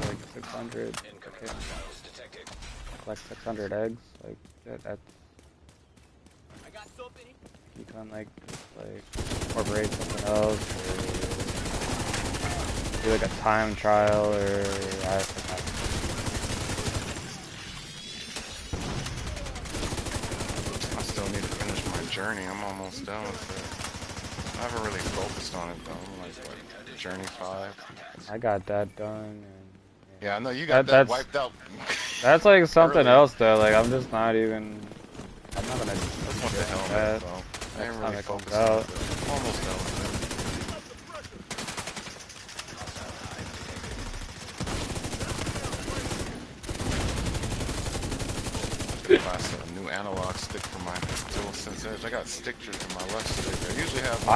Speaker 4: like 600. Okay. Like 600 eggs. Like, that's. You can like incorporate something else, or do like a time trial, or I
Speaker 16: still need to finish my journey. I'm almost done with it. I haven't really focused on it though. I'm like what, journey 5.
Speaker 4: I got that done. And,
Speaker 16: yeah, I know you got that wiped out.
Speaker 4: That's like something else though. Like I'm just not even. I'm not gonna.
Speaker 16: What the hell,
Speaker 4: that.
Speaker 16: So. I ain't really focused
Speaker 4: out.
Speaker 16: on it. Almost done with it. I a new analog stick for my DualSense Edge. I got stick drift in my left stick. I usually have.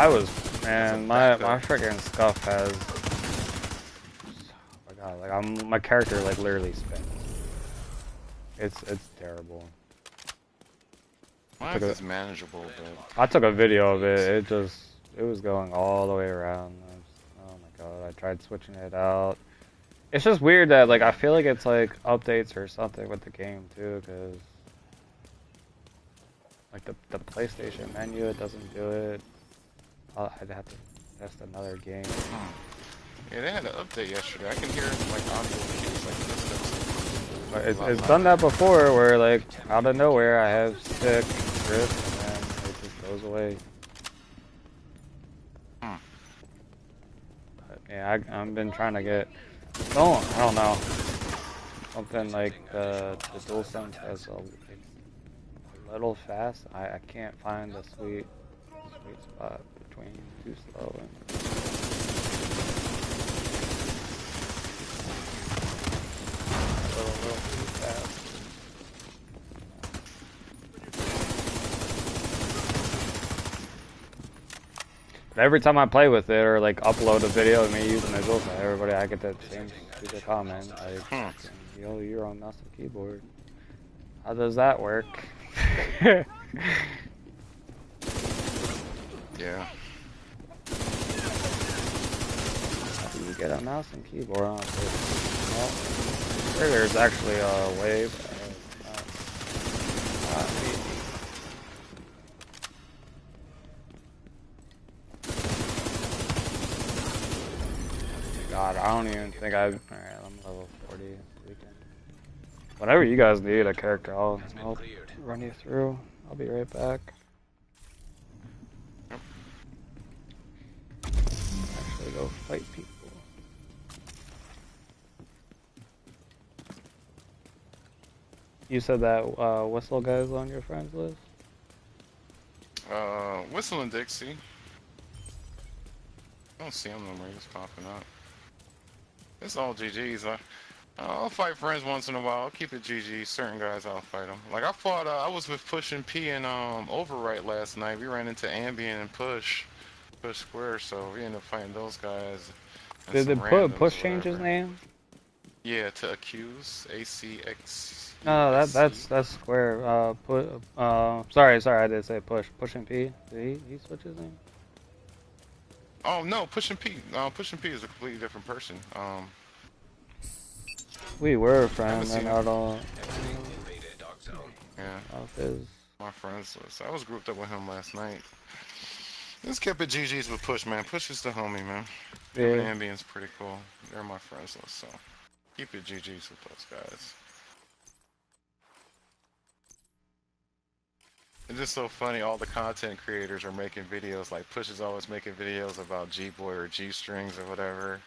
Speaker 4: My freaking SCUF has. Oh my god! Like my character like literally spins. It's terrible.
Speaker 16: Mine is manageable, but
Speaker 4: I took a video of it. It was going all the way around. Oh my god! I tried switching it out. It's just weird that like I feel like it's like updates or something with the game too, because like the PlayStation menu, it doesn't do it. I'd have to test another game.
Speaker 16: Yeah, they had an update yesterday. I can hear like audio cues like this.
Speaker 4: It's done that before, where like out of nowhere I have stick drift and then it just goes away. But, yeah, I've been trying to get. I don't know. Something like the DualSense has a little fast. I can't find the sweet spot between too slow and. A little too fast. But every time I play with it or like upload a video of me using the DualSense, I get that same stupid comment like, you're on mouse and keyboard. How does that work?
Speaker 16: Yeah.
Speaker 4: How do you get a mouse and keyboard on it? Well, there's actually a way, but don't even think I've... Alright, I'm level 40. We can... Whenever you guys need a character, I'll run you through. I'll be right back. Actually, go fight people. You said that Whistle guy's on your friends list?
Speaker 16: Whistle and Dixie. I don't see him no more, he's popping up. It's all GG's. I'll fight friends once in a while. I'll keep it GG. Certain guys, I'll fight them. Like I fought. I was with Push and P and Overwrite last night. We ran into Ambient and Push Square, so we ended up fighting those guys.
Speaker 4: Did the Push change his name?
Speaker 16: Yeah, to Accuse. ACX.
Speaker 4: No, that's Square. Sorry, I did say Push. Push and P. Did he switch his name?
Speaker 16: Oh no, Push and P. Push and P is a completely different person.
Speaker 4: We were friends, and I don't.
Speaker 16: Yeah. My friends list. I was grouped up with him last night. Just kept it GG's with Push, man. Push is the homie, man.
Speaker 4: Yeah.
Speaker 16: Ambient's pretty cool. They're my friends list, so keep it GG's with those guys. It's just so funny, all the content creators are making videos, like Push is always making videos about G-Boy or G-Strings or whatever.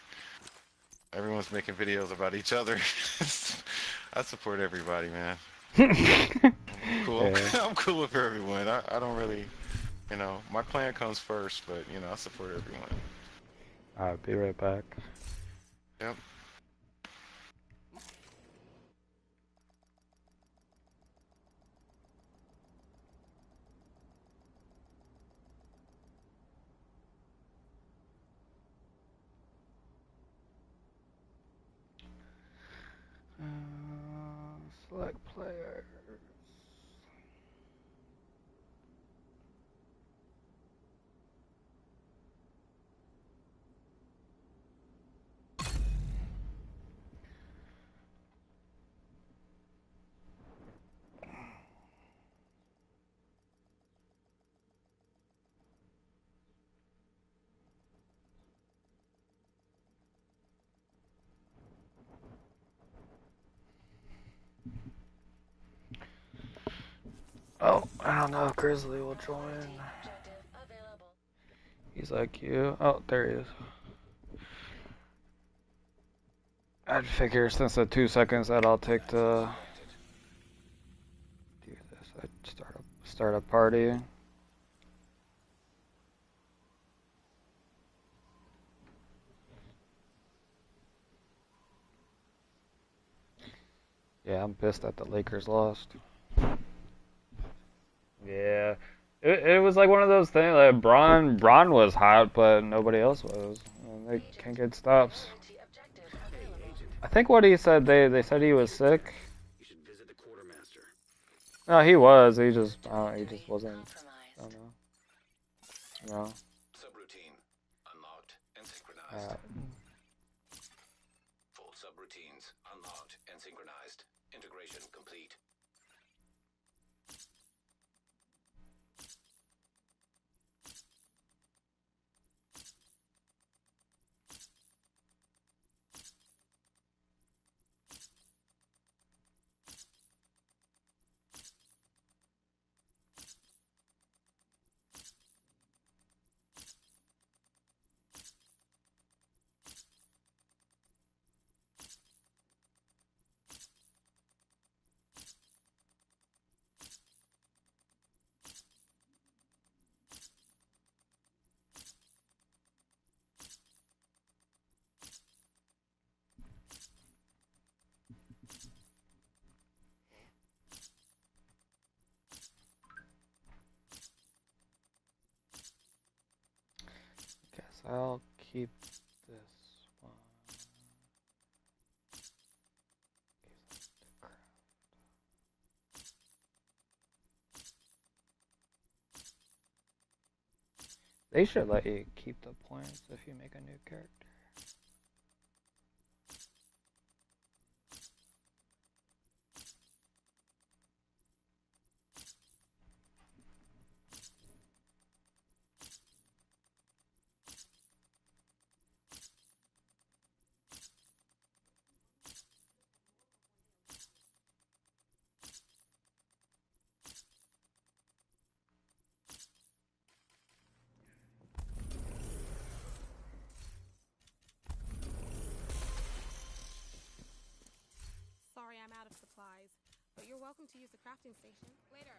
Speaker 16: Everyone's making videos about each other. I support everybody, man. I'm cool.
Speaker 4: Yeah.
Speaker 16: I'm cool with everyone. I don't really, you know, my clan comes first, but, you know, I support everyone.
Speaker 4: Alright, be right back.
Speaker 16: Yep.
Speaker 4: Select players. Oh, I don't know if Grizzly will join. He's like you. Oh, there he is. I'd figure since the 2 seconds that I'll take to do this, I'd start a party. Yeah, I'm pissed that the Lakers lost. Yeah, it was like one of those things. Like Braun was hot, but nobody else was. And they can't get stops. I think what he said, they said he was sick.
Speaker 1: You should visit the quartermaster.
Speaker 4: No, he was. He just wasn't. I don't know. No.
Speaker 1: Subroutine unlocked and synchronized. Full subroutines unlocked and synchronized. Integration complete.
Speaker 4: Guess I'll keep this one. They should let you keep the points if you make a new character.
Speaker 5: welcome to use the crafting station. Later.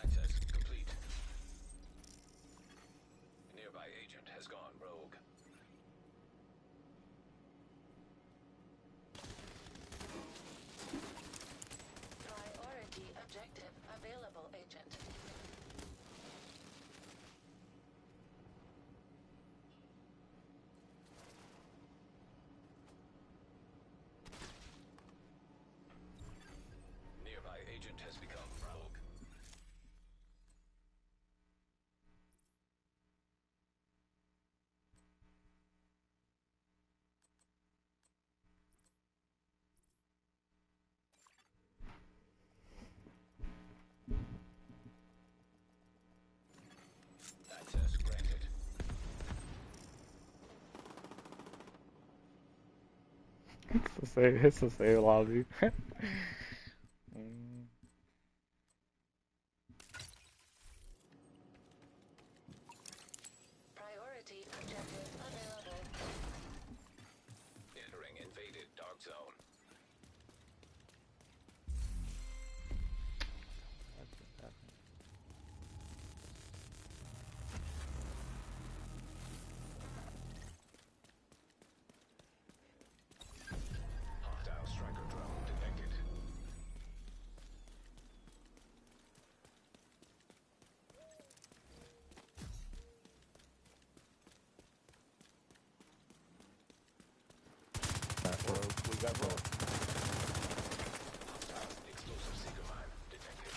Speaker 1: Access complete. A nearby agent has gone rogue.
Speaker 7: Priority objective available, agent.
Speaker 1: Nearby agent has become rogue. Access granted.
Speaker 4: It's the same lobby.
Speaker 7: Priority objective available.
Speaker 1: Entering invaded dark zone. Hostile striker drone detected.
Speaker 17: We got rogue.
Speaker 1: Hostile explosive seeker mine detected.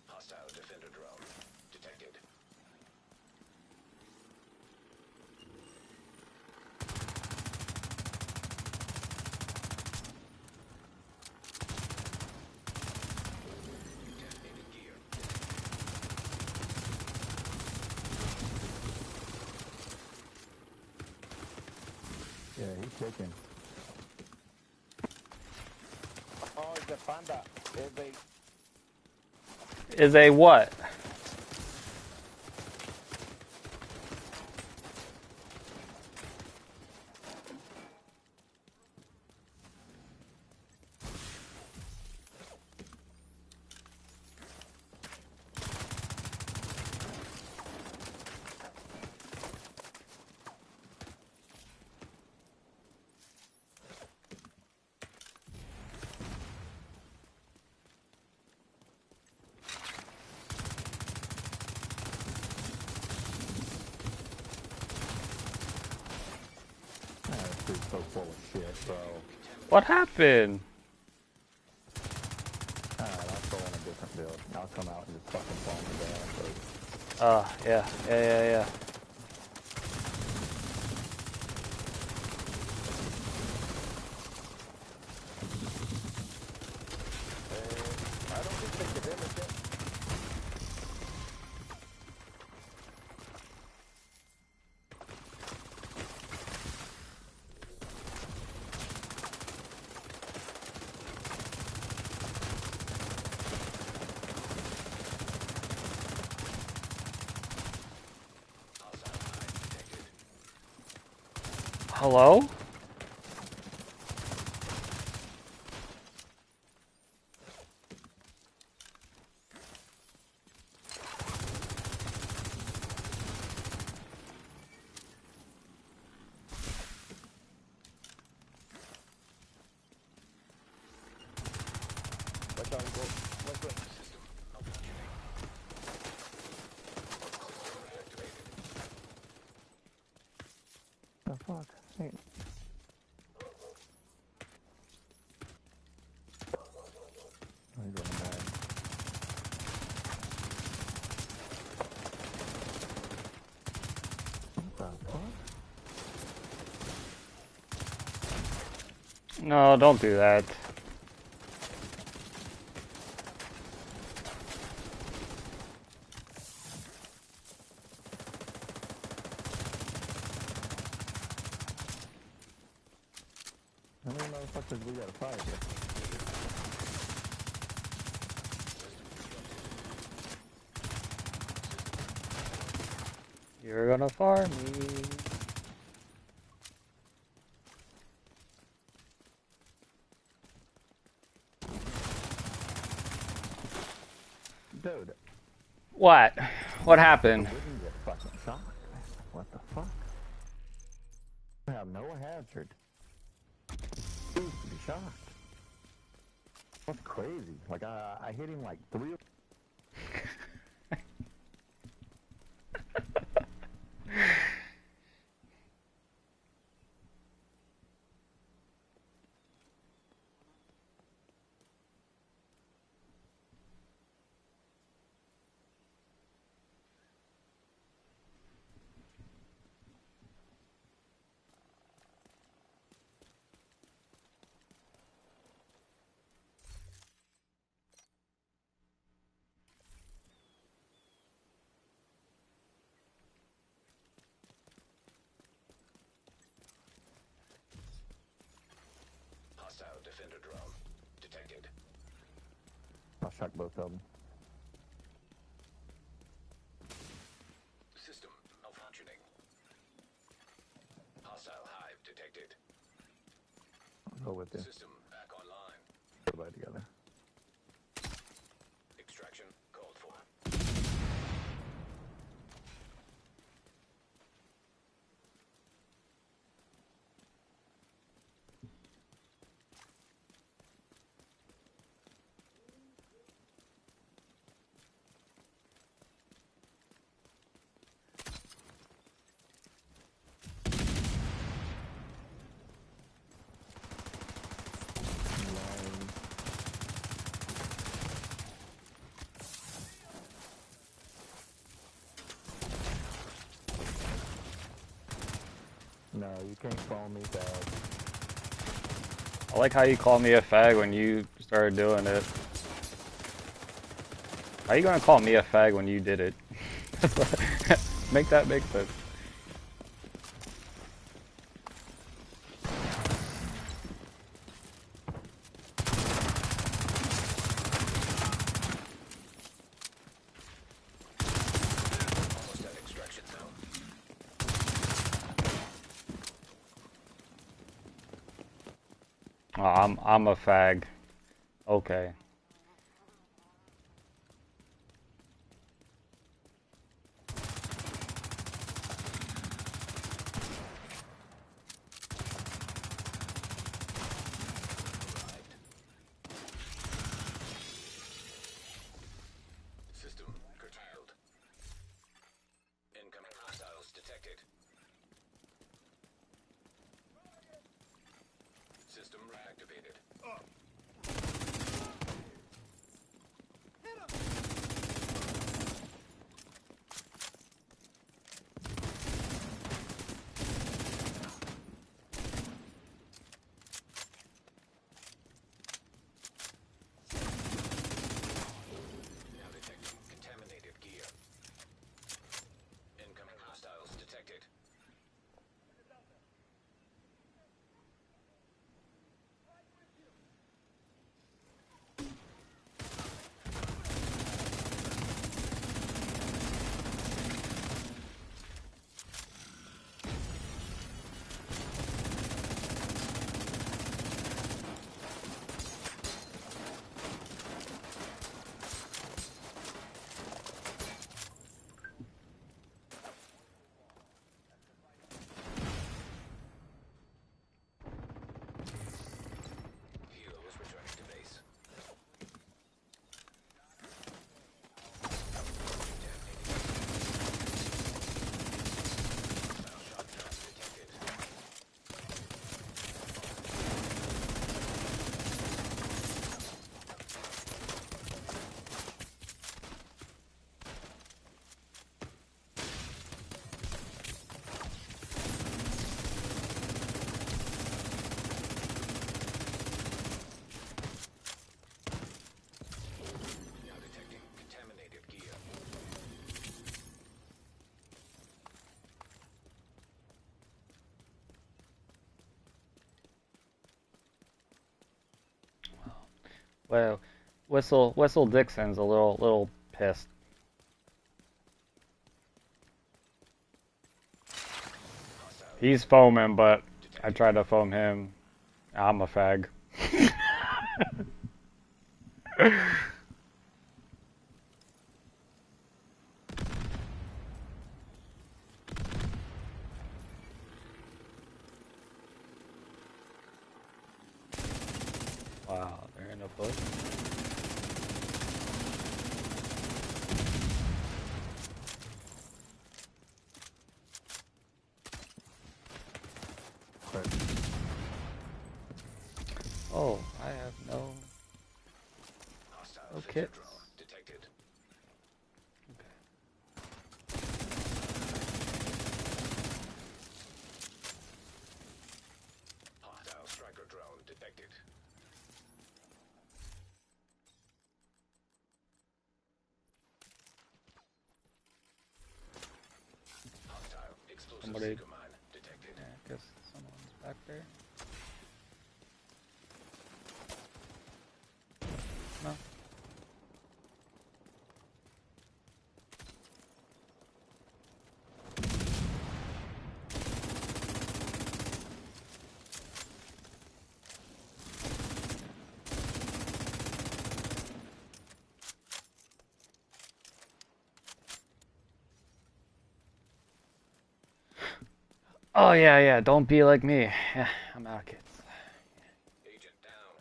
Speaker 1: Hostile defender drone detected. Detonated gear.
Speaker 17: Yeah, he's taking. Oh, it's a panda.
Speaker 4: Is a what?
Speaker 17: So full of shit, bro.
Speaker 4: What happened?
Speaker 17: Alright, I'll throw in a different build. I'll come out and just fucking fall me down.
Speaker 4: Yeah. Hello?
Speaker 17: The fuck? Hey. I'm going back. What the fuck?
Speaker 4: No, don't do that.
Speaker 17: How many motherfuckers we gotta fight here?
Speaker 4: You're gonna farm me.
Speaker 17: Dude.
Speaker 4: What? What happened?
Speaker 17: I wouldn't get fucking shocked. What the fuck? I have no hazard. Dude, to be shocked. That's crazy. Like, I hit him like 3.
Speaker 1: Hostile defender drone detected.
Speaker 17: I'll shock both of them.
Speaker 1: System malfunctioning. Hostile hive detected.
Speaker 17: I'll go with you.
Speaker 1: System back online.
Speaker 17: Everybody together.
Speaker 1: Extraction called for.
Speaker 17: No, you can't call me fag.
Speaker 4: I like how you called me a fag when you started doing it. How you gonna call me a fag when you did it? Make that make sense.
Speaker 1: Almost at extraction zone.
Speaker 4: Oh, I'm a fag. Okay.
Speaker 1: System curtailed. Incoming hostiles detected. System reactivated.
Speaker 4: Well, Whistle Dixon's a little pissed. He's foaming, but I tried to foam him. I'm a fag. Wow, they're in a bush. Oh, I have no kits.
Speaker 1: Detected. Hostile striker drone detected. Hostile explosive
Speaker 4: Somebody.
Speaker 1: command detected.
Speaker 4: Yeah, I guess someone's back there. No. Oh yeah, don't be like me. Yeah, I'm out of kits.
Speaker 1: Agent down.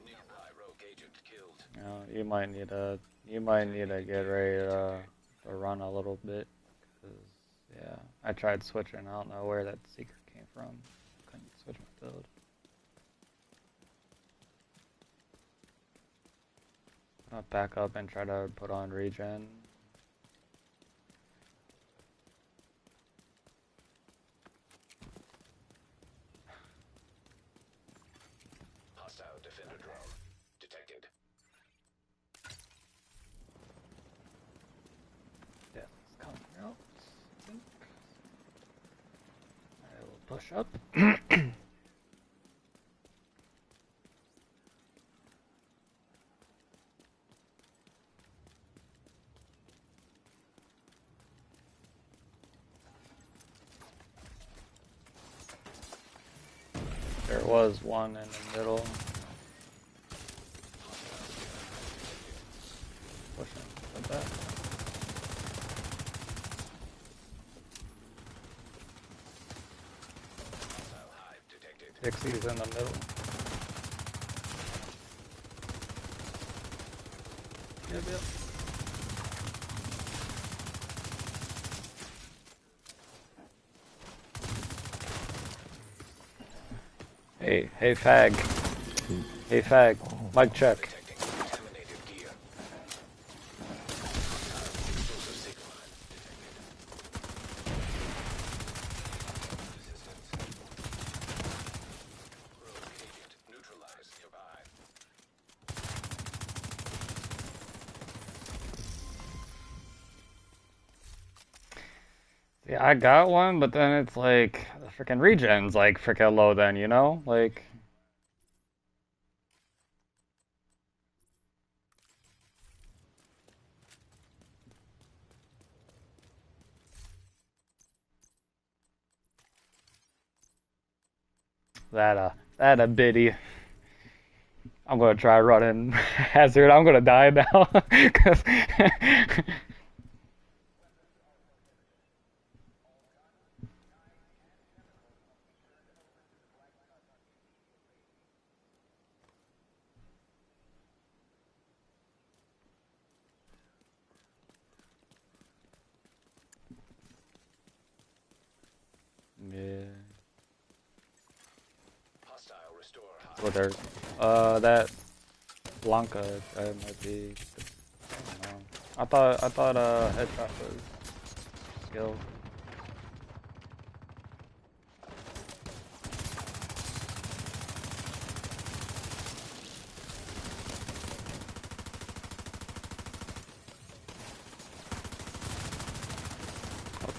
Speaker 1: Nearby rogue agent killed.
Speaker 4: You might need to get ready to run a little bit. 'Cause, yeah, I tried switching. I don't know where that secret came from. Couldn't switch my build. I'll back up and try to put on regen.
Speaker 1: Hostile defender drone detected.
Speaker 4: Yeah, it's coming out. I will push up. There was one in the middle. Pushing like that. Dixie's in the middle. Yep. Hey fag. Hey fag. Mic check. Yeah, I got one, but then it's like the freaking regen's like freaking low then, you know? Like that a biddy. I'm gonna try running hazard. I'm gonna die now. 'Cause yeah. Well, there's that Blanca might be. I don't know. I thought headshot was skill.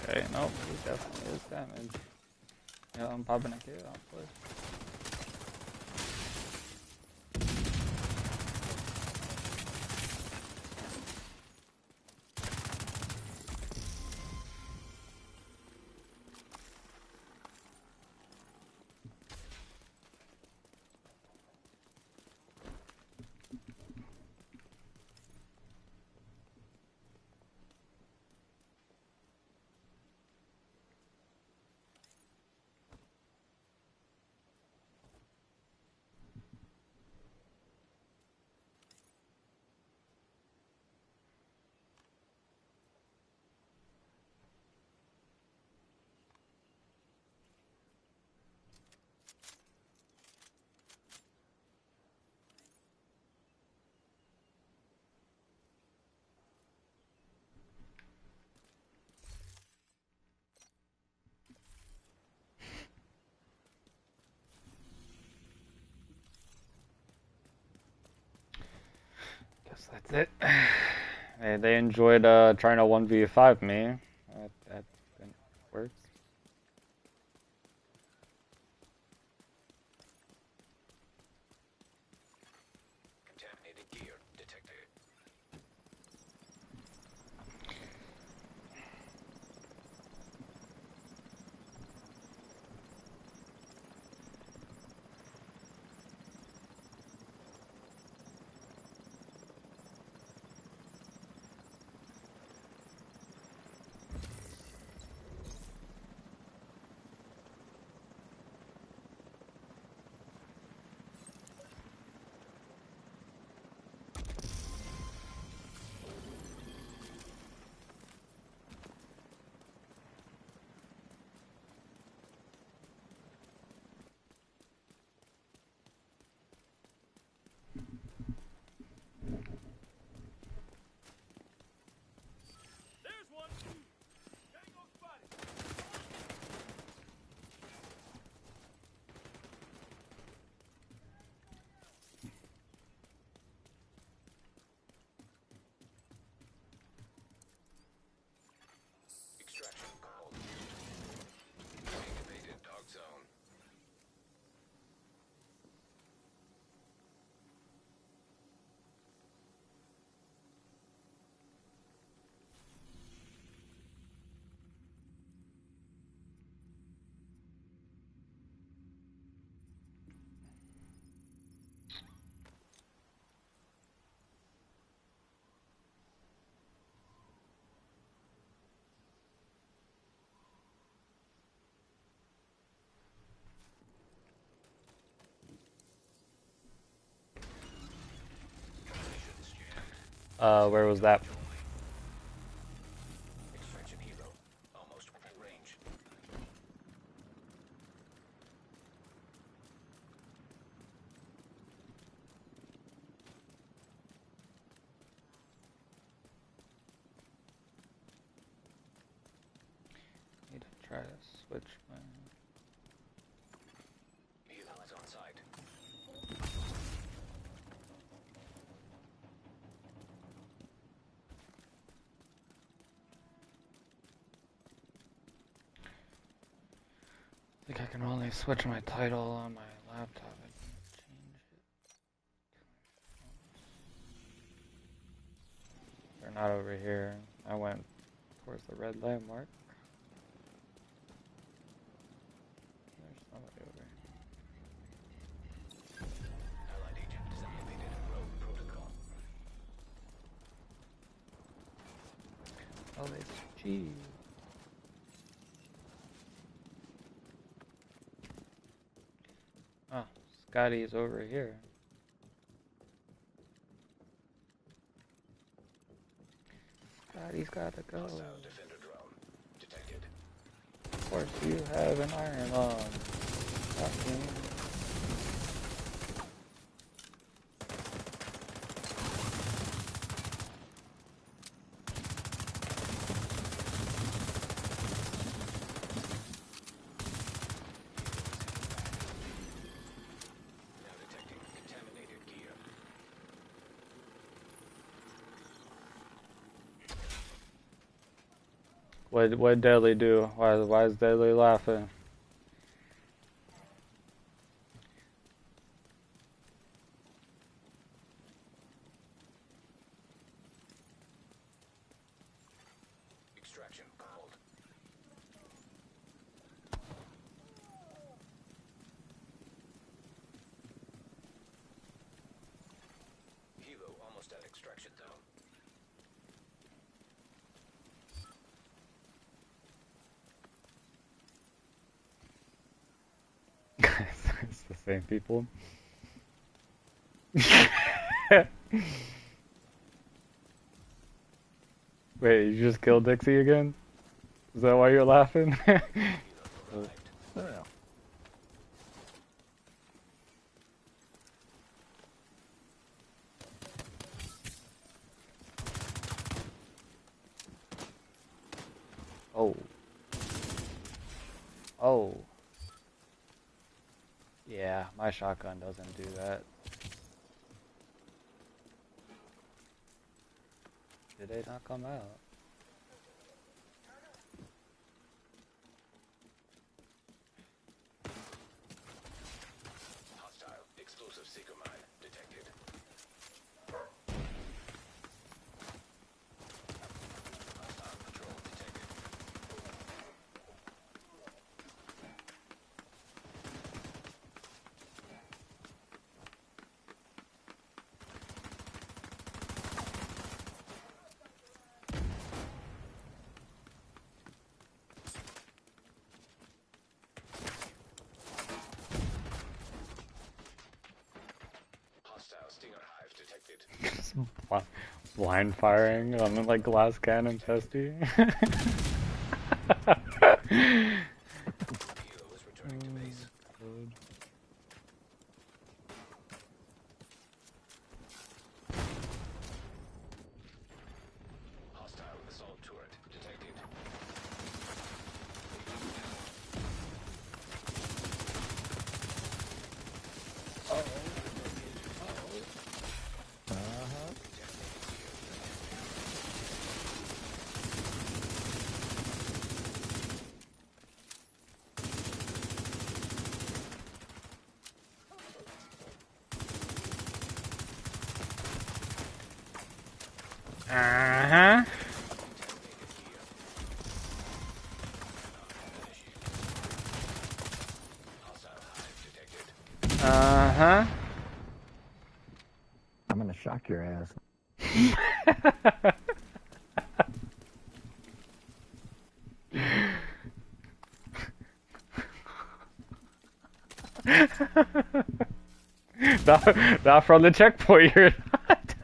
Speaker 4: Okay, nope, he definitely is damage. Yeah, I'm popping a kill. I'll push. They enjoyed trying to 1v5 me. That didn't work.
Speaker 1: Contaminated gear detected. Extraction called. Activated dog zone.
Speaker 4: Where was that?
Speaker 1: Extraction hero. Almost within range.
Speaker 4: Need to try to switch my...
Speaker 1: Helo is on site.
Speaker 4: I think I can only switch my title on my laptop. I can't change it. They're not over here. I went towards the red landmark. There's nobody over here.
Speaker 1: Allied agent disactivated rogue protocol.
Speaker 4: Oh, it's G. Oh, Scotty's over here. Scotty's gotta go.
Speaker 1: Hostile defender drone detected.
Speaker 4: Of course, you have an iron lung. Fucking.
Speaker 1: Now detecting contaminated gear.
Speaker 4: What'd Deadly do? Why is Deadly laughing?
Speaker 1: Extraction called. Helo almost at extraction zone.
Speaker 4: It's the same people. Wait, you just killed Dixie again? Is that why you're laughing? Oh. Oh. Yeah, my shotgun doesn't do that. Did they not come out?
Speaker 1: Hostile explosive seeker mine detected. Hostile patrol detected. Hostile stinger hive detected.
Speaker 4: Blind firing on the like glass cannon testy.
Speaker 1: Helo is returning to base. Hostile assault turret detected.
Speaker 4: Uh-huh. Uh-huh.
Speaker 17: I'm gonna shock your ass.
Speaker 4: not from the checkpoint, you're not.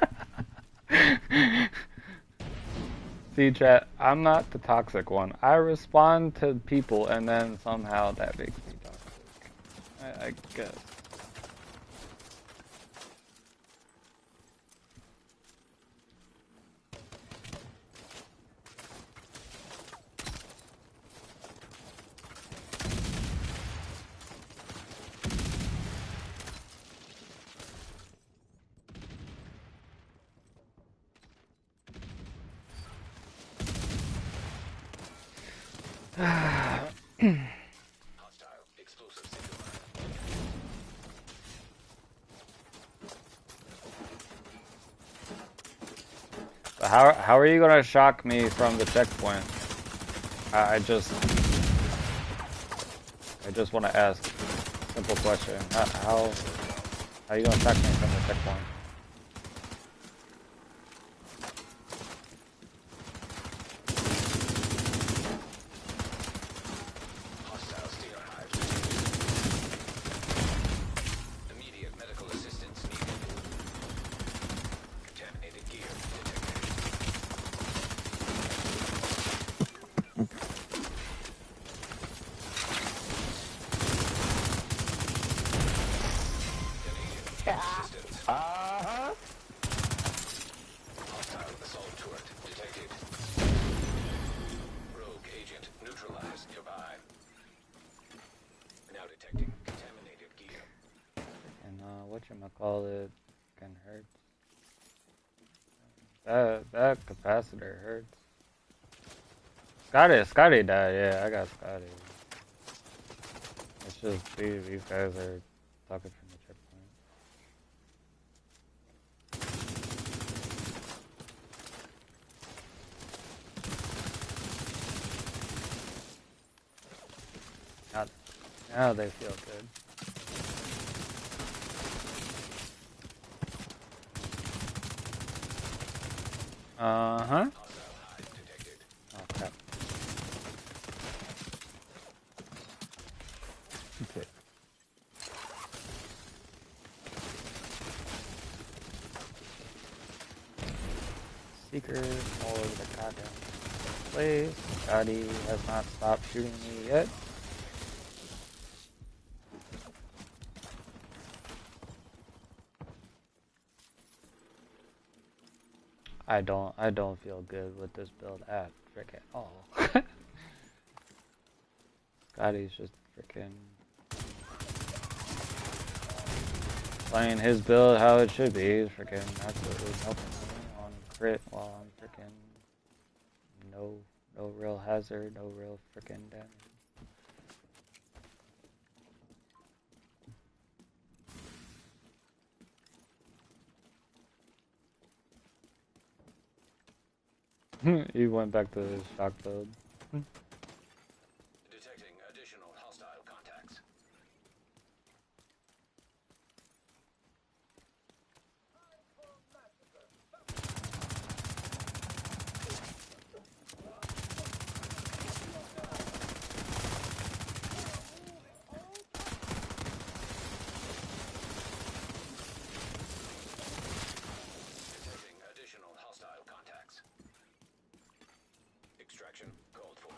Speaker 4: See, chat, I'm not the toxic one. I respond to people and then somehow that makes me toxic. I guess.
Speaker 1: Hostile explosive seeker mine.
Speaker 4: How are you gonna shock me from the checkpoint? I just want to ask a simple question. How are you gonna shock me from the checkpoint?
Speaker 1: Hostile stinger hive. Immediate medical assistance needed. Contaminated gear detected. Hostile assault turret detected. Rogue agent neutralized nearby. Now detecting contaminated gear.
Speaker 4: And whatchamacallit can hurt. That capacitor hurts. Scotty died, yeah, I got Scotty. It's just these guys are talking from the checkpoint. Now they feel good. Uh-huh. Oh, crap.
Speaker 17: Okay.
Speaker 4: Seekers all over the goddamn place. Scotty has not stopped shooting me yet. I don't feel good with this build at frickin' all. Scotty's just frickin' playing his build how it should be. He's frickin' absolutely helping me on crit while I'm freaking no real hazard, no real freaking damage. He went back to his shock build.
Speaker 1: Detecting additional hostile contacts. Detecting additional hostile contacts. Extraction called for.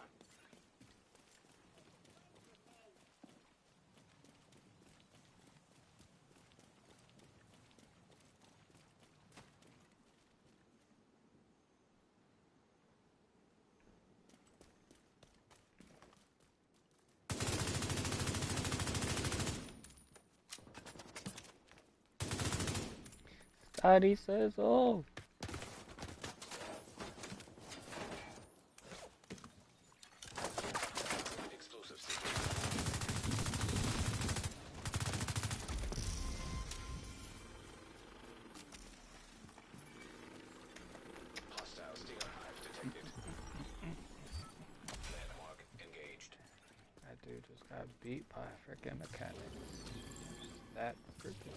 Speaker 4: Daddy says, oh.
Speaker 1: Explosive seeker. Hostile stinger hive detected. Landmark engaged.
Speaker 4: That dude just got beat by a freaking mechanic. That freaking.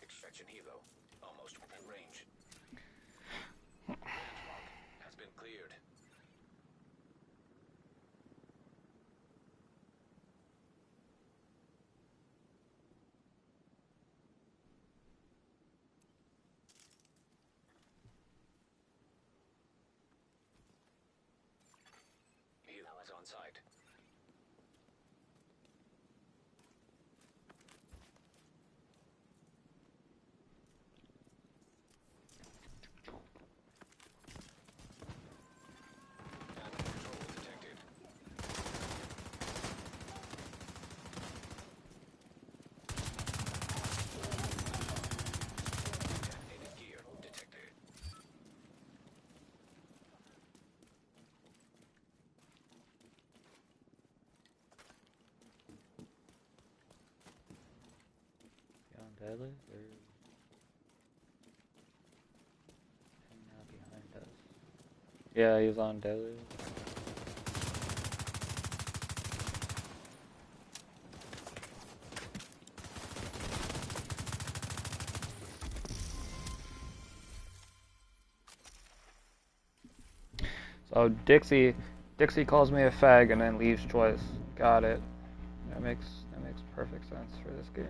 Speaker 1: Extraction helo almost within range. Landmark has been cleared. Helo is on site. Enemy control detected. Detonated gear detected.
Speaker 4: On deadly? Or not behind us? Yeah, he's on deadly. So Dixie calls me a fag and then leaves twice. Got it. That makes perfect sense for this game.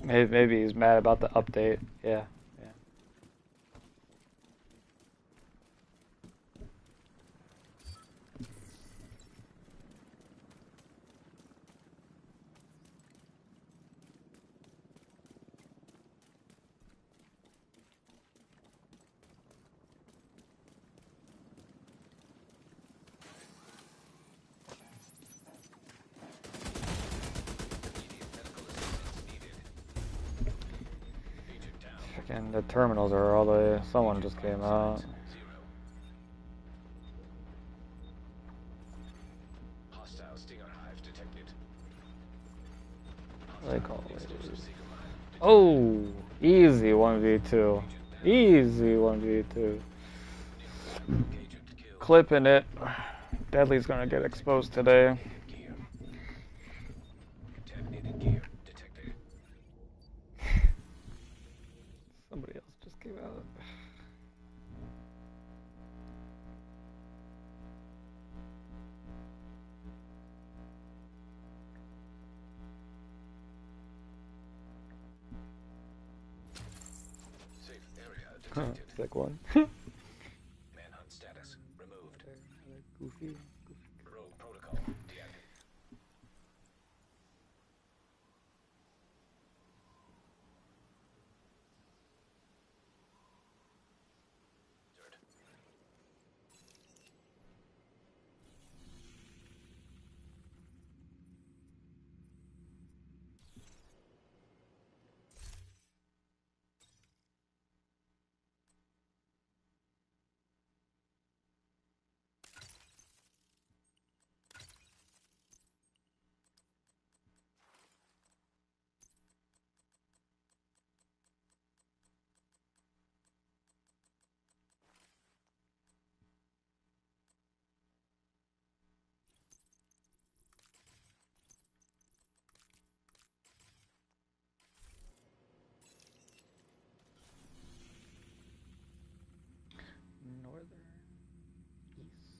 Speaker 4: Maybe he's mad about the update. Yeah. And the terminals are all the. Someone just came out.
Speaker 1: Hostile stinger hive detected.
Speaker 4: Like always. Oh, easy 1v2. Easy 1v2. Clipping it. Deadly's gonna get exposed today.
Speaker 1: Detonated gear detected.
Speaker 4: Somebody else just came out.
Speaker 1: Safe area detected.
Speaker 4: Sick one.
Speaker 1: Manhunt status removed. Rogue protocol deactivated.
Speaker 4: Northern East.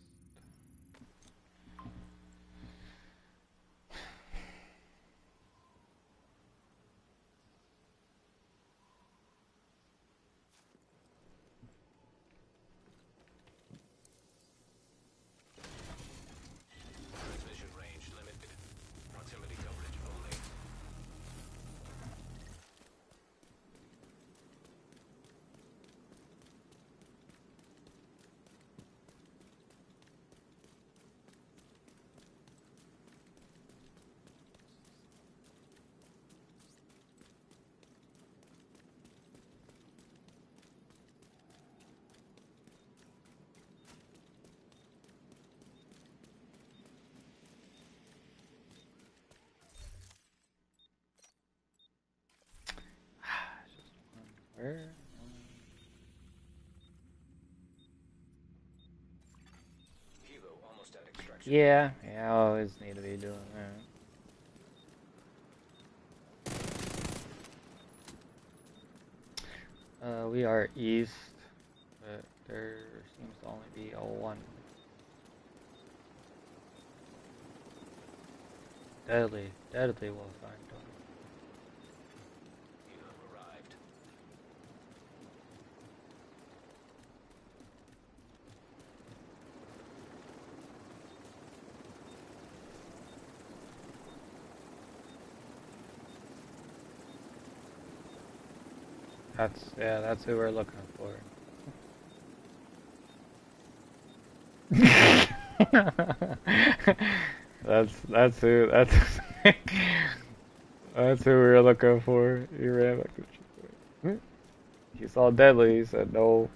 Speaker 1: Transmission range limited. Proximity coverage only.
Speaker 4: Where?
Speaker 1: Hilo almost at extraction.
Speaker 4: Yeah, I always need to be doing that. We are east, but there seems to only be a one. Deadly will find them.
Speaker 1: Hilo arrived.
Speaker 4: That's who we're looking for. that's who that's who we were looking for. He ran back to the. He saw Deadly, he said no.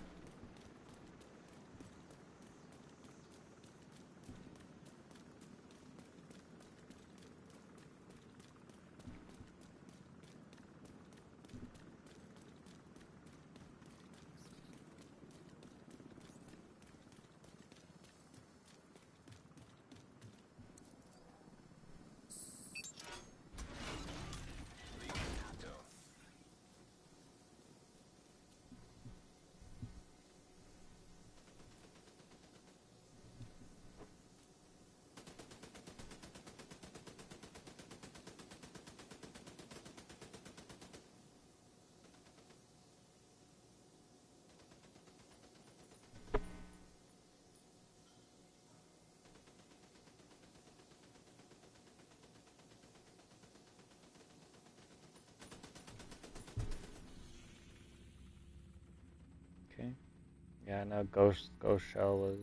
Speaker 4: Okay. Yeah, no, Ghost Shell was.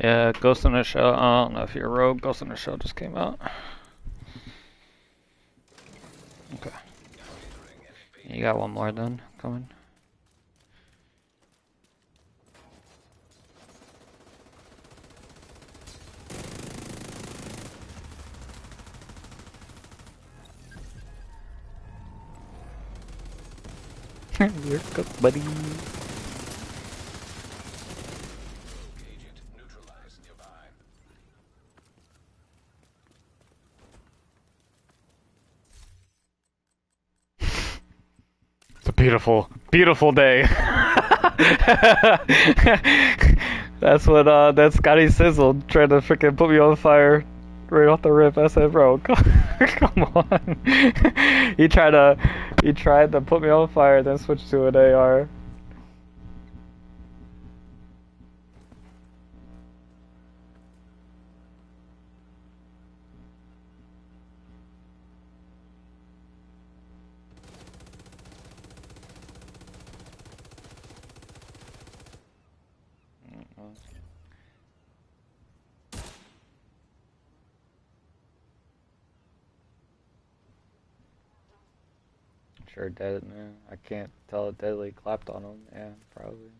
Speaker 4: Yeah, Ghost in the Shell. I don't know if you're a rogue. Ghost in the Shell just came out. Okay. You got one more then coming. You're cooked, buddy. It's a beautiful, beautiful day. That's what that Scotty Sizzle tried to freaking put me on fire right off the rip. I said, bro, come on. he tried to put me on fire, then switch to an AR. Sure, dead, man. I can't tell if Deadly clapped on him. Yeah, probably.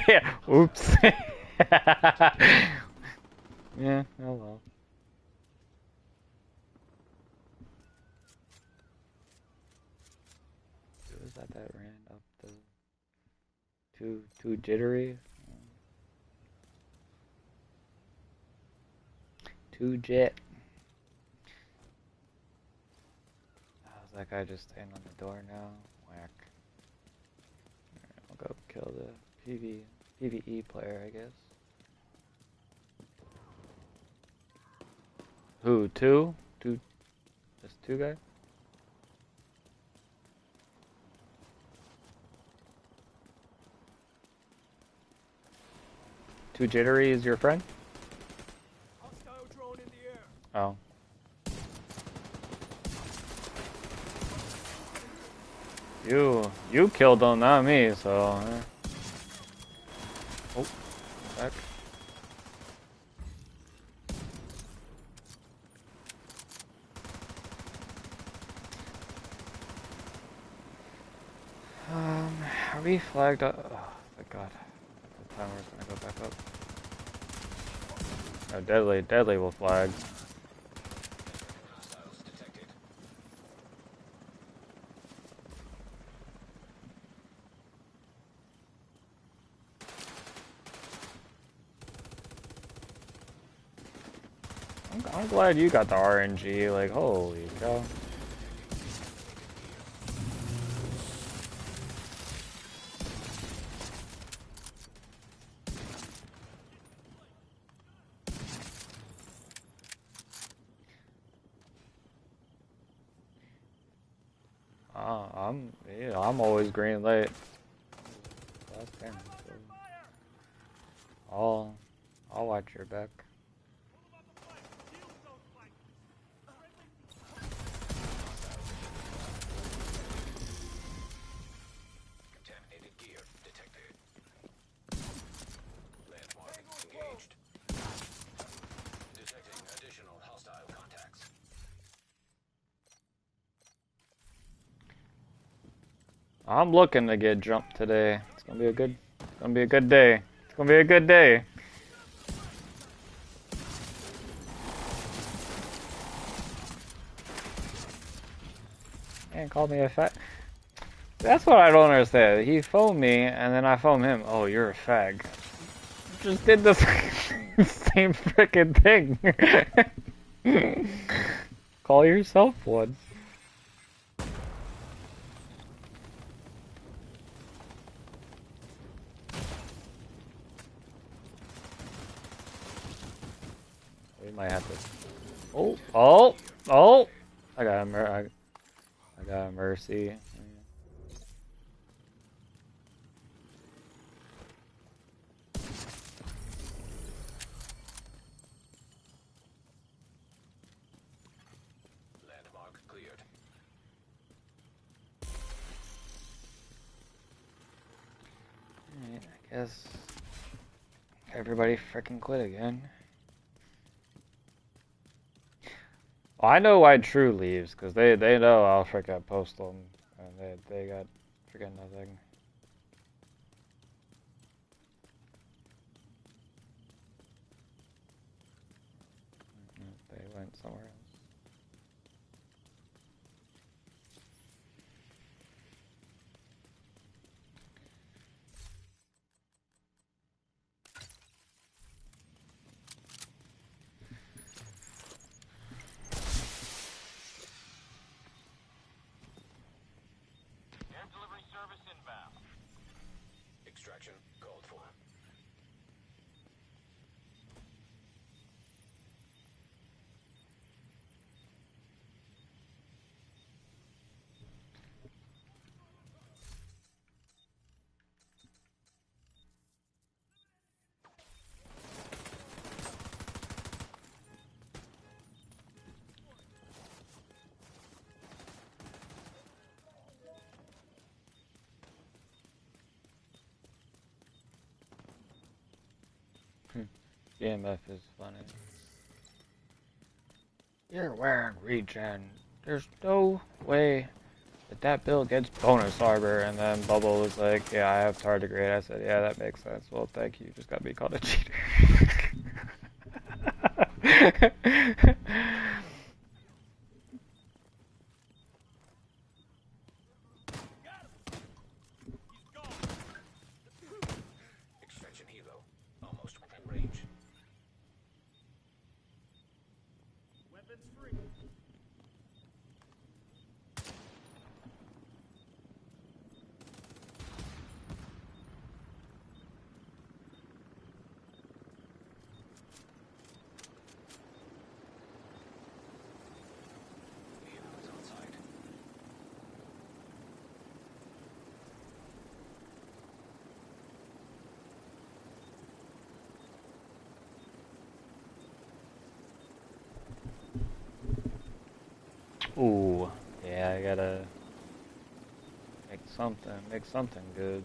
Speaker 4: Yeah, oops. Yeah, oh well. Was that ran up the too jittery? Too jet. How's that guy just staying on the door now? Whack. Alright, I'll go kill the PvE player, I guess. Who? Two? Just two guys? Too jittery is your friend? Oh. You killed them, not me, so... Oh, back. Are we flagged up? Oh, thank God. The timer's gonna go back up. Oh, Deadly will flag. I'm glad you got the RNG, like, holy cow. I'm always green light. Last game, so I'll watch your back.
Speaker 1: Contaminated gear detected. Landmark engaged. Detecting additional hostile contacts.
Speaker 4: I'm looking to get jumped today. It's gonna be a good day. It's gonna be a good day. Man called me a fag. That's what I don't understand. He phoned me and then I phoned him. Oh, you're a fag. Just did the same freaking thing. Call yourself one. We might have to. Oh! I got a mercy.
Speaker 1: Landmark cleared.
Speaker 4: Alright, I guess everybody frickin' quit again. Well, I know why True leaves, because they know I'll frickin' post them, and they got frickin' nothing. went somewhere else.
Speaker 1: Extraction called for.
Speaker 4: EMF is funny. You're wearing regen. There's no way that build gets bonus armor. And then Bubble was like, yeah, I have tardigrade. I said, yeah, that makes sense. Well, thank you. You just got me called a cheater.
Speaker 1: Extraction helo. Almost within range. Weapons free.
Speaker 4: Ooh, yeah, I gotta make something good.